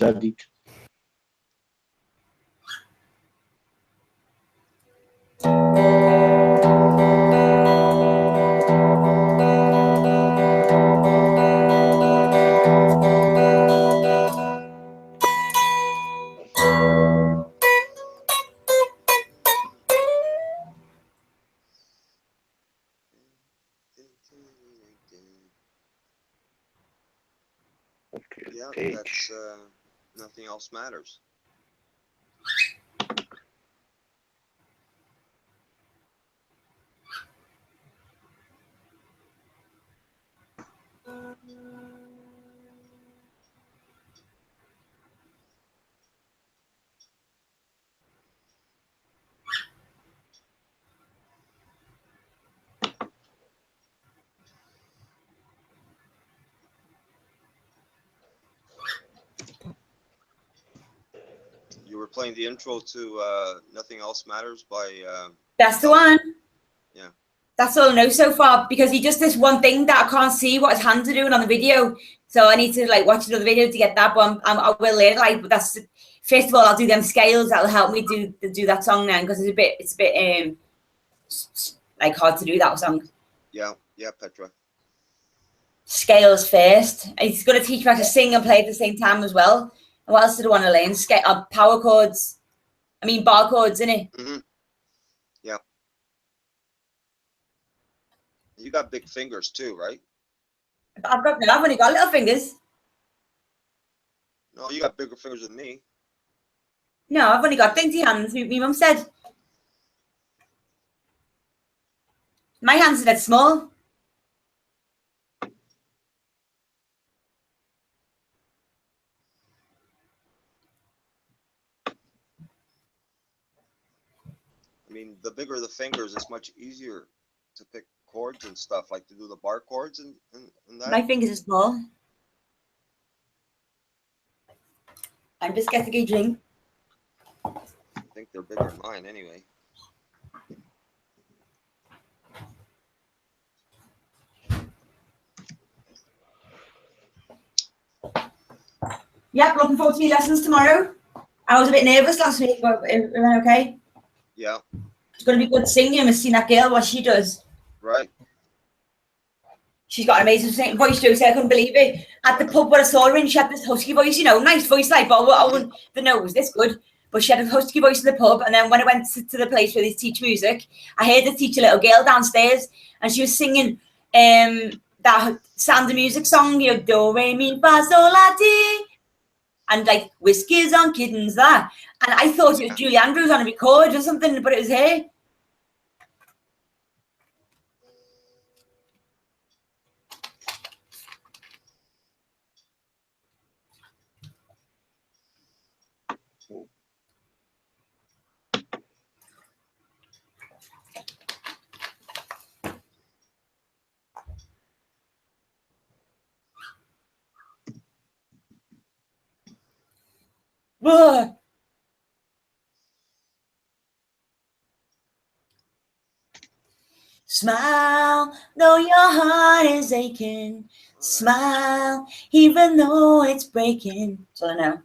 Indeed. 'Cause yeah, that's nothing else matters. You were playing the intro to Nothing Else Matters by... That's the one. Yeah. That's all I know so far, because he does this one thing that I can't see what his hands are doing on the video. So I need to like watch another video to get that, but I will later. Like, but that's first of all, I'll do them scales. That'll help me do that song then, because it's a bit like hard to do that song. Yeah, Petra. Scales first. And he's going to teach me how to sing and play at the same time as well. And what else did I want to learn? Power chords. I mean bar chords, innit? Mm-hmm. Yeah. You got big fingers too, right? I've only got little fingers. No, you got bigger fingers than me. No, I've only got dainty hands. My mum said. My hands are that small. the bigger the fingers, it's much easier to pick chords and stuff, like to do the bar chords and that. My fingers are small. I'm just getting a drink. I think they're bigger than mine anyway. Yep, looking forward to my lessons tomorrow. I was a bit nervous last week, but it went okay. Yeah. It's going to be good singing. I've seen that girl, what she does. Right. She's got an amazing voice, Josie. I couldn't believe it. At the pub where I saw her in, she had this husky voice, you know, nice voice, like, but I wouldn't know it was this good. But she had a husky voice in the pub, and then when I went to the place where they teach music, I heard her teach a little girl downstairs, and she was singing that Sound of Music song, you know, Do, Re, Mi, Fa, Sol, La, Ti, and like Whiskers on Kittens, that. And I thought it was Julie Andrews on a record or something, but it was her. Whoa. Smile, though your heart is aching. Smile, even though it's breaking. So I know.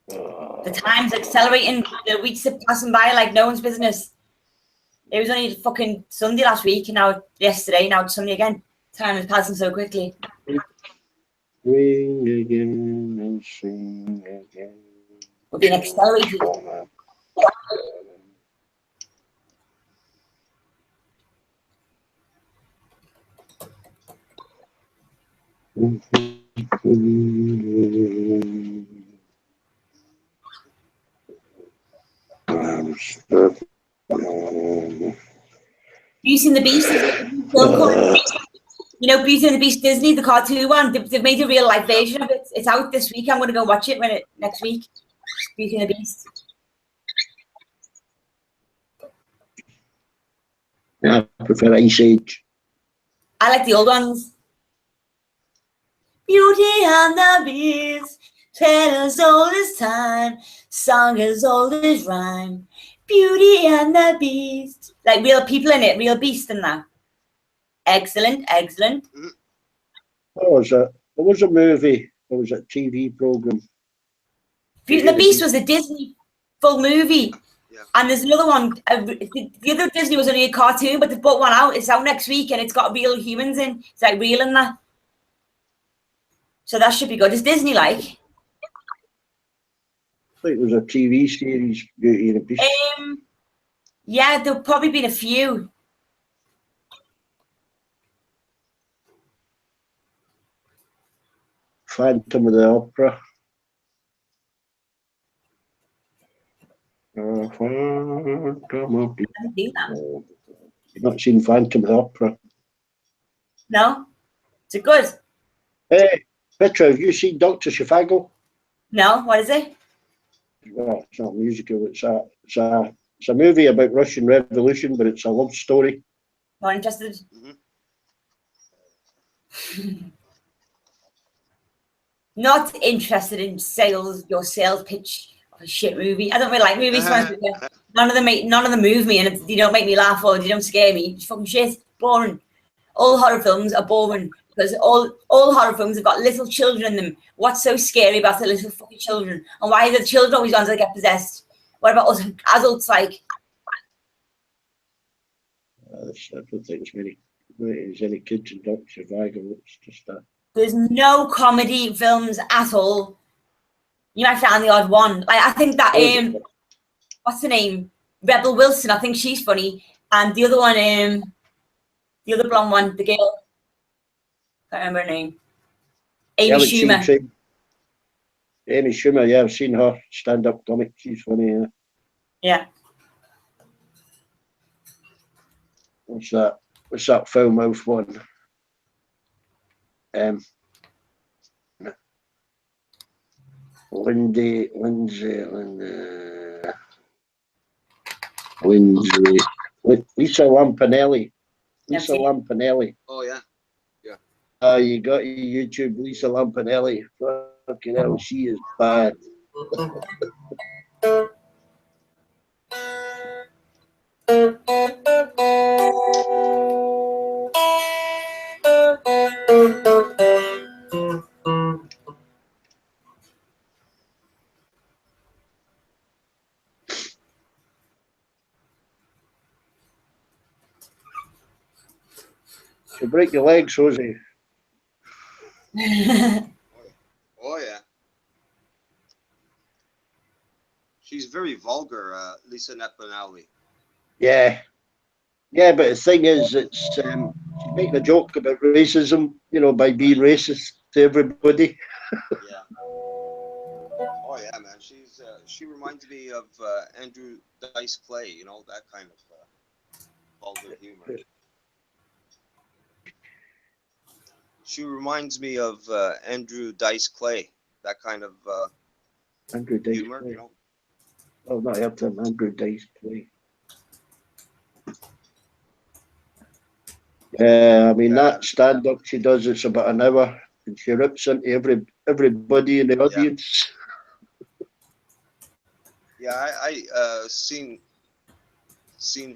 The time's accelerating. The weeks are passing by like no one's business. It was only fucking Sunday last week, and now yesterday, now it's Sunday again. Time is passing so quickly. Ring again and sing again. We're being accelerated. Beauty and the Beast is a film called, you know, Beauty and the Beast Disney, the cartoon one. They've made a real life version of it. It's out this week. I'm going to go watch it next week. Beauty and the Beast. Yeah, I prefer Ice Age. I like the old ones. Beauty and the Beast, tale as old as time, song as old as rhyme. Beauty and the Beast. Like real people in it, real beast in that. Excellent, excellent. What was it? What was a movie? What was it? TV program? Beauty and the Beast was a Disney full movie. Yeah. And there's another one. The other Disney was only a cartoon, but they put one out. It's out next week, and it's got real humans in. It's like real in that. So that should be good. It's Disney like. I think it was a TV series, Beauty and the Beast. Yeah, there'll probably been a few. Phantom of the Opera. Phantom of the I didn't do that. Opera. You've not seen Phantom of the Opera? No? Is it good? Hey, Petra, have you seen Dr. Zhivago? No? What is it? Well, it's not a musical. It's a movie about Russian Revolution, but it's a love story. Not interested? Not interested in your sales pitch of a shit movie. I don't really like movies. None of them move me, and they don't make me laugh or they don't scare me. It's fucking shit. Boring. All horror films are boring because all horror films have got little children in them. What's so scary about the little fucking children? And why are the children always ones that get possessed? What about us adults like? I don't think there's any kids in Dr. Zhivago. It's just that. There's no comedy films at all. You might find the odd one. Like I think that what's her name? Rebel Wilson. I think she's funny. And the other one, the other blonde one, the girl. Can't remember her name. Amy Schumer. Amy Schumer, yeah, I've seen her stand-up comic. She's funny, yeah. Yeah. What's that foul mouth one? Lindsay. Lisa Lampanelli. That's Lisa it. Lampanelli. Oh yeah. You got your YouTube, Lisa Lampanelli. Fucking hell, she is bad. She'll break your legs, Rosie. Oh yeah. She's very vulgar, Lisa Lampanelli. Yeah. Yeah, but the thing is, it's she's making a joke about racism, by being racist to everybody. Yeah. Oh yeah, man. She reminds me of Andrew Dice Clay. That kind of vulgar humor. She reminds me of Andrew Dice Clay. That kind of Andrew Dice humor. Clay. Oh, not heard him. Andrew Dice Clay. Yeah, I mean that stand-up she does, it's about an hour, and she rips into everybody in the audience. Yeah, I seen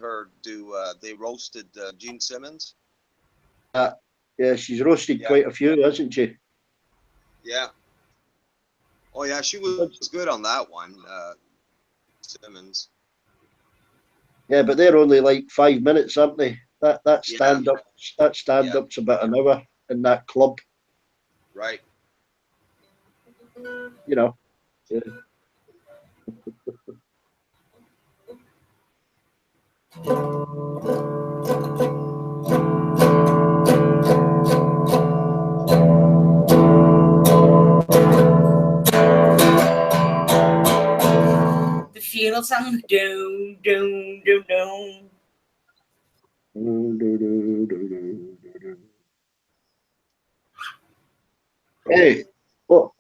her do. They roasted Gene Simmons. Yeah, she's roasted quite a few, hasn't she? Yeah. Oh yeah, she was good on that one, Simmons. Yeah, but they're only like 5 minutes, aren't they? That stand-up's about an hour in that club. Right. Yeah. The funeral song. Doom, doom, doom, doom. Hey,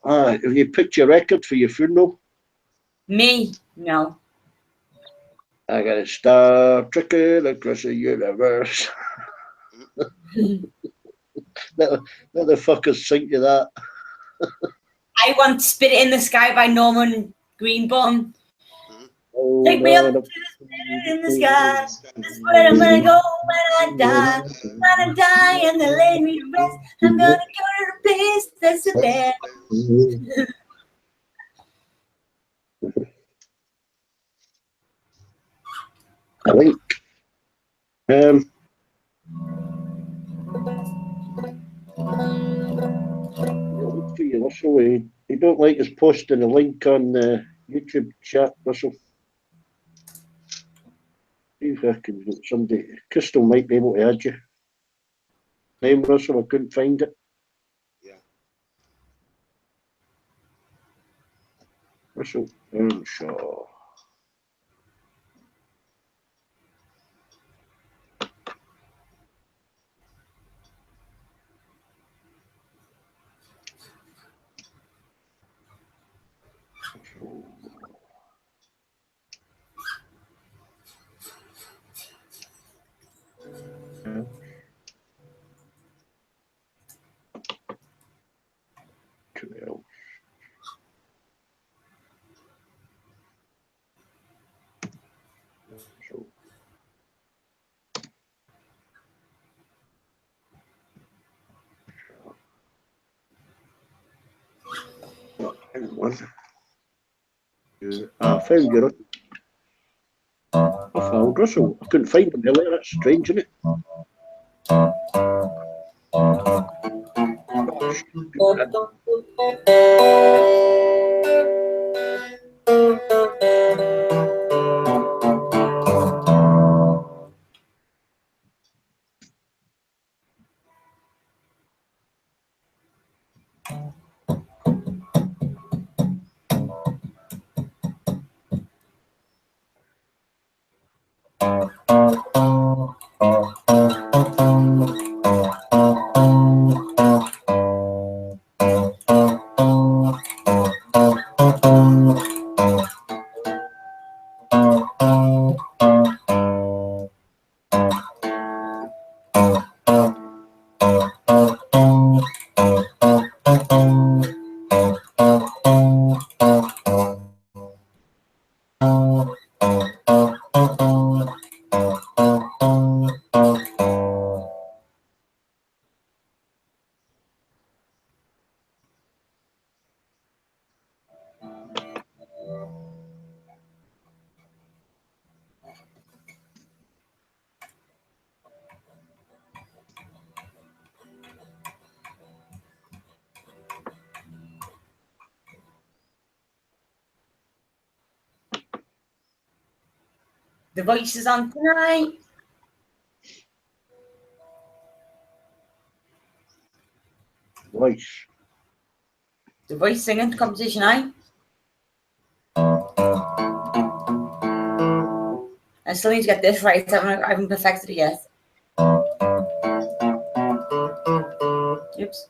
have you picked your record for your funeral? Me? No. I got a star trekking across the universe. Let the fuckers sing to that. I want Spit It in the Sky by Norman Greenbaum. Oh, Take me up to the spirit in the sky. That's where I'm gonna go when I die. When I die and they lay me to rest, I'm gonna go to the place that's the best. I think. Look for you, Russell. You don't like us posting a link on the YouTube chat, Russell. See if I can get somebody. Crystal might be able to add you. Name, Russell, I couldn't find it. Yeah. Russell Earnshaw. I found you. I found Russell. I couldn't find him earlier. That's strange, isn't it? The Voice is on tonight. Voice. The Voice singing competition, I still need to get this right. I haven't perfected it yet. Oops.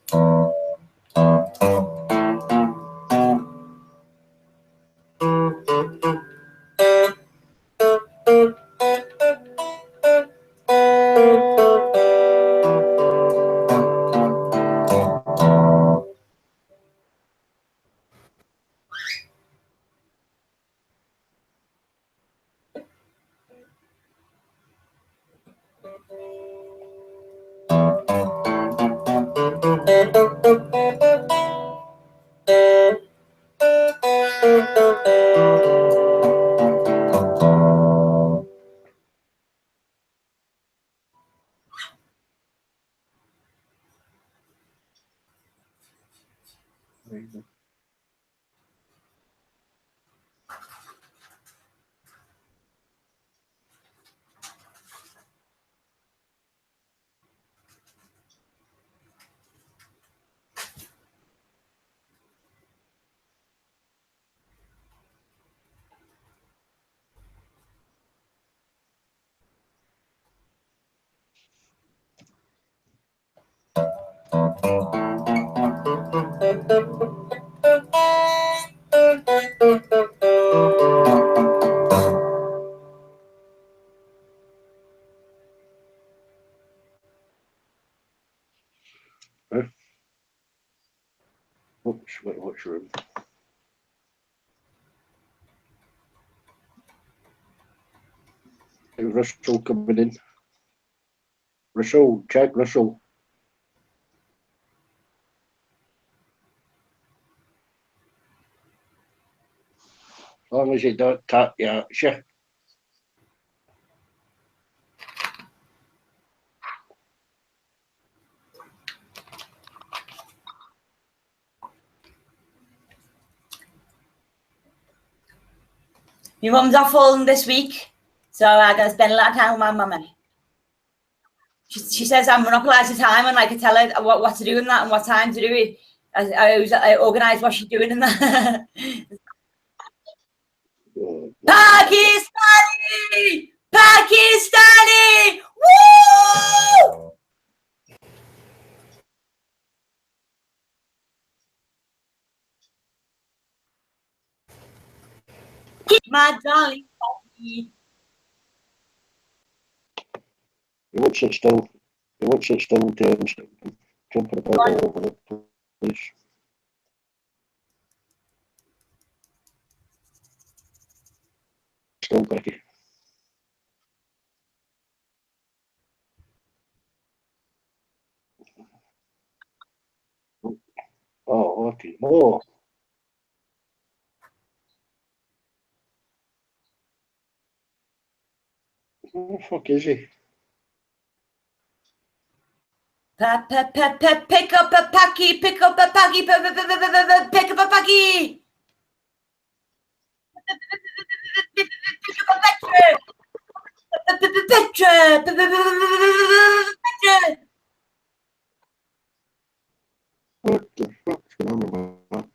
Which room? Russell coming in. Russell, check Russell. As long as you don't tap your shit. My mum's off home this week, so I'm going to spend a lot of time with my mummy. She says I monopolise the time, and I can tell her what to do in that and what time to do it. I organise what she's doing in that. Pakistani! Pakistani! Woo! My darling. You won't sit still. You won't sit still, James. Jumping about all over the place. Still, Becky. Oh, okay. Oh. Who the fuck is he? Pick up a packy, pick up a packy, pick up a packy. Petra. What the fuck's going on with that?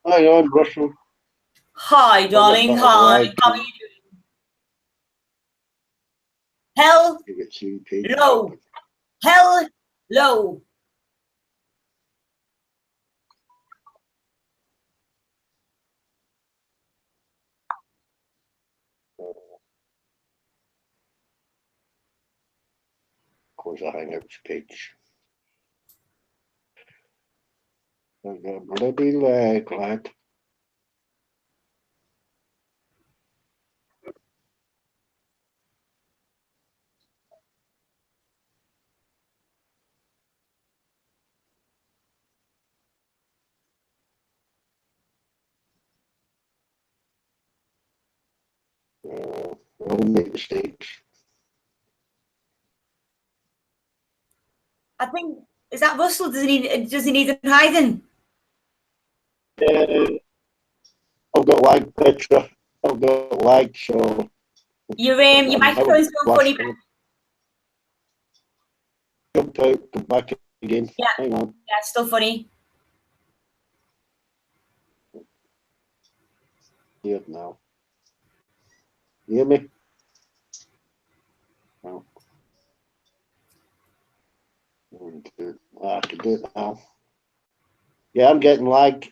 Hi on, Russell. Hi, darling. Hi. How are you doing? Hell low. Hell low. Close the Hangouts page. I'm gonna bloody leg, lad. all make mistakes. I think, is that Russell? Does he need a hiding? I've got lag, Petra. I've got lag, so Your microphone's so funny. Jump out, come back again. Yeah. Hang on. Yeah, it's still funny. Here now. You hear me? No. I can do it now. Yeah, I'm getting lag.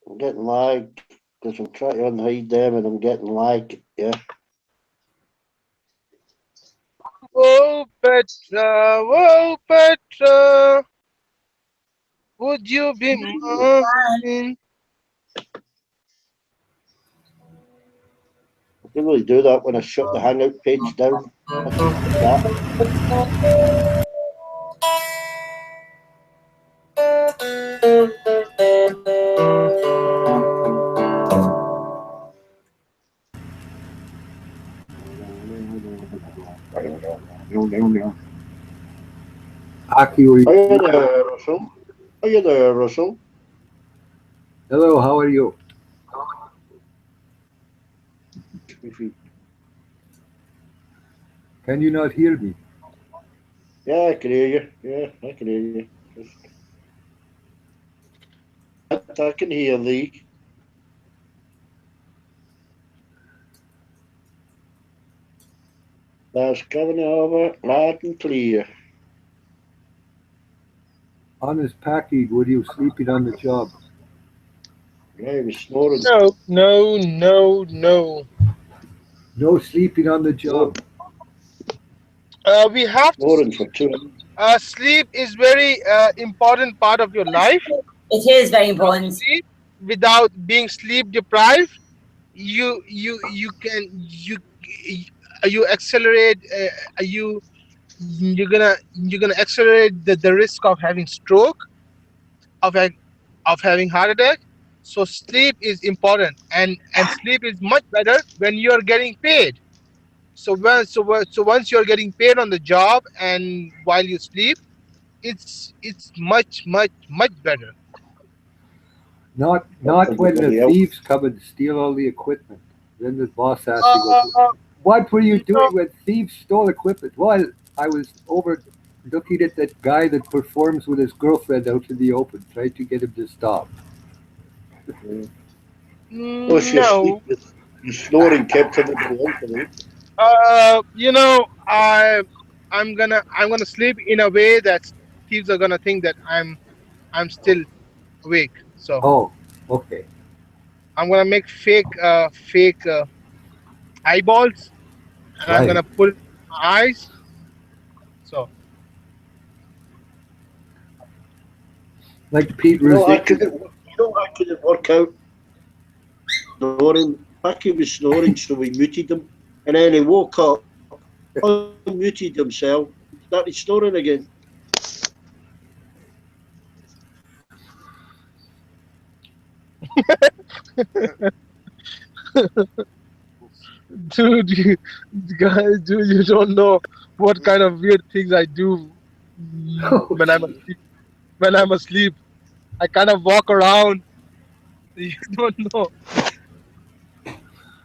I'm getting lag because I'm trying to unhide them and I'm getting lag. Yeah. Oh, Petra, would you be mine? I can really do that when I shut the Hangout page down. I can do that. Aki, Hiya there, Russell. Hiya there, Russell. hello, how are you? Can you not hear me? Yeah, I can hear you. Yeah, I can hear you. I can hear thee. That's coming over loud and clear. Honest Packy, were you sleeping on the job? Yeah, he was snoring. No. No sleeping on the job. We have to Snoring sleep. for 2 hours. Sleep is very important part of your life. It is very important. Sleep, without being sleep deprived, you can you accelerate you're gonna accelerate the risk of having stroke, of having heart attack. So sleep is important, and sleep is much better when you are getting paid. So once you're getting paid on the job and while you sleep, it's much better. Not when the Everybody else. thieves come and steal all the equipment. Then the boss asks Uh, you, what were you you know, doing when thieves stole equipment? Well, I was over looking at that guy that performs with his girlfriend out in the open, trying to get him to stop. Plus, your sleep, no. your snoring kept everybody else awake. You know, I'm gonna sleep in a way that thieves are gonna think that I'm still awake. So Oh, okay. I'm gonna make fake eyeballs, and I'm Right. gonna put eyes. So Like Pete You know, I Ruzick. couldn't. You know, I couldn't work out snoring. Packy was snoring, so we muted him, and then he woke up, unmuted himself, started snoring again. dude, guys, dude, you don't know what kind of weird things I do Oh, when I'm asleep. When I'm asleep, I kind of walk around. You don't know.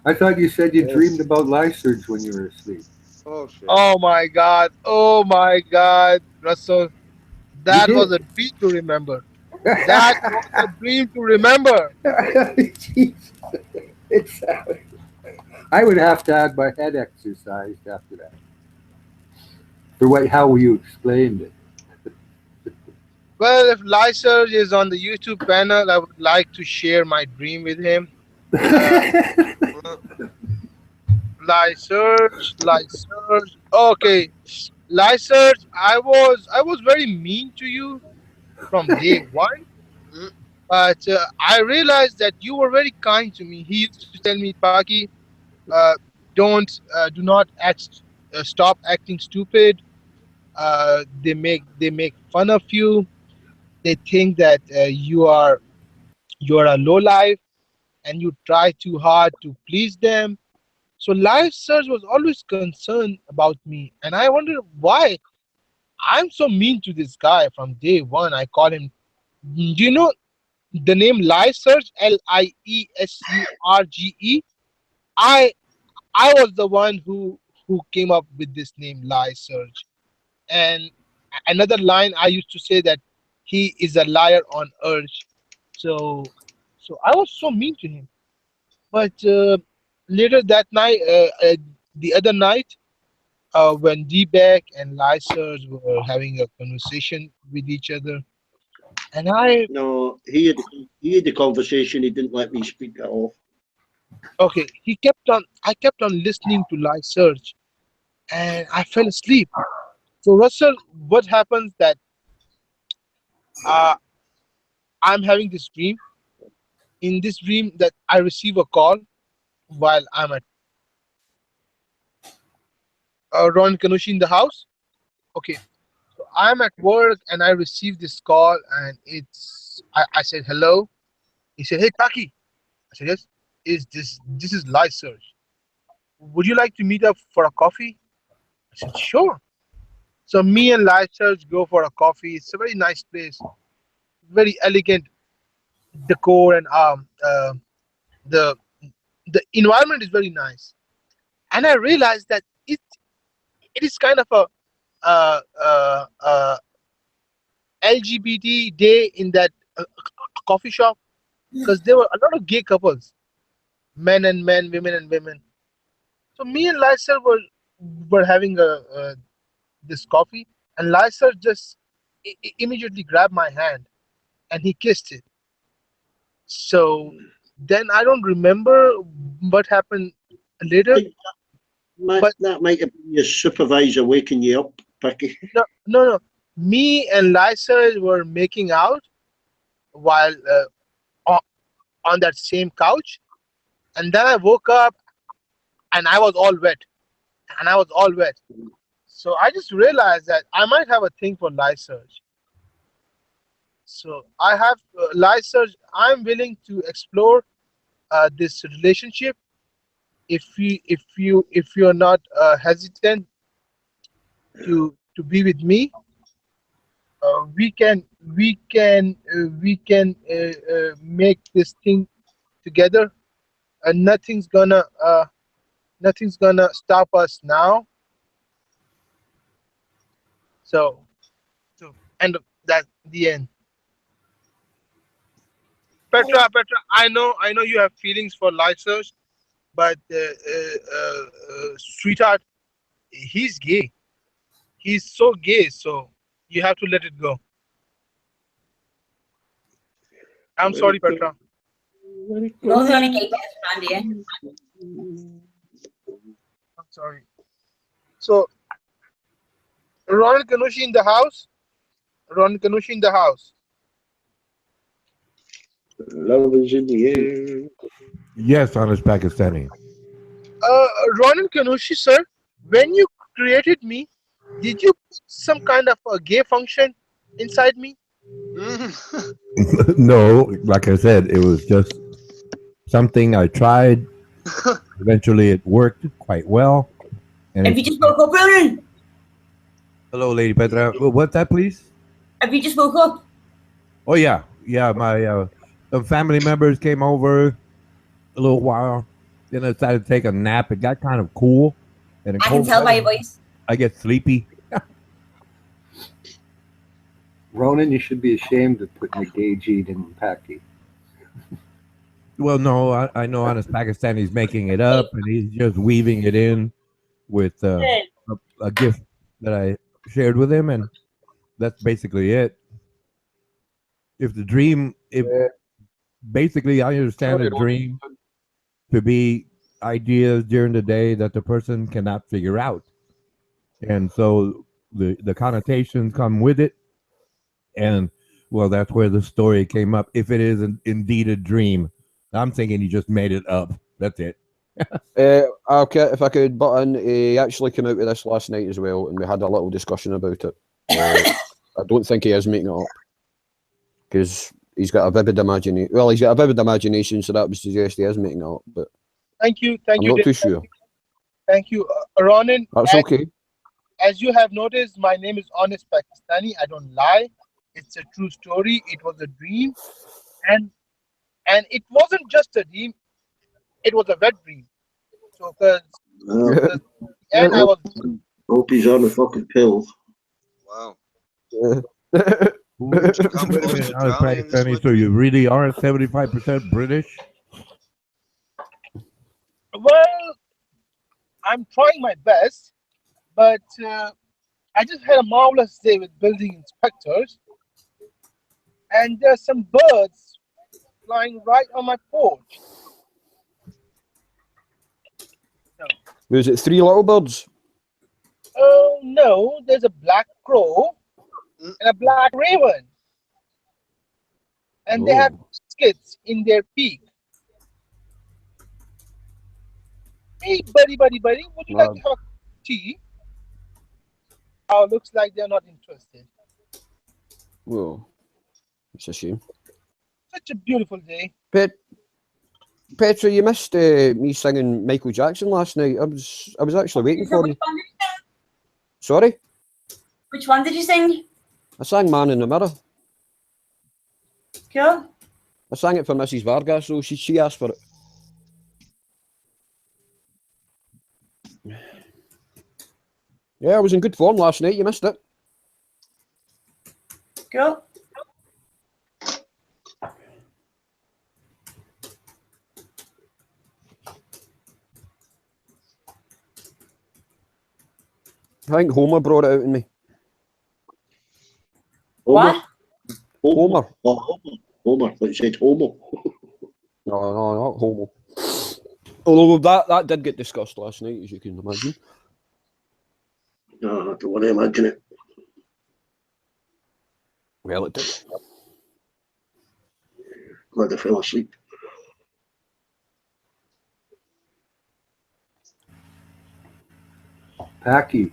I thought you said you Yes. dreamed about lyserge when you were asleep. Oh shit. Oh my god! Oh my god, Russell, You that was did. a dream to remember. That was a dream to remember. Jeez. It's, I would have to have my head exercised after that. For how you explained it. Well, if Lyserge is on the YouTube panel, I would like to share my dream with him. Uh, Lyserge. Okay, Lyserge, I was very mean to you from day one, Mm. but I realized that you were very kind to me. He used to tell me, Paki, do not stop acting stupid. They make fun of you. They think that you are a low life and you try too hard to please them. So Live Search was always concerned about me, and I wondered why I'm so mean to this guy from day one. I call him. Do you know the name Live Search? Liesurge. I I was the one who came up with this name Live Search. And another line I used to say that he is a liar on urge. So I was so mean to him. But later that night, the other night, when D-Beck and Lysers were having a conversation with each other, and No, he had the conversation. He didn't let me speak at all. okay, I kept on listening to Lysers, and I fell asleep. So Russell, what happens that uh, I'm having this dream. In this dream, that I receive a call while I'm at Ron Kanushi in the house. Okay, so I'm at work and I received this call, and I said hello. He said, "Hey, Paki." I said, "Yes." This is Live Search. Would you like to meet up for a coffee? I said, "Sure." So me and Live Search go for a coffee. It's a very nice place, very elegant decor, and the the environment is very nice. And I realized that it is kind of a LGBT day in that coffee shop, because there were a lot of gay couples, men and men, women and women. So me and Lysel were having this coffee, and Lysel just immediately grabbed my hand and he kissed it. So then I don't remember what happened later, but That might have been your supervisor waking you up, Picky. no. Me and Lysel were making out while on that same couch, and then I woke up and I was all wet, So I just realized that I might have a thing for live search. So I have live search. I'm willing to explore this relationship. If you're not hesitant to be with me, we can make this thing together, and nothing's gonna stop us now. So end of that, the end. Petra, I know you have feelings for live search, but sweetheart, he's gay. He's so gay, so you have to let it go. I'm sorry, Petra. We're the only gay person around here. I'm sorry. So, Ron Kanushi in the house. Ron Kanushi in the house. Love is in the air. Yes, honest Pakistani. Ron Kanushi, sir, when you created me, did you put some kind of a gay function inside me? No, like I said, it was just something I tried. Eventually, it worked quite well. And Have you just woke up, Ronan? Hello, Lady Petra. What's that, please? Have you just woke up? Oh yeah. My some family members came over a little while. Then I decided to take a nap. It got kind of cool, and I can tell by your voice. I get sleepy. Ronan, you should be ashamed of putting the gay gene in Packy. Well, no, I know honest Pakistani's making it up, and he's just weaving it in with a gift that I shared with him, and that's basically it. If basically I understand a dream to be ideas during the day that the person cannot figure out, and so the connotations come with it, and well, that's where the story came up. If it is indeed a dream, I'm thinking he just made it up. That's it. Okay, if I could butt in, he actually came out with this last night as well, and we had a little discussion about it. I don't think he is making it up, because he's got a vivid imagination. Well, he's got a vivid imagination, so that would suggest he is making it up. But Thank you. I'm not too sure. Thank you, Ronan. That's okay. As you have noticed, my name is Honest Pakistani. I don't lie. It's a true story. It was a dream, and it wasn't just a dream. It was a wet dream. So, because and I was Hope he's on the fucking pill. Wow. Wait Come a close minute, to now, drowning in this Pakistani, wet so you dream. really are 75% British? well. I'm trying my best, but I just had a marvelous day with building inspectors, and there's some birds flying right on my porch. No. Was it 3 little birds? Oh no, there's a black crow and a black raven, and they have Oh. skits in their beak. Hey, buddy, would you like Wow. to have a tea? Oh, looks like they're not interested. Well, it's a shame. Such a beautiful day. Petra, you missed me singing Michael Jackson last night. I was actually waiting for you. Sorry? Which one did you sing? I sang Man in the Mirror. Cool. I sang it for Mrs. Vargas, so she asked for it. Yeah, I was in good form last night. You missed it. Cool. I think Homer brought it out in me. What? Homer. Oh, Homer. But you said Homo. No, not Homo. Although that did get discussed last night, as you can imagine. No, I don't want to imagine it. Well, it did. Glad I fell asleep. Packy.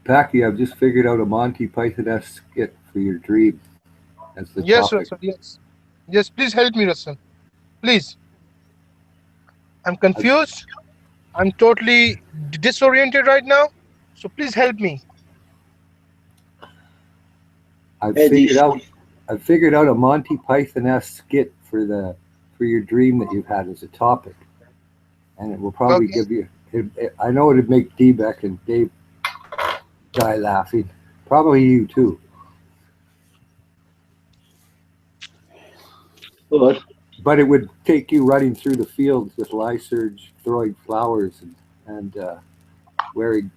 Packy, I've just figured out a Monty Python-esque skit for your dream. As the Yes, topic. Russell. Yes. Yes, please help me, Russell. Please. I'm confused. I'm totally disoriented right now. So please help me. I've figured out a Monty Python-esque skit for your dream that you've had as a topic, and it will probably give you. I know it'd make D-Beck and Dave die laughing. Probably you too. What? But it would take you running through the fields with Lyserge, throwing flowers and wearing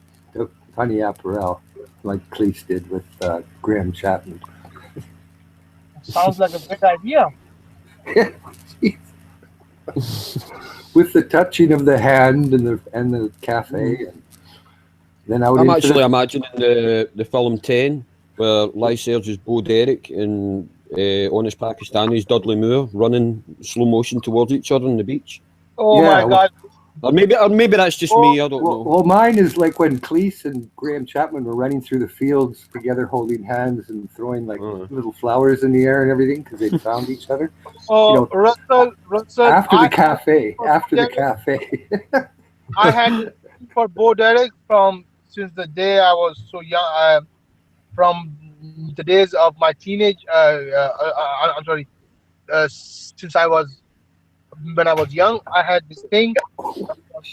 funny apparel like Cleese did with Graham Chapman. Sounds like a great idea. With the touching of the hand and the cafe, and then out. I'm actually imagining the film 10, where Lyserge is Bo Derek and Honest Pakistani's Dudley Moore running slow motion towards each other on the beach. Oh Yeah, my God. Or maybe that's just me. I don't know. Well, mine is like when Cleese and Graham Chapman were running through the fields together, holding hands and throwing like little flowers in the air and everything because they'd found each other. Oh, Russell. After the cafe. I had for Bo Derek since the day I was so young, from the days of my teenage. I'm sorry. Since when I was young, I had this thing.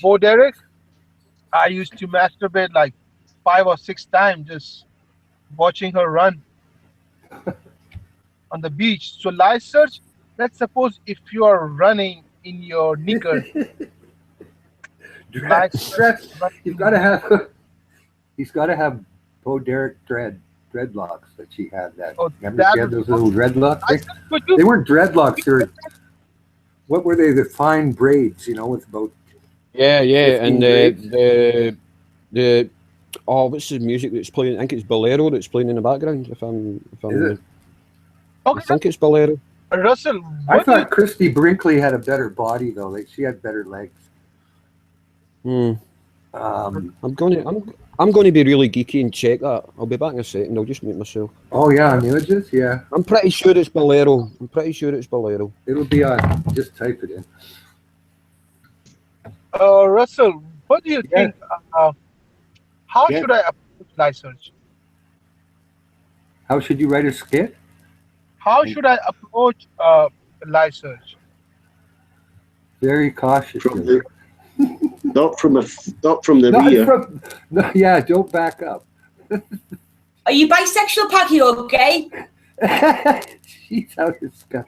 Bo Derek. I used to masturbate like 5 or 6 times just watching her run on the beach. So Lyserge, let's suppose if you are running in your knickers. He's got to have Bo Derek dreadlocks that she had. Remember she had those little dreadlocks? They weren't dreadlocks. What were they? The fine braids, with about. Yeah, and the what's the music that's playing? I think it's Bolero that's playing in the background. If I'm I think it's Bolero. Russell, I thought Christy Brinkley had a better body though. Like she had better legs. I'm going to be really geeky and check that. I'll be back in a second. I'll just mute myself. Oh yeah, on images, yeah. I'm pretty sure it's Bolero. It'll be on. Just type it in. Russell, what do you think? How should I approach live search? How should you write a skit? How should I approach live search? Very cautiously. Not from the rear. No, yeah, don't back up. Are you bisexual, Paki, or gay? She's out of sky.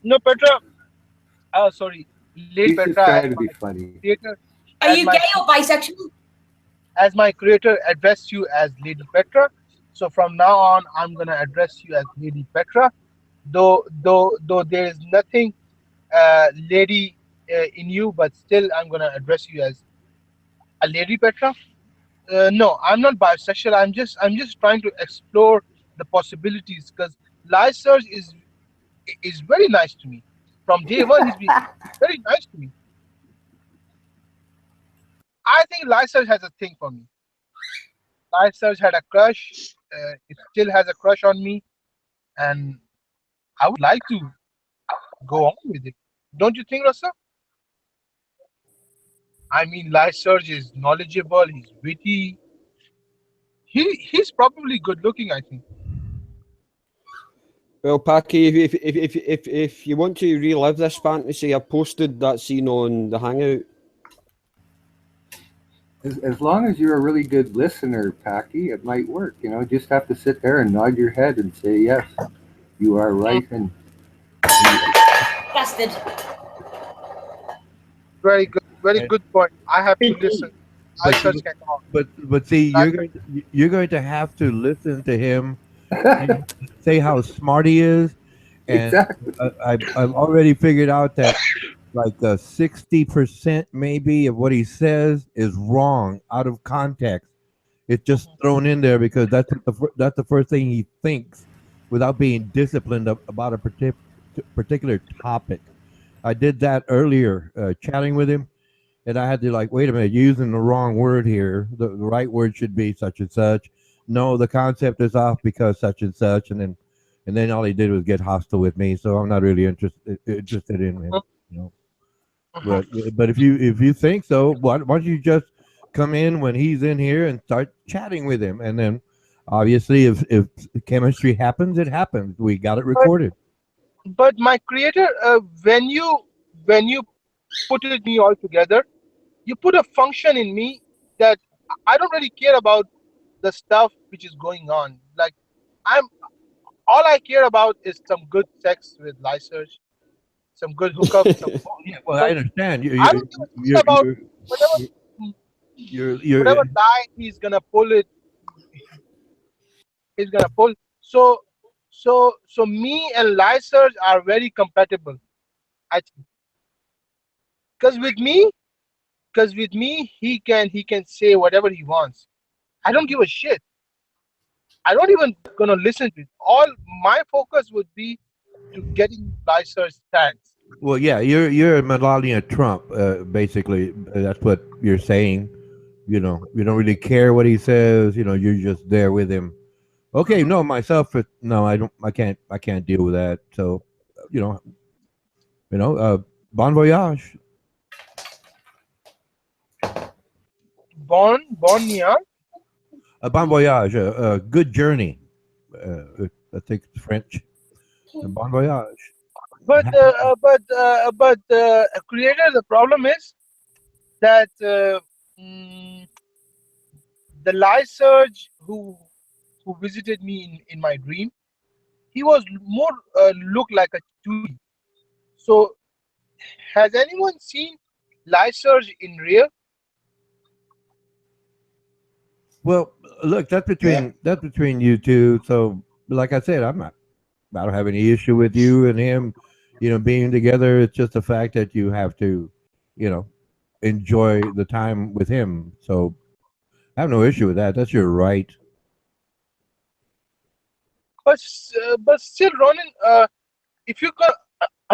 No, Petra. Sorry, late She's just Petra. trying to be funny. Creator, Are you gay or bisexual? As my creator addressed you as Lady Petra, so from now on I'm gonna address you as Lady Petra. Though there is nothing lady in you, but still I'm gonna address you as a Lady Petra. No, I'm not bisexual. I'm just trying to explore the possibilities, because live search is very nice to me. From day one, he's been very nice to me. I think live search has a thing for me. Live search had a crush. It still has a crush on me, and I would like to go on with it. Don't you think, Russell? I mean, live search is knowledgeable. He's witty. He's probably good looking, I think. Well, Paki, if you want to relive this fantasy, I posted that scene on the Hangout. As long as you're a really good listener, Packy, it might work. Just have to sit there and nod your head and say, yes, you are right. And Bastard. Very good point. I have to listen. But see, you're going to have to listen to him and say how smart he is, and exactly. I've already figured out that like 60% maybe of what he says is wrong, out of context. It's just thrown in there because that's the first thing he thinks, without being disciplined about a particular topic. I did that earlier, chatting with him, and I had to wait a minute, you're using the wrong word here. The right word should be such and such. No, the concept is off because such and such, and then all he did was get hostile with me. So I'm not really interested in him. But if you think so, why don't you just come in when he's in here and start chatting with him, and then obviously if chemistry happens, it happens. We got it recorded. But my creator, when you put me all together, you put a function in me that I don't really care about the stuff which is going on. Like all I care about is some good sex with live search, some good hookups. Well, I understand. I don't give a about whatever lie he's gonna pull it. He's gonna pull. So me and live search are very compatible. I think. Because with me, he can say whatever he wants. I don't give a shit. I don't even gonna listen to it. All my focus would be to getting live search stance. Well, yeah, you're Melania Trump, basically. That's what you're saying. You don't really care what he says. You're just there with him. Okay, no, myself, no, I don't. I can't deal with that. So, bon voyage. Bon voyage. Bon voyage. Good journey. I think it's French. Bon voyage. But creator, the problem is that the live search who visited me in my dream, he was more looked like a Chewie. So, has anyone seen live search in real? Well, look, that's between you two. So, like I said, I don't have any issue with you and him, being together. It's just the fact that you have to, enjoy the time with him. So, I have no issue with that. That's your right. But still, Ronan, if you can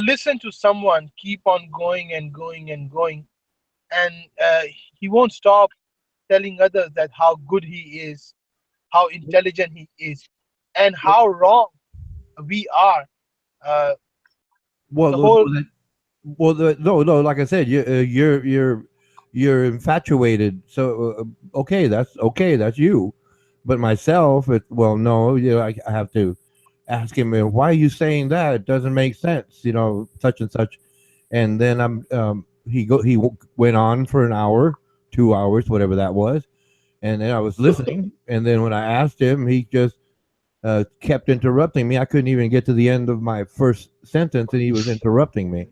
listen to someone keep on going and going and going, and he won't stop, telling others that how good he is, how intelligent he is, and how wrong we are. Uh, Well, the whole no. Like I said, you're infatuated. So okay, that's you. But myself, well, no. I have to ask him, why are you saying that? It doesn't make sense. Such and such. And then went on for an hour, 2 hours, whatever that was. And then I was listening. And then when I asked him, he just kept interrupting me. I couldn't even get to the end of my first sentence, and he was interrupting me.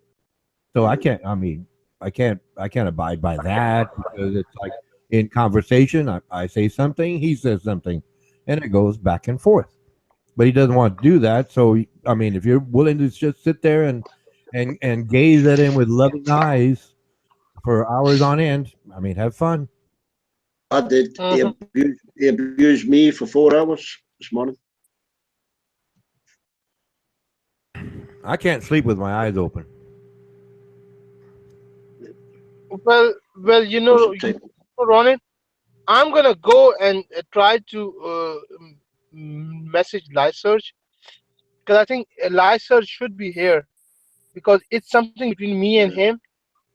So I can't. I mean, I can't abide by that, because it's like in conversation, I say something, he says something, and it goes back and forth. But he doesn't want to do that. So I mean, if you're willing to just sit there and gaze at him with loving eyes for hours on end, I mean, have fun. I did. Mhm. He abused me for 4 hours this morning. I can't sleep with my eyes open. Well, Ronan, I'm gonna go and try to message Lysearch, because I think Lysearch should be here, because it's something between me and him.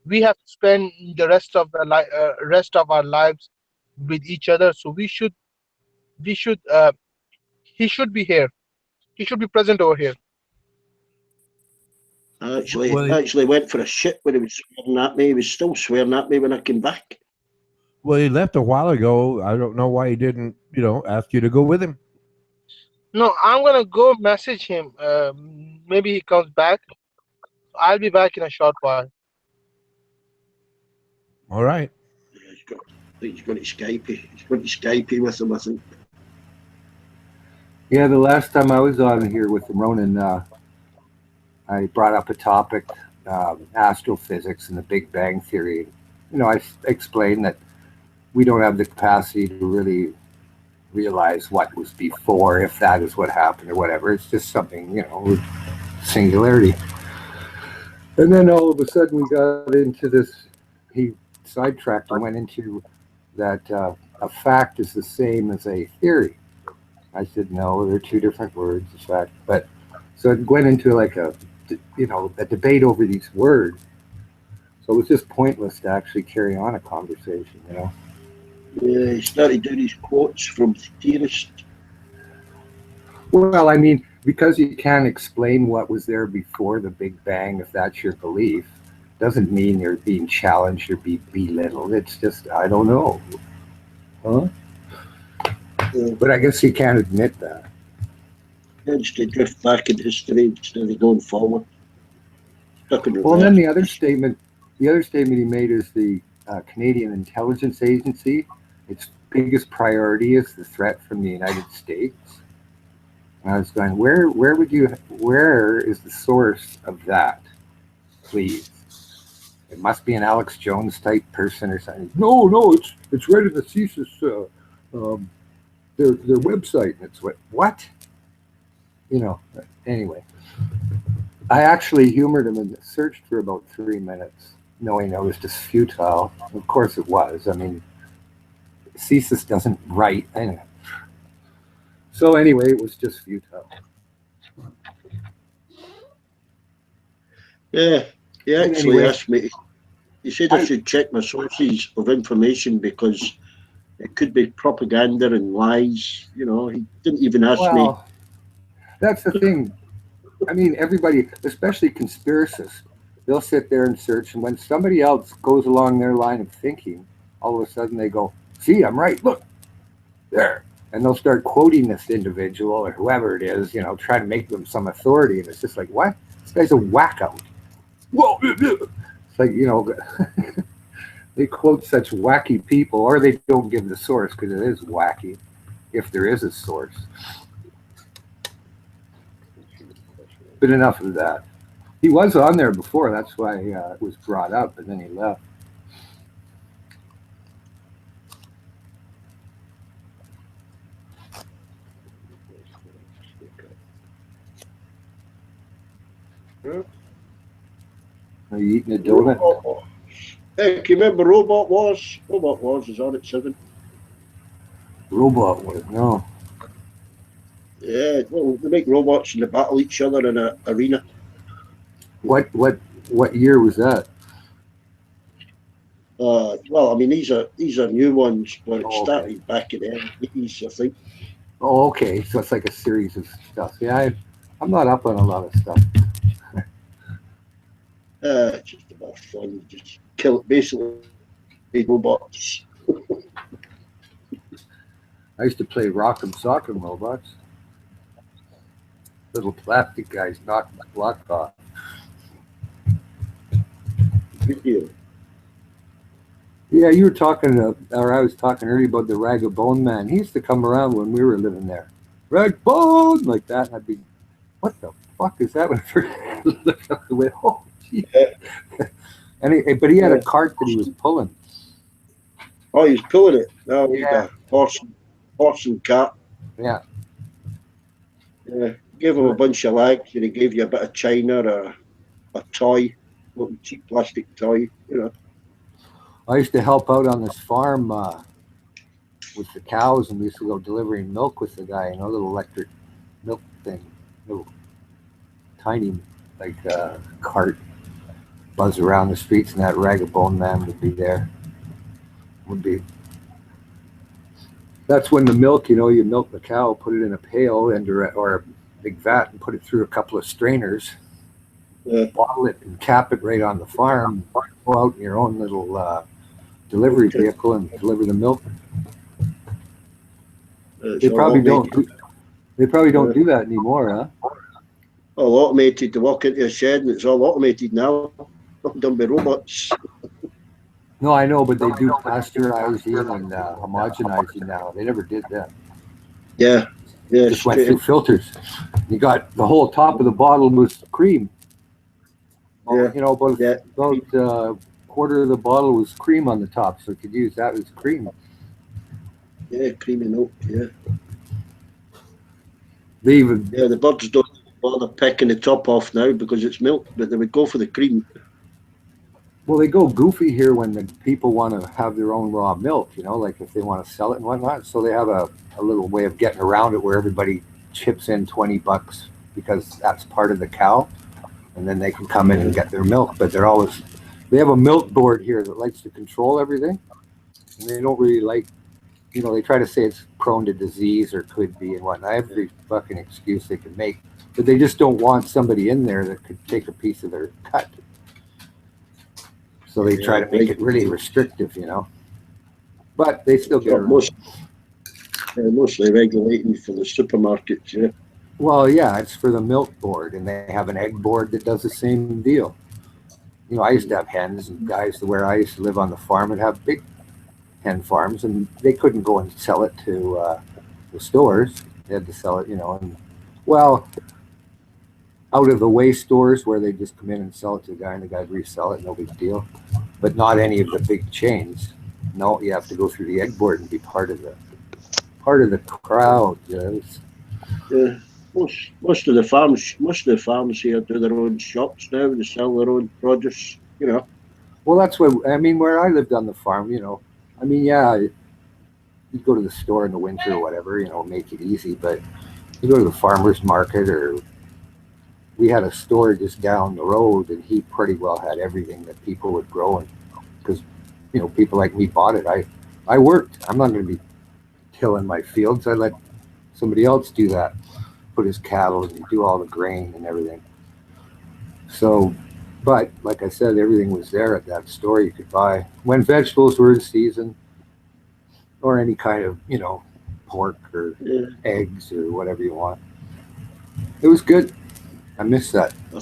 We have to spend the rest of our lives with each other, so we should he should be here. He should be present over here. I Well, actually went for a shit when he was swearing at me. He was still swearing at me when I came back. Well, he left a while ago. I don't know why he didn't, ask you to go with him. No, I'm gonna go message him. Maybe he comes back. I'll be back in a short while. All right. He's going to Skype. He's going to Skype with him, I think. Yeah, the last time I was on here with Ronan, I brought up a topic, astrophysics and the Big Bang Theory. I explained that we don't have the capacity to really realize what was before, if that is what happened or whatever. It's just something, with singularity. And then all of a sudden we got into this, he sidetracked and went into that a fact is the same as a theory. I said, no, they're two different words, a fact. But so it went into like a debate over these words. So it was just pointless to actually carry on a conversation, Yeah, he started doing his quotes from theorists. Well, I mean, because you can't explain what was there before the Big Bang, if that's your belief, doesn't mean you're being challenged or belittled. It's just, I don't know. Huh? Yeah. But I guess you can't admit that. Just to drift back in history instead of going forward. Well, and then the other statement he made is the Canadian Intelligence Agency, its biggest priority is the threat from the United States. And I was going, where is the source of that, please? It must be an Alex Jones type person or something. No, it's right in the CSIS, their website. And it's what? Anyway. I actually humored him and searched for about 3 minutes, knowing it was just futile. Of course it was. I mean, CSIS doesn't write. Anyway. So anyway, it was just futile. Yeah, he actually asked me. He said I should check my sources of information because it could be propaganda and lies. He didn't even ask me. That's the thing. I mean, everybody, especially conspiracists, they'll sit there and search, and when somebody else goes along their line of thinking, all of a sudden they go, see, I'm right, look, there. And they'll start quoting this individual or whoever it is, trying to make them some authority. And it's just like, what? This guy's a wacko. Whoa! It's like, they quote such wacky people, or they don't give the source because it is wacky, if there is a source. But enough of that. He was on there before, that's why it was brought up, and then he left. Are you eating a donut? Hey, can you remember Robot Wars? Robot Wars is on at 7. Robot was no. Yeah, well, they make robots and they battle each other in an arena. What year was that? Well, I mean, these are new ones, but it Oh, okay. started back in the 80s, I think. Oh, okay. So it's like a series of stuff. Yeah, I'm not up on a lot of stuff. It's just about fun. Just kill basically robots. I used to play Rock'em Sock'em Robots. Little plastic guys knocking the block off. Video. Yeah, you were talking, or I was talking earlier about the Rag of Bone Man. He used to come around when we were living there. Rag Bone! Like that. And I'd be, what the fuck is that? When I first looked up the way, oh, geez. And but he had a cart that he was pulling. Oh, he was pulling it. Oh, Yeah. Horse and cart. Yeah. Yeah. Gave him a bunch of legs and he gave you a bit of china or a toy, little cheap plastic toy, you know. I used to help out on this farm with the cows, and we used to go delivering milk with the guy, little electric milk thing, little tiny like cart, buzz around the streets, and that Rag of Bone Man would be there. That's when the milk, you milk the cow, put it in a pail or a big vat, and put it through a couple of strainers, bottle it, and cap it right on the farm. Go out in your own little delivery vehicle and deliver the milk. They probably don't. They probably don't do that anymore, huh? All automated to walk into a shed, and it's all automated now. Done by robots. No, I know, but they do pasteurizing and homogenizing now. They never did that. Yeah. Just went through filters. You got the whole top of the bottle was cream. Yeah. About quarter of the bottle was cream on the top, so you could use that as cream. Yeah, creamy milk. Yeah. The birds don't bother picking the top off now because it's milk, but they would go for the cream. Well, they go goofy here when the people want to have their own raw milk, like if they want to sell it and whatnot. So they have a little way of getting around it where everybody chips in $20 because that's part of the cow, and then they can come in and get their milk. But they have a milk board here that likes to control everything, and they don't really like, they try to say it's prone to disease or could be and whatnot. Every fucking excuse they can make, but they just don't want somebody in there that could take a piece of their cut. So they try to make it really restrictive, but they still get around. Mostly regulating for the supermarkets, yeah. Well, yeah, it's for the milk board, and they have an egg board that does the same deal. I used to have hens, and guys where I used to live on the farm would have big hen farms, and they couldn't go and sell it to the stores. They had to sell it, out of the way stores where they just come in and sell it to the guy, and the guy'd resell it, no big deal. But not any of the big chains. No, you have to go through the egg board and be part of the crowd. Yeah, most of the farms here do their own shops now. They sell their own produce. Well, that's where I lived on the farm. Yeah, you go to the store in the winter or whatever. Make it easy. But you go to the farmer's market, or we had a store just down the road, and he pretty well had everything that people would grow, because people like me bought it. I worked. I'm not going to be tilling my fields. I let somebody else do that, put his cattle and do all the grain and everything. So, but like I said, everything was there at that store. You could buy when vegetables were in season, or any kind of pork or eggs or whatever you want. It was good. I miss that. I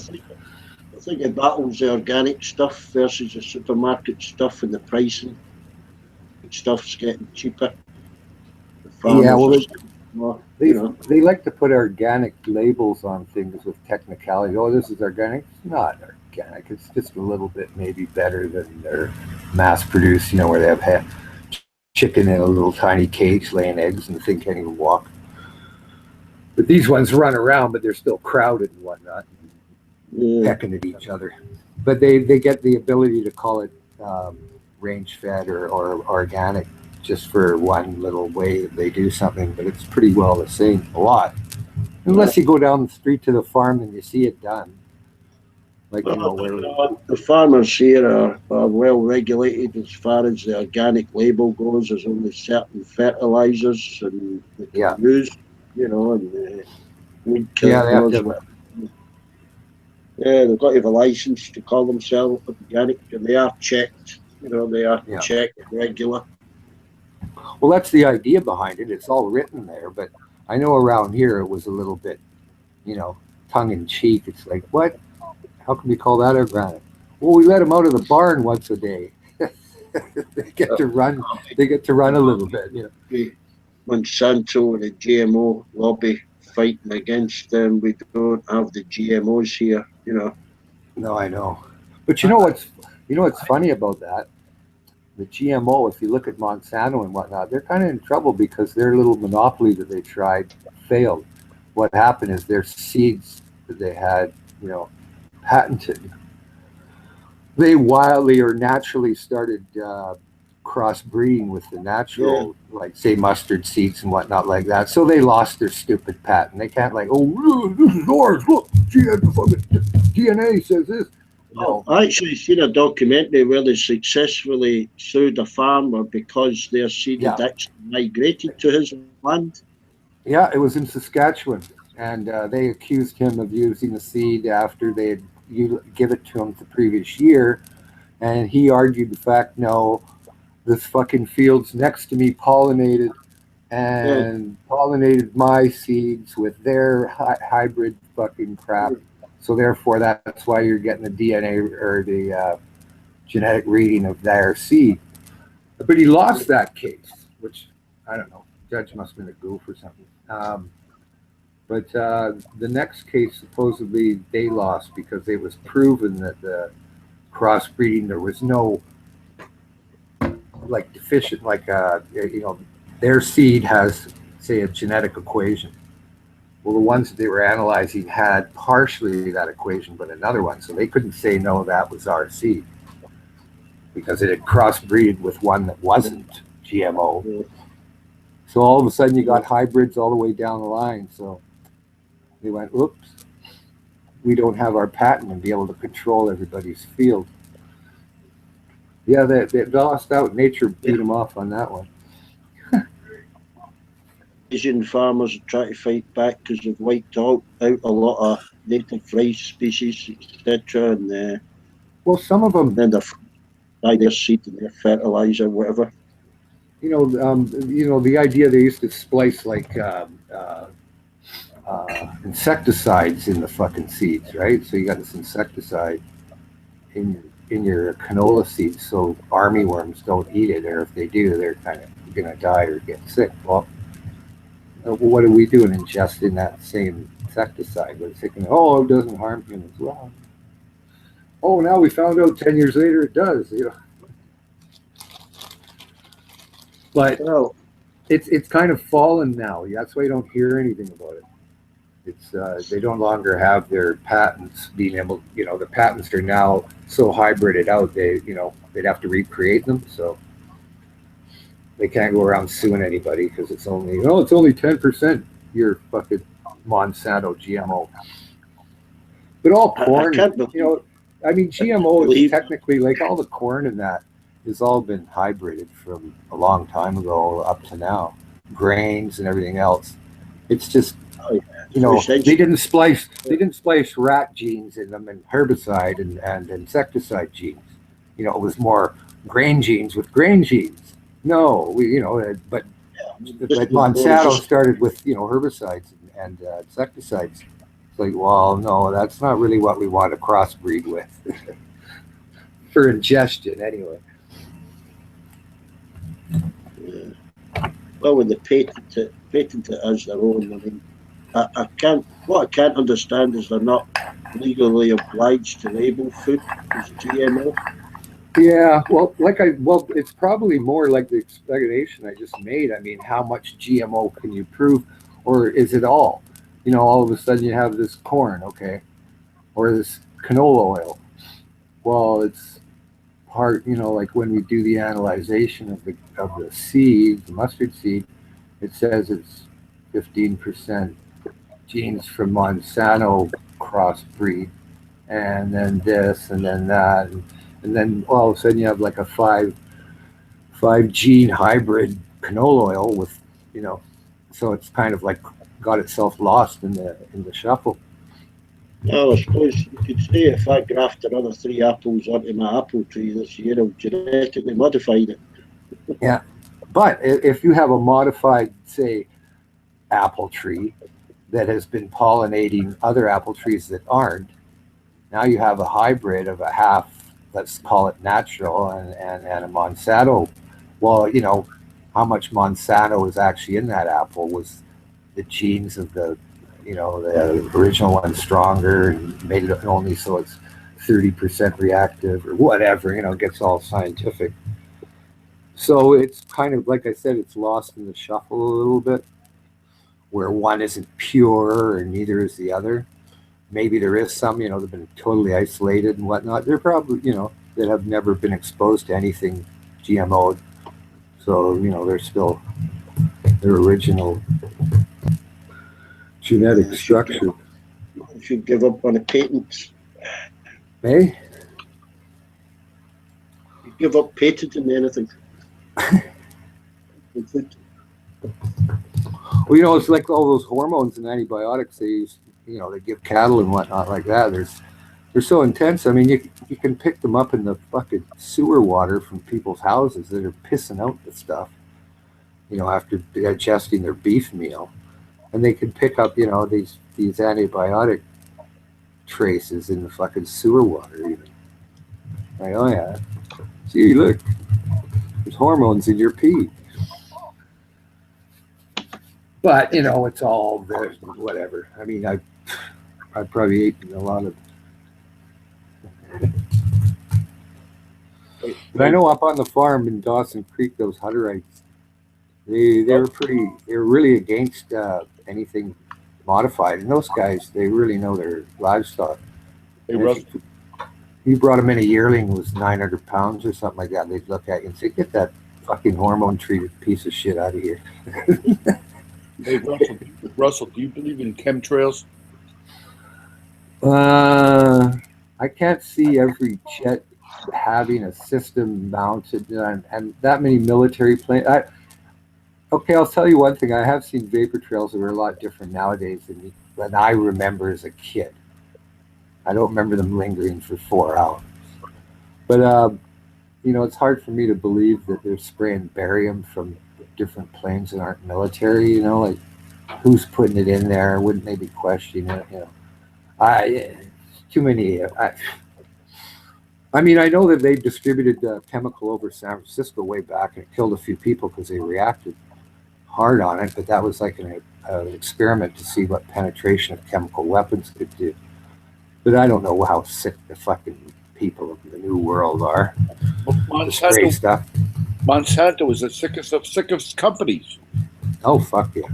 think it battles the organic stuff versus the supermarket stuff, and the pricing. Stuff's getting cheaper. Yeah, well, they like to put organic labels on things with technicality. Oh, this is organic. It's not organic. It's just a little bit maybe better than their mass-produced, where they have chicken in a little tiny cage laying eggs and the thing can't even walk. But these ones run around, but they're still crowded and whatnot, pecking at each other. But they get the ability to call it range-fed or organic just for one little way that they do something, but it's pretty well the same a lot. Unless you go down the street to the farm and you see it done. Like, you know, where The farmers here are well regulated as far as the organic label goes. There's only certain fertilizers and they can use, you know, and weed killers. Yeah, they've got to have a license to call themselves organic, and they are checked. You know, they are checked regular. Well, that's the idea behind it. It's all written there, but I know around here it was a little bit, you know, tongue in cheek. It's like, what? How can we call that organic? Well, we let them out of the barn once a day. They get to run. They get to run a little bit. You know. Monsanto and the GMO lobby fighting against them. We don't have the GMOs here. You know. No, I know. But you know what's funny about that? The GMO, if you look at Monsanto and whatnot, they're kind of in trouble because their little monopoly that they tried failed. What happened is their seeds that they had, you know, patented, they wildly or naturally started crossbreeding with the natural, like say mustard seeds and whatnot like that. So they lost their stupid patent. They can't like, oh, this is ours. Look, DNA says this. No. I actually seen a documentary where they successfully sued a farmer because their seed had actually migrated to his land. Yeah, it was in Saskatchewan, and they accused him of using the seed after they had give it to him the previous year, and he argued the fact, no, this fucking field's next to me pollinated pollinated my seeds with their hybrid fucking crap. So therefore, that's why you're getting the DNA or the genetic reading of their seed. But he lost that case, which I don't know. Judge must have been a goof or something. But the next case, supposedly they lost because it was proven that the crossbreeding, there was no like deficient, like you know, their seed has, say, a genetic equation. Well, the ones that they were analyzing had partially that equation, but another one. So they couldn't say, no, that was our seed because it had crossbreeded with one that wasn't GMO. So all of a sudden you got hybrids all the way down the line. So they went, oops, we don't have our patent and be able to control everybody's field. Yeah, they lost out. Nature beat them off on that one. Asian farmers are trying to fight back because they've wiped out a lot of native rice species, etc. And well, some of them then they buy their seed and their fertilizer, whatever. You know, the idea they used to splice like insecticides in the fucking seeds, right? So you got this insecticide in your canola seeds, so armyworms don't eat it, or if they do, they're kind of gonna die or get sick. Well, what are we doing ingesting that same insecticide? We're thinking, oh, it doesn't harm humans. Well, oh, now we found out 10 years later it does. You know, but it's kind of fallen now. That's why you don't hear anything about it. It's they no longer have their patents being able. You know, the patents are now so hybrided out. They'd have to recreate them. So they can't go around suing anybody because it's only 10% your fucking Monsanto GMO. But all corn, I mean, GMO is technically like all the corn in that has all been hybrided from a long time ago up to now. Grains and everything else. It's just, they didn't splice rat genes in them and herbicide and insecticide genes. It was more grain genes with grain genes. No, but like Monsanto started with herbicides and insecticides. It's like, well, no, that's not really what we want to crossbreed with for ingestion, anyway. Yeah. Well, when they patent it as their own, I mean, I can't understand is they're not legally obliged to label food as GMO. Yeah, well, it's probably more like the explanation I just made. I mean, how much GMO can you prove, or is it all? All of a sudden you have this corn, okay, or this canola oil. Well, it's part, like when we do the analyzation of the seed, the mustard seed, it says it's 15% genes from Monsanto crossbreed, and then this, and then that, and then all of a sudden you have like a five gene hybrid canola oil with, so it's kind of like got itself lost in the shuffle. Well, I suppose you could say if I graft another 3 apples onto my apple tree this year, I've genetically modified it. Yeah, but if you have a modified, say, apple tree that has been pollinating other apple trees that aren't, now you have a hybrid of a half, let's call it natural, and a Monsanto. Well, how much Monsanto is actually in that apple was the genes of the original one stronger and made it only so it's 30% reactive or whatever, it gets all scientific. So it's kind of, like I said, it's lost in the shuffle a little bit, where one isn't pure and neither is the other. Maybe there is some, they've been totally isolated and whatnot. They're probably, that have never been exposed to anything GMO'd. So, they're still their original genetic structure. You should give up on the patents. Hey? You give up patenting anything. Well, it's like all those hormones and antibiotics they use, they give cattle and whatnot like that. They're so intense. I mean, you can pick them up in the fucking sewer water from people's houses that are pissing out the stuff, after digesting their beef meal. And they can pick up, these antibiotic traces in the fucking sewer water even. Like, oh yeah, see, look, there's hormones in your pee. But, it's all there, whatever. I mean, I probably eaten a lot of. But I know up on the farm in Dawson Creek, those Hutterites, they were really against anything modified. And those guys, they really know their livestock. You brought them in a yearling who was 900 pounds or something like that, they'd look at you and say, get that fucking hormone-treated piece of shit out of here. Hey, Russell, do you believe in chemtrails? I can't see every jet having a system mounted and that many military planes. Okay, I'll tell you one thing. I have seen vapor trails that are a lot different nowadays than I remember as a kid. I don't remember them lingering for 4 hours. But, it's hard for me to believe that they're spraying barium from different planes that aren't military, like who's putting it in there? Wouldn't they be questioning it? Too many. I mean, I know that they distributed chemical over San Francisco way back and it killed a few people because they reacted hard on it, but that was like an experiment to see what penetration of chemical weapons could do. But I don't know how sick the fucking people of the New World are. Monsanto is the sickest of companies. Oh, fuck yeah.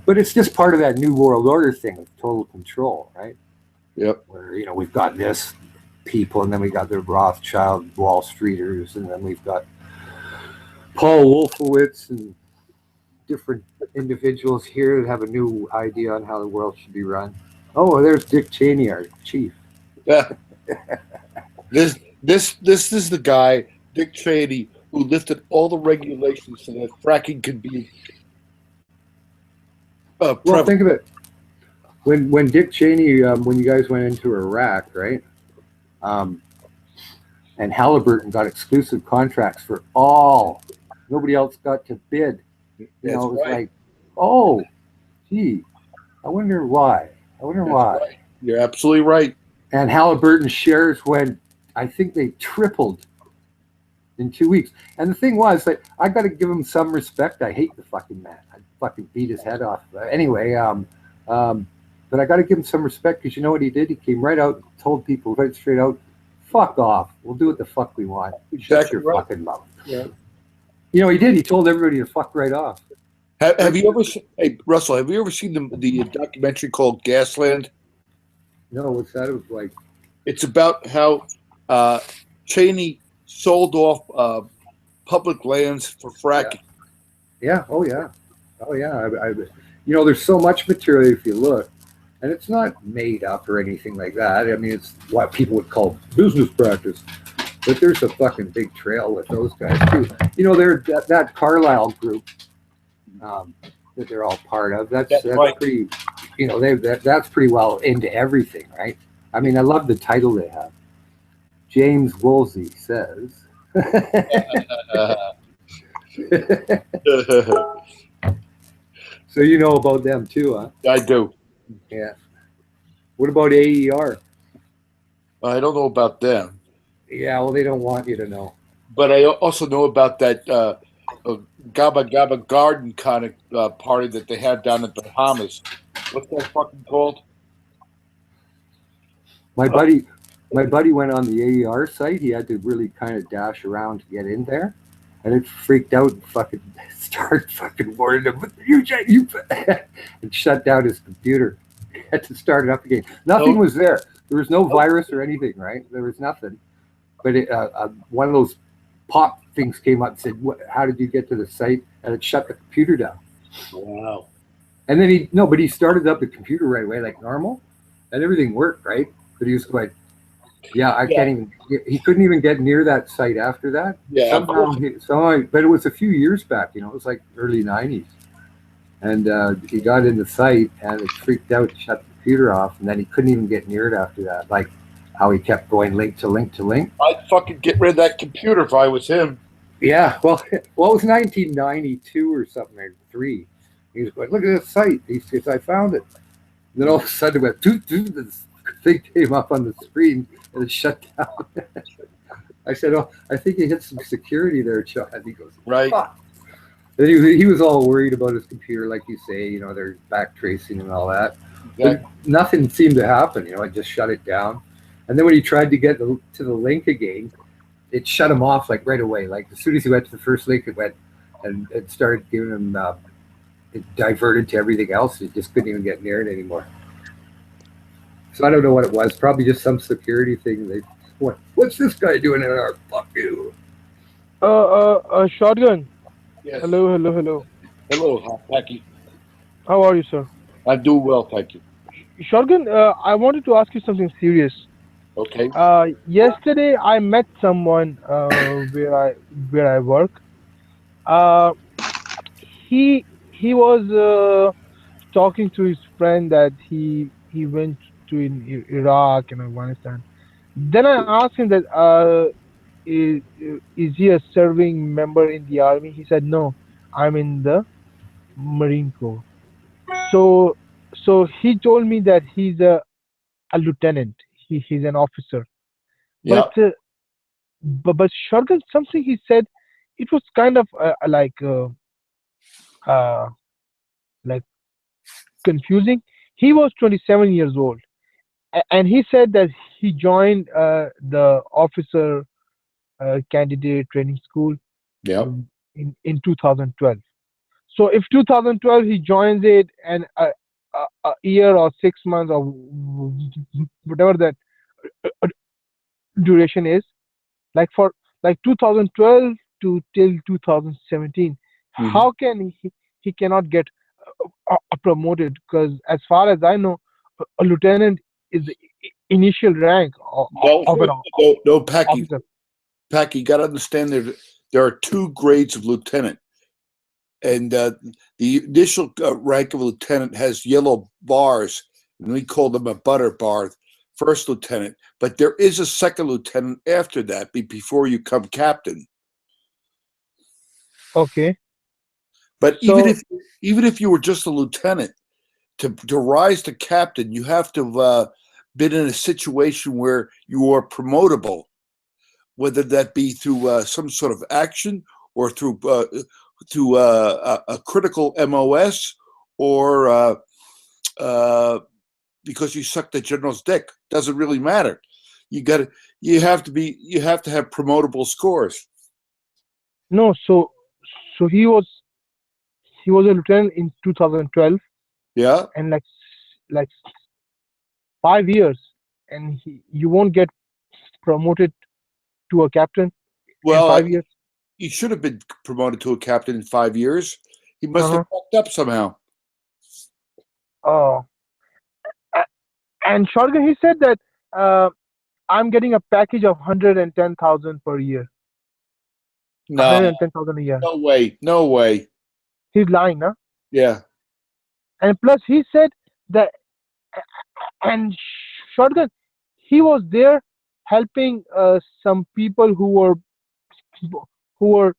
But it's just part of that New World Order thing of total control, right? Yep. Where, we've got this people, and then we got the Rothschild Wall Streeters, and then we've got Paul Wolfowitz and different individuals here that have a new idea on how the world should be run. Oh, there's Dick Cheney, our chief. Yeah. This is the guy, Dick Cheney, who lifted all the regulations so that fracking could be. Well, think of it. When Dick Cheney, when you guys went into Iraq, right? And Halliburton got exclusive contracts for all. Nobody else got to bid. It was right. Like, oh, gee, I wonder why. Right. You're absolutely right. And Halliburton's shares went, I think they tripled in 2 weeks. And the thing was, like, I got to give him some respect. I hate the fucking man. I fucking beat his head off. Anyway, but I got to give him some respect because you know what he did? He came right out and told people right straight out, fuck off. We'll do what the fuck we want. Shut your fucking mouth. Yeah. He did. He told everybody to fuck right off. Have you ever seen, hey, Russell, have you ever seen the documentary called Gasland? No, what's that? It was like. It's about how Cheney sold off public lands for fracking. Yeah. Oh yeah. Oh yeah. There's so much material if you look, and it's not made up or anything like that. I mean, it's what people would call business practice. But there's a fucking big trail with those guys too. They're that Carlisle group that they're all part of. That's right. pretty. That's pretty well into everything, right? I mean, I love the title they have. James Woolsey says. So you know about them too, huh? I do. Yeah. What about AER? I don't know about them. Yeah, well, they don't want you to know. But I also know about that Gabba Gabba Garden kind of party that they have down in the Bahamas. What's that fucking called? My buddy went on the AER site. He had to really kind of dash around to get in there, and it freaked out and fucking started fucking warning him. You and shut down his computer. He had to start it up again. Nothing was there. There was no virus or anything, right? There was nothing. But one of those pop things came up and said, "How did you get to the site?" And it shut the computer down. Wow. And then he started up the computer right away like normal, and everything worked, right? But he was like, can't even. He couldn't even get near that site after that. Yeah. Somehow, but it was a few years back. It was like early '90s, and he got in the site and it freaked out, shut the computer off, and then he couldn't even get near it after that. Like how he kept going link to link to link. I'd fucking get rid of that computer if I was him. Yeah, well, it was 1992 or something, or 3. He was going, look at this site. He says, I found it. And then all of a sudden it went, this thing came up on the screen and it shut down. I said, oh, I think you hit some security there, Chuck. And he goes, right. Fuck. And he was all worried about his computer, like you say, they're back tracing and all that. But nothing seemed to happen, it just shut it down. And then when he tried to get to the link again, it shut him off like right away. Like as soon as he went to the first link, it went and it started giving him, it diverted to everything else. He just couldn't even get near it anymore. So I don't know what it was. Probably just some security thing. What's this guy doing in our fuck you? Shotgun. Yes. Hello. Hello, Packy. How are you, sir? I'm doing well, thank you. Shotgun, I wanted to ask you something serious. Okay. Yesterday I met someone where I work. He was talking to his friend that he went to in Iraq and Afghanistan. Then I asked him that is he a serving member in the army? He said no, I'm in the Marine Corps. So he told me that he's a lieutenant. He's an officer. Yeah. But Shotgun, something he said, it was kind of like confusing. He was 27 years old, and he said that he joined the officer candidate training school in 2012. So if 2012 he joins it, and a year or 6 months or whatever that duration is, like 2012 to till 2017, how can he cannot get promoted? Because as far as I know, a lieutenant is the initial rank of no, Packy. officer. Packy, you got to understand there are 2 grades of lieutenant. And the initial rank of lieutenant has yellow bars, and we call them a butter bar, first lieutenant. But there is a second lieutenant after that before you come captain. Okay. But even if you were just a lieutenant, to rise to captain, you have to have been in a situation where you are promotable, whether that be through some sort of action or through a critical MOS or because you suck the general's dick. Doesn't really matter. You have to have promotable scores. No, so he was a lieutenant in 2012. Yeah. And like 5 years, and you won't get promoted to a captain. Well, in 5 years? He should have been promoted to a captain in 5 years. He must have fucked up somehow. Oh, and Shotgun, he said that I'm getting a package of 110,000 per year. No, 110,000 a year. no way, no way. He's lying, huh? Yeah. And plus, he said that, and Shotgun, he was there helping some people who were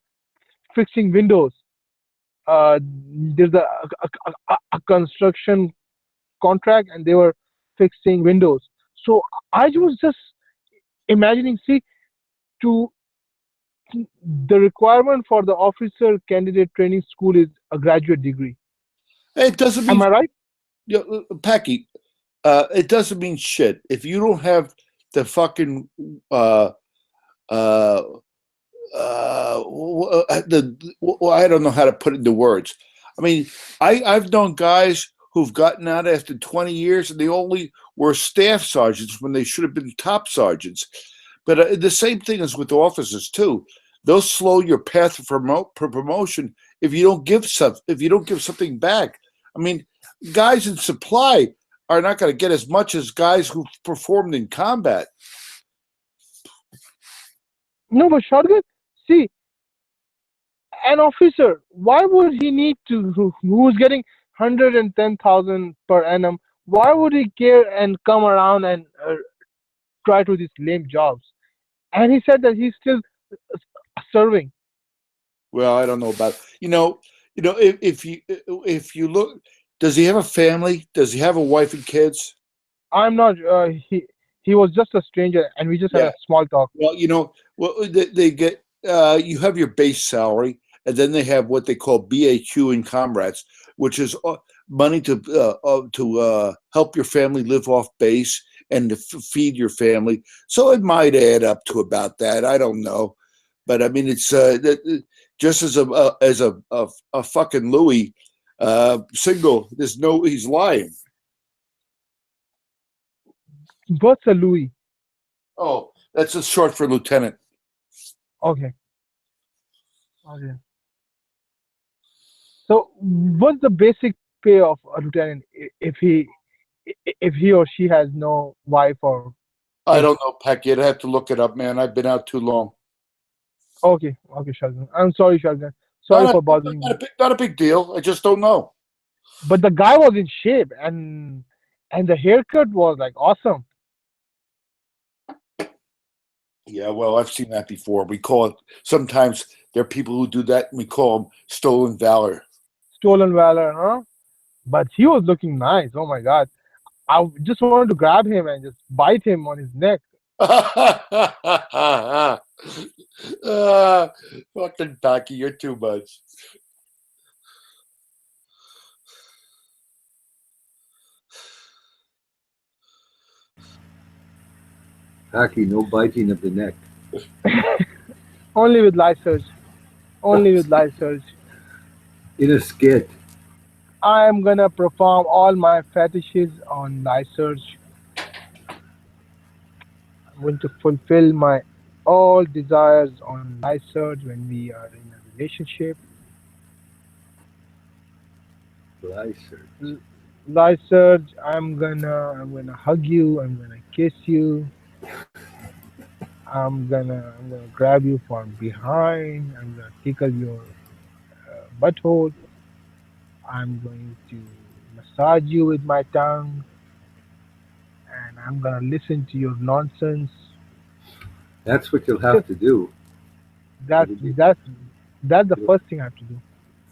fixing windows. There's a construction contract, and they were fixing windows. So I was just imagining, see, to the requirement for the officer candidate training school is a graduate degree. It doesn't mean. Am I right? Yeah, Packy, it doesn't mean shit if you don't have the fucking I don't know how to put it into words. I mean, I've known guys who've gotten out after 20 years and they only were staff sergeants when they should have been top sergeants. But the same thing is with officers too. They'll slow your path for promotion if you don't give something back. I mean, guys in supply are not going to get as much as guys who performed in combat. No, but Shotgun, see, an officer, why would he need to, who's getting 110,000 per annum, why would he care and come around and try to these lame jobs? And he said that he's still serving. Well, I don't know about if you look, does he have a family? Does he have a wife and kids? I'm not. He was just a stranger, and we just had a small talk. Well, they get you have your base salary, and then they have what they call BAQ and comrades, which is money to help your family live off base and to feed your family. So it might add up to about that. I don't know, but I mean it's just as a fucking Louis single. He's lying. What's a Louis? Oh, that's a short for lieutenant. Okay. So, what's the basic pay of a lieutenant if he or she has no wife or? I don't know, Peck. You'd have to look it up, man. I've been out too long. Okay, Shotgun. I'm sorry, Shotgun. Sorry for bothering you. Not a big deal. I just don't know. But the guy was in shape, and the haircut was like awesome. Yeah, well, I've seen that before. We call it, sometimes there are people who do that, and we call them stolen valor. Stolen valor, huh? But he was looking nice. Oh my God. I just wanted to grab him and just bite him on his neck. Fucking Packy, you're too much. Packy, no biting of the neck. Only with Lyserge. Only with Lyserge. In a skit. I am gonna perform all my fetishes on Lyserge. I'm going to fulfill my all desires on Lyserge when we are in a relationship. Lyserge, I'm gonna hug you. I'm gonna kiss you. I'm gonna grab you from behind. I'm gonna tickle your butthole. I'm going to massage you with my tongue, and I'm gonna listen to your nonsense. That's what you'll have to do. That's the first thing I have to do.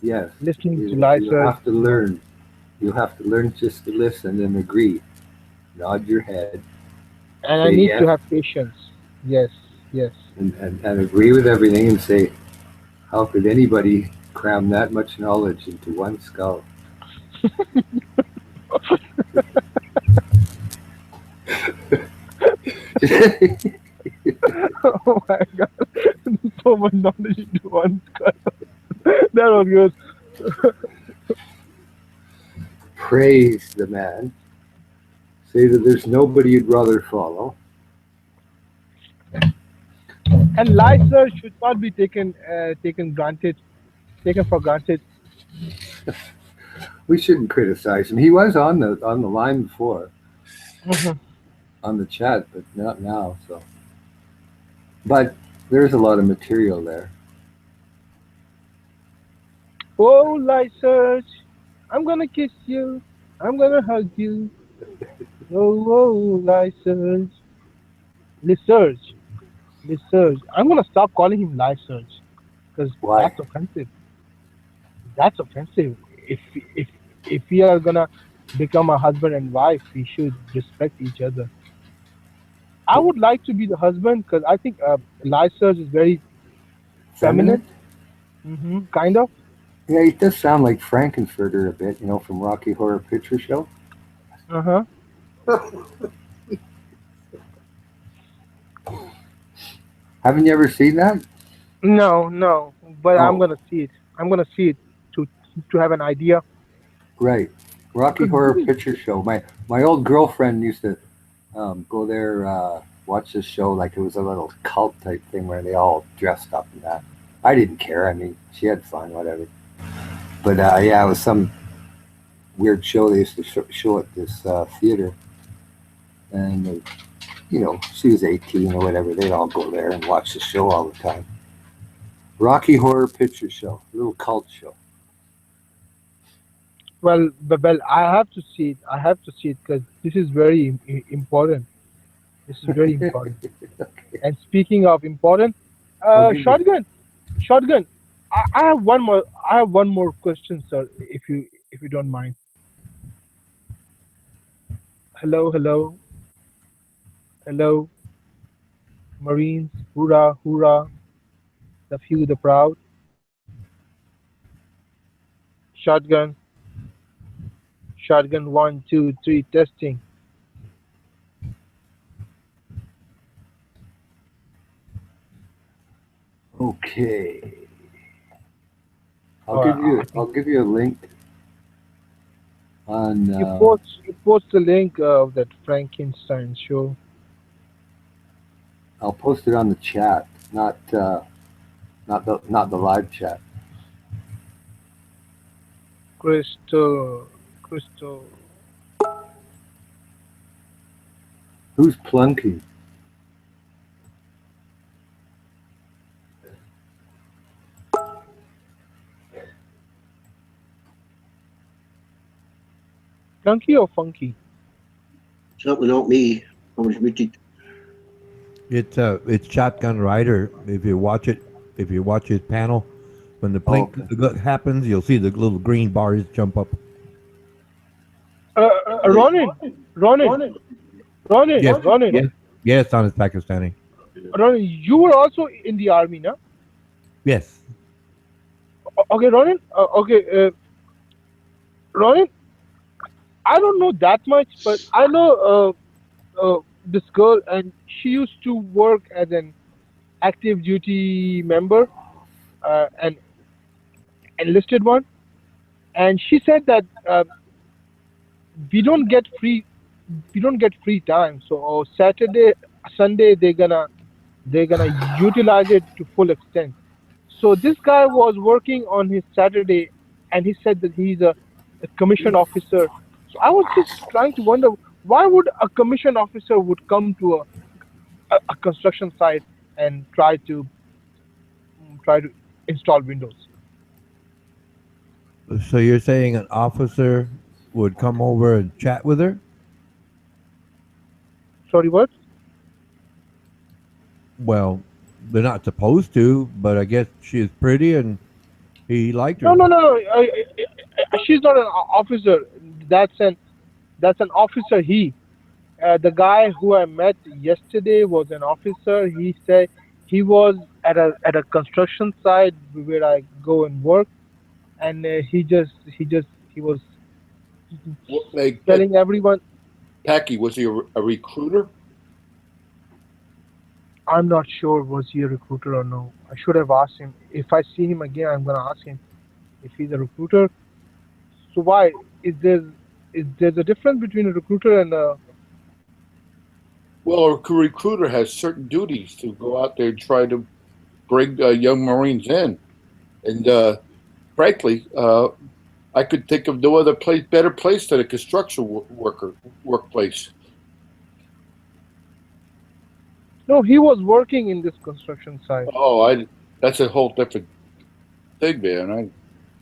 Yes. Listening to Lyserge. You have to learn. You have to learn just to listen and agree. Nod your head. And I need to have patience. Yes. And agree with everything and say, how could anybody cram that much knowledge into one skull? Oh my God. So much knowledge into one skull. That was good. Praise the man. Say that there's nobody you'd rather follow. And license should not be taken taken for granted. We shouldn't criticize him. He was on the line before Mhm. on the chat, but not now. So, but there's a lot of material there. Oh, license, I'm gonna kiss you. I'm gonna hug you. Oh, license. Research. Research. I'm gonna stop calling him license because Why? that's offensive. That's offensive. If if we are gonna become a husband and wife, we should respect each other. I would like to be the husband because I think Lyserge is very Feminine? feminine, kind of. Yeah, he does sound like Frankenfurter a bit, from Rocky Horror Picture Show. Uh huh. Haven't you ever seen that? No, no, but I'm Oh, gonna see it. I'm gonna see it to have an idea. right. Rocky Because Horror Picture Show. My old girlfriend used to go there, watch this show like it was a little cult type thing where they all dressed up and that. I didn't care. I mean, she had fun, whatever. But yeah, it was some weird show they used to show at this theater, and she was 18 or whatever. They'd all go there and watch the show all the time. Rocky Horror Picture Show, little cult show. well, I have to see it. I have to see it because this is very important. This is very important. Okay. And speaking of important, I'll give you. shotgun. I have one more. I have one more question, sir. If you don't mind. Hello, hello, hello, Marines. Hoorah, hoorah. The few, the proud. Shotgun. Shotgun. 1, 2, 3. Testing. Okay. Oh, I I'll think give you a link on. you post the link of that Frankenstein show. I'll post it on the chat, not the live chat. Crystal. Who's Plunky? Funky or funky? Certainly not me. I was muted. It's Shotgun Rider. If you watch his panel, when the blink Okay. happens, you'll see the little green bars jump up. Ronin. Ronin. Ronin. Yes, Ronin. yes, yes. On his Pakistani. Ronin. You were also in the army, no? Yes. Okay, Ronin. Ronin. I don't know that much, but I know this girl, and she used to work as an active duty member, an enlisted one, and she said that we don't get free time. So Saturday, Sunday, they're gonna utilize it to full extent. So this guy was working on his Saturday, and he said that he's a commissioned officer. So I was just trying to wonder why would a commissioned officer would come to a construction site and try to install windows. So you're saying an officer would come over and chat with her? Sorry, what? Well, they're not supposed to, but I guess she is pretty and he liked her. No. She's not an officer. That's an officer. The guy who I met yesterday was an officer. He said he was at a construction site where I go and work, and he was Like, telling everyone. Packy, was he a recruiter? I'm not sure was he a recruiter or no. I should have asked him. If I see him again, I'm gonna ask him if he's a recruiter. So why is there a difference between a recruiter and Well, a recruiter has certain duties to go out there and try to bring young Marines in, and frankly, I could think of no other place, better place than a construction workplace. No, he was working in this construction site. Oh, that's a whole different thing, man.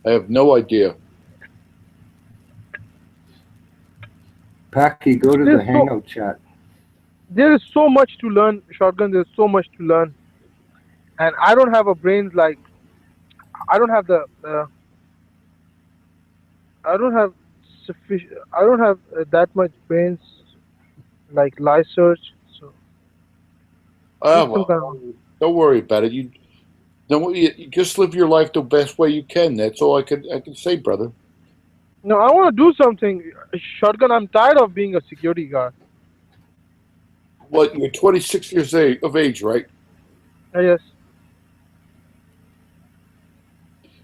I have no idea. Packy, go to the Hangout chat. There is so much to learn, Shotgun. There's so much to learn, and I don't have a brain like I don't have the I don't have sufficient. I don't have that much brains like live search. So need some kind of. Don't worry about it. You just live your life the best way you can. That's all I can say, brother. No, I want to do something. Shotgun. I'm tired of being a security guard. What? You're 26 years of age, right? Yes.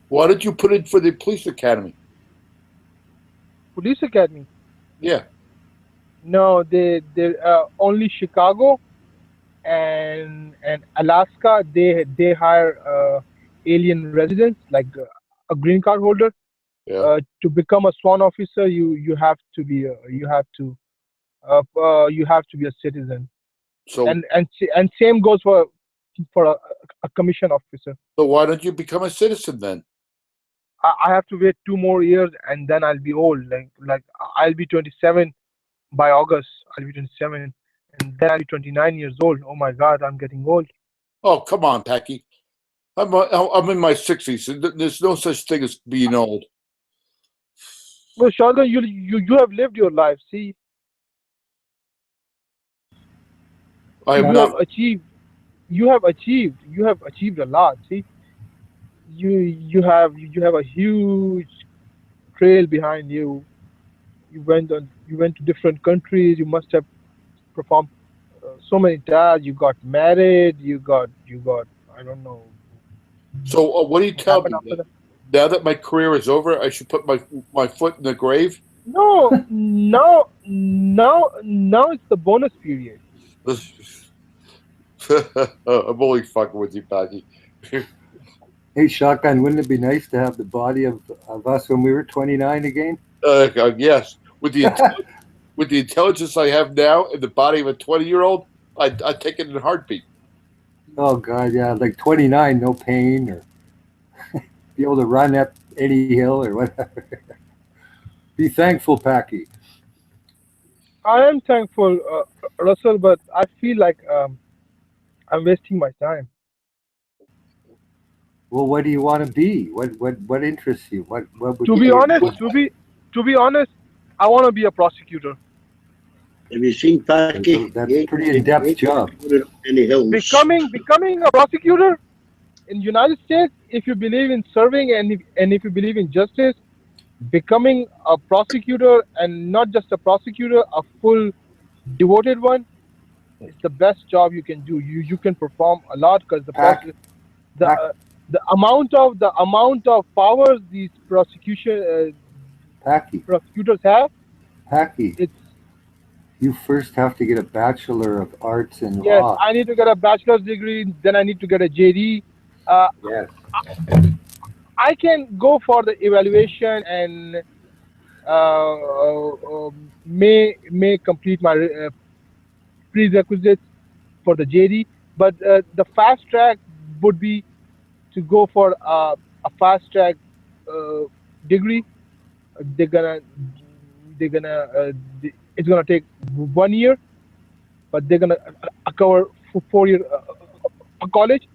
Why did you put in for the police academy? Police academy. Yeah. No, they only Chicago and Alaska. They hire alien residents like a green card holder. Yeah. To become a SWAN officer, you have to be you have to be a citizen. So and same goes for a commission officer. So why don't you become a citizen then? I have to wait 2 more years and then I'll be old. Like I'll be 27 by August. I'll be 27 and then I'll be 29 years old. Oh my God, I'm getting old. Oh, come on, Packy. I'm in my 60s. There's no such thing as being old. Well, Shotgun, you have lived your life. See, you have achieved. You have achieved a lot. See, you have a huge trail behind you. You went to different countries. You must have performed so many tasks. You got married. You got I don't know. So what do you tell me? Now that my career is over, I should put my foot in the grave? No, now it's the bonus period. I'm only fucking with you, Packy. Hey, Shotgun, wouldn't it be nice to have the body of us when we were 29 again? Yes. With the intelligence I have now and the body of a 20-year-old, I'd take it in a heartbeat. Oh, God, yeah. Like 29, no pain, or be able to run up any hill or whatever. Be thankful, Packy. I am thankful, Russell, but I feel like I'm wasting my time. Well, what do you want to be? What interests you? What would to be honest, I want to be a prosecutor. Have you seen Packy? That's a pretty in-depth job. Becoming a prosecutor in the United States, if you believe in serving and if you believe in justice, becoming a prosecutor and not just a prosecutor, a full devoted one, is the best job you can do. You can perform a lot because the amount of powers these prosecutors have. Packy, you first have to get a Bachelor of Arts in Yes, Law. I need to get a bachelor's degree. Then I need to get a JD. Yes. I can go for the evaluation and may complete my prerequisites for the JD, but the fast track would be to go for a fast track degree. They're gonna it's gonna take 1 year, but they're gonna cover 4 year college,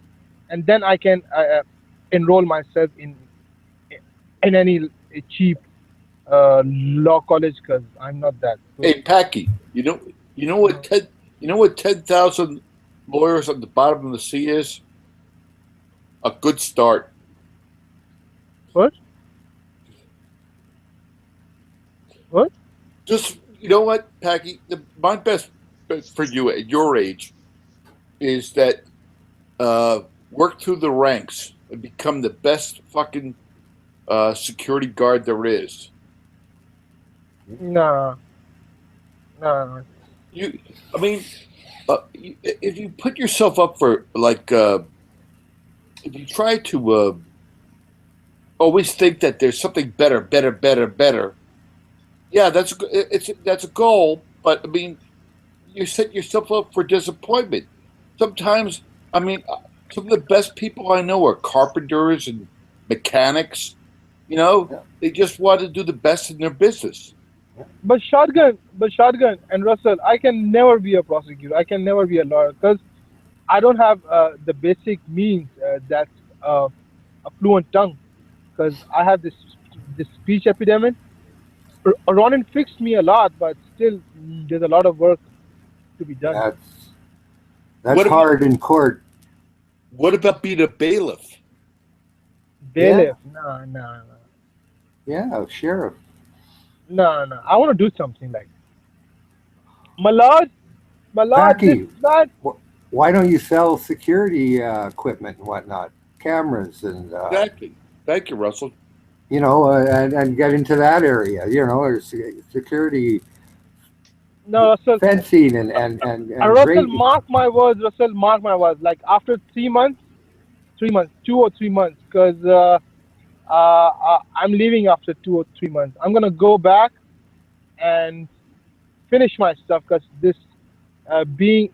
and then I can enroll myself in any cheap law college because I'm not that. Hey, Packy, you know what 10,000 lawyers on the bottom of the sea is? A good start. What? What? Just, you know what, Packy? My best for you at your age is that work through the ranks and become the best fucking security guard there is. No. I mean, if you put yourself up for like, if you try to always think that there's something better. Yeah, that's a goal, but I mean, you set yourself up for disappointment. Sometimes, I mean, some of the best people I know are carpenters and mechanics. You know, they just want to do the best in their business. But shotgun and Russell, I can never be a prosecutor. I can never be a lawyer because I don't have the basic means that's a fluent tongue. Because I have this speech epidemic. Ronin fixed me a lot, but still there's a lot of work to be done. That's hard in court. What about being a bailiff? Bailiff? No. Yeah, sheriff. No. I want to do something like, my lord, Packy, that. Why don't you sell security equipment and whatnot, cameras and exactly. Thank you, Russell. You know, and get into that area. You know, or security. No, Russell. Fencing and Russell, grading. mark my words. Russell, mark my words. Like after 3 months, 2 or 3 months, because I'm leaving after 2 or 3 months. I'm gonna go back and finish my stuff because this being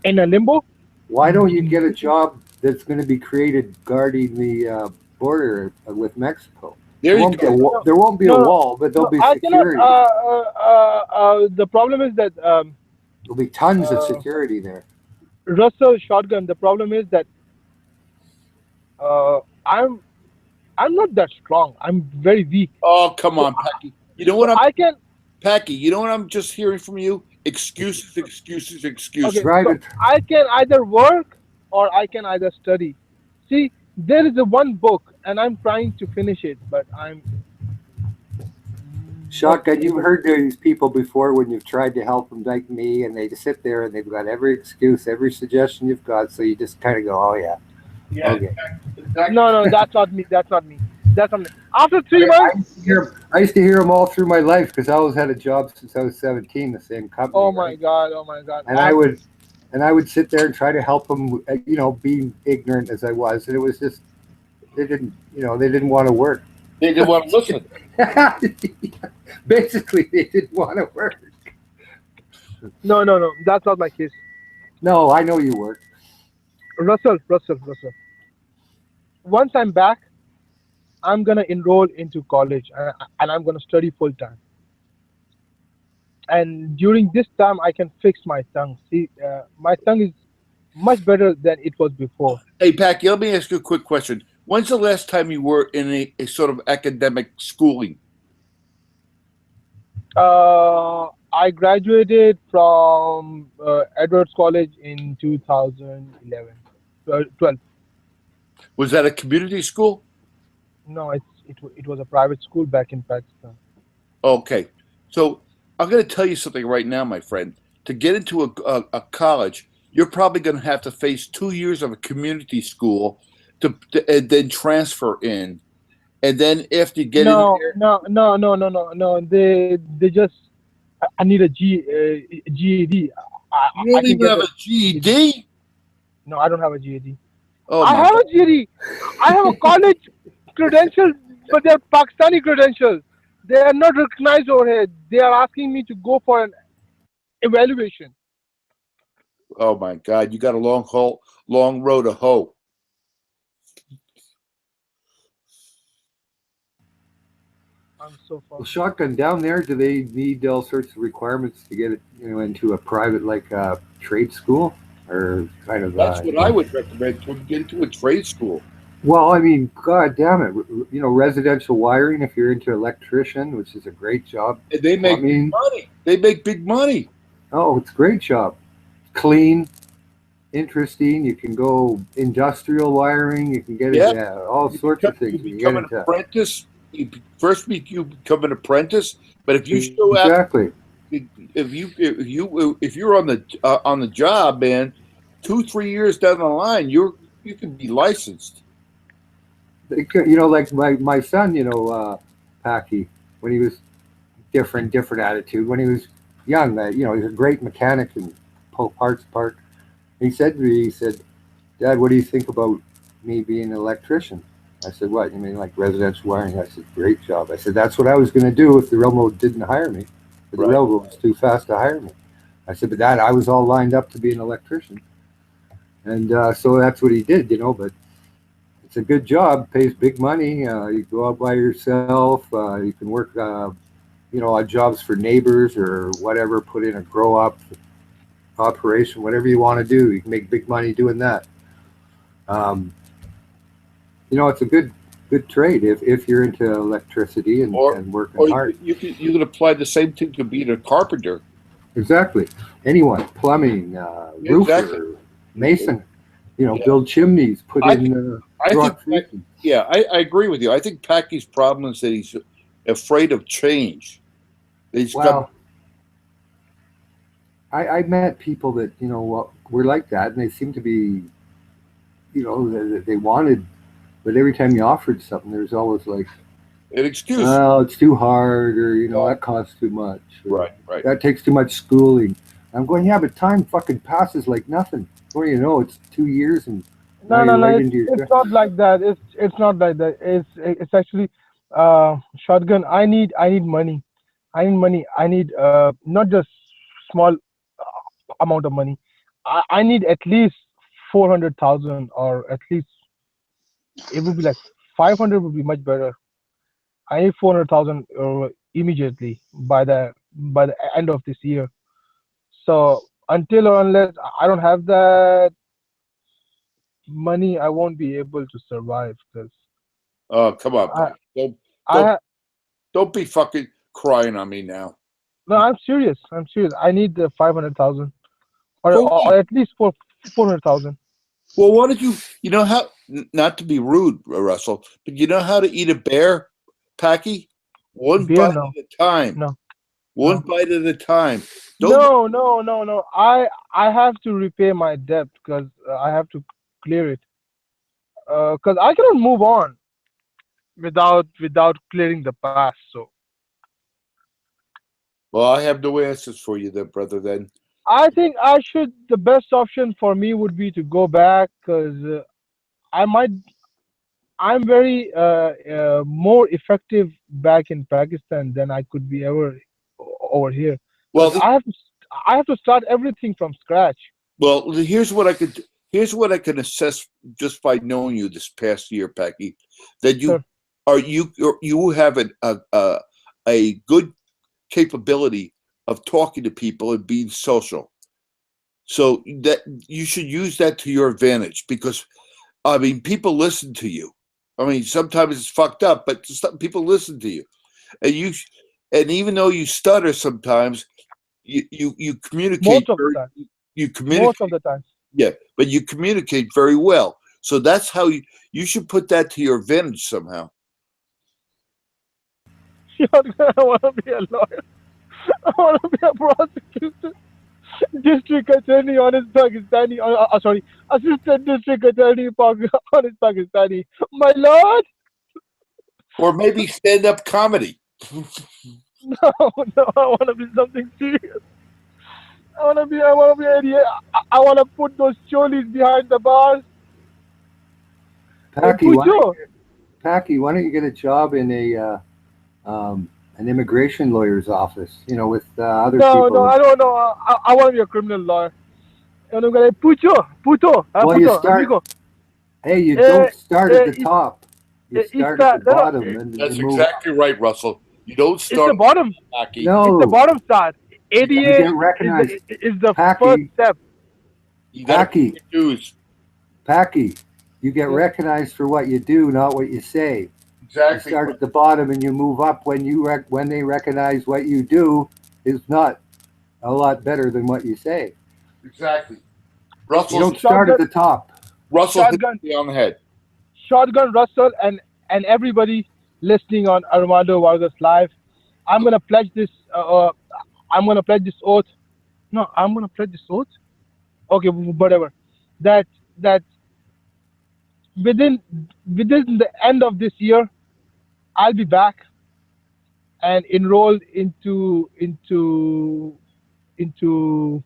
in a limbo. Why don't you get a job that's going to be created guarding the border with Mexico? There won't be a wall, but there'll be security. The problem is that there'll be tons of security there. Russell, shotgun. The problem is that I'm not that strong. I'm very weak. Oh, come on, Packy. You know what Packy, you know what I'm just hearing from you? Excuses. Okay, so I can either work or I can either study. See, there is a one book, and I'm trying to finish it, but I'm. Shotgun, you've heard these people before when you've tried to help them, like me, and they just sit there and they've got every excuse, every suggestion you've got, so you just kind of go, "Oh yeah, okay." No, that's not me. That's not me. After 3 months, I used to hear them all through my life because I always had a job since I was 17, the same company. Oh my god! And I would sit there and try to help them, you know, being ignorant as I was, and it was just they didn't want to work. They didn't want to listen. Basically, they didn't want to work. No, that's not my case. No, I know you work. Russell. Once I'm back, I'm gonna enroll into college and I'm gonna study full time. And during this time, I can fix my tongue. See, my tongue is much better than it was before. Hey, Packy, let me ask you a quick question. When's the last time you were in a sort of academic schooling? I graduated from Edwards College in 2011, 12. Was that a community school? No, it was a private school back in Pakistan. Okay. So I'm going to tell you something right now, my friend. To get into a college, you're probably going to have to face 2 years of a community school and then transfer in. And then after you get in there... No. They just... I need a GED. You don't even have a GED? No, I don't have a GED. Oh, I have a GED. I have a college credentials, but they're Pakistani credentials. They are not recognized over here. They are asking me to go for an evaluation. Oh my God! You got a long road to hoe. I'm so far. Well, shotgun down there. Do they need all sorts of requirements to get it, into a private trade school or kind of? That's what I would recommend to get into a trade school. Well, I mean, God damn it! Residential wiring. If you're into electrician, which is a great job. And they make big money. They make big money. Oh, it's a great job. Clean, interesting. You can go industrial wiring. You can get all sorts of things. You become an apprentice. First week you become an apprentice, but if you show up, exactly, if you're on the job, man, 2-3 years down the line, you can be licensed. Like my son, Packy, when he was different attitude. When he was young. He's a great mechanic and pull parts apart. He said to me, he said, "Dad, what do you think about me being an electrician?" I said, "What? You mean like residential wiring?" I said, "Great job." I said, "That's what I was going to do if the railroad didn't hire me. But the railroad was too fast to hire me." I said, "But Dad, I was all lined up to be an electrician." And so that's what he did, But it's a good job, pays big money. You go out by yourself. You can work, odd jobs for neighbors or whatever. Put in a grow up operation, whatever you want to do. You can make big money doing that. It's a good trade if you're into electricity and working hard. You can apply the same thing to being a carpenter. Exactly. Anyone, plumbing, roofer, mason, build chimneys, I agree with you. I think Packy's problem is that he's afraid of change. I met people that, were like that, and they seem to be, they wanted, but every time you offered something, there's always like an excuse. Well, it's too hard, or that costs too much. Right. That takes too much schooling. I'm going, yeah, but time fucking passes like nothing. What do you know? It's 2 years and no. It's not like that. It's not like that. It's actually shotgun. I need money. I need not just small amount of money. I need at least 400,000, or at least it would be like 500 would be much better. I need 400,000 immediately by the end of this year. So until or unless I don't have that money, I won't be able to survive. Cause come on, don't be fucking crying on me now. No, I'm serious. I need the 500,000, or at least 400,000. Well, why don't you know how? Not to be rude, Russell, but you know how to eat a bear, Packy? One bite at a time. No. One bite at a time. No. I have to repay my debt, because I have to clear it. Because I cannot move on without clearing the past. So. Well, I have no answers for you there, brother. Then I think the best option for me would be to go back, because I'm very more effective back in Pakistan than I could be ever over here. Well, I have to start everything from scratch. Well, here's what I can assess just by knowing you this past year, Packy, that you have a good capability of talking to people and being social. So that you should use that to your advantage, because I mean, people listen to you. I mean, sometimes it's fucked up, but people listen to you, and even though you stutter sometimes, you communicate. Most of the time. You communicate. Most of the time. Yeah, but you communicate very well. So that's how you should put that to your advantage somehow. I want to be a lawyer. I want to be a prosecutor. District attorney on his Pakistani. Sorry, assistant district attorney on his Pakistani. My lord. Or maybe stand-up comedy. No, I want to be something serious. I want to be an idiot. I want to put those cholis behind the bars. Packy, why don't you get a job in an immigration lawyer's office? With other people. No, I don't know. I want to be a criminal lawyer. And I'm going to puto. Well, you start. Hey, you don't start at the top. You start at the bottom. That's exactly right, Russell. You don't start. It's the bottom. No. It's the bottom start. ADA is the first step. Packy, you get recognized for what you do, not what you say. Exactly. You start at the bottom and you move up when they recognize what you do is not a lot better than what you say. Exactly. Russell, you don't start at the top. Russell hit me on the head. Shotgun Russell and everybody listening on Armando Vargas Live. I'm gonna pledge this. I'm gonna pledge this oath. No, I'm gonna pledge this oath. Okay, whatever. That within the end of this year, I'll be back and enrolled into into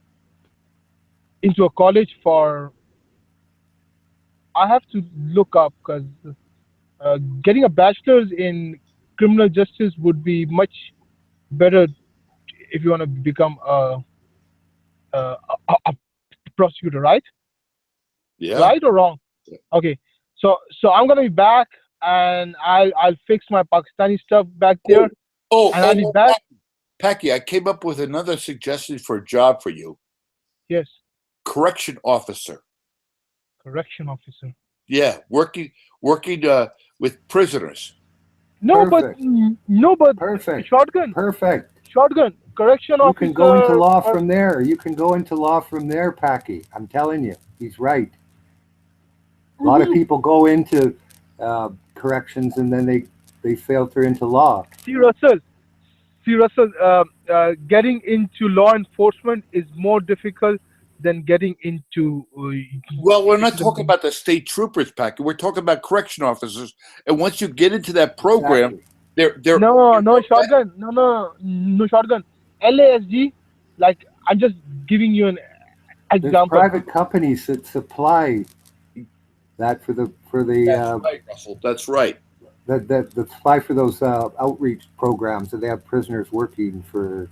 a college for. I have to look up because getting a bachelor's in criminal justice would be much better if you want to become a, a prosecutor, right? Yeah. Right or wrong? Okay. So I'm gonna be back, and I'll fix my Pakistani stuff back there, and I'll be back. Packy, I came up with another suggestion for a job for you. Yes. Correction officer. Correction officer. Yeah, working with prisoners. No, Perfect. but Perfect. shotgun. Perfect. Shotgun. Correction You officer. can go into law from there. You can go into law from there, Packy. I'm telling you, he's right. A lot of people go into corrections and then they filter into law. See, Russell, getting into law enforcement is more difficult than getting into. Well, we're not talking about the state troopers, Packy. We're talking about correction officers. And once you get into that program, they're no shotgun. No shotgun. LASG, like I'm just giving you an There's example. private companies that supply that for the That's right, Russell. That's right. that apply for those outreach programs that they have prisoners working for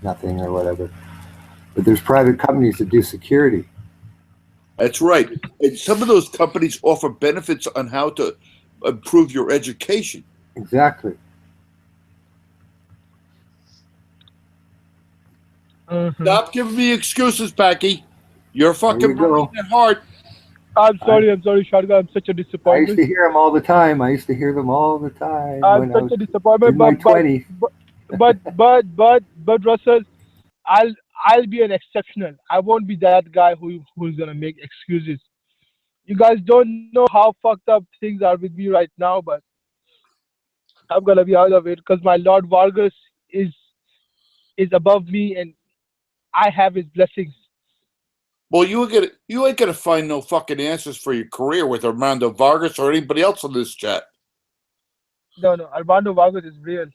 nothing or whatever. But there's private companies that do security. That's right. And some of those companies offer benefits on how to improve your education. Exactly. Stop giving me excuses, Packy. You're fucking Marine at heart. I'm sorry, shotgun. I'm such a I disappointment. used to hear them all the time. I'm such a disappointment. in my 20s. But Russell, I'll be an exceptional. I won't be that guy who's gonna make excuses. You guys don't know how fucked up things are with me right now, but I'm gonna be out of it because my Lord Vargas is above me, and I have his blessings. Well, you ain't gonna find no fucking answers for your career with Armando Vargas or anybody else on this chat. No, Armando Vargas is real.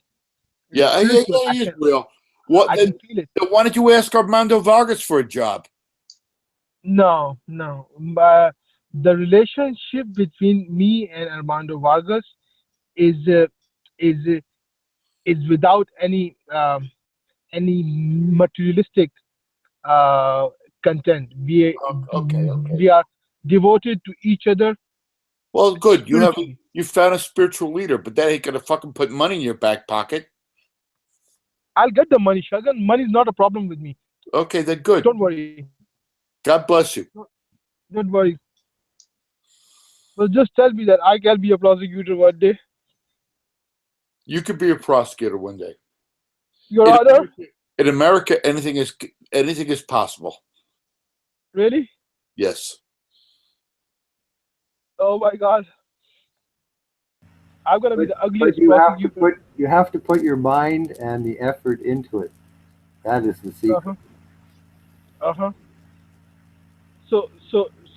Yeah, he is real. What? I can feel it. Why don't you ask Armando Vargas for a job? No. The relationship between me and Armando Vargas is without any materialistic content. We are devoted to each other. Well, good. You found a spiritual leader, but that ain't gonna fucking put money in your back pocket. I'll get the money, Shagan. Money is not a problem with me. Okay, then good. Don't worry. God bless you. Don't worry. Well, just tell me that I can be a prosecutor one day. You could be a prosecutor one day. Your Honor? In America, anything is possible. Really? Yes. Oh my God. I'm gonna be the ugliest you prosecutor. you have to put your mind and the effort into it. That is the secret. So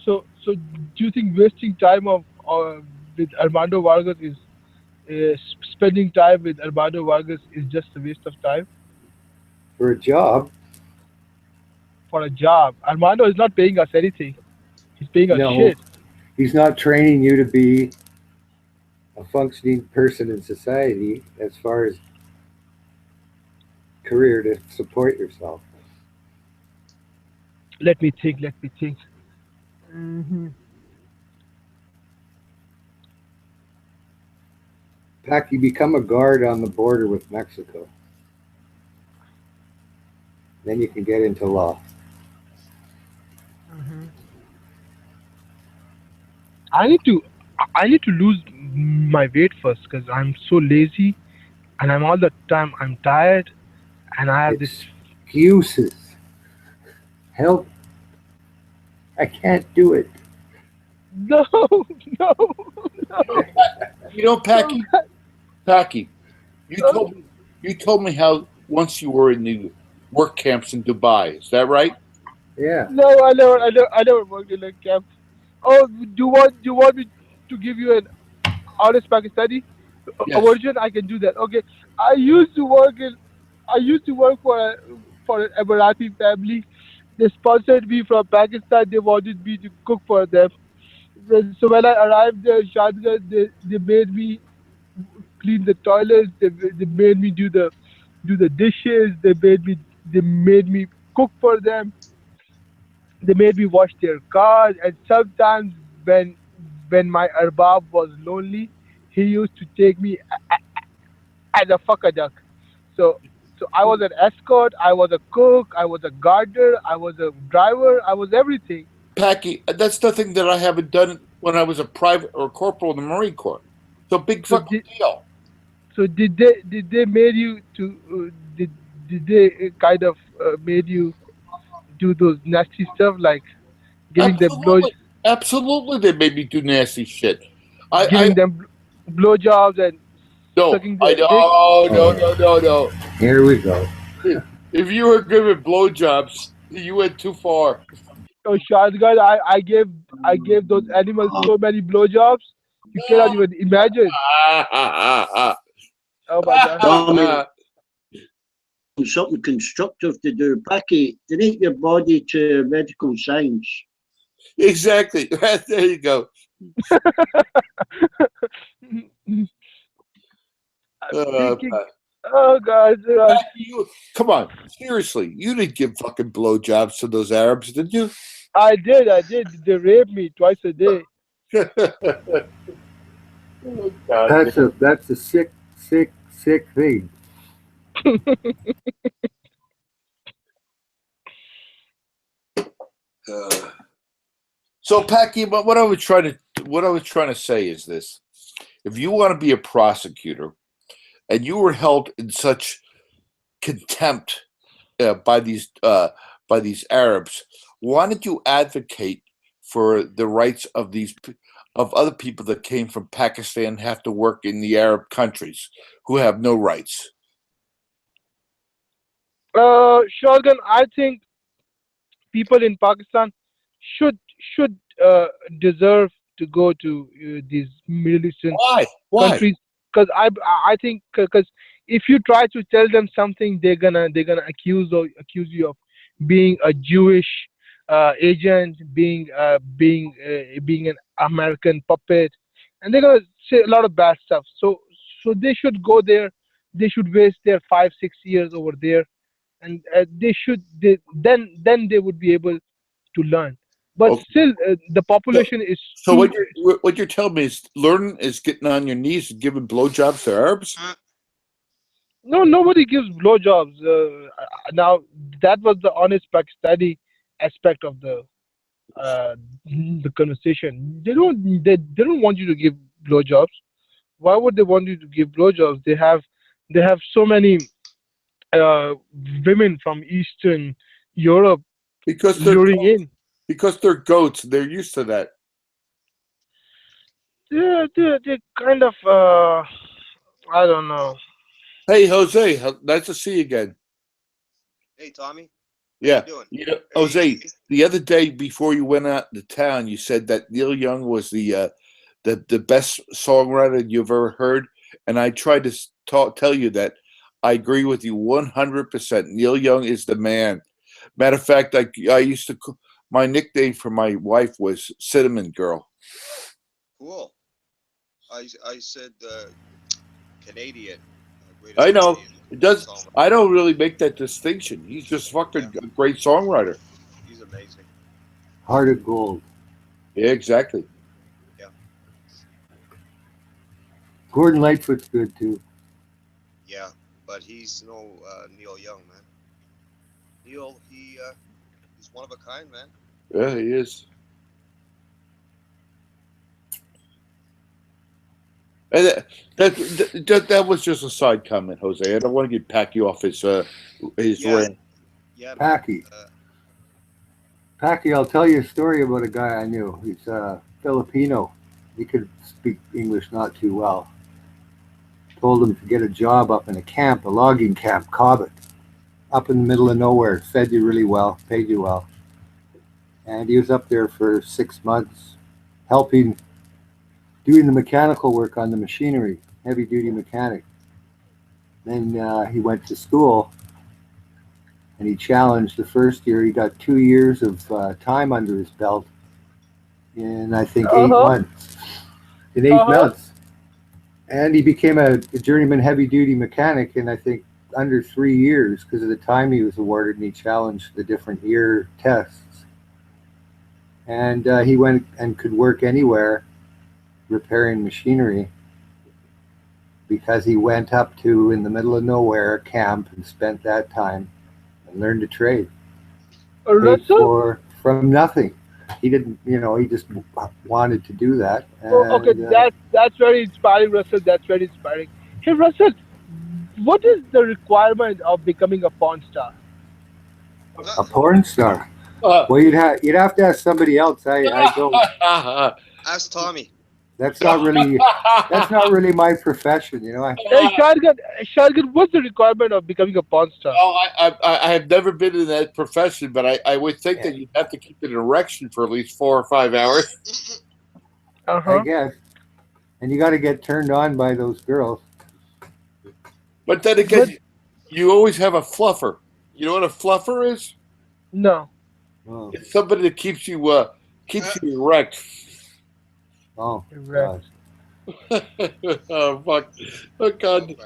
do you think wasting time with Armando Vargas is spending time with Armando Vargas is just a waste of time? For a job. For a job. Armando is not paying us anything. He's paying us shit. He's not training you to be a functioning person in society as far as career to support yourself. Let me think. Pack, you become a guard on the border with Mexico. Then you can get into law. I need to lose my weight first because I'm so lazy, and I'm all the time I'm tired, and I have this excuses. Help! I can't do it. No. You know, Packy, you told me how once you were in the work camps in Dubai. Is that right? Yeah. No, I never worked in a camp. Oh, do you want me to give you an honest Pakistani version? I can do that. Okay, I used to work for for an Emirati family. They sponsored me from Pakistan. They wanted me to cook for them. So when I arrived there, Shadgan, they made me clean the toilets. They made me do the dishes. They made me cook for them. They made me wash their cars. And sometimes when my arbab was lonely, he used to take me as a fucker duck. So so I was an escort. I was a cook. I was a gardener. I was a driver. I was everything. Packy, that's nothing that I haven't done when I was a private or corporal in the Marine Corps. So big So fucking deal. So did they made you to did they kind of made you do those nasty stuff like giving them Absolutely, absolutely, they made me do nasty shit. I giving them blowjobs and no, sucking I their dick? no. Here we go. If you were giving blowjobs, you went too far. Oh, shotgun! I gave those animals so many blowjobs you cannot even imagine. Oh my god! Tommy, something constructive to do. Packy, donate your body to medical science. Exactly. There you go. Thinking, oh god! Come on, seriously, you didn't give fucking blowjobs to those Arabs, did you? I did. They raped me twice a day. That's a sick thing. So, Packy, but what I was trying to say is this: if you want to be a prosecutor, and you were held in such contempt by these Arabs, why don't you advocate for the rights of of other people that came from Pakistan and have to work in the Arab countries who have no rights? Shotgun, I think people in Pakistan should deserve to go to these Middle Eastern Why? countries because I think because if you try to tell them something, they're gonna accuse you of being a Jewish agent, being an American puppet, and they're gonna say a lot of bad stuff. So they should go there. They should waste their 5 6 years over there, and then they would be able to learn. But Okay. still, the population is So too. what you're telling me is learning is getting on your knees and giving blowjobs to Arabs? No, nobody gives blowjobs. Now that was the honest Pakistani aspect of the conversation. They don't want you to give blowjobs. Why would they want you to give blowjobs? They have so many uh, women from Eastern Europe Because luring in. they're goats. They're used to that. They're kind of I don't know. Hey, Jose, nice to see you again. Hey, Tommy. Yeah. How you doing? You know, Jose, the other day before you went out to town, you said that Neil Young was the best songwriter you've ever heard, and I tried to tell you that I agree with you 100%. Neil Young is the man. Matter of fact, I used to my nickname for my wife was Cinnamon Girl. Cool. I said Canadian. I know it does. I don't really make that distinction. He's just fucking a great songwriter. He's amazing. Heart of gold. Yeah, exactly. Yeah. Gordon Lightfoot's good too. Yeah, but he's no Neil Young, man. Neil, he's one of a kind, man. Yeah, he is. And that was just a side comment, Jose. I don't want to get Packy off his rant. Yeah, Packy. Packy, I'll tell you a story about a guy I knew. He's Filipino. He could speak English not too well. Told him to get a job up in a camp, a logging camp, Cobbett, up in the middle of nowhere. Fed you really well, paid you well. And he was up there for 6 months, helping, doing the mechanical work on the machinery, heavy-duty mechanic. Then he went to school, and he challenged the first year. He got 2 years of time under his belt in I think 8 months. In 8 months, and he became a journeyman heavy duty mechanic in I think under 3 years because of the time he was awarded, and he challenged the different year tests. And he went and could work anywhere repairing machinery because he went up to in the middle of nowhere camp and spent that time and learned a trade. Paid for from nothing. He didn't, he just wanted to do that. And, okay, that's very inspiring, Russell. That's very inspiring. Hey, Russell, what is the requirement of becoming a porn star? A porn star? Well, you'd have to ask somebody else. I don't. Ask Tommy. That's not really my profession, Hey, Shotgun, what's the requirement of becoming a porn star? Oh, I have never been in that profession, but I would think that you'd have to keep an erection for at least 4 or 5 hours. I guess. And you got to get turned on by those girls. But then again, you always have a fluffer. You know what a fluffer is? No. Oh. It's somebody that keeps you erect. Oh, erect. Oh fuck! Oh god!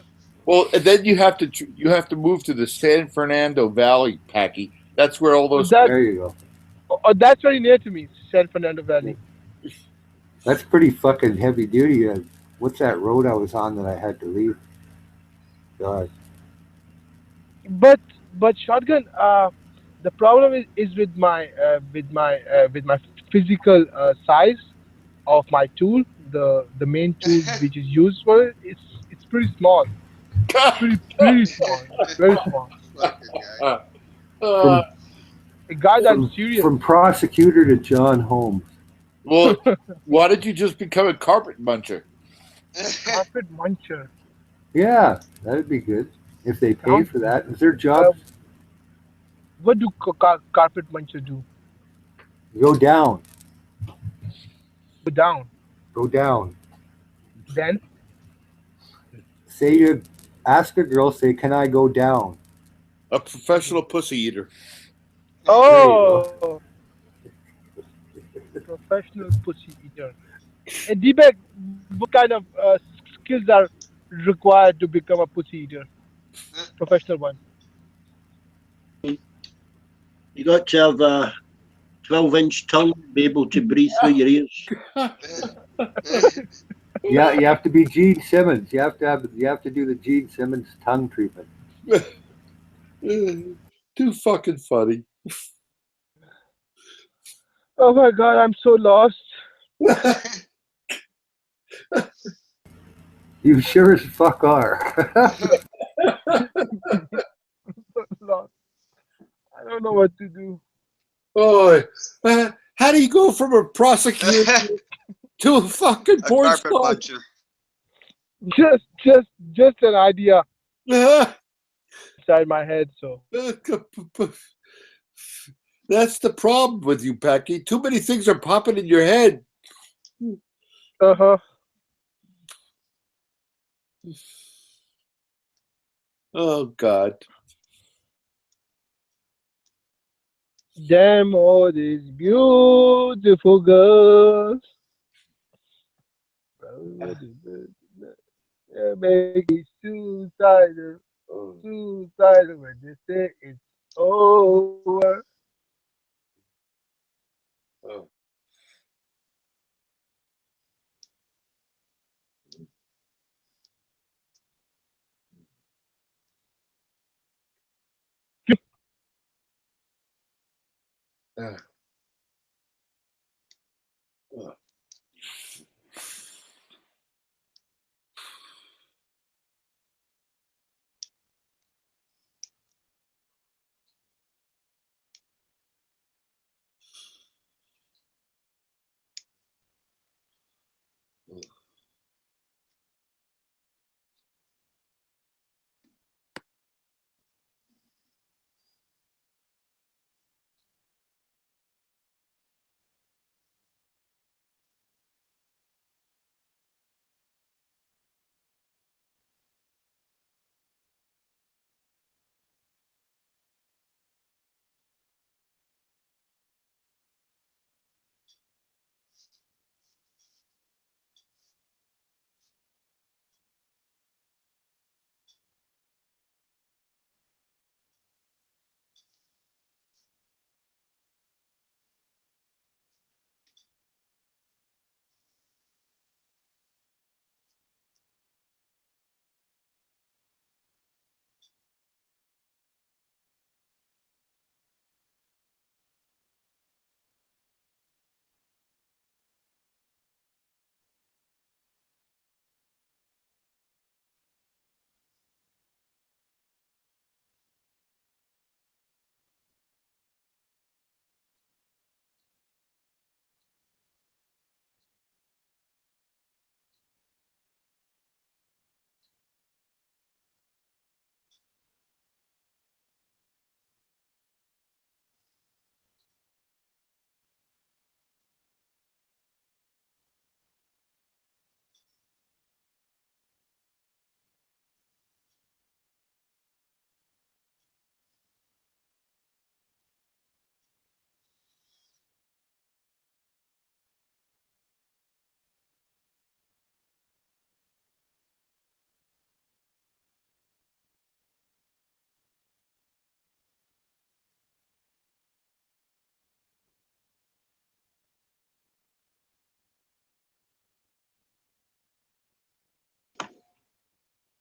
Well, and then you have to move to the San Fernando Valley, Packy. That's where all those. There you go. Oh, that's very near to me, San Fernando Valley. That's pretty fucking heavy duty. What's that road I was on that I had to leave? God. But Shotgun, the problem is with my physical size of my tool. The main tool which is used for it, it's pretty small. Pretty small. Very small. A guy that's serious. From prosecutor to John Holmes. Well, why did you just become a carpet muncher? Carpet muncher. Yeah, that'd be good if they pay for that. Is there jobs? What do carpet muncher do? Go down. Go down. Go down. Then? Ask a girl, say, can I go down? A professional pussy eater. Oh! Professional pussy eater. And D-Bag, what kind of skills are required to become a pussy eater? Professional one. You got to have a 12-inch tongue to be able to breathe through your ears. Yeah, you have to be Gene Simmons. You have to do the Gene Simmons tongue treatment. Too fucking funny. Oh my god, I'm so lost. You sure as fuck are. Lost. I don't know what to do. Oh, how do you go from a prosecutor to a fucking porn star? Just an idea inside my head. So that's the problem with you, Packy. Too many things are popping in your head. Oh God. Damn all these beautiful girls. Make it suicidal when they say it's over. Oh.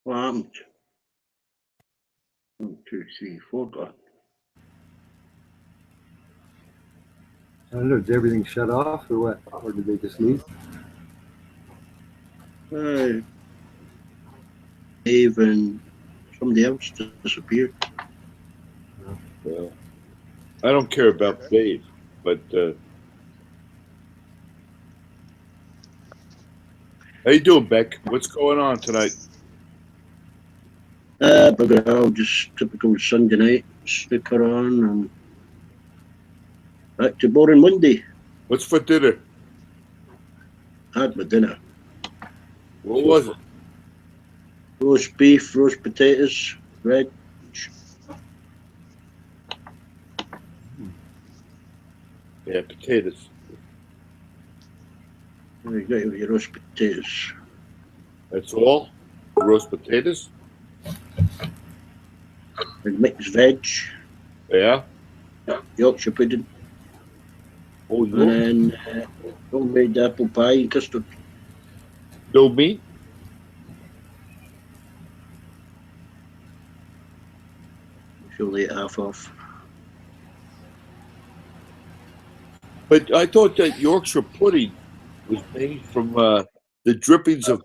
What happened? 1, 2, 3, 4 gone. I don't know, did everything shut off or what? Or did they just leave? Dave and somebody else disappeared. Well, I don't care about Dave, but how you doing, Beck? What's going on tonight? Bugger all, just typical Sunday night, sticker on and back to boring Monday. What's for dinner? Had my dinner. What was it? Roast beef, roast potatoes, veg. Yeah, potatoes. You got your roast potatoes. That's all? Roast potatoes? And mixed veg. Yeah. Yorkshire pudding. Oh, and then homemade apple pie and custard. No meat? She'll eat half off. But I thought that Yorkshire pudding was made from the drippings of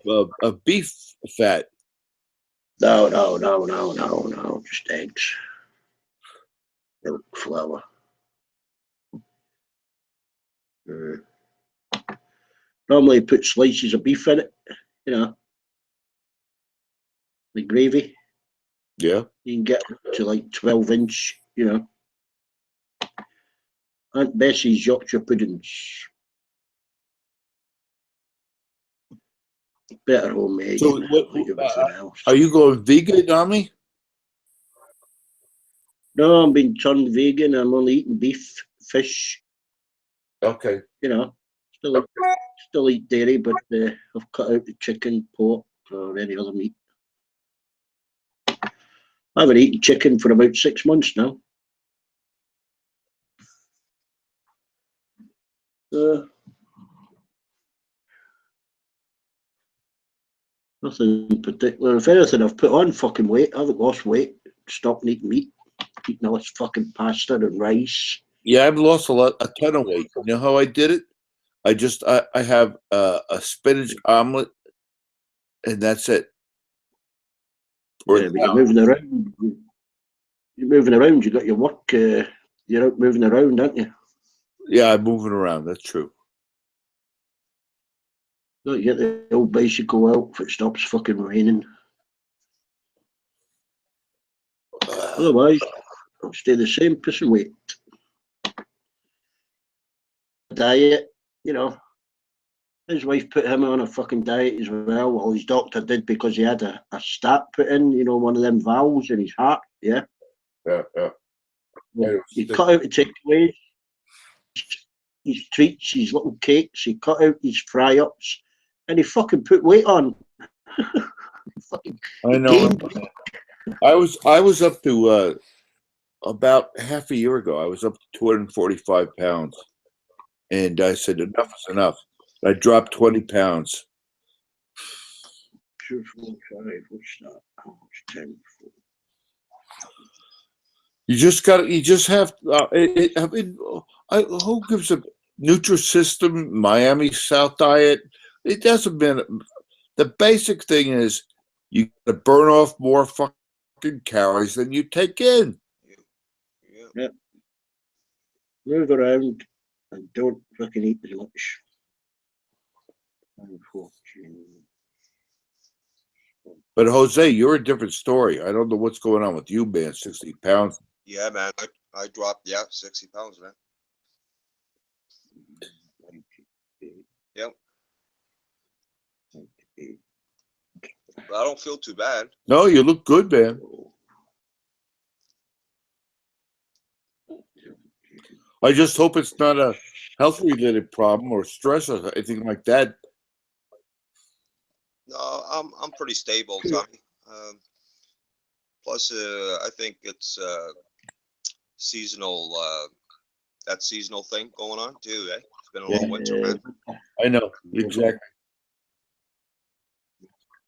beef fat. No, just eggs. Milk, flour. Normally put slices of beef in it, you know, the gravy. Yeah. You can get to like 12-inch, you know. Aunt Bessie's Yorkshire puddings. Better homemade. So Else. Are you going vegan on me? No, I'm being turned vegan. I'm only eating beef, fish. Okay. You know, still eat dairy, but I've cut out the chicken, pork, or any other meat. I haven't eaten chicken for about 6 months now. Nothing in particular. If anything, I've put on fucking weight. I haven't lost weight. Stopped eating meat. Eating all this fucking pasta and rice. Yeah, I've lost a ton of weight. You know how I did it? I have a spinach omelet, and that's it. Yeah, but you're moving around. You're moving around. You got your work. You're out moving around, aren't you? Yeah, I'm moving around. That's true. Got to get the old bicycle out if it stops fucking raining. Otherwise, I'll stay the same piss and weight. Diet, you know. His wife put him on a fucking diet as well. Well, his doctor did because he had a stat put in, you know, one of them valves in his heart. Yeah. Yeah. He cut out the takeaways, his treats, his little cakes. He cut out his fry-ups, and he fucking put weight on. I know. I was up to about half a year ago. I was up to 245 pounds, and I said enough is enough. I dropped 20 pounds. 2, 4, 5. What's that? Oh, it's 10. You just have. I mean, who gives a Nutrisystem, Miami South diet? It doesn't mean. The basic thing is you got to burn off more fucking calories than you take in. Yeah. Move around and don't fucking eat as much. But Jose, you're a different story. I don't know what's going on with you, man. 60 pounds. Yeah, man. I dropped 60 pounds, man. Yep. But I don't feel too bad. No, you look good, man. I just hope it's not a health-related problem or stress or anything like that. No, I'm pretty stable, Tommy. Plus, I think it's seasonal. That seasonal thing going on too, eh? It's been a long winter, man. I know exactly.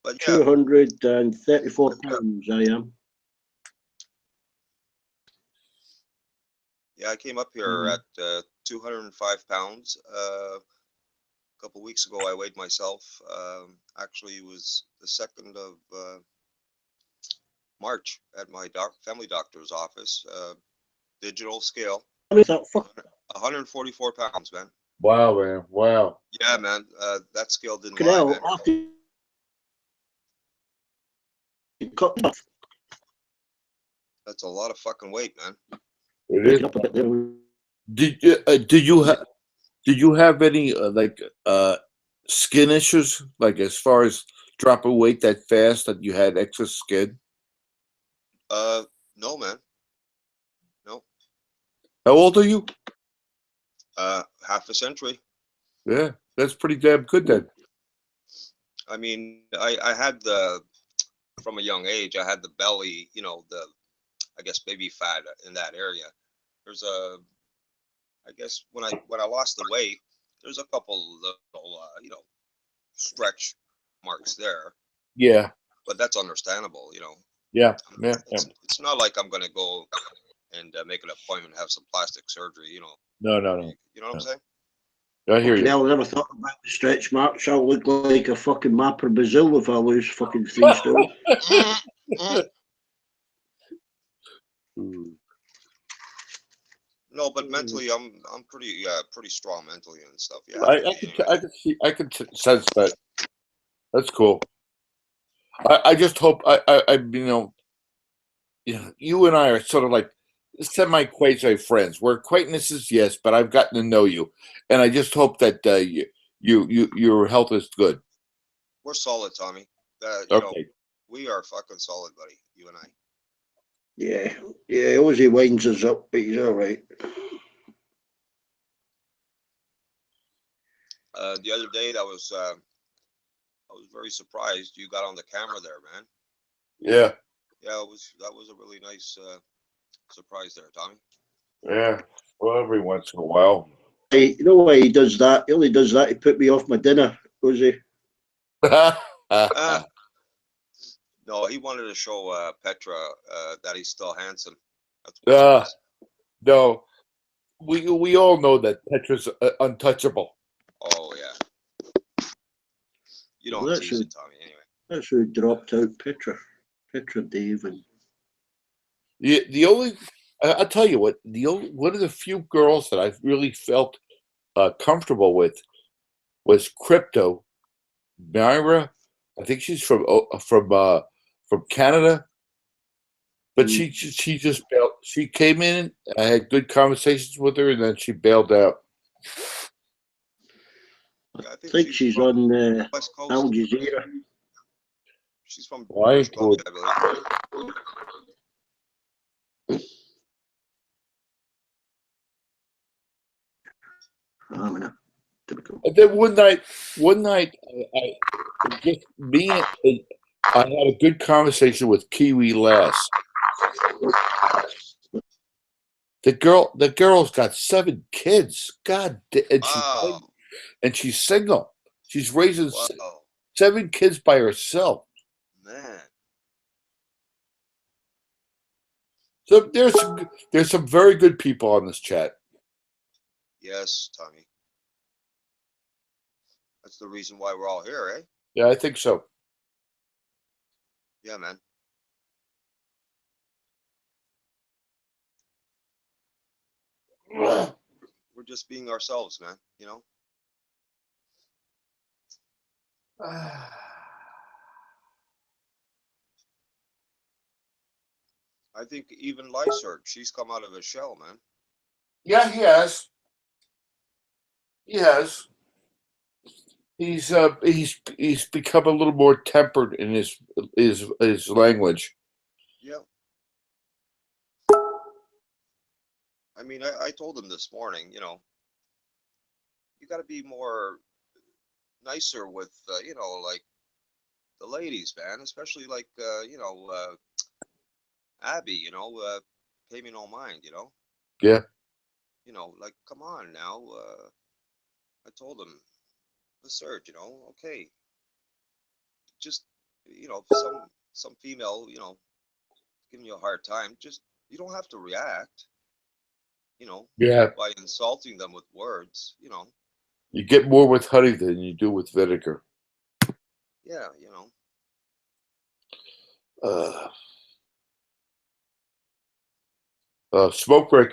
But yeah, 234 pounds I am. yeah, I came up here at 205 pounds. A couple weeks ago, I weighed myself. Actually, it was the 2nd of March at my family doctor's office. Digital scale. 144 pounds, man. Wow, man. Wow. Yeah, man. That scale didn't lie, man. That's a lot of fucking weight, man. It is. Did you have any skin issues, like as far as dropping weight that fast that you had excess skin? No, man. No. How old are you? Half a century. Yeah, that's pretty damn good then. I mean, I had from a young age, I had the belly, I guess baby fat in that area. There's I guess when I lost the weight, there's a couple little, stretch marks there. Yeah. But that's understandable, Yeah. It's not like I'm gonna go and make an appointment, have some plastic surgery, No. You know what I'm saying? I hear you. I never thought about the stretch marks. I'll look like a fucking map of Brazil if I lose fucking 3 stone. No, but mentally, I'm pretty strong mentally and stuff. Yeah, I can sense that. That's cool. I just hope you and I are sort of like semi-quasi friends. We're acquaintances, yes, but I've gotten to know you, and I just hope that your health is good. We're solid, Tommy. Okay. We are fucking solid, buddy. You and I. Yeah, Ozzy winds us up, but he's all right. The other day, I was very surprised you got on the camera there, man. Yeah. Yeah, that was a really nice surprise there, Tommy. Yeah. Well, every once in a while. Hey, you know why he does that? He only does that to put me off my dinner, Ozzy. No, he wanted to show Petra that he's still handsome. That's what it was. No, we all know that Petra's untouchable. Oh yeah. You don't tease it, Tommy. Anyway. That's who dropped out Petra Dave, and the only I'll tell you what, one of the few girls that I've really felt comfortable with was Crypto Myra. I think she's from Canada, but she just bailed. She came in. I had good conversations with her, and then she bailed out. I think she's on Al Jazeera. She's from Why? Columbia, I believe. And then one night, I just me and I had a good conversation with Kiwi Les. The girl's got 7 kids. God, and she's single. She's raising 7 kids by herself. Man. So there's some very good people on this chat. Yes, Tommy. That's the reason why we're all here, eh? Yeah, I think so. Yeah, man. We're just being ourselves, man, I think even Lysert, she's come out of a shell, man. Yeah, he has. He has. He's become a little more tempered in his language. Yeah. I mean, I told him this morning, you got to be more nicer with, like the ladies, man, especially like, Abby, pay me no mind, Yeah. Like, come on now. I told him, the surge, okay. Just you know, some female, you know, giving you a hard time, just you don't have to react, you know, Yeah. by insulting them with words, you know. You get more with honey than you do with vinegar. Yeah, you know. Smoke break.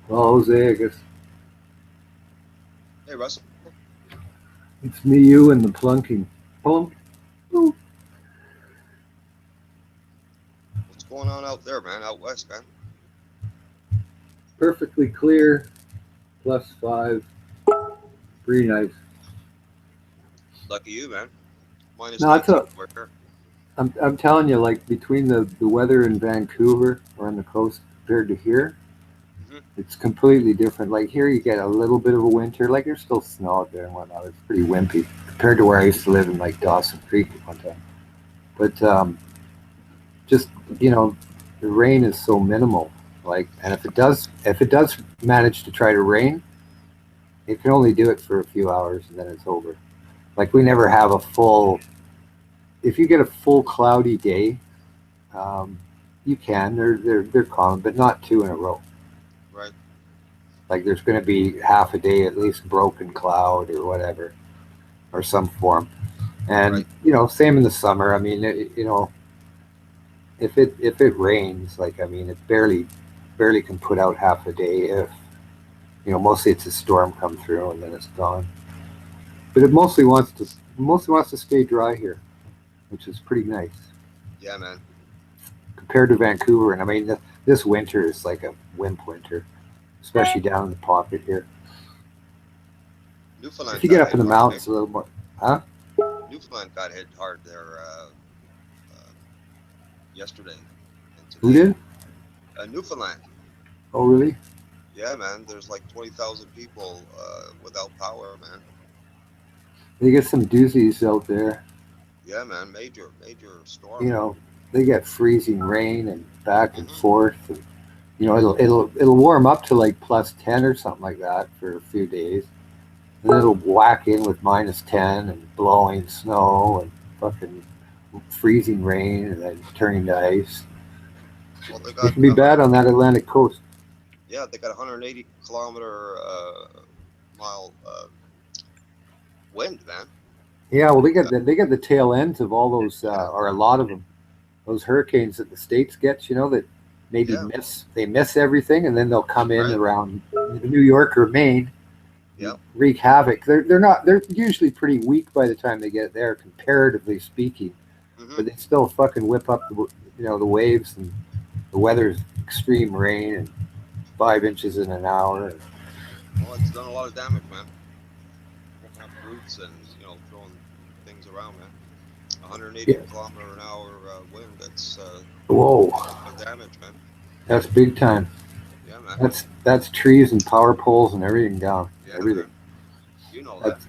Well, Jose, I guess Hey, Russell. it's me, you, and the plunking. Plunk. Ooh. What's going on out there, man? Out west, man? Perfectly clear. +5. Pretty nice. Lucky you, man. Minus No, it's 19 over here. I'm telling you, like between the weather in Vancouver or on the coast compared to here, it's completely different. Like here, you get a little bit of a winter. Like there's still snow out there and whatnot. It's pretty wimpy compared to where I used to live in like Dawson Creek at one time. But just you know, the rain is so minimal. Like, and if it does manage to try to rain, it can only do it for a few hours and then it's over. Like we never have a full. If you get a full cloudy day, you can. They're common, but not 2 in a row. Right. Like there's going to be half a day at least broken cloud or whatever, or some form. And you know, same in the summer. I mean, you know, if it rains, like I mean, it barely can put out half a day. If you know, mostly it's a storm come through and then it's gone. But it mostly wants to stay dry here, which is pretty nice. Yeah, man. Compared to Vancouver, and I mean, this winter is like a wimp winter, especially down in the pocket here. Newfoundland. If you get up in the mountains a little more, huh? Newfoundland got hit hard there yesterday. And today. Who did? Newfoundland. Oh, really? Yeah, man. There's like 20,000 people without power, man. They get some doozies out there. Yeah, man. Major storm. You know, they get freezing rain and back and forth. And, you know, it'll warm up to like +10 or something like that for a few days. And then it'll whack in with -10 and blowing snow and fucking freezing rain and then turning to ice. Well, It can be bad on that Atlantic coast. Yeah, they got 180 kilometer mile wind, man. Yeah, well, they get the tail ends of all those, or a lot of them, those hurricanes that the States gets. You know, that maybe miss everything, and then they'll come in around New York or Maine, wreak havoc. They're usually pretty weak by the time they get there, comparatively speaking, but they still fucking whip up the waves, and the weather's extreme rain and 5 inches in an hour. Well, it's done a lot of damage, man. Ripping up roofs and throwing things around, man. 180 kilometer an hour wind. That's whoa, damage, man. That's big time. Yeah, man. That's trees and power poles and everything down. Yeah, everything. Man. You know that.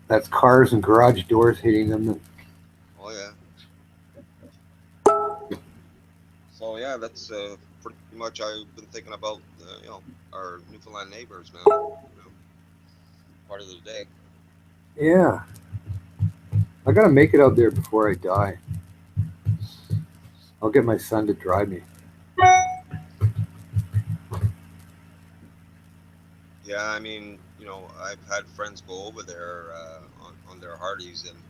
That's cars and garage doors hitting them. Oh yeah. So yeah, that's pretty much I've been thinking about our Newfoundland neighbors, man. Part of the day. Yeah. I gotta make it out there before I die. I'll get my son to drive me. Yeah, I mean, I've had friends go over there on their Hardees and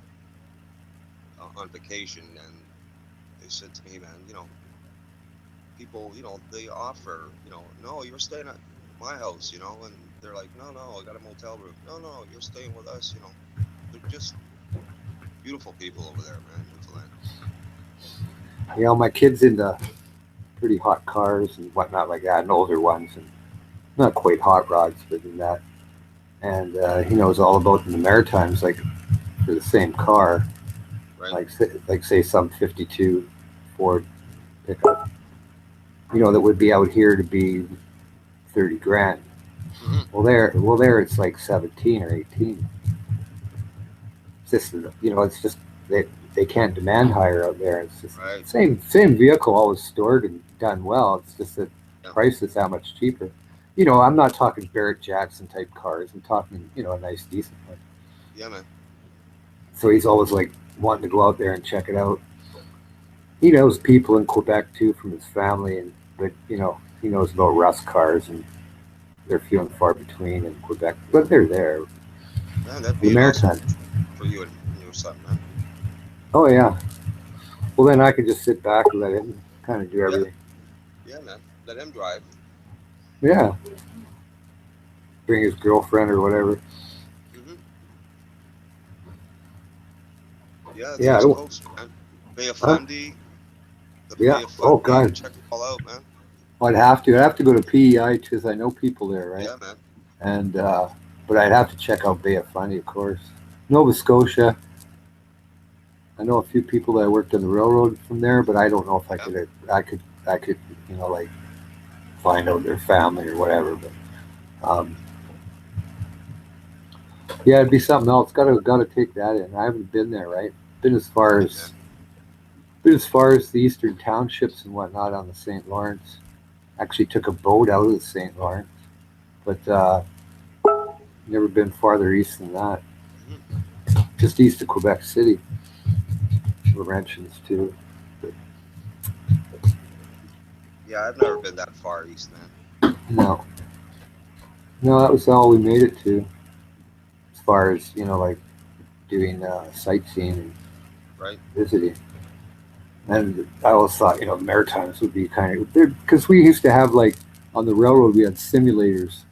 on vacation, and they said to me, man, people, they offer, no, you're staying at my house, and they're like, no, I got a motel room. No, you're staying with us, They're just beautiful people over there, man, Newfoundland. My kid's into pretty hot cars and whatnot like that, and older ones, and not quite hot rods, but in that. And he knows all about the Maritimes, like for the same car, like say some 52 Ford pickup, that would be out here to be 30 grand. Well, there it's like 17 or 18. just, it's just they can't demand higher out there. It's just Right. same vehicle, always stored and done well. It's just that price is that much cheaper. I'm not talking Barrett Jackson type cars. I'm talking, a nice, decent one. Yeah, man. So he's always like wanting to go out there and check it out. He knows people in Quebec too from his family, but he knows about Rust cars, and they're few and far between in Quebec, but they're there. Man, that'd The be Maritime. awesome for you and your son, man. Oh yeah. Well, then I could just sit back and let him kind of do everything. Yeah, man. Let him drive. Yeah. Bring his girlfriend or whatever. Mm-hmm. Yeah, the Yeah. East Coast, man. Bay of Fundy. The Bay of Fundy. Oh God. Check it all out, man. Well, I'd have to go to PEI because I know people there, right? Yeah, man. And but I'd have to check out Bay of Fundy, of course. Nova Scotia. I know a few people that worked on the railroad from there, but I don't know if I could, like find out their family or whatever. But yeah, it'd be something else. Got to take that in. I haven't been there, right? Been as far as the eastern townships and whatnot on the St. Lawrence. Actually took a boat out of the St. Lawrence, but never been farther east than that. Just east of Quebec City. Laurentians too. But Yeah, I've never been that far east, man. no, that was all we made it to. As far as like doing sightseeing and visiting. And I always thought Maritimes would be kind of there because we used to have like on the railroad we had simulators,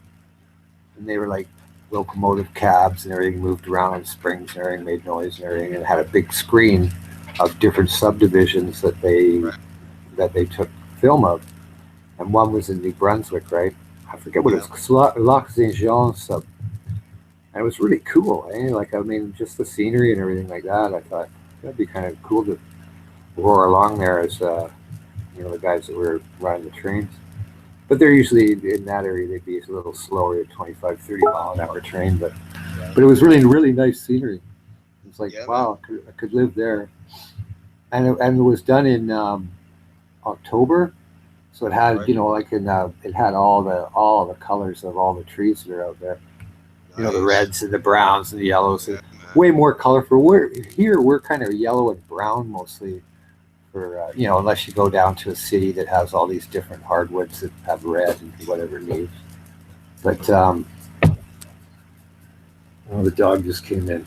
and they were like locomotive cabs and everything moved around on springs and everything made noise and everything, and had a big screen of different subdivisions that they took film of, and one was in New Brunswick, right? I forget what it's Lac Saint Jean sub, and it was really cool. Like just the scenery and everything like that. I thought that'd be kind of cool to roar along there as the guys that were running the trains. But they're usually in that area. They'd be a little slower, 25, 30 mile an hour train, but it was really, really nice scenery. It's like, wow, I could live there. And it was done in October, so it had it had all the colors of all the trees that are out there. The reds and the browns and the yellows, way more colorful. We're kind of yellow and brown mostly, for unless you go down to a city that has all these different hardwoods that have red and whatever leaves. But the dog just came in.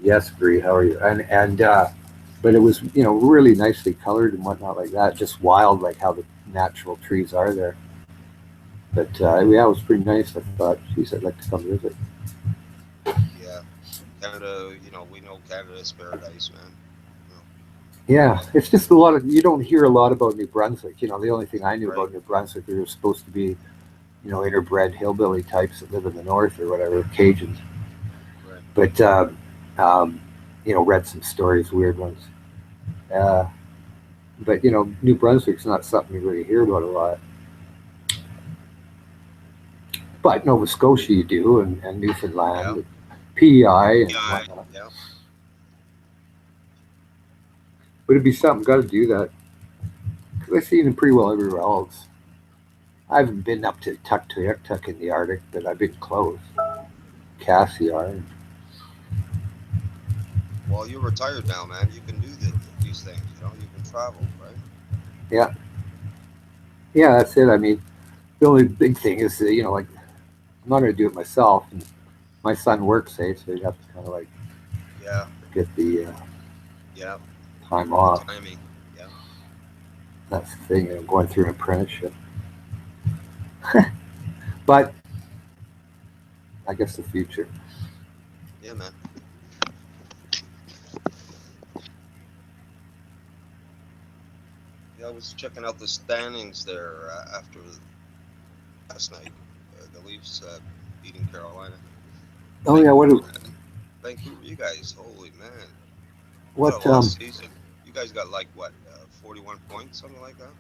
Yes, Bree, how are you? And but it was really nicely colored and whatnot like that, just wild like how the natural trees are there. But yeah, it was pretty nice. I thought, geez, I'd like to come visit. Yeah, Canada. We know Canada's paradise, man. Yeah, it's just you don't hear a lot about New Brunswick. The only thing I knew about New Brunswick, they were supposed to be, interbred hillbilly types that live in the north or whatever, Cajuns. Right. But read some stories, weird ones. But New Brunswick's not something you really hear about a lot. But Nova Scotia you do, and Newfoundland, and PEI, and whatnot. Yeah. But it'd be something, got to do that. Because I've seen them pretty well everywhere else. I haven't been up to Tuktoyaktuk in the Arctic, but I've been close. Cassiar. Well, you're retired now, man. You can do these things, you can travel, right? Yeah. Yeah, that's it. The only big thing is, I'm not going to do it myself. And my son works, so you'd have to kind of get the time off. Timing. Yeah. That's the thing, going through an apprenticeship. But I guess the future. Yeah, man. Yeah, I was checking out the standings there after last night. The Leafs beating Carolina. Oh yeah, what? Vancouver, you guys, holy man! What a lost season. You guys got 41 points, something like that.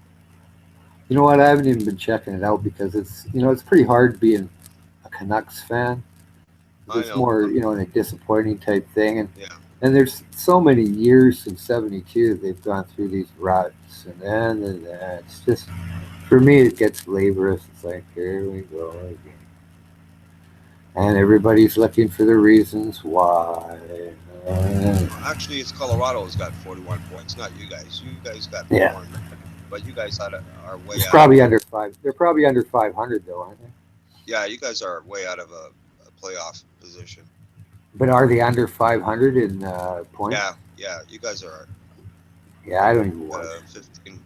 You know what? I haven't even been checking it out because it's it's pretty hard being a Canucks fan. It's more a disappointing type thing, and And there's so many years since '72 they've gone through these ruts, and then it's just, for me, it gets laborious. It's like, here we go again. And everybody's looking for the reasons why. Actually, it's Colorado's got 41 points, not you guys. You guys got Yeah. more, but you guys are way It's out. probably under 5. They're probably under 500 though, aren't they? Yeah, you guys are way out of a playoff position. But are they under 500 in points? Yeah, you guys are. Yeah, I don't even watch. 15